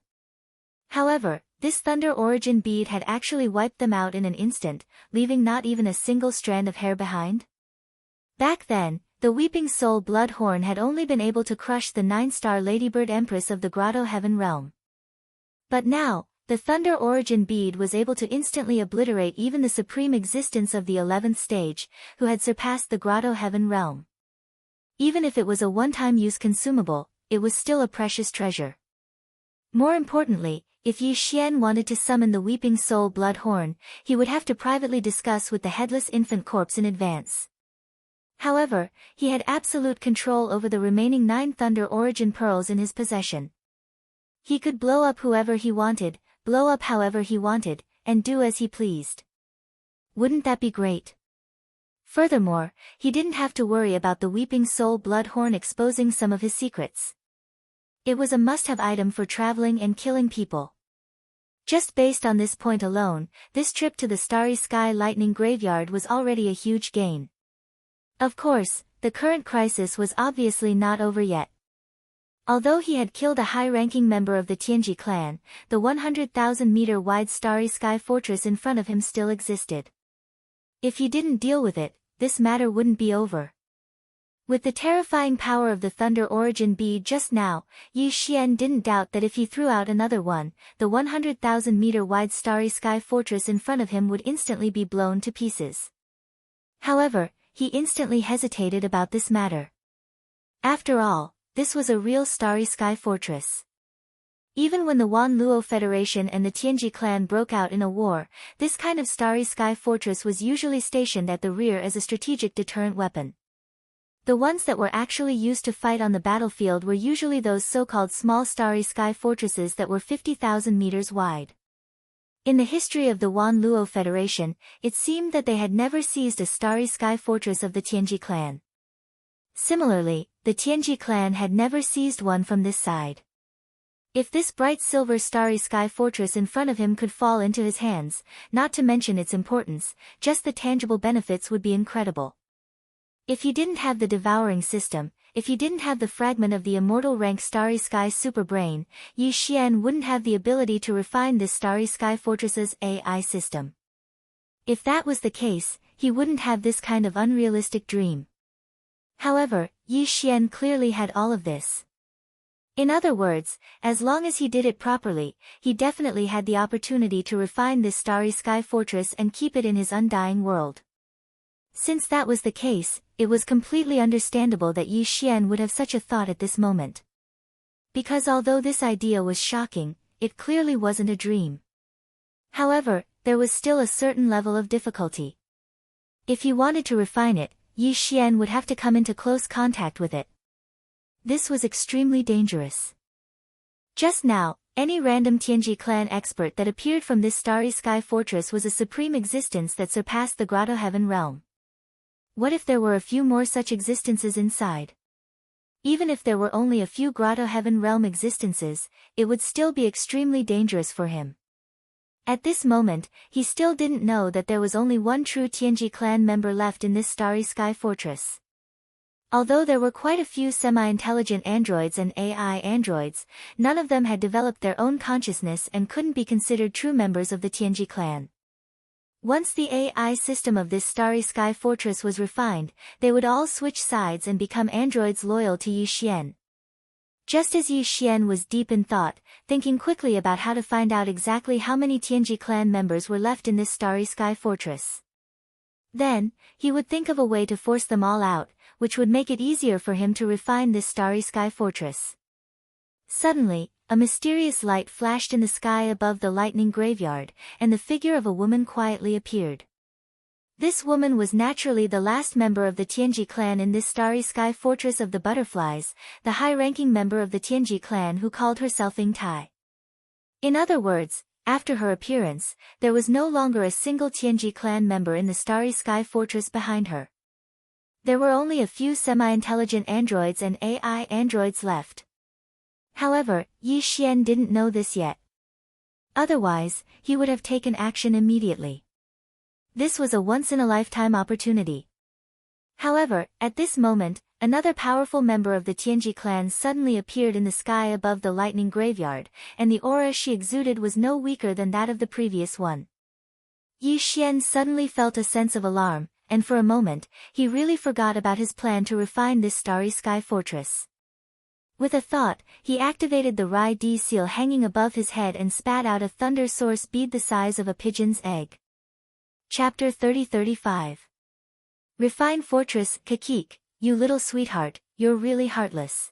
However, this thunder origin bead had actually wiped them out in an instant, leaving not even a single strand of hair behind. Back then, the Weeping Soul Bloodhorn had only been able to crush the 9-star Ladybird Empress of the Grotto Heaven realm. But now, the Thunder Origin Bead was able to instantly obliterate even the supreme existence of the 11th stage, who had surpassed the Grotto Heaven realm. Even if it was a one-time use consumable, it was still a precious treasure. More importantly, if Yi Xian wanted to summon the Weeping Soul Bloodhorn, he would have to privately discuss with the headless infant corpse in advance. However, he had absolute control over the remaining 9 Thunder Origin Pearls in his possession. He could blow up whoever he wanted, blow up however he wanted, and do as he pleased. Wouldn't that be great? Furthermore, he didn't have to worry about the Weeping Soul Bloodhorn exposing some of his secrets. It was a must-have item for traveling and killing people. Just based on this point alone, this trip to the Starry Sky Lightning Graveyard was already a huge gain. Of course, the current crisis was obviously not over yet. Although he had killed a high-ranking member of the Tianji clan, the 100,000-meter-wide Starry Sky Fortress in front of him still existed. If he didn't deal with it, this matter wouldn't be over. With the terrifying power of the Thunder Origin Bead just now, Yi Xian didn't doubt that if he threw out another one, the 100,000-meter-wide Starry Sky Fortress in front of him would instantly be blown to pieces. However, he instantly hesitated about this matter. After all, this was a real Starry Sky Fortress. Even when the Wan Luo Federation and the Tianji clan broke out in a war, this kind of Starry Sky Fortress was usually stationed at the rear as a strategic deterrent weapon. The ones that were actually used to fight on the battlefield were usually those so-called small Starry Sky Fortresses that were 50,000 meters wide. In the history of the Wan Luo Federation, it seemed that they had never seized a Starry Sky Fortress of the Tianji clan. Similarly, the Tianji clan had never seized one from this side. If this bright silver starry sky fortress in front of him could fall into his hands, not to mention its importance, just the tangible benefits would be incredible. If he didn't have the devouring system, if he didn't have the fragment of the immortal rank Starry Sky super brain, Yi Xian wouldn't have the ability to refine this Starry Sky Fortress's AI system. If that was the case, he wouldn't have this kind of unrealistic dream. However, Yi Xian clearly had all of this. In other words, as long as he did it properly, he definitely had the opportunity to refine this Starry Sky Fortress and keep it in his undying world. Since that was the case, it was completely understandable that Yi Xian would have such a thought at this moment. Because although this idea was shocking, it clearly wasn't a dream. However, there was still a certain level of difficulty. If he wanted to refine it, Yi Xian would have to come into close contact with it. This was extremely dangerous. Just now, any random Tianji clan expert that appeared from this Starry Sky Fortress was a supreme existence that surpassed the Grotto Heaven realm. What if there were a few more such existences inside? Even if there were only a few Grotto Heaven realm existences, it would still be extremely dangerous for him. At this moment, he still didn't know that there was only one true Tianji clan member left in this Starry Sky Fortress. Although there were quite a few semi-intelligent androids and AI androids, none of them had developed their own consciousness and couldn't be considered true members of the Tianji clan. Once the AI system of this Starry Sky Fortress was refined, they would all switch sides and become androids loyal to Yi Xian. Just as Yi Xian was deep in thought, thinking quickly about how to find out exactly how many Tianji clan members were left in this Starry Sky Fortress. Then, he would think of a way to force them all out, which would make it easier for him to refine this Starry Sky Fortress. Suddenly, a mysterious light flashed in the sky above the lightning graveyard, and the figure of a woman quietly appeared. This woman was naturally the last member of the Tianji clan in this Starry Sky Fortress of the Butterflies, the high-ranking member of the Tianji clan who called herself Ying Tai. In other words, after her appearance, there was no longer a single Tianji clan member in the Starry Sky Fortress behind her. There were only a few semi-intelligent androids and AI androids left. However, Yi Xian didn't know this yet. Otherwise, he would have taken action immediately. This was a once-in-a-lifetime opportunity. However, at this moment, another powerful member of the Tianji clan suddenly appeared in the sky above the lightning graveyard, and the aura she exuded was no weaker than that of the previous one. Yi Xian suddenly felt a sense of alarm, and for a moment, he really forgot about his plan to refine this Starry Sky Fortress. With a thought, he activated the Rai D seal hanging above his head and spat out a thunder source bead the size of a pigeon's egg. Chapter 30-35. Refine Fortress, Kakik, you little sweetheart, you're really heartless.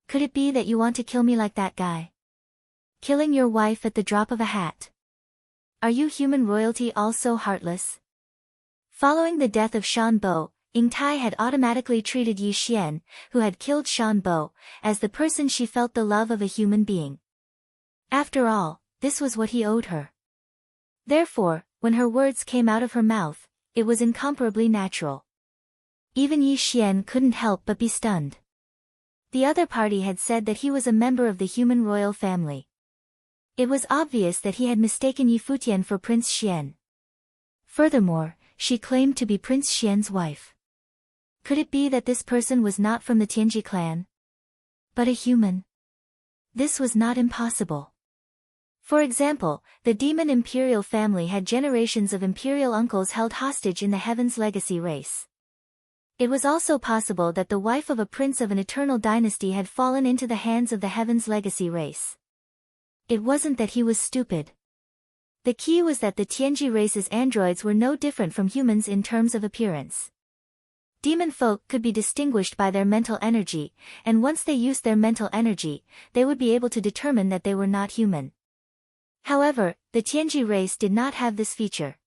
Could it be that you want to kill me like that guy? Killing your wife at the drop of a hat. Are you human royalty also heartless? Following the death of Shan Bo, Ying Tai had automatically treated Yi Xian, who had killed Shan Bo, as the person she felt the love of a human being. After all, this was what he owed her. Therefore, when her words came out of her mouth, it was incomparably natural. Even Yi Xian couldn't help but be stunned. The other party had said that he was a member of the human royal family. It was obvious that he had mistaken Yi Futian for Prince Xian. Furthermore, she claimed to be Prince Xian's wife. Could it be that this person was not from the Tianji clan, but a human? This was not impossible. For example, the demon imperial family had generations of imperial uncles held hostage in the Heaven's Legacy race. It was also possible that the wife of a prince of an eternal dynasty had fallen into the hands of the Heaven's Legacy race. It wasn't that he was stupid. The key was that the Tianji race's androids were no different from humans in terms of appearance. Demon folk could be distinguished by their mental energy, and once they used their mental energy, they would be able to determine that they were not human. However, the Tianji race did not have this feature.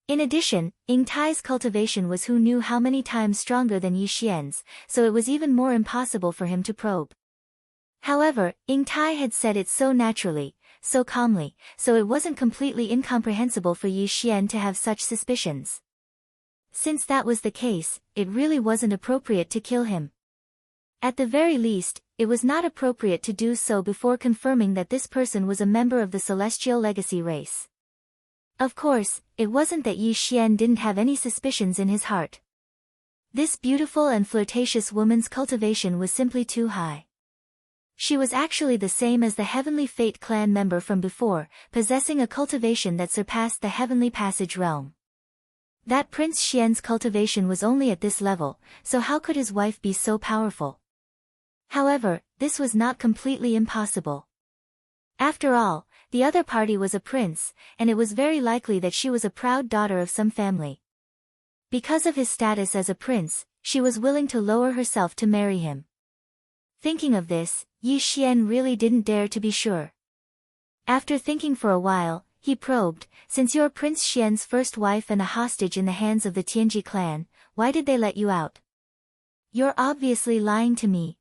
In addition, Ying Tai's cultivation was who knew how many times stronger than Yi Xian's, so it was even more impossible for him to probe. However, Ying Tai had said it so naturally, so calmly, so it wasn't completely incomprehensible for Yi Xian to have such suspicions. Since that was the case, it really wasn't appropriate to kill him. At the very least, it was not appropriate to do so before confirming that this person was a member of the celestial legacy race. Of course, it wasn't that Yi Xian didn't have any suspicions in his heart. This beautiful and flirtatious woman's cultivation was simply too high. She was actually the same as the Heavenly Fate clan member from before, possessing a cultivation that surpassed the Heavenly Passage realm. That Prince Xian's cultivation was only at this level, so how could his wife be so powerful? However, this was not completely impossible. After all, the other party was a prince, and it was very likely that she was a proud daughter of some family. Because of his status as a prince, she was willing to lower herself to marry him. Thinking of this, Yi Xian really didn't dare to be sure. After thinking for a while, he probed, since you're Prince Xian's first wife and a hostage in the hands of the Tianji clan, why did they let you out? You're obviously lying to me.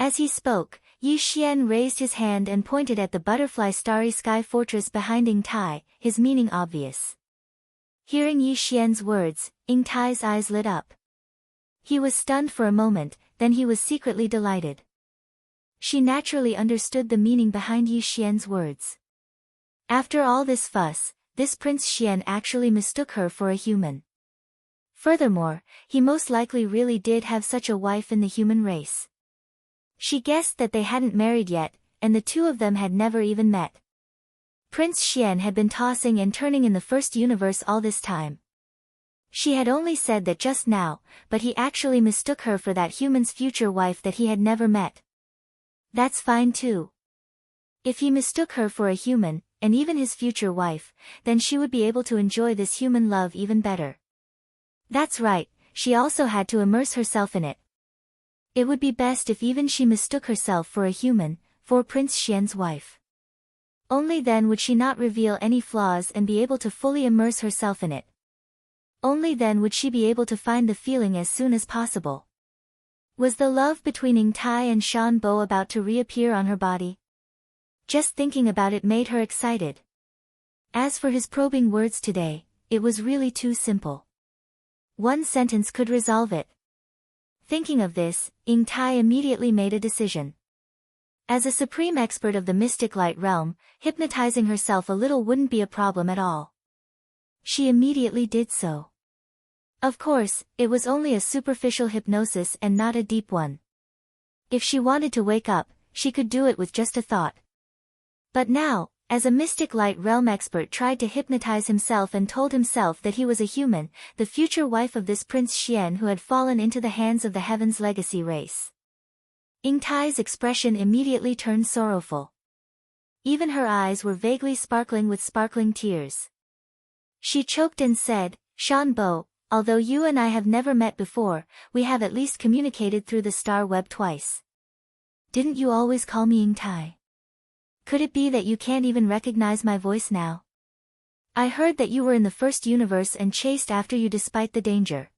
As he spoke, Yi Xian raised his hand and pointed at the butterfly starry sky fortress behind Ying Tai, his meaning obvious. Hearing Yi Xian's words, Ying Tai's eyes lit up. He was stunned for a moment, then he was secretly delighted. She naturally understood the meaning behind Yi Xian's words. After all this fuss, this Prince Xian actually mistook her for a human. Furthermore, he most likely really did have such a wife in the human race. She guessed that they hadn't married yet, and the two of them had never even met. Prince Xian had been tossing and turning in the first universe all this time. She had only said that just now, but he actually mistook her for that human's future wife that he had never met. That's fine too. If he mistook her for a human, and even his future wife, then she would be able to enjoy this human love even better. That's right, she also had to immerse herself in it. It would be best if even she mistook herself for a human, for Prince Xian's wife. Only then would she not reveal any flaws and be able to fully immerse herself in it. Only then would she be able to find the feeling as soon as possible. Was the love between Ying Tai and Shan Bo about to reappear on her body? Just thinking about it made her excited. As for his probing words today, it was really too simple. One sentence could resolve it. Thinking of this, Ying Tai immediately made a decision. As a supreme expert of the mystic light realm, hypnotizing herself a little wouldn't be a problem at all. She immediately did so. Of course, it was only a superficial hypnosis and not a deep one. If she wanted to wake up, she could do it with just a thought. But now, as a mystic light realm expert tried to hypnotize himself and told himself that he was a human, the future wife of this Prince Xian who had fallen into the hands of the Heaven's legacy race. Ying Tai's expression immediately turned sorrowful. Even her eyes were vaguely sparkling with sparkling tears. She choked and said, Shan Bo, although you and I have never met before, we have at least communicated through the star web twice. Didn't you always call me Ying Tai? Could it be that you can't even recognize my voice now? I heard that you were in the first universe and chased after you despite the danger.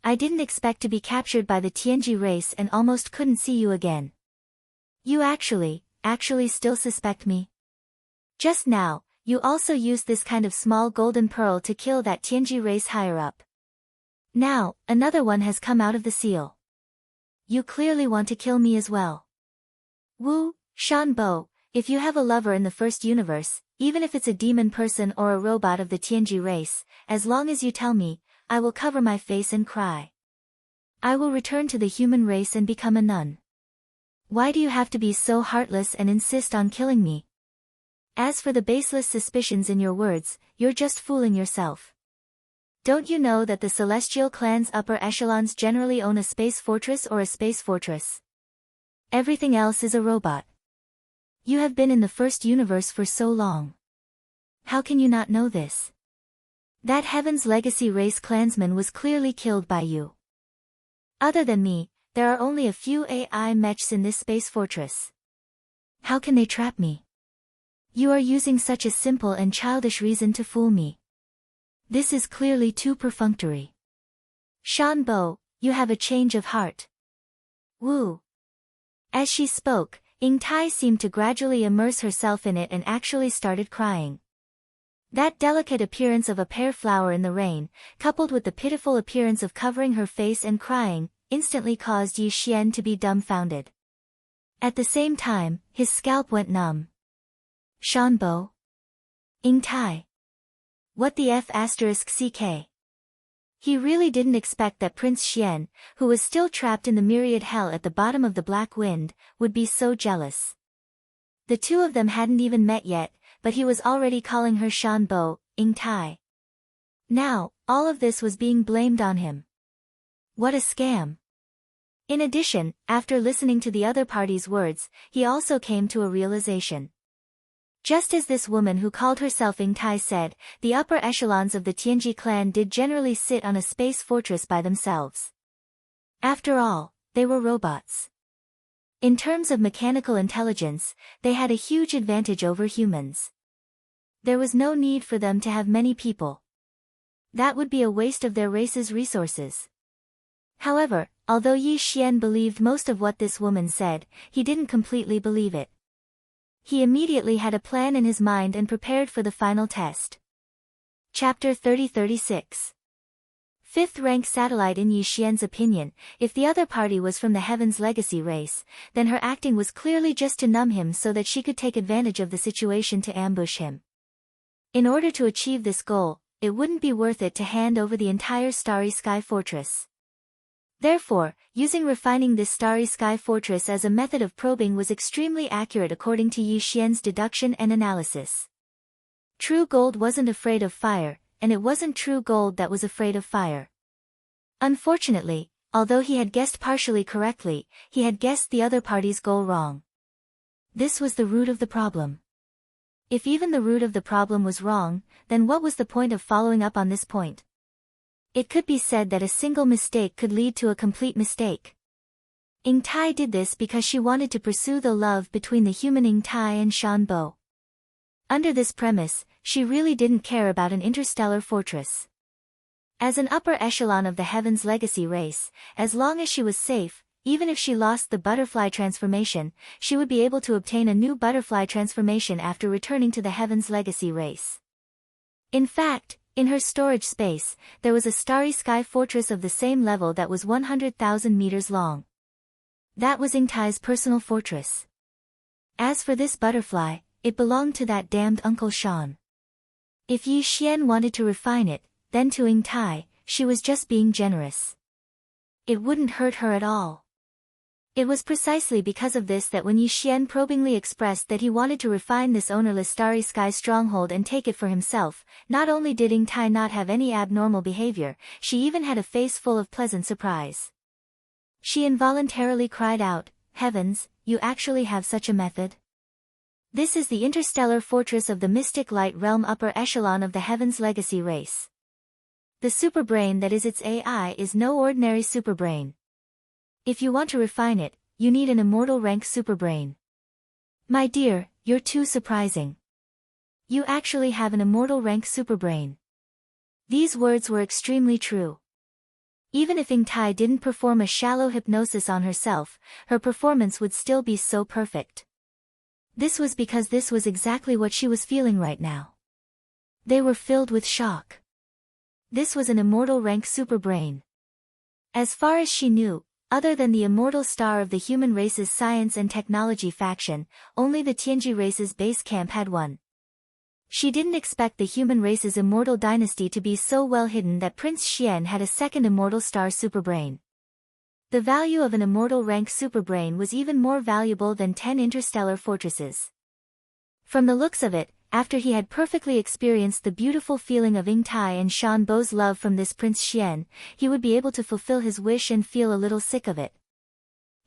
I didn't expect to be captured by the Tianji race and almost couldn't see you again. You actually still suspect me? Just now, you also used this kind of small golden pearl to kill that Tianji race higher up. Now, another one has come out of the seal. You clearly want to kill me as well. Wu, Shan Bo, if you have a lover in the first universe, even if it's a demon person or a robot of the Tianji race, as long as you tell me, I will cover my face and cry. I will return to the human race and become a nun. Why do you have to be so heartless and insist on killing me? As for the baseless suspicions in your words, you're just fooling yourself. Don't you know that the celestial clan's upper echelons generally own a space fortress or a space fortress? Everything else is a robot. You have been in the first universe for so long. How can you not know this? That Heaven's legacy race clansman was clearly killed by you. Other than me, there are only a few AI mechs in this space fortress. How can they trap me? You are using such a simple and childish reason to fool me. This is clearly too perfunctory. Shan Bo, you have a change of heart. Wu. As she spoke, Ying Tai seemed to gradually immerse herself in it and actually started crying. That delicate appearance of a pear flower in the rain, coupled with the pitiful appearance of covering her face and crying, instantly caused Yi Xian to be dumbfounded. At the same time, his scalp went numb. Shanbo? Ing Tai. What the F***ck? He really didn't expect that Prince Xian, who was still trapped in the myriad hell at the bottom of the black wind, would be so jealous. The two of them hadn't even met yet, but he was already calling her Shanbo, Ing Tai. Now, all of this was being blamed on him. What a scam. In addition, after listening to the other party's words, he also came to a realization. Just as this woman who called herself Ing Tai said, the upper echelons of the Tianji clan did generally sit on a space fortress by themselves. After all, they were robots. In terms of mechanical intelligence, they had a huge advantage over humans. There was no need for them to have many people. That would be a waste of their race's resources. However, although Yi Xian believed most of what this woman said, he didn't completely believe it. He immediately had a plan in his mind and prepared for the final test. Chapter 30-36. Fifth-rank satellite. In Yi Xian's opinion, if the other party was from the Heaven's Legacy race, then her acting was clearly just to numb him so that she could take advantage of the situation to ambush him. In order to achieve this goal, it wouldn't be worth it to hand over the entire Starry Sky Fortress. Therefore, using refining this Starry Sky Fortress as a method of probing was extremely accurate according to Yi Xian's deduction and analysis. True gold wasn't afraid of fire, and it wasn't true gold that was afraid of fire. Unfortunately, although he had guessed partially correctly, he had guessed the other party's goal wrong. This was the root of the problem. If even the root of the problem was wrong, then what was the point of following up on this point? It could be said that a single mistake could lead to a complete mistake. Ing Tai did this because she wanted to pursue the love between the human Ing Tai and Shanbo. Under this premise, she really didn't care about an interstellar fortress. As an upper echelon of the Heaven's Legacy race, as long as she was safe, even if she lost the butterfly transformation, she would be able to obtain a new butterfly transformation after returning to the Heaven's Legacy race. In fact, in her storage space, there was a Starry Sky Fortress of the same level that was 100,000 meters long. That was Ing Tai's personal fortress. As for this butterfly, it belonged to that damned Uncle Shan. If Yi Xian wanted to refine it, then to Ing Tai, she was just being generous. It wouldn't hurt her at all. It was precisely because of this that when Yi Xian probingly expressed that he wanted to refine this ownerless Starry Sky stronghold and take it for himself, not only did Ing Tai not have any abnormal behavior, she even had a face full of pleasant surprise. She involuntarily cried out, "Heavens, you actually have such a method? This is the interstellar fortress of the mystic light realm upper echelon of the Heaven's Legacy race. The superbrain that is its AI is no ordinary superbrain. If you want to refine it, you need an immortal rank superbrain. My dear, you're too surprising. You actually have an immortal rank superbrain." These words were extremely true. Even if Ing Tai didn't perform a shallow hypnosis on herself, her performance would still be so perfect. This was because this was exactly what she was feeling right now. They were filled with shock. This was an immortal rank superbrain. As far as she knew, other than the immortal star of the human race's science and technology faction, only the Tianji race's base camp had one. She didn't expect the human race's immortal dynasty to be so well hidden that Prince Xian had a second immortal star superbrain. The value of an immortal rank superbrain was even more valuable than 10 interstellar fortresses. From the looks of it, after he had perfectly experienced the beautiful feeling of Ing Tai and Shan Bo's love from this Prince Xian, he would be able to fulfill his wish and feel a little sick of it.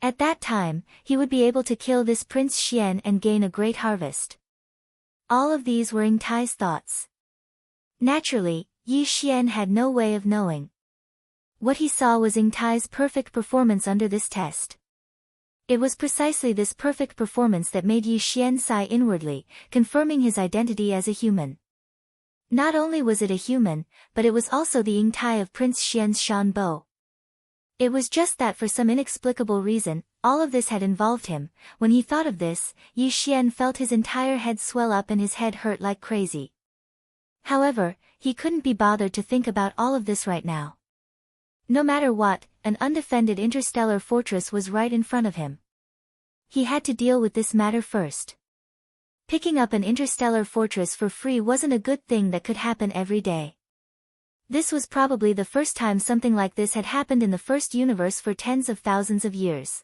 At that time, he would be able to kill this Prince Xian and gain a great harvest. All of these were Ing Tai's thoughts. Naturally, Yi Xian had no way of knowing. What he saw was Ing Tai's perfect performance under this test. It was precisely this perfect performance that made Yi Xian sigh inwardly, confirming his identity as a human. Not only was it a human, but it was also the Ing Tai of Prince Xian's Shan Bo. It was just that for some inexplicable reason, all of this had involved him. When he thought of this, Yi Xian felt his entire head swell up and his head hurt like crazy. However, he couldn't be bothered to think about all of this right now. No matter what, an undefended interstellar fortress was right in front of him. he had to deal with this matter first. Picking up an interstellar fortress for free wasn't a good thing that could happen every day. This was probably the first time something like this had happened in the first universe for tens of thousands of years.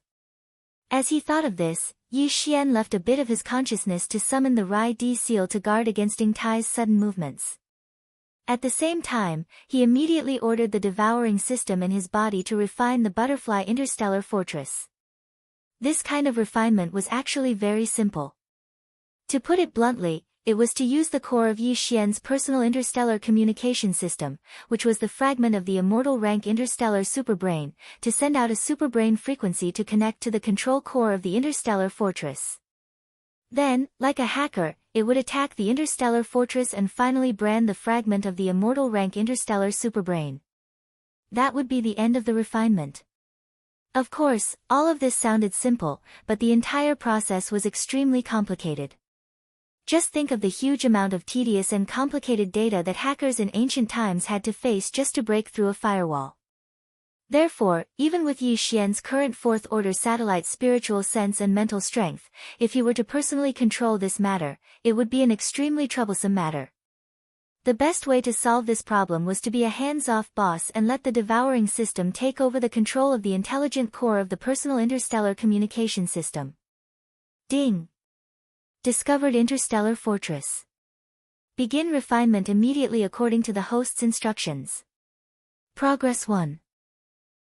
As he thought of this, Yi Xian left a bit of his consciousness to summon the Rai Di seal to guard against Ying Tai's sudden movements. At the same time, he immediately ordered the devouring system in his body to refine the butterfly interstellar fortress. This kind of refinement was actually very simple. To put it bluntly, it was to use the core of Yi Xian's personal interstellar communication system, which was the fragment of the immortal rank interstellar superbrain, to send out a superbrain frequency to connect to the control core of the interstellar fortress. Then, like a hacker, it would attack the interstellar fortress and finally brand the fragment of the immortal rank interstellar superbrain. That would be the end of the refinement. Of course, all of this sounded simple, but the entire process was extremely complicated. Just think of the huge amount of tedious and complicated data that hackers in ancient times had to face just to break through a firewall. Therefore, even with Yi Xian's current fourth-order satellite spiritual sense and mental strength, if he were to personally control this matter, it would be an extremely troublesome matter. The best way to solve this problem was to be a hands-off boss and let the devouring system take over the control of the intelligent core of the personal interstellar communication system. Ding! Discovered interstellar fortress. Begin refinement immediately according to the host's instructions. Progress 1.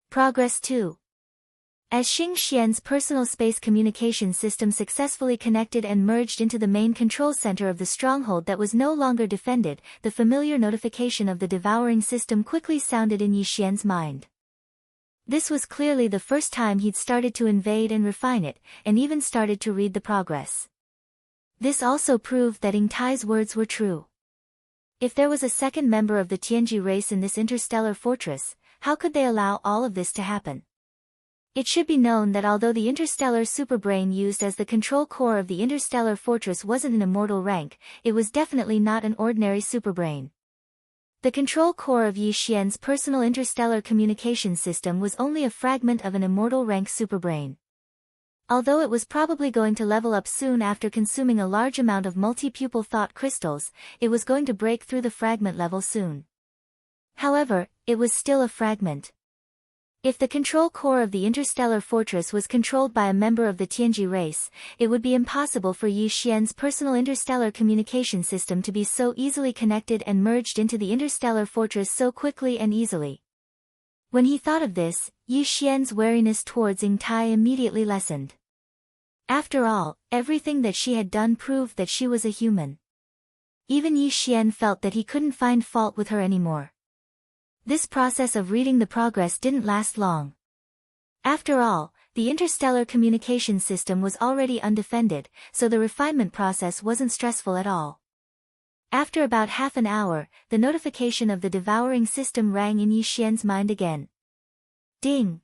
Progress 2. As Xing Xian's personal space communication system successfully connected and merged into the main control center of the stronghold that was no longer defended, the familiar notification of the devouring system quickly sounded in Yi Xian's mind. This was clearly the first time he'd started to invade and refine it, and even started to read the progress. This also proved that Ying Tai's words were true. If there was a second member of the Tianji race in this interstellar fortress, how could they allow all of this to happen? It should be known that although the interstellar superbrain used as the control core of the interstellar fortress wasn't an immortal rank, it was definitely not an ordinary superbrain. The control core of Yi Xian's personal interstellar communication system was only a fragment of an immortal rank superbrain. Although it was probably going to level up soon after consuming a large amount of multi-pupil thought crystals, it was going to break through the fragment level soon. However, it was still a fragment. If the control core of the interstellar fortress was controlled by a member of the Tianji race, it would be impossible for Yi Xian's personal interstellar communication system to be so easily connected and merged into the interstellar fortress so quickly and easily. When he thought of this, Yi Xian's wariness towards Ying Tai immediately lessened. After all, everything that she had done proved that she was a human. Even Yi Xian felt that he couldn't find fault with her anymore. This process of reading the progress didn't last long. After all, the interstellar communication system was already undefended, so the refinement process wasn't stressful at all. After about half an hour, the notification of the devouring system rang in Yi Xian's mind again. Ding!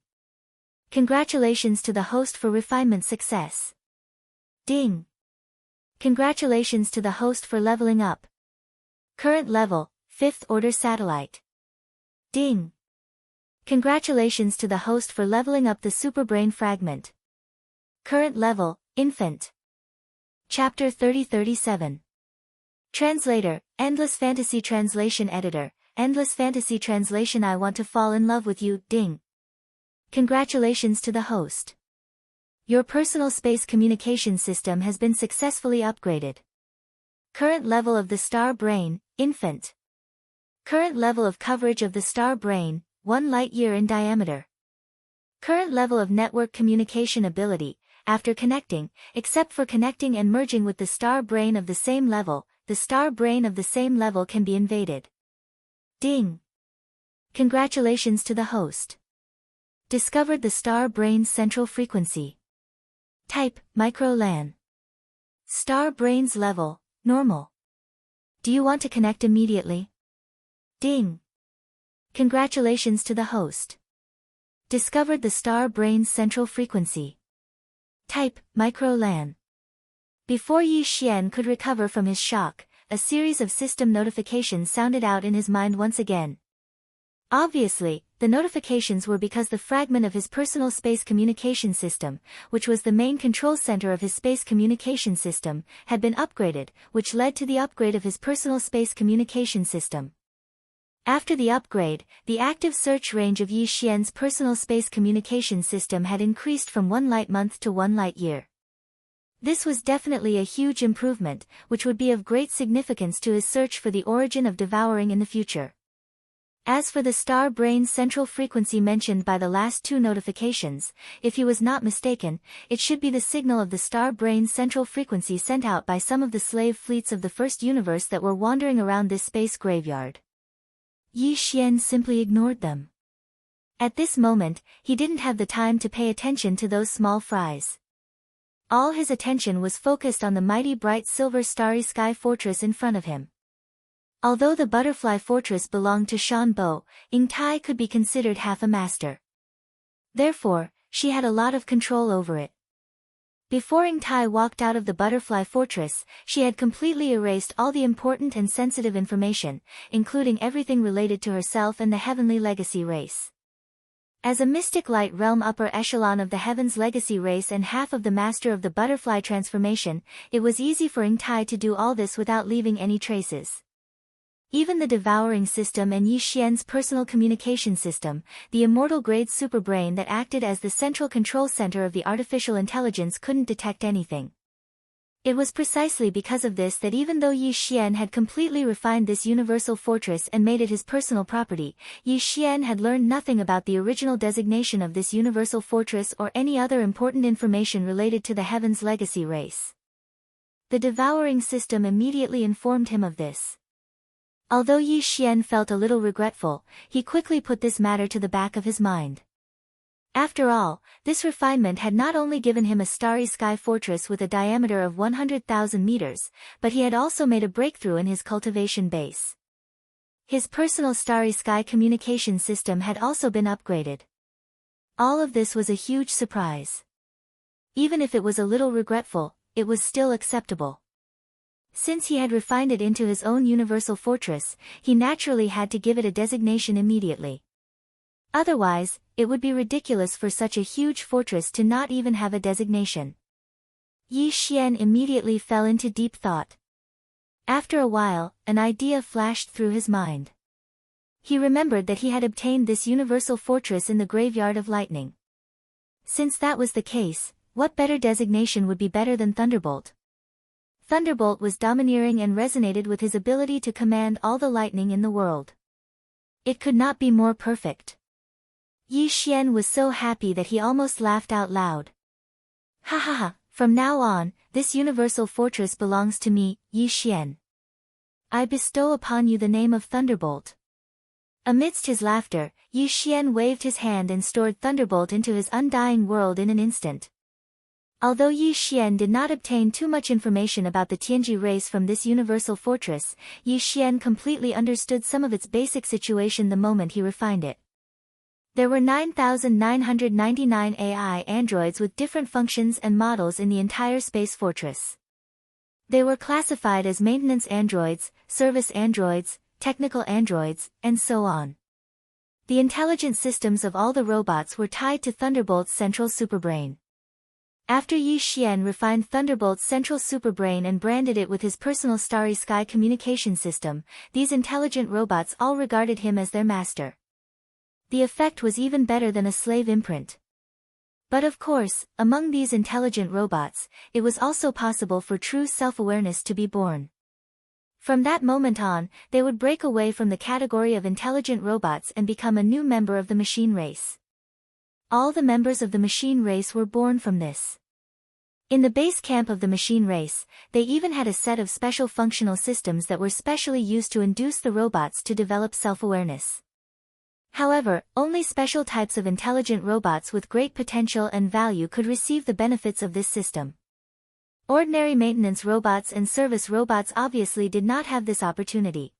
Congratulations to the host for refinement success. Ding! Congratulations to the host for leveling up. Current level, 5th order satellite. Ding! Congratulations to the host for leveling up the superbrain fragment. Current level, infant. Chapter 3037. Translator, Endless Fantasy Translation Editor, Endless Fantasy Translation. I want to fall in love with you, ding. Congratulations to the host. Your personal space communication system has been successfully upgraded. Current level of the star brain, infant. Current level of coverage of the star brain, 1 light-year in diameter. Current level of network communication ability, after connecting, except for connecting and merging with the star brain of the same level, the star brain of the same level can be invaded. Ding! Congratulations to the host. Discovered the star brain's central frequency. Type, micro-LAN. Star brain's level, normal. Do you want to connect immediately? Ding! Congratulations to the host. Discovered the star brain's central frequency. Type, micro-LAN. Before Yi Xian could recover from his shock, a series of system notifications sounded out in his mind once again. Obviously, the notifications were because the fragment of his personal space communication system, which was the main control center of his space communication system, had been upgraded, which led to the upgrade of his personal space communication system. After the upgrade, the active search range of Yi Xian's personal space communication system had increased from 1 light month to 1 light year. This was definitely a huge improvement, which would be of great significance to his search for the origin of devouring in the future. As for the star brain central frequency mentioned by the last 2 notifications, if he was not mistaken, it should be the signal of the star brain central frequency sent out by some of the slave fleets of the first universe that were wandering around this space graveyard. Yi Xian simply ignored them. At this moment, he didn't have the time to pay attention to those small fries. All his attention was focused on the mighty bright silver starry sky fortress in front of him. Although the butterfly fortress belonged to Shan Bo, Ying Tai could be considered half a master. Therefore, she had a lot of control over it. Before Ying Tai walked out of the butterfly fortress, she had completely erased all the important and sensitive information, including everything related to herself and the heavenly legacy race. As a mystic light realm upper echelon of the Heaven's Legacy race and half of the master of the butterfly transformation, it was easy for Ying Tai to do all this without leaving any traces. Even the devouring system and Yi Xian's personal communication system, the immortal grade superbrain that acted as the central control center of the artificial intelligence, couldn't detect anything. It was precisely because of this that even though Yi Xian had completely refined this universal fortress and made it his personal property, Yi Xian had learned nothing about the original designation of this universal fortress or any other important information related to the Heaven's Legacy race. The devouring system immediately informed him of this. Although Yi Xian felt a little regretful, he quickly put this matter to the back of his mind. After all, this refinement had not only given him a starry sky fortress with a diameter of 100,000 meters, but he had also made a breakthrough in his cultivation base. His personal starry sky communication system had also been upgraded. All of this was a huge surprise. Even if it was a little regretful, it was still acceptable. Since he had refined it into his own universal fortress, he naturally had to give it a designation immediately. Otherwise, it would be ridiculous for such a huge fortress to not even have a designation. Yi Xian immediately fell into deep thought. After a while, an idea flashed through his mind. He remembered that he had obtained this universal fortress in the Graveyard of Lightning. Since that was the case, what better designation would be better than Thunderbolt? Thunderbolt was domineering and resonated with his ability to command all the lightning in the world. It could not be more perfect. Yi Xian was so happy that he almost laughed out loud. Ha ha ha, from now on, this universal fortress belongs to me, Yi Xian. I bestow upon you the name of Thunderbolt. Amidst his laughter, Yi Xian waved his hand and stored Thunderbolt into his undying world in an instant. Although Yi Xian did not obtain too much information about the Tianji race from this universal fortress, Yi Xian completely understood some of its basic situation the moment he refined it. There were 9,999 AI androids with different functions and models in the entire space fortress. They were classified as maintenance androids, service androids, technical androids, and so on. The intelligent systems of all the robots were tied to Thunderbolt's central superbrain. After Yi Xian refined Thunderbolt's central superbrain and branded it with his personal starry sky communication system, these intelligent robots all regarded him as their master. The effect was even better than a slave imprint. But of course, among these intelligent robots, it was also possible for true self-awareness to be born. From that moment on, they would break away from the category of intelligent robots and become a new member of the machine race. All the members of the machine race were born from this. In the base camp of the machine race, they even had a set of special functional systems that were specially used to induce the robots to develop self-awareness. However, only special types of intelligent robots with great potential and value could receive the benefits of this system. Ordinary maintenance robots and service robots obviously did not have this opportunity.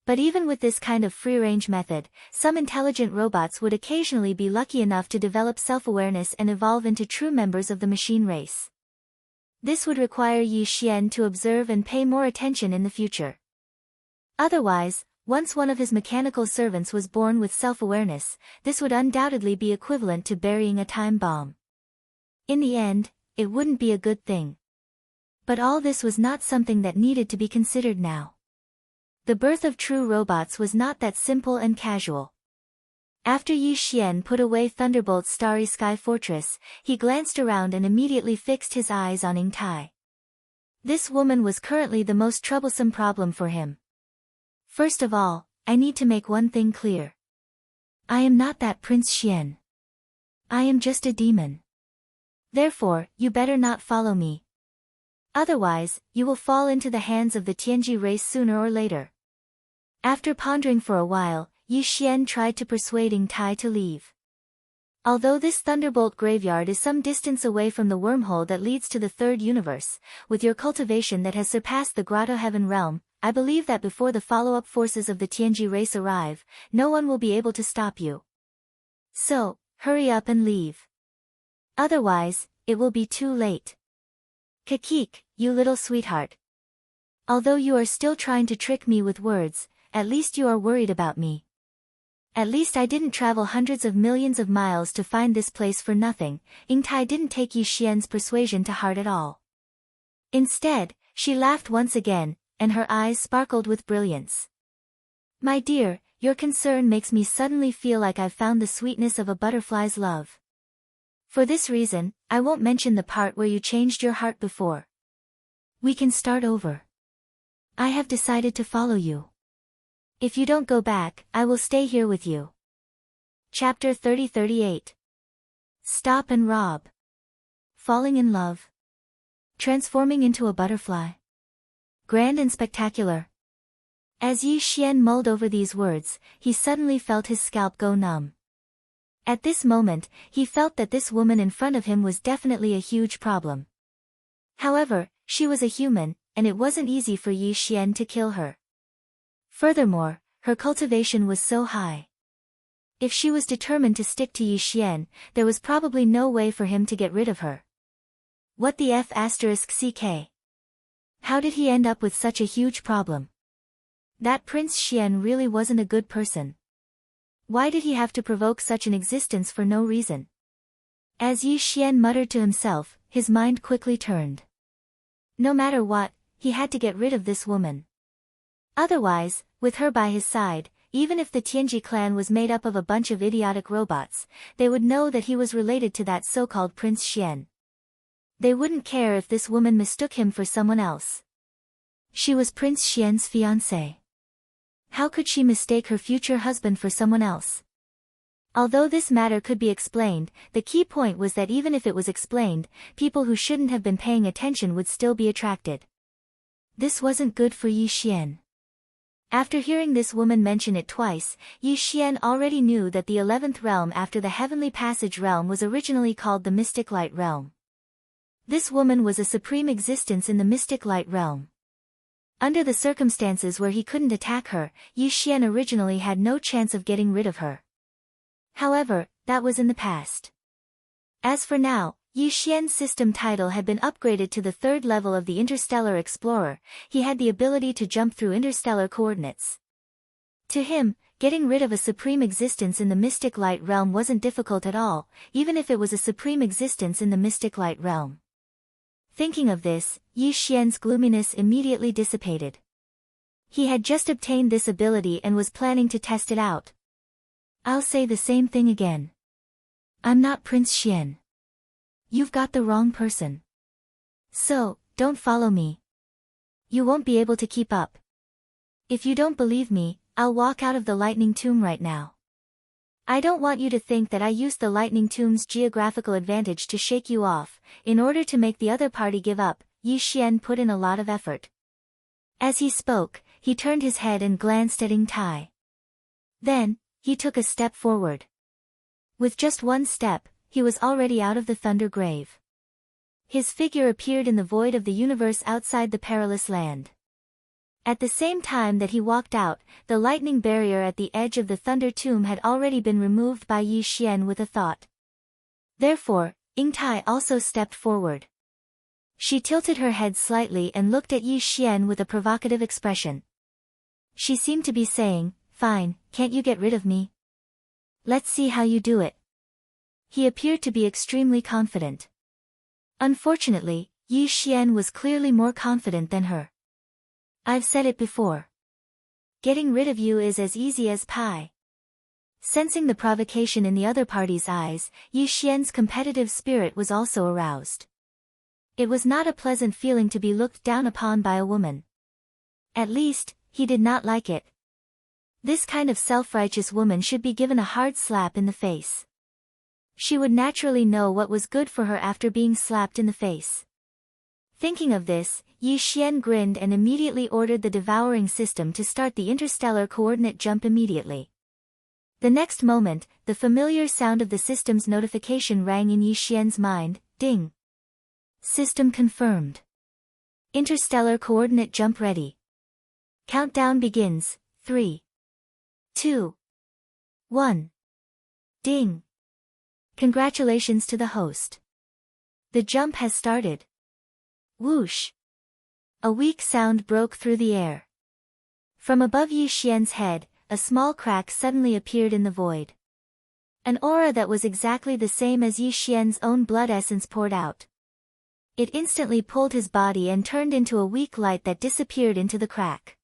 But even with this kind of free-range method, some intelligent robots would occasionally be lucky enough to develop self-awareness and evolve into true members of the machine race. This would require Yi Xian to observe and pay more attention in the future. Otherwise, Once one of his mechanical servants was born with self-awareness, this would undoubtedly be equivalent to burying a time bomb. In the end, it wouldn't be a good thing. But all this was not something that needed to be considered now. The birth of true robots was not that simple and casual. After Yi Xian put away Thunderbolt's starry sky fortress, he glanced around and immediately fixed his eyes on Ying Tai. This woman was currently the most troublesome problem for him. First of all, I need to make one thing clear. I am not that Prince Xian. I am just a demon. Therefore, you better not follow me. Otherwise, you will fall into the hands of the Tianji race sooner or later. After pondering for a while, Yi Xian tried to persuade Ying Tai to leave. Although this Thunderbolt graveyard is some distance away from the wormhole that leads to the third universe, with your cultivation that has surpassed the Grotto Heaven realm, I believe that before the follow-up forces of the Tianji race arrive, no one will be able to stop you. So, hurry up and leave. Otherwise, it will be too late. Kakik, you little sweetheart. Although you are still trying to trick me with words, at least you are worried about me. At least I didn't travel hundreds of millions of miles to find this place for nothing. Ying Tai didn't take Yi Xian's persuasion to heart at all. Instead, she laughed once again, and her eyes sparkled with brilliance. My dear, your concern makes me suddenly feel like I've found the sweetness of a butterfly's love. For this reason, I won't mention the part where you changed your heart before. We can start over. I have decided to follow you. If you don't go back, I will stay here with you. Chapter 30-38. Stop and rob. Falling in love. Transforming into a butterfly. Grand and spectacular. As Yi Xian mulled over these words, he suddenly felt his scalp go numb. At this moment, he felt that this woman in front of him was definitely a huge problem. However, she was a human, and it wasn't easy for Yi Xian to kill her. Furthermore, her cultivation was so high. If she was determined to stick to Yi Xian, there was probably no way for him to get rid of her. What the F***ck? How did he end up with such a huge problem? That Prince Xian really wasn't a good person. Why did he have to provoke such an existence for no reason? As Yi Xian muttered to himself, his mind quickly turned. No matter what, he had to get rid of this woman. Otherwise, with her by his side, even if the Tianji clan was made up of a bunch of idiotic robots, they would know that he was related to that so-called Prince Xian. They wouldn't care if this woman mistook him for someone else. She was Prince Xian's fiancée. How could she mistake her future husband for someone else? Although this matter could be explained, the key point was that even if it was explained, people who shouldn't have been paying attention would still be attracted. This wasn't good for Yi Xian. After hearing this woman mention it twice, Yi Xian already knew that the 11th realm after the Heavenly Passage realm was originally called the Mystic Light realm. This woman was a supreme existence in the Mystic Light realm. Under the circumstances where he couldn't attack her, Yi Xian originally had no chance of getting rid of her. However, that was in the past. As for now, Yi Xian's system title had been upgraded to the 3rd level of the Interstellar Explorer. He had the ability to jump through interstellar coordinates. To him, getting rid of a supreme existence in the Mystic Light realm wasn't difficult at all, even if it was a supreme existence in the Mystic Light realm. Thinking of this, Yi Xian's gloominess immediately dissipated. He had just obtained this ability and was planning to test it out. I'll say the same thing again. I'm not Prince Xian. You've got the wrong person. So, don't follow me. You won't be able to keep up. If you don't believe me, I'll walk out of the Lightning Tomb right now. I don't want you to think that I used the Lightning Tomb's geographical advantage to shake you off. In order to make the other party give up, Yi Xian put in a lot of effort. As he spoke, he turned his head and glanced at Ying Tai. Then, he took a step forward. With just one step, he was already out of the Thunder Grave. His figure appeared in the void of the universe outside the Perilous Land. At the same time that he walked out, the lightning barrier at the edge of the Thunder Tomb had already been removed by Yi Xian with a thought. Therefore, Ying Tai also stepped forward. She tilted her head slightly and looked at Yi Xian with a provocative expression. She seemed to be saying, "Fine, can't you get rid of me? Let's see how you do it." He appeared to be extremely confident. Unfortunately, Yi Xian was clearly more confident than her. "I've said it before. Getting rid of you is as easy as pie." Sensing the provocation in the other party's eyes, Yi Xian's competitive spirit was also aroused. It was not a pleasant feeling to be looked down upon by a woman. At least, he did not like it. This kind of self-righteous woman should be given a hard slap in the face. She would naturally know what was good for her after being slapped in the face. Thinking of this, Yi Xian grinned and immediately ordered the devouring system to start the interstellar coordinate jump immediately. The next moment, the familiar sound of the system's notification rang in Yi Xian's mind, ding. System confirmed. Interstellar coordinate jump ready. Countdown begins, 3, 2, 1. Ding. Congratulations to the host. The jump has started. Whoosh. A weak sound broke through the air. From above Yi Xian's head, a small crack suddenly appeared in the void. An aura that was exactly the same as Yi Xian's own blood essence poured out. It instantly pulled his body and turned into a weak light that disappeared into the crack.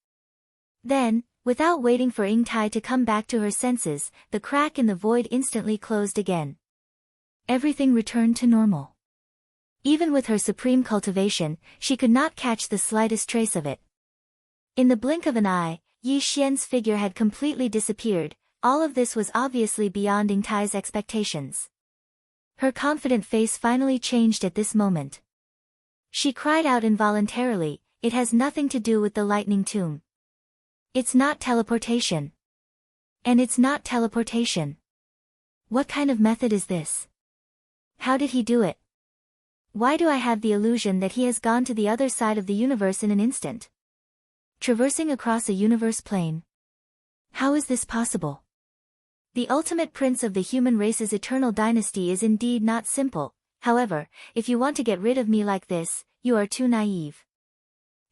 Then, without waiting for Ying Tai to come back to her senses, the crack in the void instantly closed again. Everything returned to normal. Even with her supreme cultivation, she could not catch the slightest trace of it. In the blink of an eye, Yi Xian's figure had completely disappeared. All of this was obviously beyond Ying Tai's expectations. Her confident face finally changed at this moment. She cried out involuntarily, "It has nothing to do with the lightning tomb. It's not teleportation. And it's not teleportation. What kind of method is this? How did he do it? Why do I have the illusion that he has gone to the other side of the universe in an instant? Traversing across a universe plane. How is this possible? The ultimate prince of the human race's eternal dynasty is indeed not simple. However, if you want to get rid of me like this, you are too naive.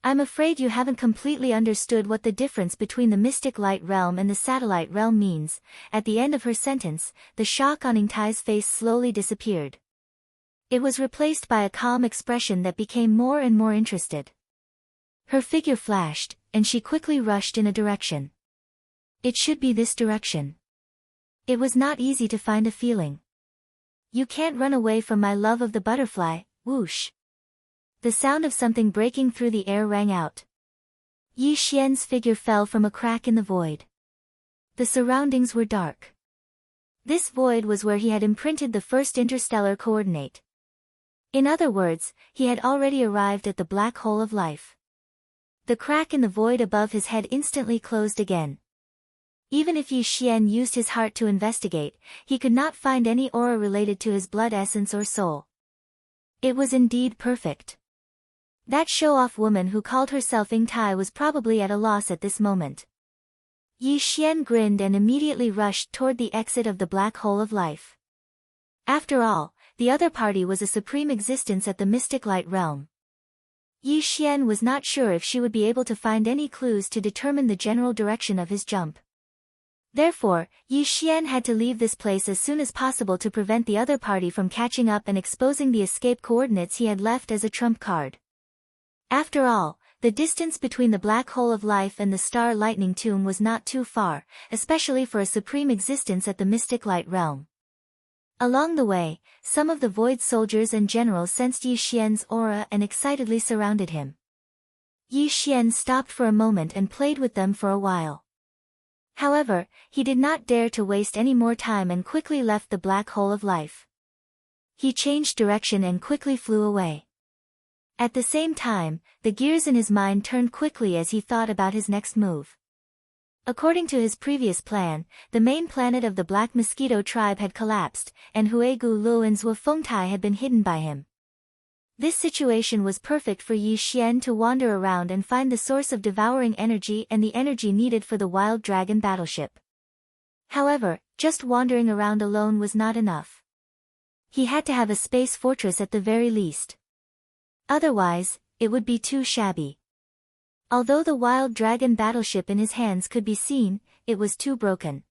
I'm afraid you haven't completely understood what the difference between the mystic light realm and the satellite realm means." At the end of her sentence, the shock on Ying Tai's face slowly disappeared. It was replaced by a calm expression that became more and more interested. Her figure flashed, and she quickly rushed in a direction. It should be this direction. It was not easy to find a feeling. "You can't run away from my love of the butterfly." Whoosh. The sound of something breaking through the air rang out. Yi Xian's figure fell from a crack in the void. The surroundings were dark. This void was where he had imprinted the first interstellar coordinate. In other words, he had already arrived at the black hole of life. The crack in the void above his head instantly closed again. Even if Yi Xian used his heart to investigate, he could not find any aura related to his blood essence or soul. It was indeed perfect. That show-off woman who called herself Ying Tai was probably at a loss at this moment. Yi Xian grinned and immediately rushed toward the exit of the black hole of life. After all, the other party was a supreme existence at the mystic light realm. Yi Xian was not sure if she would be able to find any clues to determine the general direction of his jump. Therefore, Yi Xian had to leave this place as soon as possible to prevent the other party from catching up and exposing the escape coordinates he had left as a trump card. After all, the distance between the black hole of life and the star lightning tomb was not too far, especially for a supreme existence at the mystic light realm. Along the way, some of the void soldiers and generals sensed Yi Xian's aura and excitedly surrounded him. Yi Xian stopped for a moment and played with them for a while. However, he did not dare to waste any more time and quickly left the black hole of life. He changed direction and quickly flew away. At the same time, the gears in his mind turned quickly as he thought about his next move. According to his previous plan, the main planet of the Black Mosquito tribe had collapsed, and Huegu Lu and Zhuofengtai had been hidden by him. This situation was perfect for Yi Xian to wander around and find the source of devouring energy and the energy needed for the Wild Dragon battleship. However, just wandering around alone was not enough. He had to have a space fortress at the very least. Otherwise, it would be too shabby. Although the Wild Dragon battleship in his hands could be seen, it was too broken.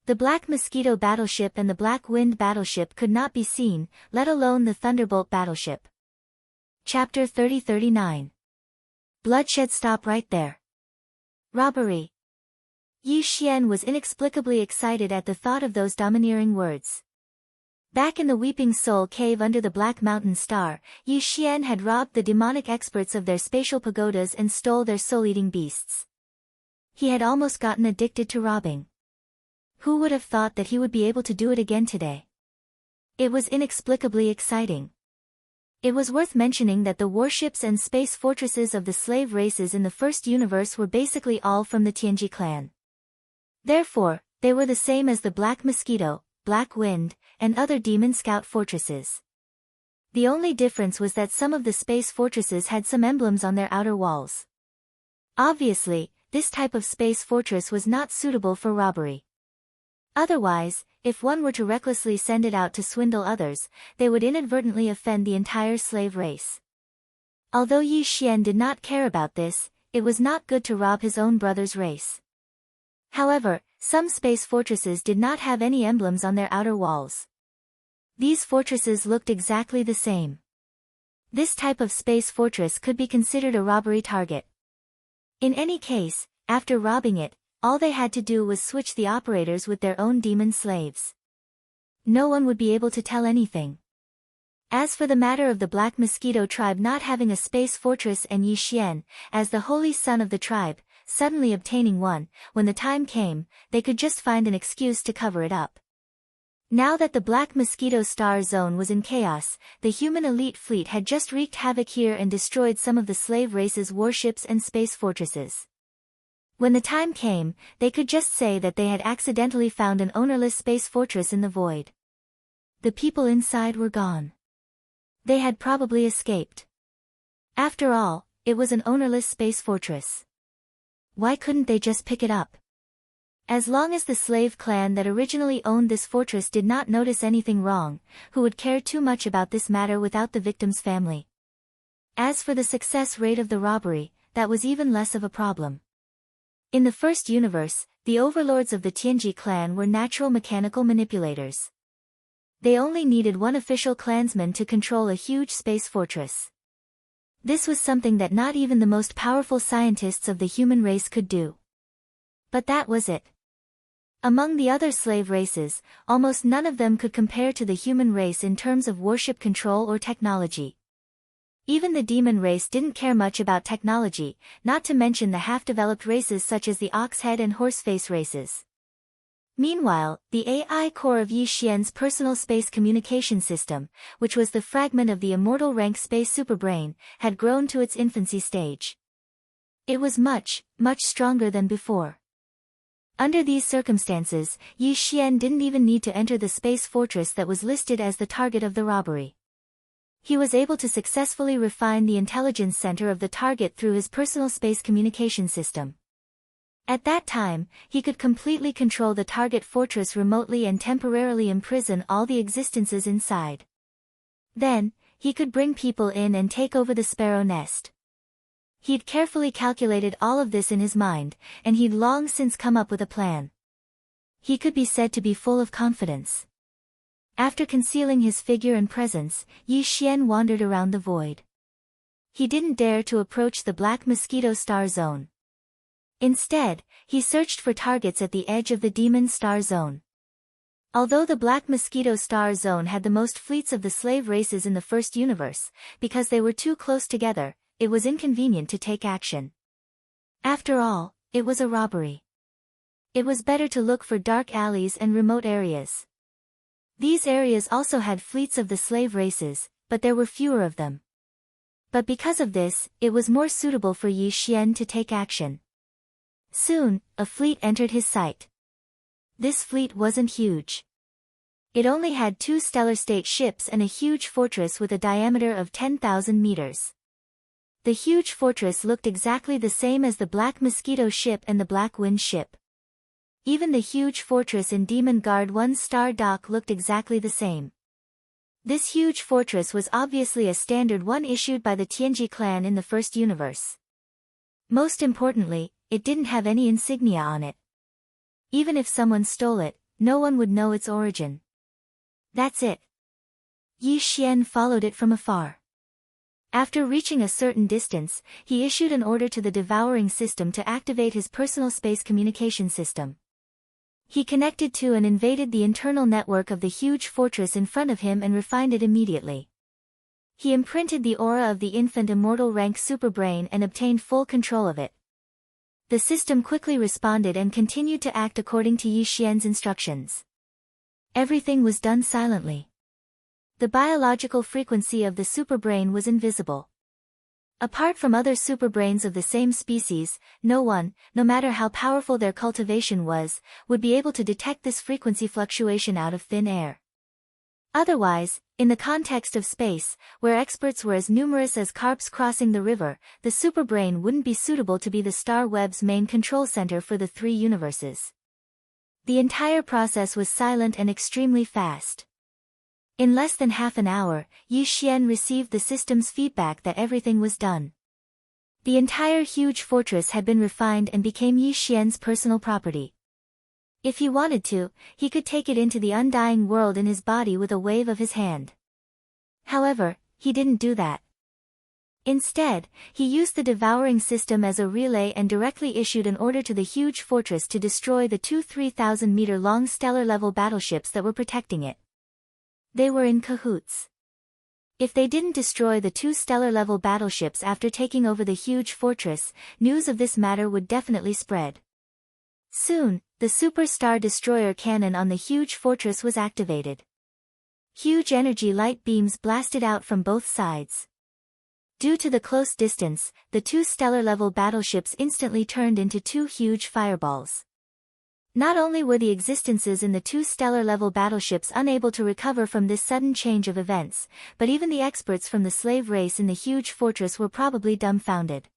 The Black Mosquito battleship and the Black Wind battleship could not be seen, let alone the Thunderbolt battleship. Chapter 30-39. Bloodshed. Stop right there. Robbery. Yi Xian was inexplicably excited at the thought of those domineering words. Back in the Weeping Soul Cave under the Black Mountain Star, Yi Xian had robbed the demonic experts of their spatial pagodas and stole their soul-eating beasts. He had almost gotten addicted to robbing. Who would have thought that he would be able to do it again today? It was inexplicably exciting. It was worth mentioning that the warships and space fortresses of the slave races in the first universe were basically all from the Tianji clan. Therefore, they were the same as the Black Mosquito, Black Wind, and other Demon Scout fortresses. The only difference was that some of the space fortresses had some emblems on their outer walls. Obviously, this type of space fortress was not suitable for robbery. Otherwise, if one were to recklessly send it out to swindle others, they would inadvertently offend the entire slave race. Although Yi Xian did not care about this, it was not good to rob his own brother's race. However, some space fortresses did not have any emblems on their outer walls. These fortresses looked exactly the same. This type of space fortress could be considered a robbery target. In any case, after robbing it, all they had to do was switch the operators with their own demon slaves. No one would be able to tell anything. As for the matter of the Black Mosquito tribe not having a space fortress and Yi Xian, as the holy son of the tribe, suddenly obtaining one, when the time came, they could just find an excuse to cover it up. Now that the Black Mosquito Star Zone was in chaos, the human elite fleet had just wreaked havoc here and destroyed some of the slave race's warships and space fortresses. When the time came, they could just say that they had accidentally found an ownerless space fortress in the void. The people inside were gone. They had probably escaped. After all, it was an ownerless space fortress. Why couldn't they just pick it up? As long as the slave clan that originally owned this fortress did not notice anything wrong, who would care too much about this matter without the victim's family? As for the success rate of the robbery, that was even less of a problem. In the first universe, the overlords of the Tianji clan were natural mechanical manipulators. They only needed one official clansman to control a huge space fortress. This was something that not even the most powerful scientists of the human race could do. But that was it. Among the other slave races, almost none of them could compare to the human race in terms of warship control or technology. Even the demon race didn't care much about technology, not to mention the half-developed races such as the Oxhead and Horseface races. Meanwhile, the AI core of Yi Xian's personal space communication system, which was the fragment of the immortal rank space superbrain, had grown to its infancy stage. It was much, much stronger than before. Under these circumstances, Yi Xian didn't even need to enter the space fortress that was listed as the target of the robbery. He was able to successfully refine the intelligence center of the target through his personal space communication system. At that time, he could completely control the target fortress remotely and temporarily imprison all the existences inside. Then, he could bring people in and take over the sparrow nest. He'd carefully calculated all of this in his mind, and he'd long since come up with a plan. He could be said to be full of confidence. After concealing his figure and presence, Yi Xian wandered around the void. He didn't dare to approach the Black Mosquito Star Zone. Instead, he searched for targets at the edge of the Demon Star Zone. Although the Black Mosquito Star Zone had the most fleets of the slave races in the first universe, because they were too close together, it was inconvenient to take action. After all, it was a robbery. It was better to look for dark alleys and remote areas. These areas also had fleets of the slave races, but there were fewer of them. But because of this, it was more suitable for Yi Xian to take action. Soon, a fleet entered his sight. This fleet wasn't huge. It only had 2 stellar state ships and a huge fortress with a diameter of 10,000 meters. The huge fortress looked exactly the same as the Black Mosquito ship and the Black Wind ship. Even the huge fortress in Demon Guard 1's star dock looked exactly the same. This huge fortress was obviously a standard one issued by the Tianji clan in the first universe. Most importantly, it didn't have any insignia on it. Even if someone stole it, no one would know its origin. That's it. Yi Xian followed it from afar. After reaching a certain distance, he issued an order to the devouring system to activate his personal space communication system. He connected to and invaded the internal network of the huge fortress in front of him and refined it immediately. He imprinted the aura of the infant immortal rank superbrain and obtained full control of it. The system quickly responded and continued to act according to Yi Xian's instructions. Everything was done silently. The biological frequency of the superbrain was invisible. Apart from other superbrains of the same species, no one, no matter how powerful their cultivation was, would be able to detect this frequency fluctuation out of thin air. Otherwise, in the context of space, where experts were as numerous as carps crossing the river, the superbrain wouldn't be suitable to be the star web's main control center for the three universes. The entire process was silent and extremely fast. In less than half an hour, Yi Xian received the system's feedback that everything was done. The entire huge fortress had been refined and became Yi Xian's personal property. If he wanted to, he could take it into the undying world in his body with a wave of his hand. However, he didn't do that. Instead, he used the devouring system as a relay and directly issued an order to the huge fortress to destroy the two 3,000-meter-long stellar-level battleships that were protecting it. They were in cahoots. If they didn't destroy the two stellar-level battleships after taking over the huge fortress, news of this matter would definitely spread. Soon, the Super-Star Destroyer cannon on the huge fortress was activated. Huge energy light beams blasted out from both sides. Due to the close distance, the two stellar-level battleships instantly turned into two huge fireballs. Not only were the existences in the two stellar-level battleships unable to recover from this sudden change of events, but even the experts from the slave race in the huge fortress were probably dumbfounded.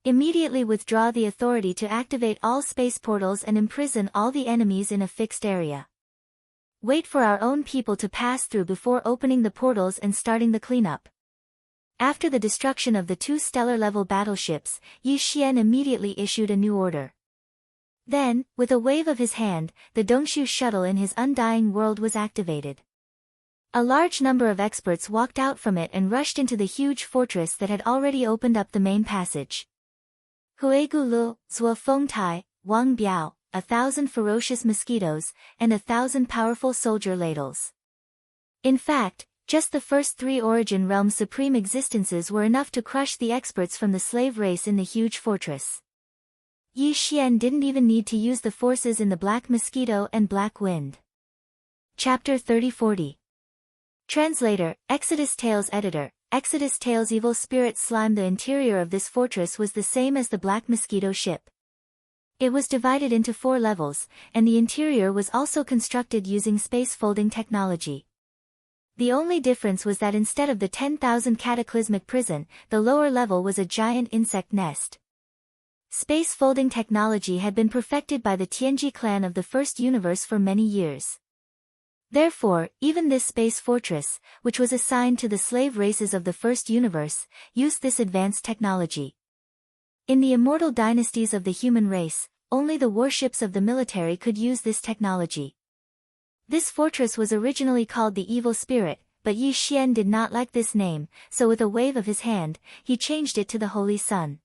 Immediately withdraw the authority to activate all space portals and imprison all the enemies in a fixed area. Wait for our own people to pass through before opening the portals and starting the cleanup. After the destruction of the two stellar-level battleships, Yi Xian immediately issued a new order. Then, with a wave of his hand, the Dongshu shuttle in his undying world was activated. A large number of experts walked out from it and rushed into the huge fortress that had already opened up the main passage. Huegu Lu, Zhuo Fengtai, Wang Biao, 1,000 ferocious mosquitoes, and 1,000 powerful soldier ladles. In fact, just the first three Origin Realm supreme existences were enough to crush the experts from the slave race in the huge fortress. Yi Xian didn't even need to use the forces in the Black Mosquito and Black Wind. Chapter 3040. Translator, Exodus Tales Editor, Exodus Tales Evil Spirit Slime. The interior of this fortress was the same as the Black Mosquito ship. It was divided into 4 levels, and the interior was also constructed using space folding technology. The only difference was that instead of the 10,000 cataclysmic prison, the lower level was a giant insect nest. Space folding technology had been perfected by the Tianji clan of the First Universe for many years. Therefore, even this space fortress, which was assigned to the slave races of the First Universe, used this advanced technology. In the immortal dynasties of the human race, only the warships of the military could use this technology. This fortress was originally called the Evil Spirit, but Yi Xian did not like this name, so with a wave of his hand, he changed it to the Holy Sun.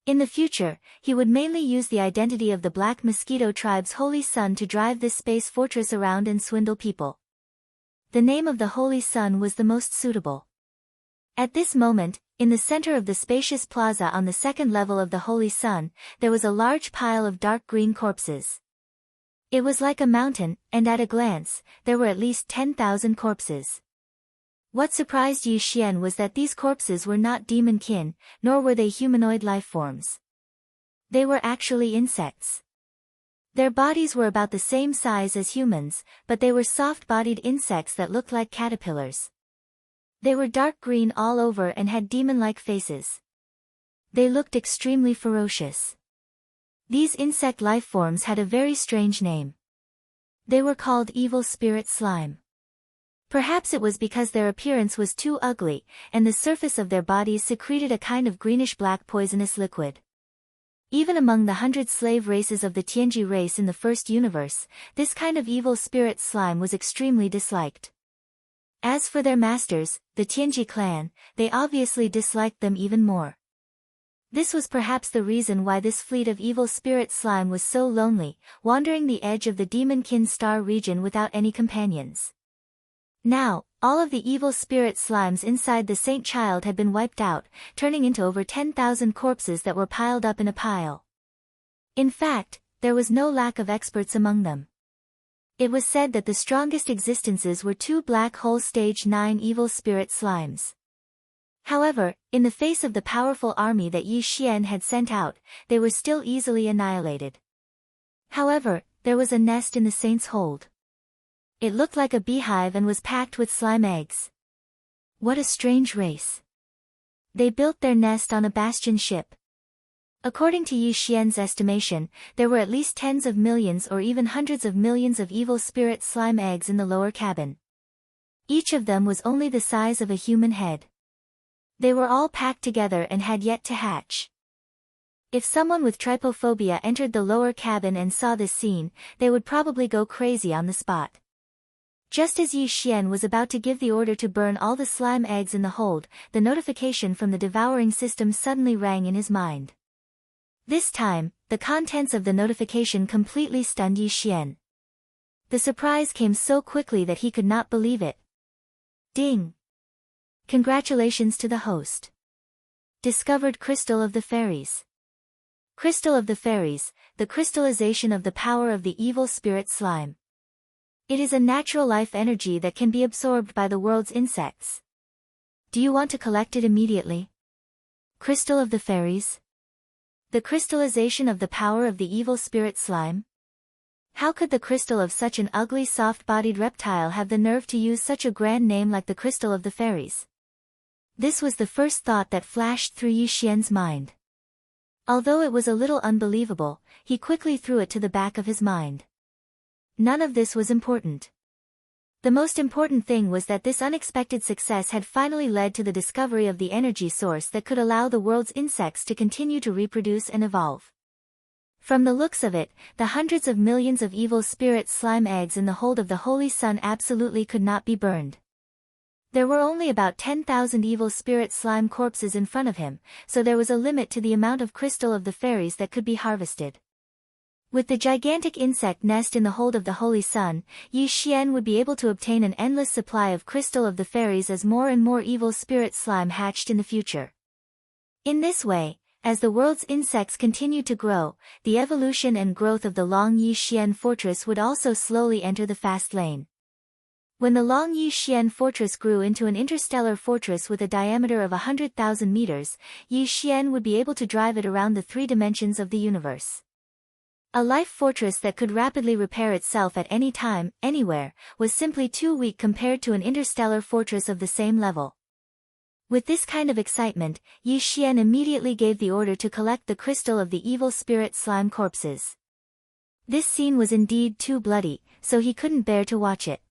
In the future, he would mainly use the identity of the Black Mosquito tribe's Holy Sun to drive this space fortress around and swindle people. The name of the Holy Sun was the most suitable. At this moment, in the center of the spacious plaza on the second level of the Holy Sun, there was a large pile of dark green corpses. It was like a mountain, and at a glance, there were at least 10,000 corpses. What surprised Yi Xian was that these corpses were not demon kin, nor were they humanoid life forms. They were actually insects. Their bodies were about the same size as humans, but they were soft-bodied insects that looked like caterpillars. They were dark green all over and had demon-like faces. They looked extremely ferocious. These insect life forms had a very strange name. They were called Evil Spirit Slime. Perhaps it was because their appearance was too ugly, and the surface of their bodies secreted a kind of greenish-black poisonous liquid. Even among the 100 slave races of the Tianji race in the first universe, this kind of evil spirit slime was extremely disliked. As for their masters, the Tianji clan, they obviously disliked them even more. This was perhaps the reason why this fleet of evil spirit slime was so lonely, wandering the edge of the Demonkin Star region without any companions. Now, all of the evil spirit slimes inside the Saint Child had been wiped out, turning into over 10,000 corpses that were piled up in a pile. In fact, there was no lack of experts among them. It was said that the strongest existences were 2 black hole stage 9 evil spirit slimes. However, in the face of the powerful army that Yi Xian had sent out, they were still easily annihilated. However, there was a nest in the saint's hold. It looked like a beehive and was packed with slime eggs. What a strange race. They built their nest on a bastion ship. According to Yi Xian's estimation, there were at least tens of millions or even hundreds of millions of evil spirit slime eggs in the lower cabin. Each of them was only the size of a human head. They were all packed together and had yet to hatch. If someone with trypophobia entered the lower cabin and saw this scene, they would probably go crazy on the spot. Just as Yi Xian was about to give the order to burn all the slime eggs in the hold, the notification from the devouring system suddenly rang in his mind. This time, the contents of the notification completely stunned Yi Xian. The surprise came so quickly that he could not believe it. Ding! Congratulations to the host. Discovered Crystal of the Fairies. Crystal of the Fairies, the crystallization of the power of the evil spirit slime. It is a natural life energy that can be absorbed by the world's insects. Do you want to collect it immediately? Crystal of the Fairies? The crystallization of the power of the evil spirit slime? How could the crystal of such an ugly soft-bodied reptile have the nerve to use such a grand name like the Crystal of the Fairies? This was the first thought that flashed through Yi Xian's mind. Although it was a little unbelievable, he quickly threw it to the back of his mind. None of this was important. The most important thing was that this unexpected success had finally led to the discovery of the energy source that could allow the world's insects to continue to reproduce and evolve. From the looks of it, the hundreds of millions of evil spirit slime eggs in the hold of the Holy Sun absolutely could not be burned. There were only about 10,000 evil spirit slime corpses in front of him, so there was a limit to the amount of Crystal of the Fairies that could be harvested. With the gigantic insect nest in the hold of the Holy Sun, Yi Xian would be able to obtain an endless supply of Crystal of the Fairies as more and more evil spirit slime hatched in the future. In this way, as the world's insects continued to grow, the evolution and growth of the Long Yi Xian fortress would also slowly enter the fast lane. When the Long Yi Xian fortress grew into an interstellar fortress with a diameter of 100,000 meters, Yi Xian would be able to drive it around the 3 dimensions of the universe. A life fortress that could rapidly repair itself at any time, anywhere, was simply too weak compared to an interstellar fortress of the same level. With this kind of excitement, Yi Xian immediately gave the order to collect the crystal of the evil spirit slime corpses. This scene was indeed too bloody, so he couldn't bear to watch it.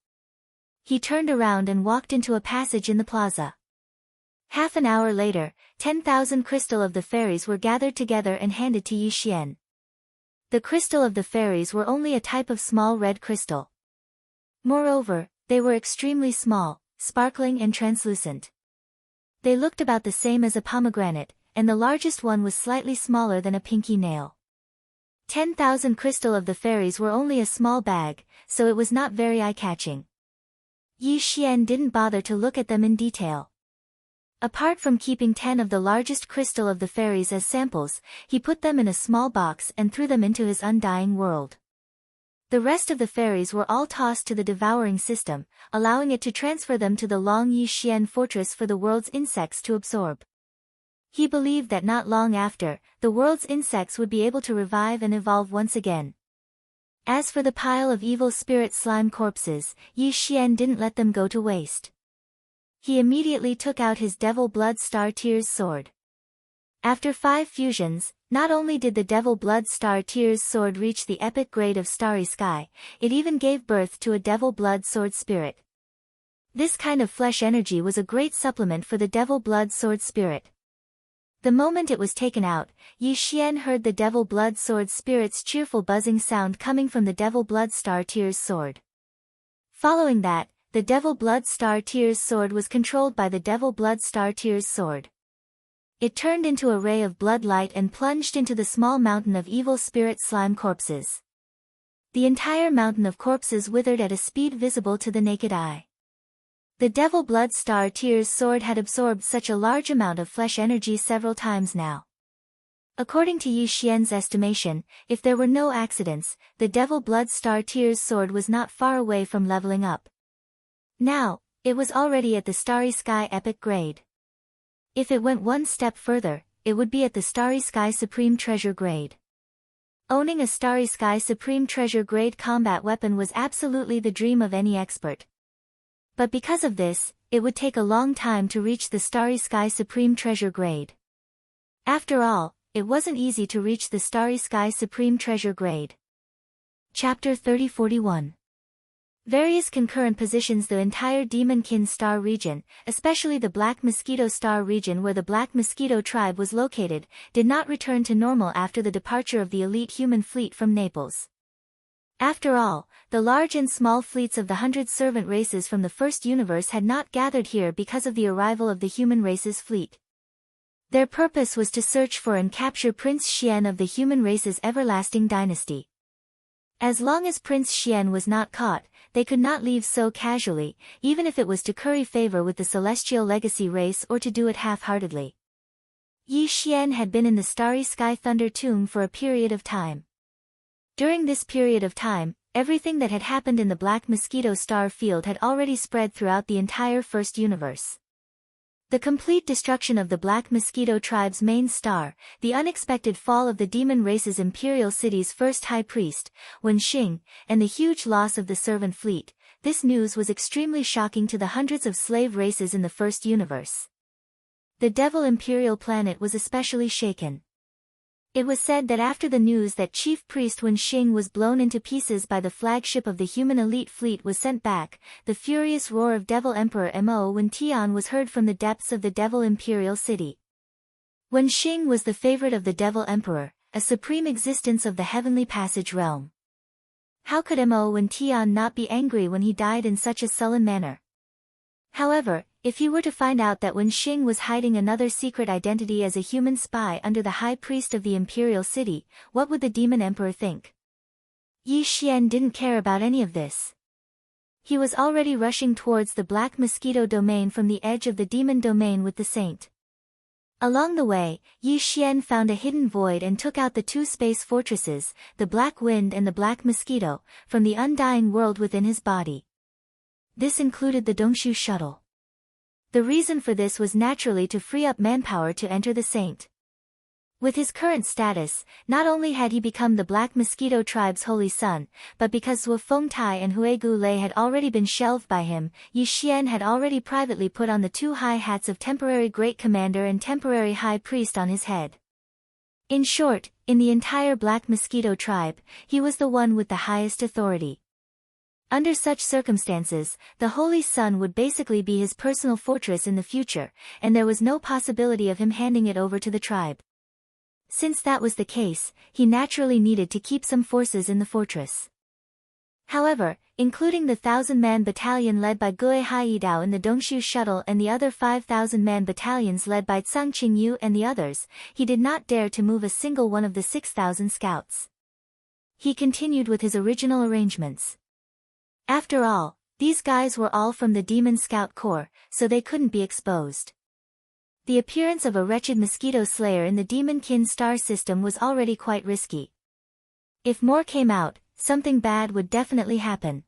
He turned around and walked into a passage in the plaza. Half an hour later, 10,000 Crystal of the Fairies were gathered together and handed to Yi Xian. The Crystal of the Fairies were only a type of small red crystal. Moreover, they were extremely small, sparkling and translucent. They looked about the same as a pomegranate, and the largest one was slightly smaller than a pinky nail. 10,000 Crystal of the Fairies were only a small bag, so it was not very eye-catching. Yi Xian didn't bother to look at them in detail. Apart from keeping 10 of the largest Crystal of the Fairies as samples, he put them in a small box and threw them into his undying world. The rest of the fairies were all tossed to the devouring system, allowing it to transfer them to the Long Yi Xian fortress for the world's insects to absorb. He believed that not long after, the world's insects would be able to revive and evolve once again. As for the pile of evil spirit slime corpses, Yi Xian didn't let them go to waste. He immediately took out his Devil Blood Star Tears sword. After 5 fusions, not only did the Devil Blood Star Tears sword reach the epic grade of Starry Sky, it even gave birth to a Devil Blood Sword Spirit. This kind of flesh energy was a great supplement for the devil blood sword spirit. The moment it was taken out, Yi Xian heard the devil blood sword spirit's cheerful buzzing sound coming from the devil blood star tears sword. Following that, the devil blood star tears sword was controlled by the devil blood star tears sword. It turned into a ray of blood light and plunged into the small mountain of evil spirit slime corpses. The entire mountain of corpses withered at a speed visible to the naked eye. The devil blood star tears sword had absorbed such a large amount of flesh energy several times now. According to Yi Xian's estimation, if there were no accidents, the devil blood star tears sword was not far away from leveling up. Now, it was already at the Starry Sky epic grade. If it went one step further, it would be at the Starry Sky Supreme Treasure grade. Owning a Starry Sky Supreme Treasure grade combat weapon was absolutely the dream of any expert. But because of this, it would take a long time to reach the Starry Sky Supreme Treasure grade. After all, it wasn't easy to reach the Starry Sky Supreme Treasure grade. Chapter 3041. Various concurrent positions. The entire Demonkin Star region, especially the Black Mosquito Star region where the Black Mosquito tribe was located, did not return to normal after the departure of the elite human fleet from Naples. After all, the large and small fleets of the 100 servant races from the first universe had not gathered here because of the arrival of the human race's fleet. Their purpose was to search for and capture Prince Xian of the human race's everlasting dynasty. As long as Prince Xian was not caught, they could not leave so casually, even if it was to curry favor with the celestial legacy race or to do it half-heartedly. Yi Xian had been in the Starry Sky Thunder Tomb for a period of time. During this period of time, everything that had happened in the Black Mosquito Star field had already spread throughout the entire first universe. The complete destruction of the Black Mosquito tribe's main star, the unexpected fall of the demon race's imperial city's first high priest, Wen Xing, and the huge loss of the servant fleet, this news was extremely shocking to the hundreds of slave races in the first universe. The Devil Imperial planet was especially shaken. It was said that after the news that Chief Priest Wen Xing was blown into pieces by the flagship of the human elite fleet was sent back, the furious roar of Devil Emperor Mo Wen Tian was heard from the depths of the Devil Imperial city. Wen Xing was the favorite of the Devil Emperor, a supreme existence of the heavenly passage realm. How could Mo Wen Tian not be angry when he died in such a sullen manner? However, if he were to find out that Wen Xing was hiding another secret identity as a human spy under the high priest of the imperial city, what would the demon emperor think? Yi Xian didn't care about any of this. He was already rushing towards the Black Mosquito domain from the edge of the demon domain with the saint. Along the way, Yi Xian found a hidden void and took out the two space fortresses, the Black Wind and the Black Mosquito, from the undying world within his body. This included the Dongshu shuttle. The reason for this was naturally to free up manpower to enter the saint. With his current status, not only had he become the Black Mosquito tribe's holy son, but because Zhuo Fengtai and Huigu Lei had already been shelved by him, Yi Xian had already privately put on the two high hats of temporary Great Commander and temporary High Priest on his head. In short, in the entire Black Mosquito tribe, he was the one with the highest authority. Under such circumstances, the Holy Sun would basically be his personal fortress in the future, and there was no possibility of him handing it over to the tribe. Since that was the case, he naturally needed to keep some forces in the fortress. However, including the 1,000-man battalion led by Gui Haidao in the Dongshu shuttle and the other 5,000-man battalions led by Tsang Qingyu and the others, he did not dare to move a single one of the 6,000 scouts. He continued with his original arrangements. After all, these guys were all from the Demon Scout Corps, so they couldn't be exposed. The appearance of a wretched mosquito slayer in the Demonkin star system was already quite risky. If more came out, something bad would definitely happen.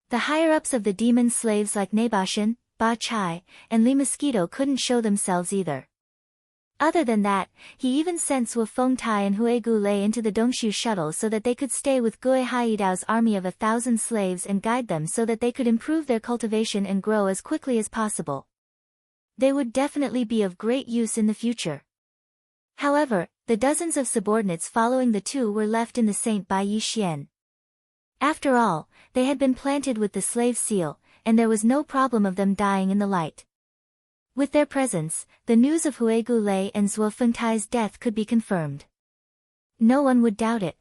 The higher-ups of the demon slaves like Nabashan, Ba Chai, and Li Mosquito couldn't show themselves either. Other than that, he even sent Zhuo Fengtai and Huigu Lei into the Dongshu shuttle so that they could stay with Gui Haidao's army of 1,000 slaves and guide them so that they could improve their cultivation and grow as quickly as possible. They would definitely be of great use in the future. However, the dozens of subordinates following the two were left in the saint by Yi Xian. After all, they had been planted with the slave seal, and there was no problem of them dying in the light. With their presence, the news of Hue Gulei and Zhuo Fengtai's death could be confirmed. No one would doubt it.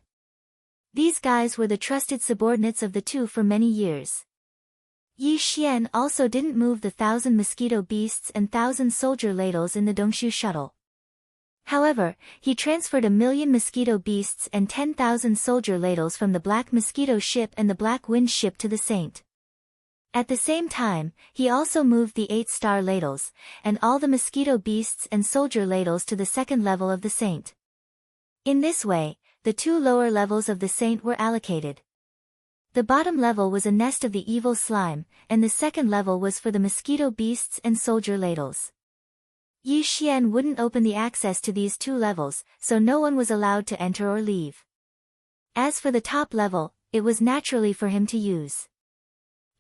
These guys were the trusted subordinates of the two for many years. Yi Xian also didn't move the 1,000 mosquito beasts and 1,000 soldier ladles in the Dongshu shuttle. However, he transferred 1,000,000 mosquito beasts and 10,000 soldier ladles from the Black Mosquito ship and the Black Wind ship to the Saint. At the same time, he also moved the 8-star ladles, and all the mosquito beasts and soldier ladles to the second level of the Saint. In this way, the two lower levels of the Saint were allocated. The bottom level was a nest of the evil slime, and the second level was for the mosquito beasts and soldier ladles. Yi Xian wouldn't open the access to these two levels, so no one was allowed to enter or leave. As for the top level, it was naturally for him to use.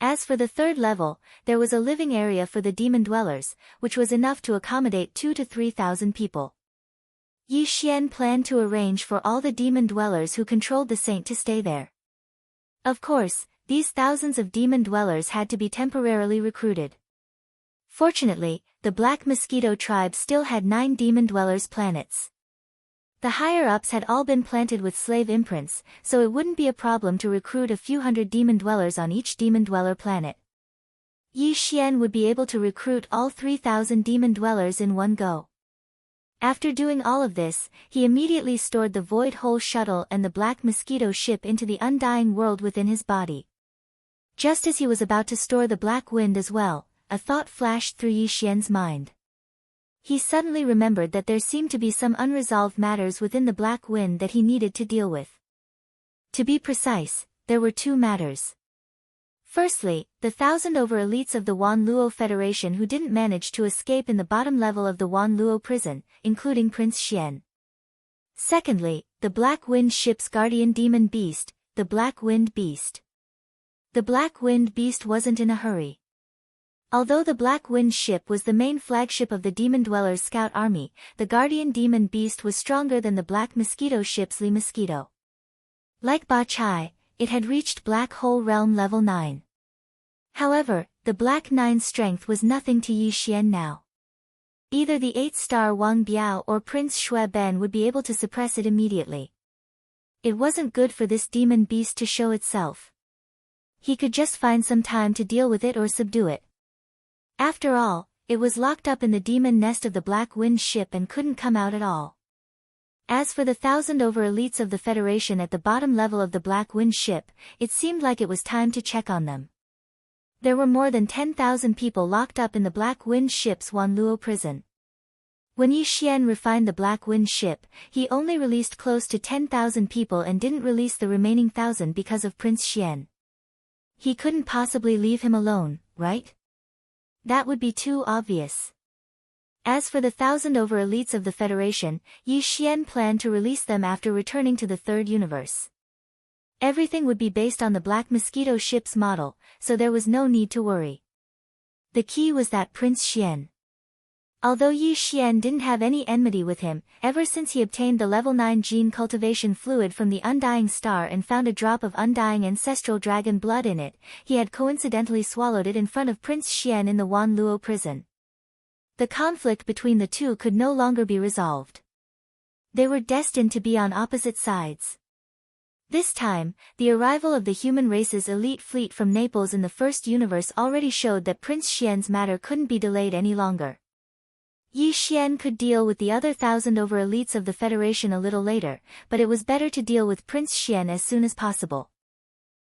As for the third level, there was a living area for the demon dwellers, which was enough to accommodate 2,000 to 3,000 people. Yi Xian planned to arrange for all the demon dwellers who controlled the Saint to stay there. Of course, these thousands of demon dwellers had to be temporarily recruited. Fortunately, the Black Mosquito tribe still had 9 demon dwellers planets. The higher-ups had all been planted with slave imprints, so it wouldn't be a problem to recruit a few hundred demon dwellers on each demon dweller planet. Yi Xian would be able to recruit all 3,000 demon dwellers in one go. After doing all of this, he immediately stored the Void Hole shuttle and the Black Mosquito ship into the Undying World within his body. Just as he was about to store the Black Wind as well, a thought flashed through Yi Xian's mind. He suddenly remembered that there seemed to be some unresolved matters within the Black Wind that he needed to deal with. To be precise, there were 2 matters. Firstly, the 1,000 over-elites of the Wan Luo Federation who didn't manage to escape in the bottom level of the Wan Luo prison, including Prince Xian. Secondly, the Black Wind ship's guardian demon beast, the Black Wind Beast. The Black Wind Beast wasn't in a hurry. Although the Black Wind ship was the main flagship of the Demon Dwellers' scout army, the Guardian Demon Beast was stronger than the Black Mosquito ship's Li Mosquito. Like Ba Chai, it had reached Black Hole Realm level 9. However, the Black 9's strength was nothing to Yi Xian now. Either the 8-star Wang Biao or Prince Xue Ben would be able to suppress it immediately. It wasn't good for this demon beast to show itself. He could just find some time to deal with it or subdue it. After all, it was locked up in the demon nest of the Black Wind ship and couldn't come out at all. As for the 1,000 over-elites of the Federation at the bottom level of the Black Wind ship, it seemed like it was time to check on them. There were more than 10,000 people locked up in the Black Wind ship's Wan Luo prison. When Yi Xian refined the Black Wind ship, he only released close to 10,000 people and didn't release the remaining 1,000 because of Prince Xian. He couldn't possibly leave him alone, right? That would be too obvious. As for the 1,000 over-elites of the Federation, Yi Xian planned to release them after returning to the Third Universe. Everything would be based on the Black Mosquito ship's model, so there was no need to worry. The key was that Prince Xian. Although Yi Xian didn't have any enmity with him, ever since he obtained the level 9 gene cultivation fluid from the Undying Star and found a drop of undying ancestral dragon blood in it, he had coincidentally swallowed it in front of Prince Xian in the Wan Luo prison. The conflict between the two could no longer be resolved. They were destined to be on opposite sides. This time, the arrival of the human race's elite fleet from Naples in the First Universe already showed that Prince Xian's matter couldn't be delayed any longer. Yi Xian could deal with the other 1,000 over-elites of the Federation a little later, but it was better to deal with Prince Xian as soon as possible.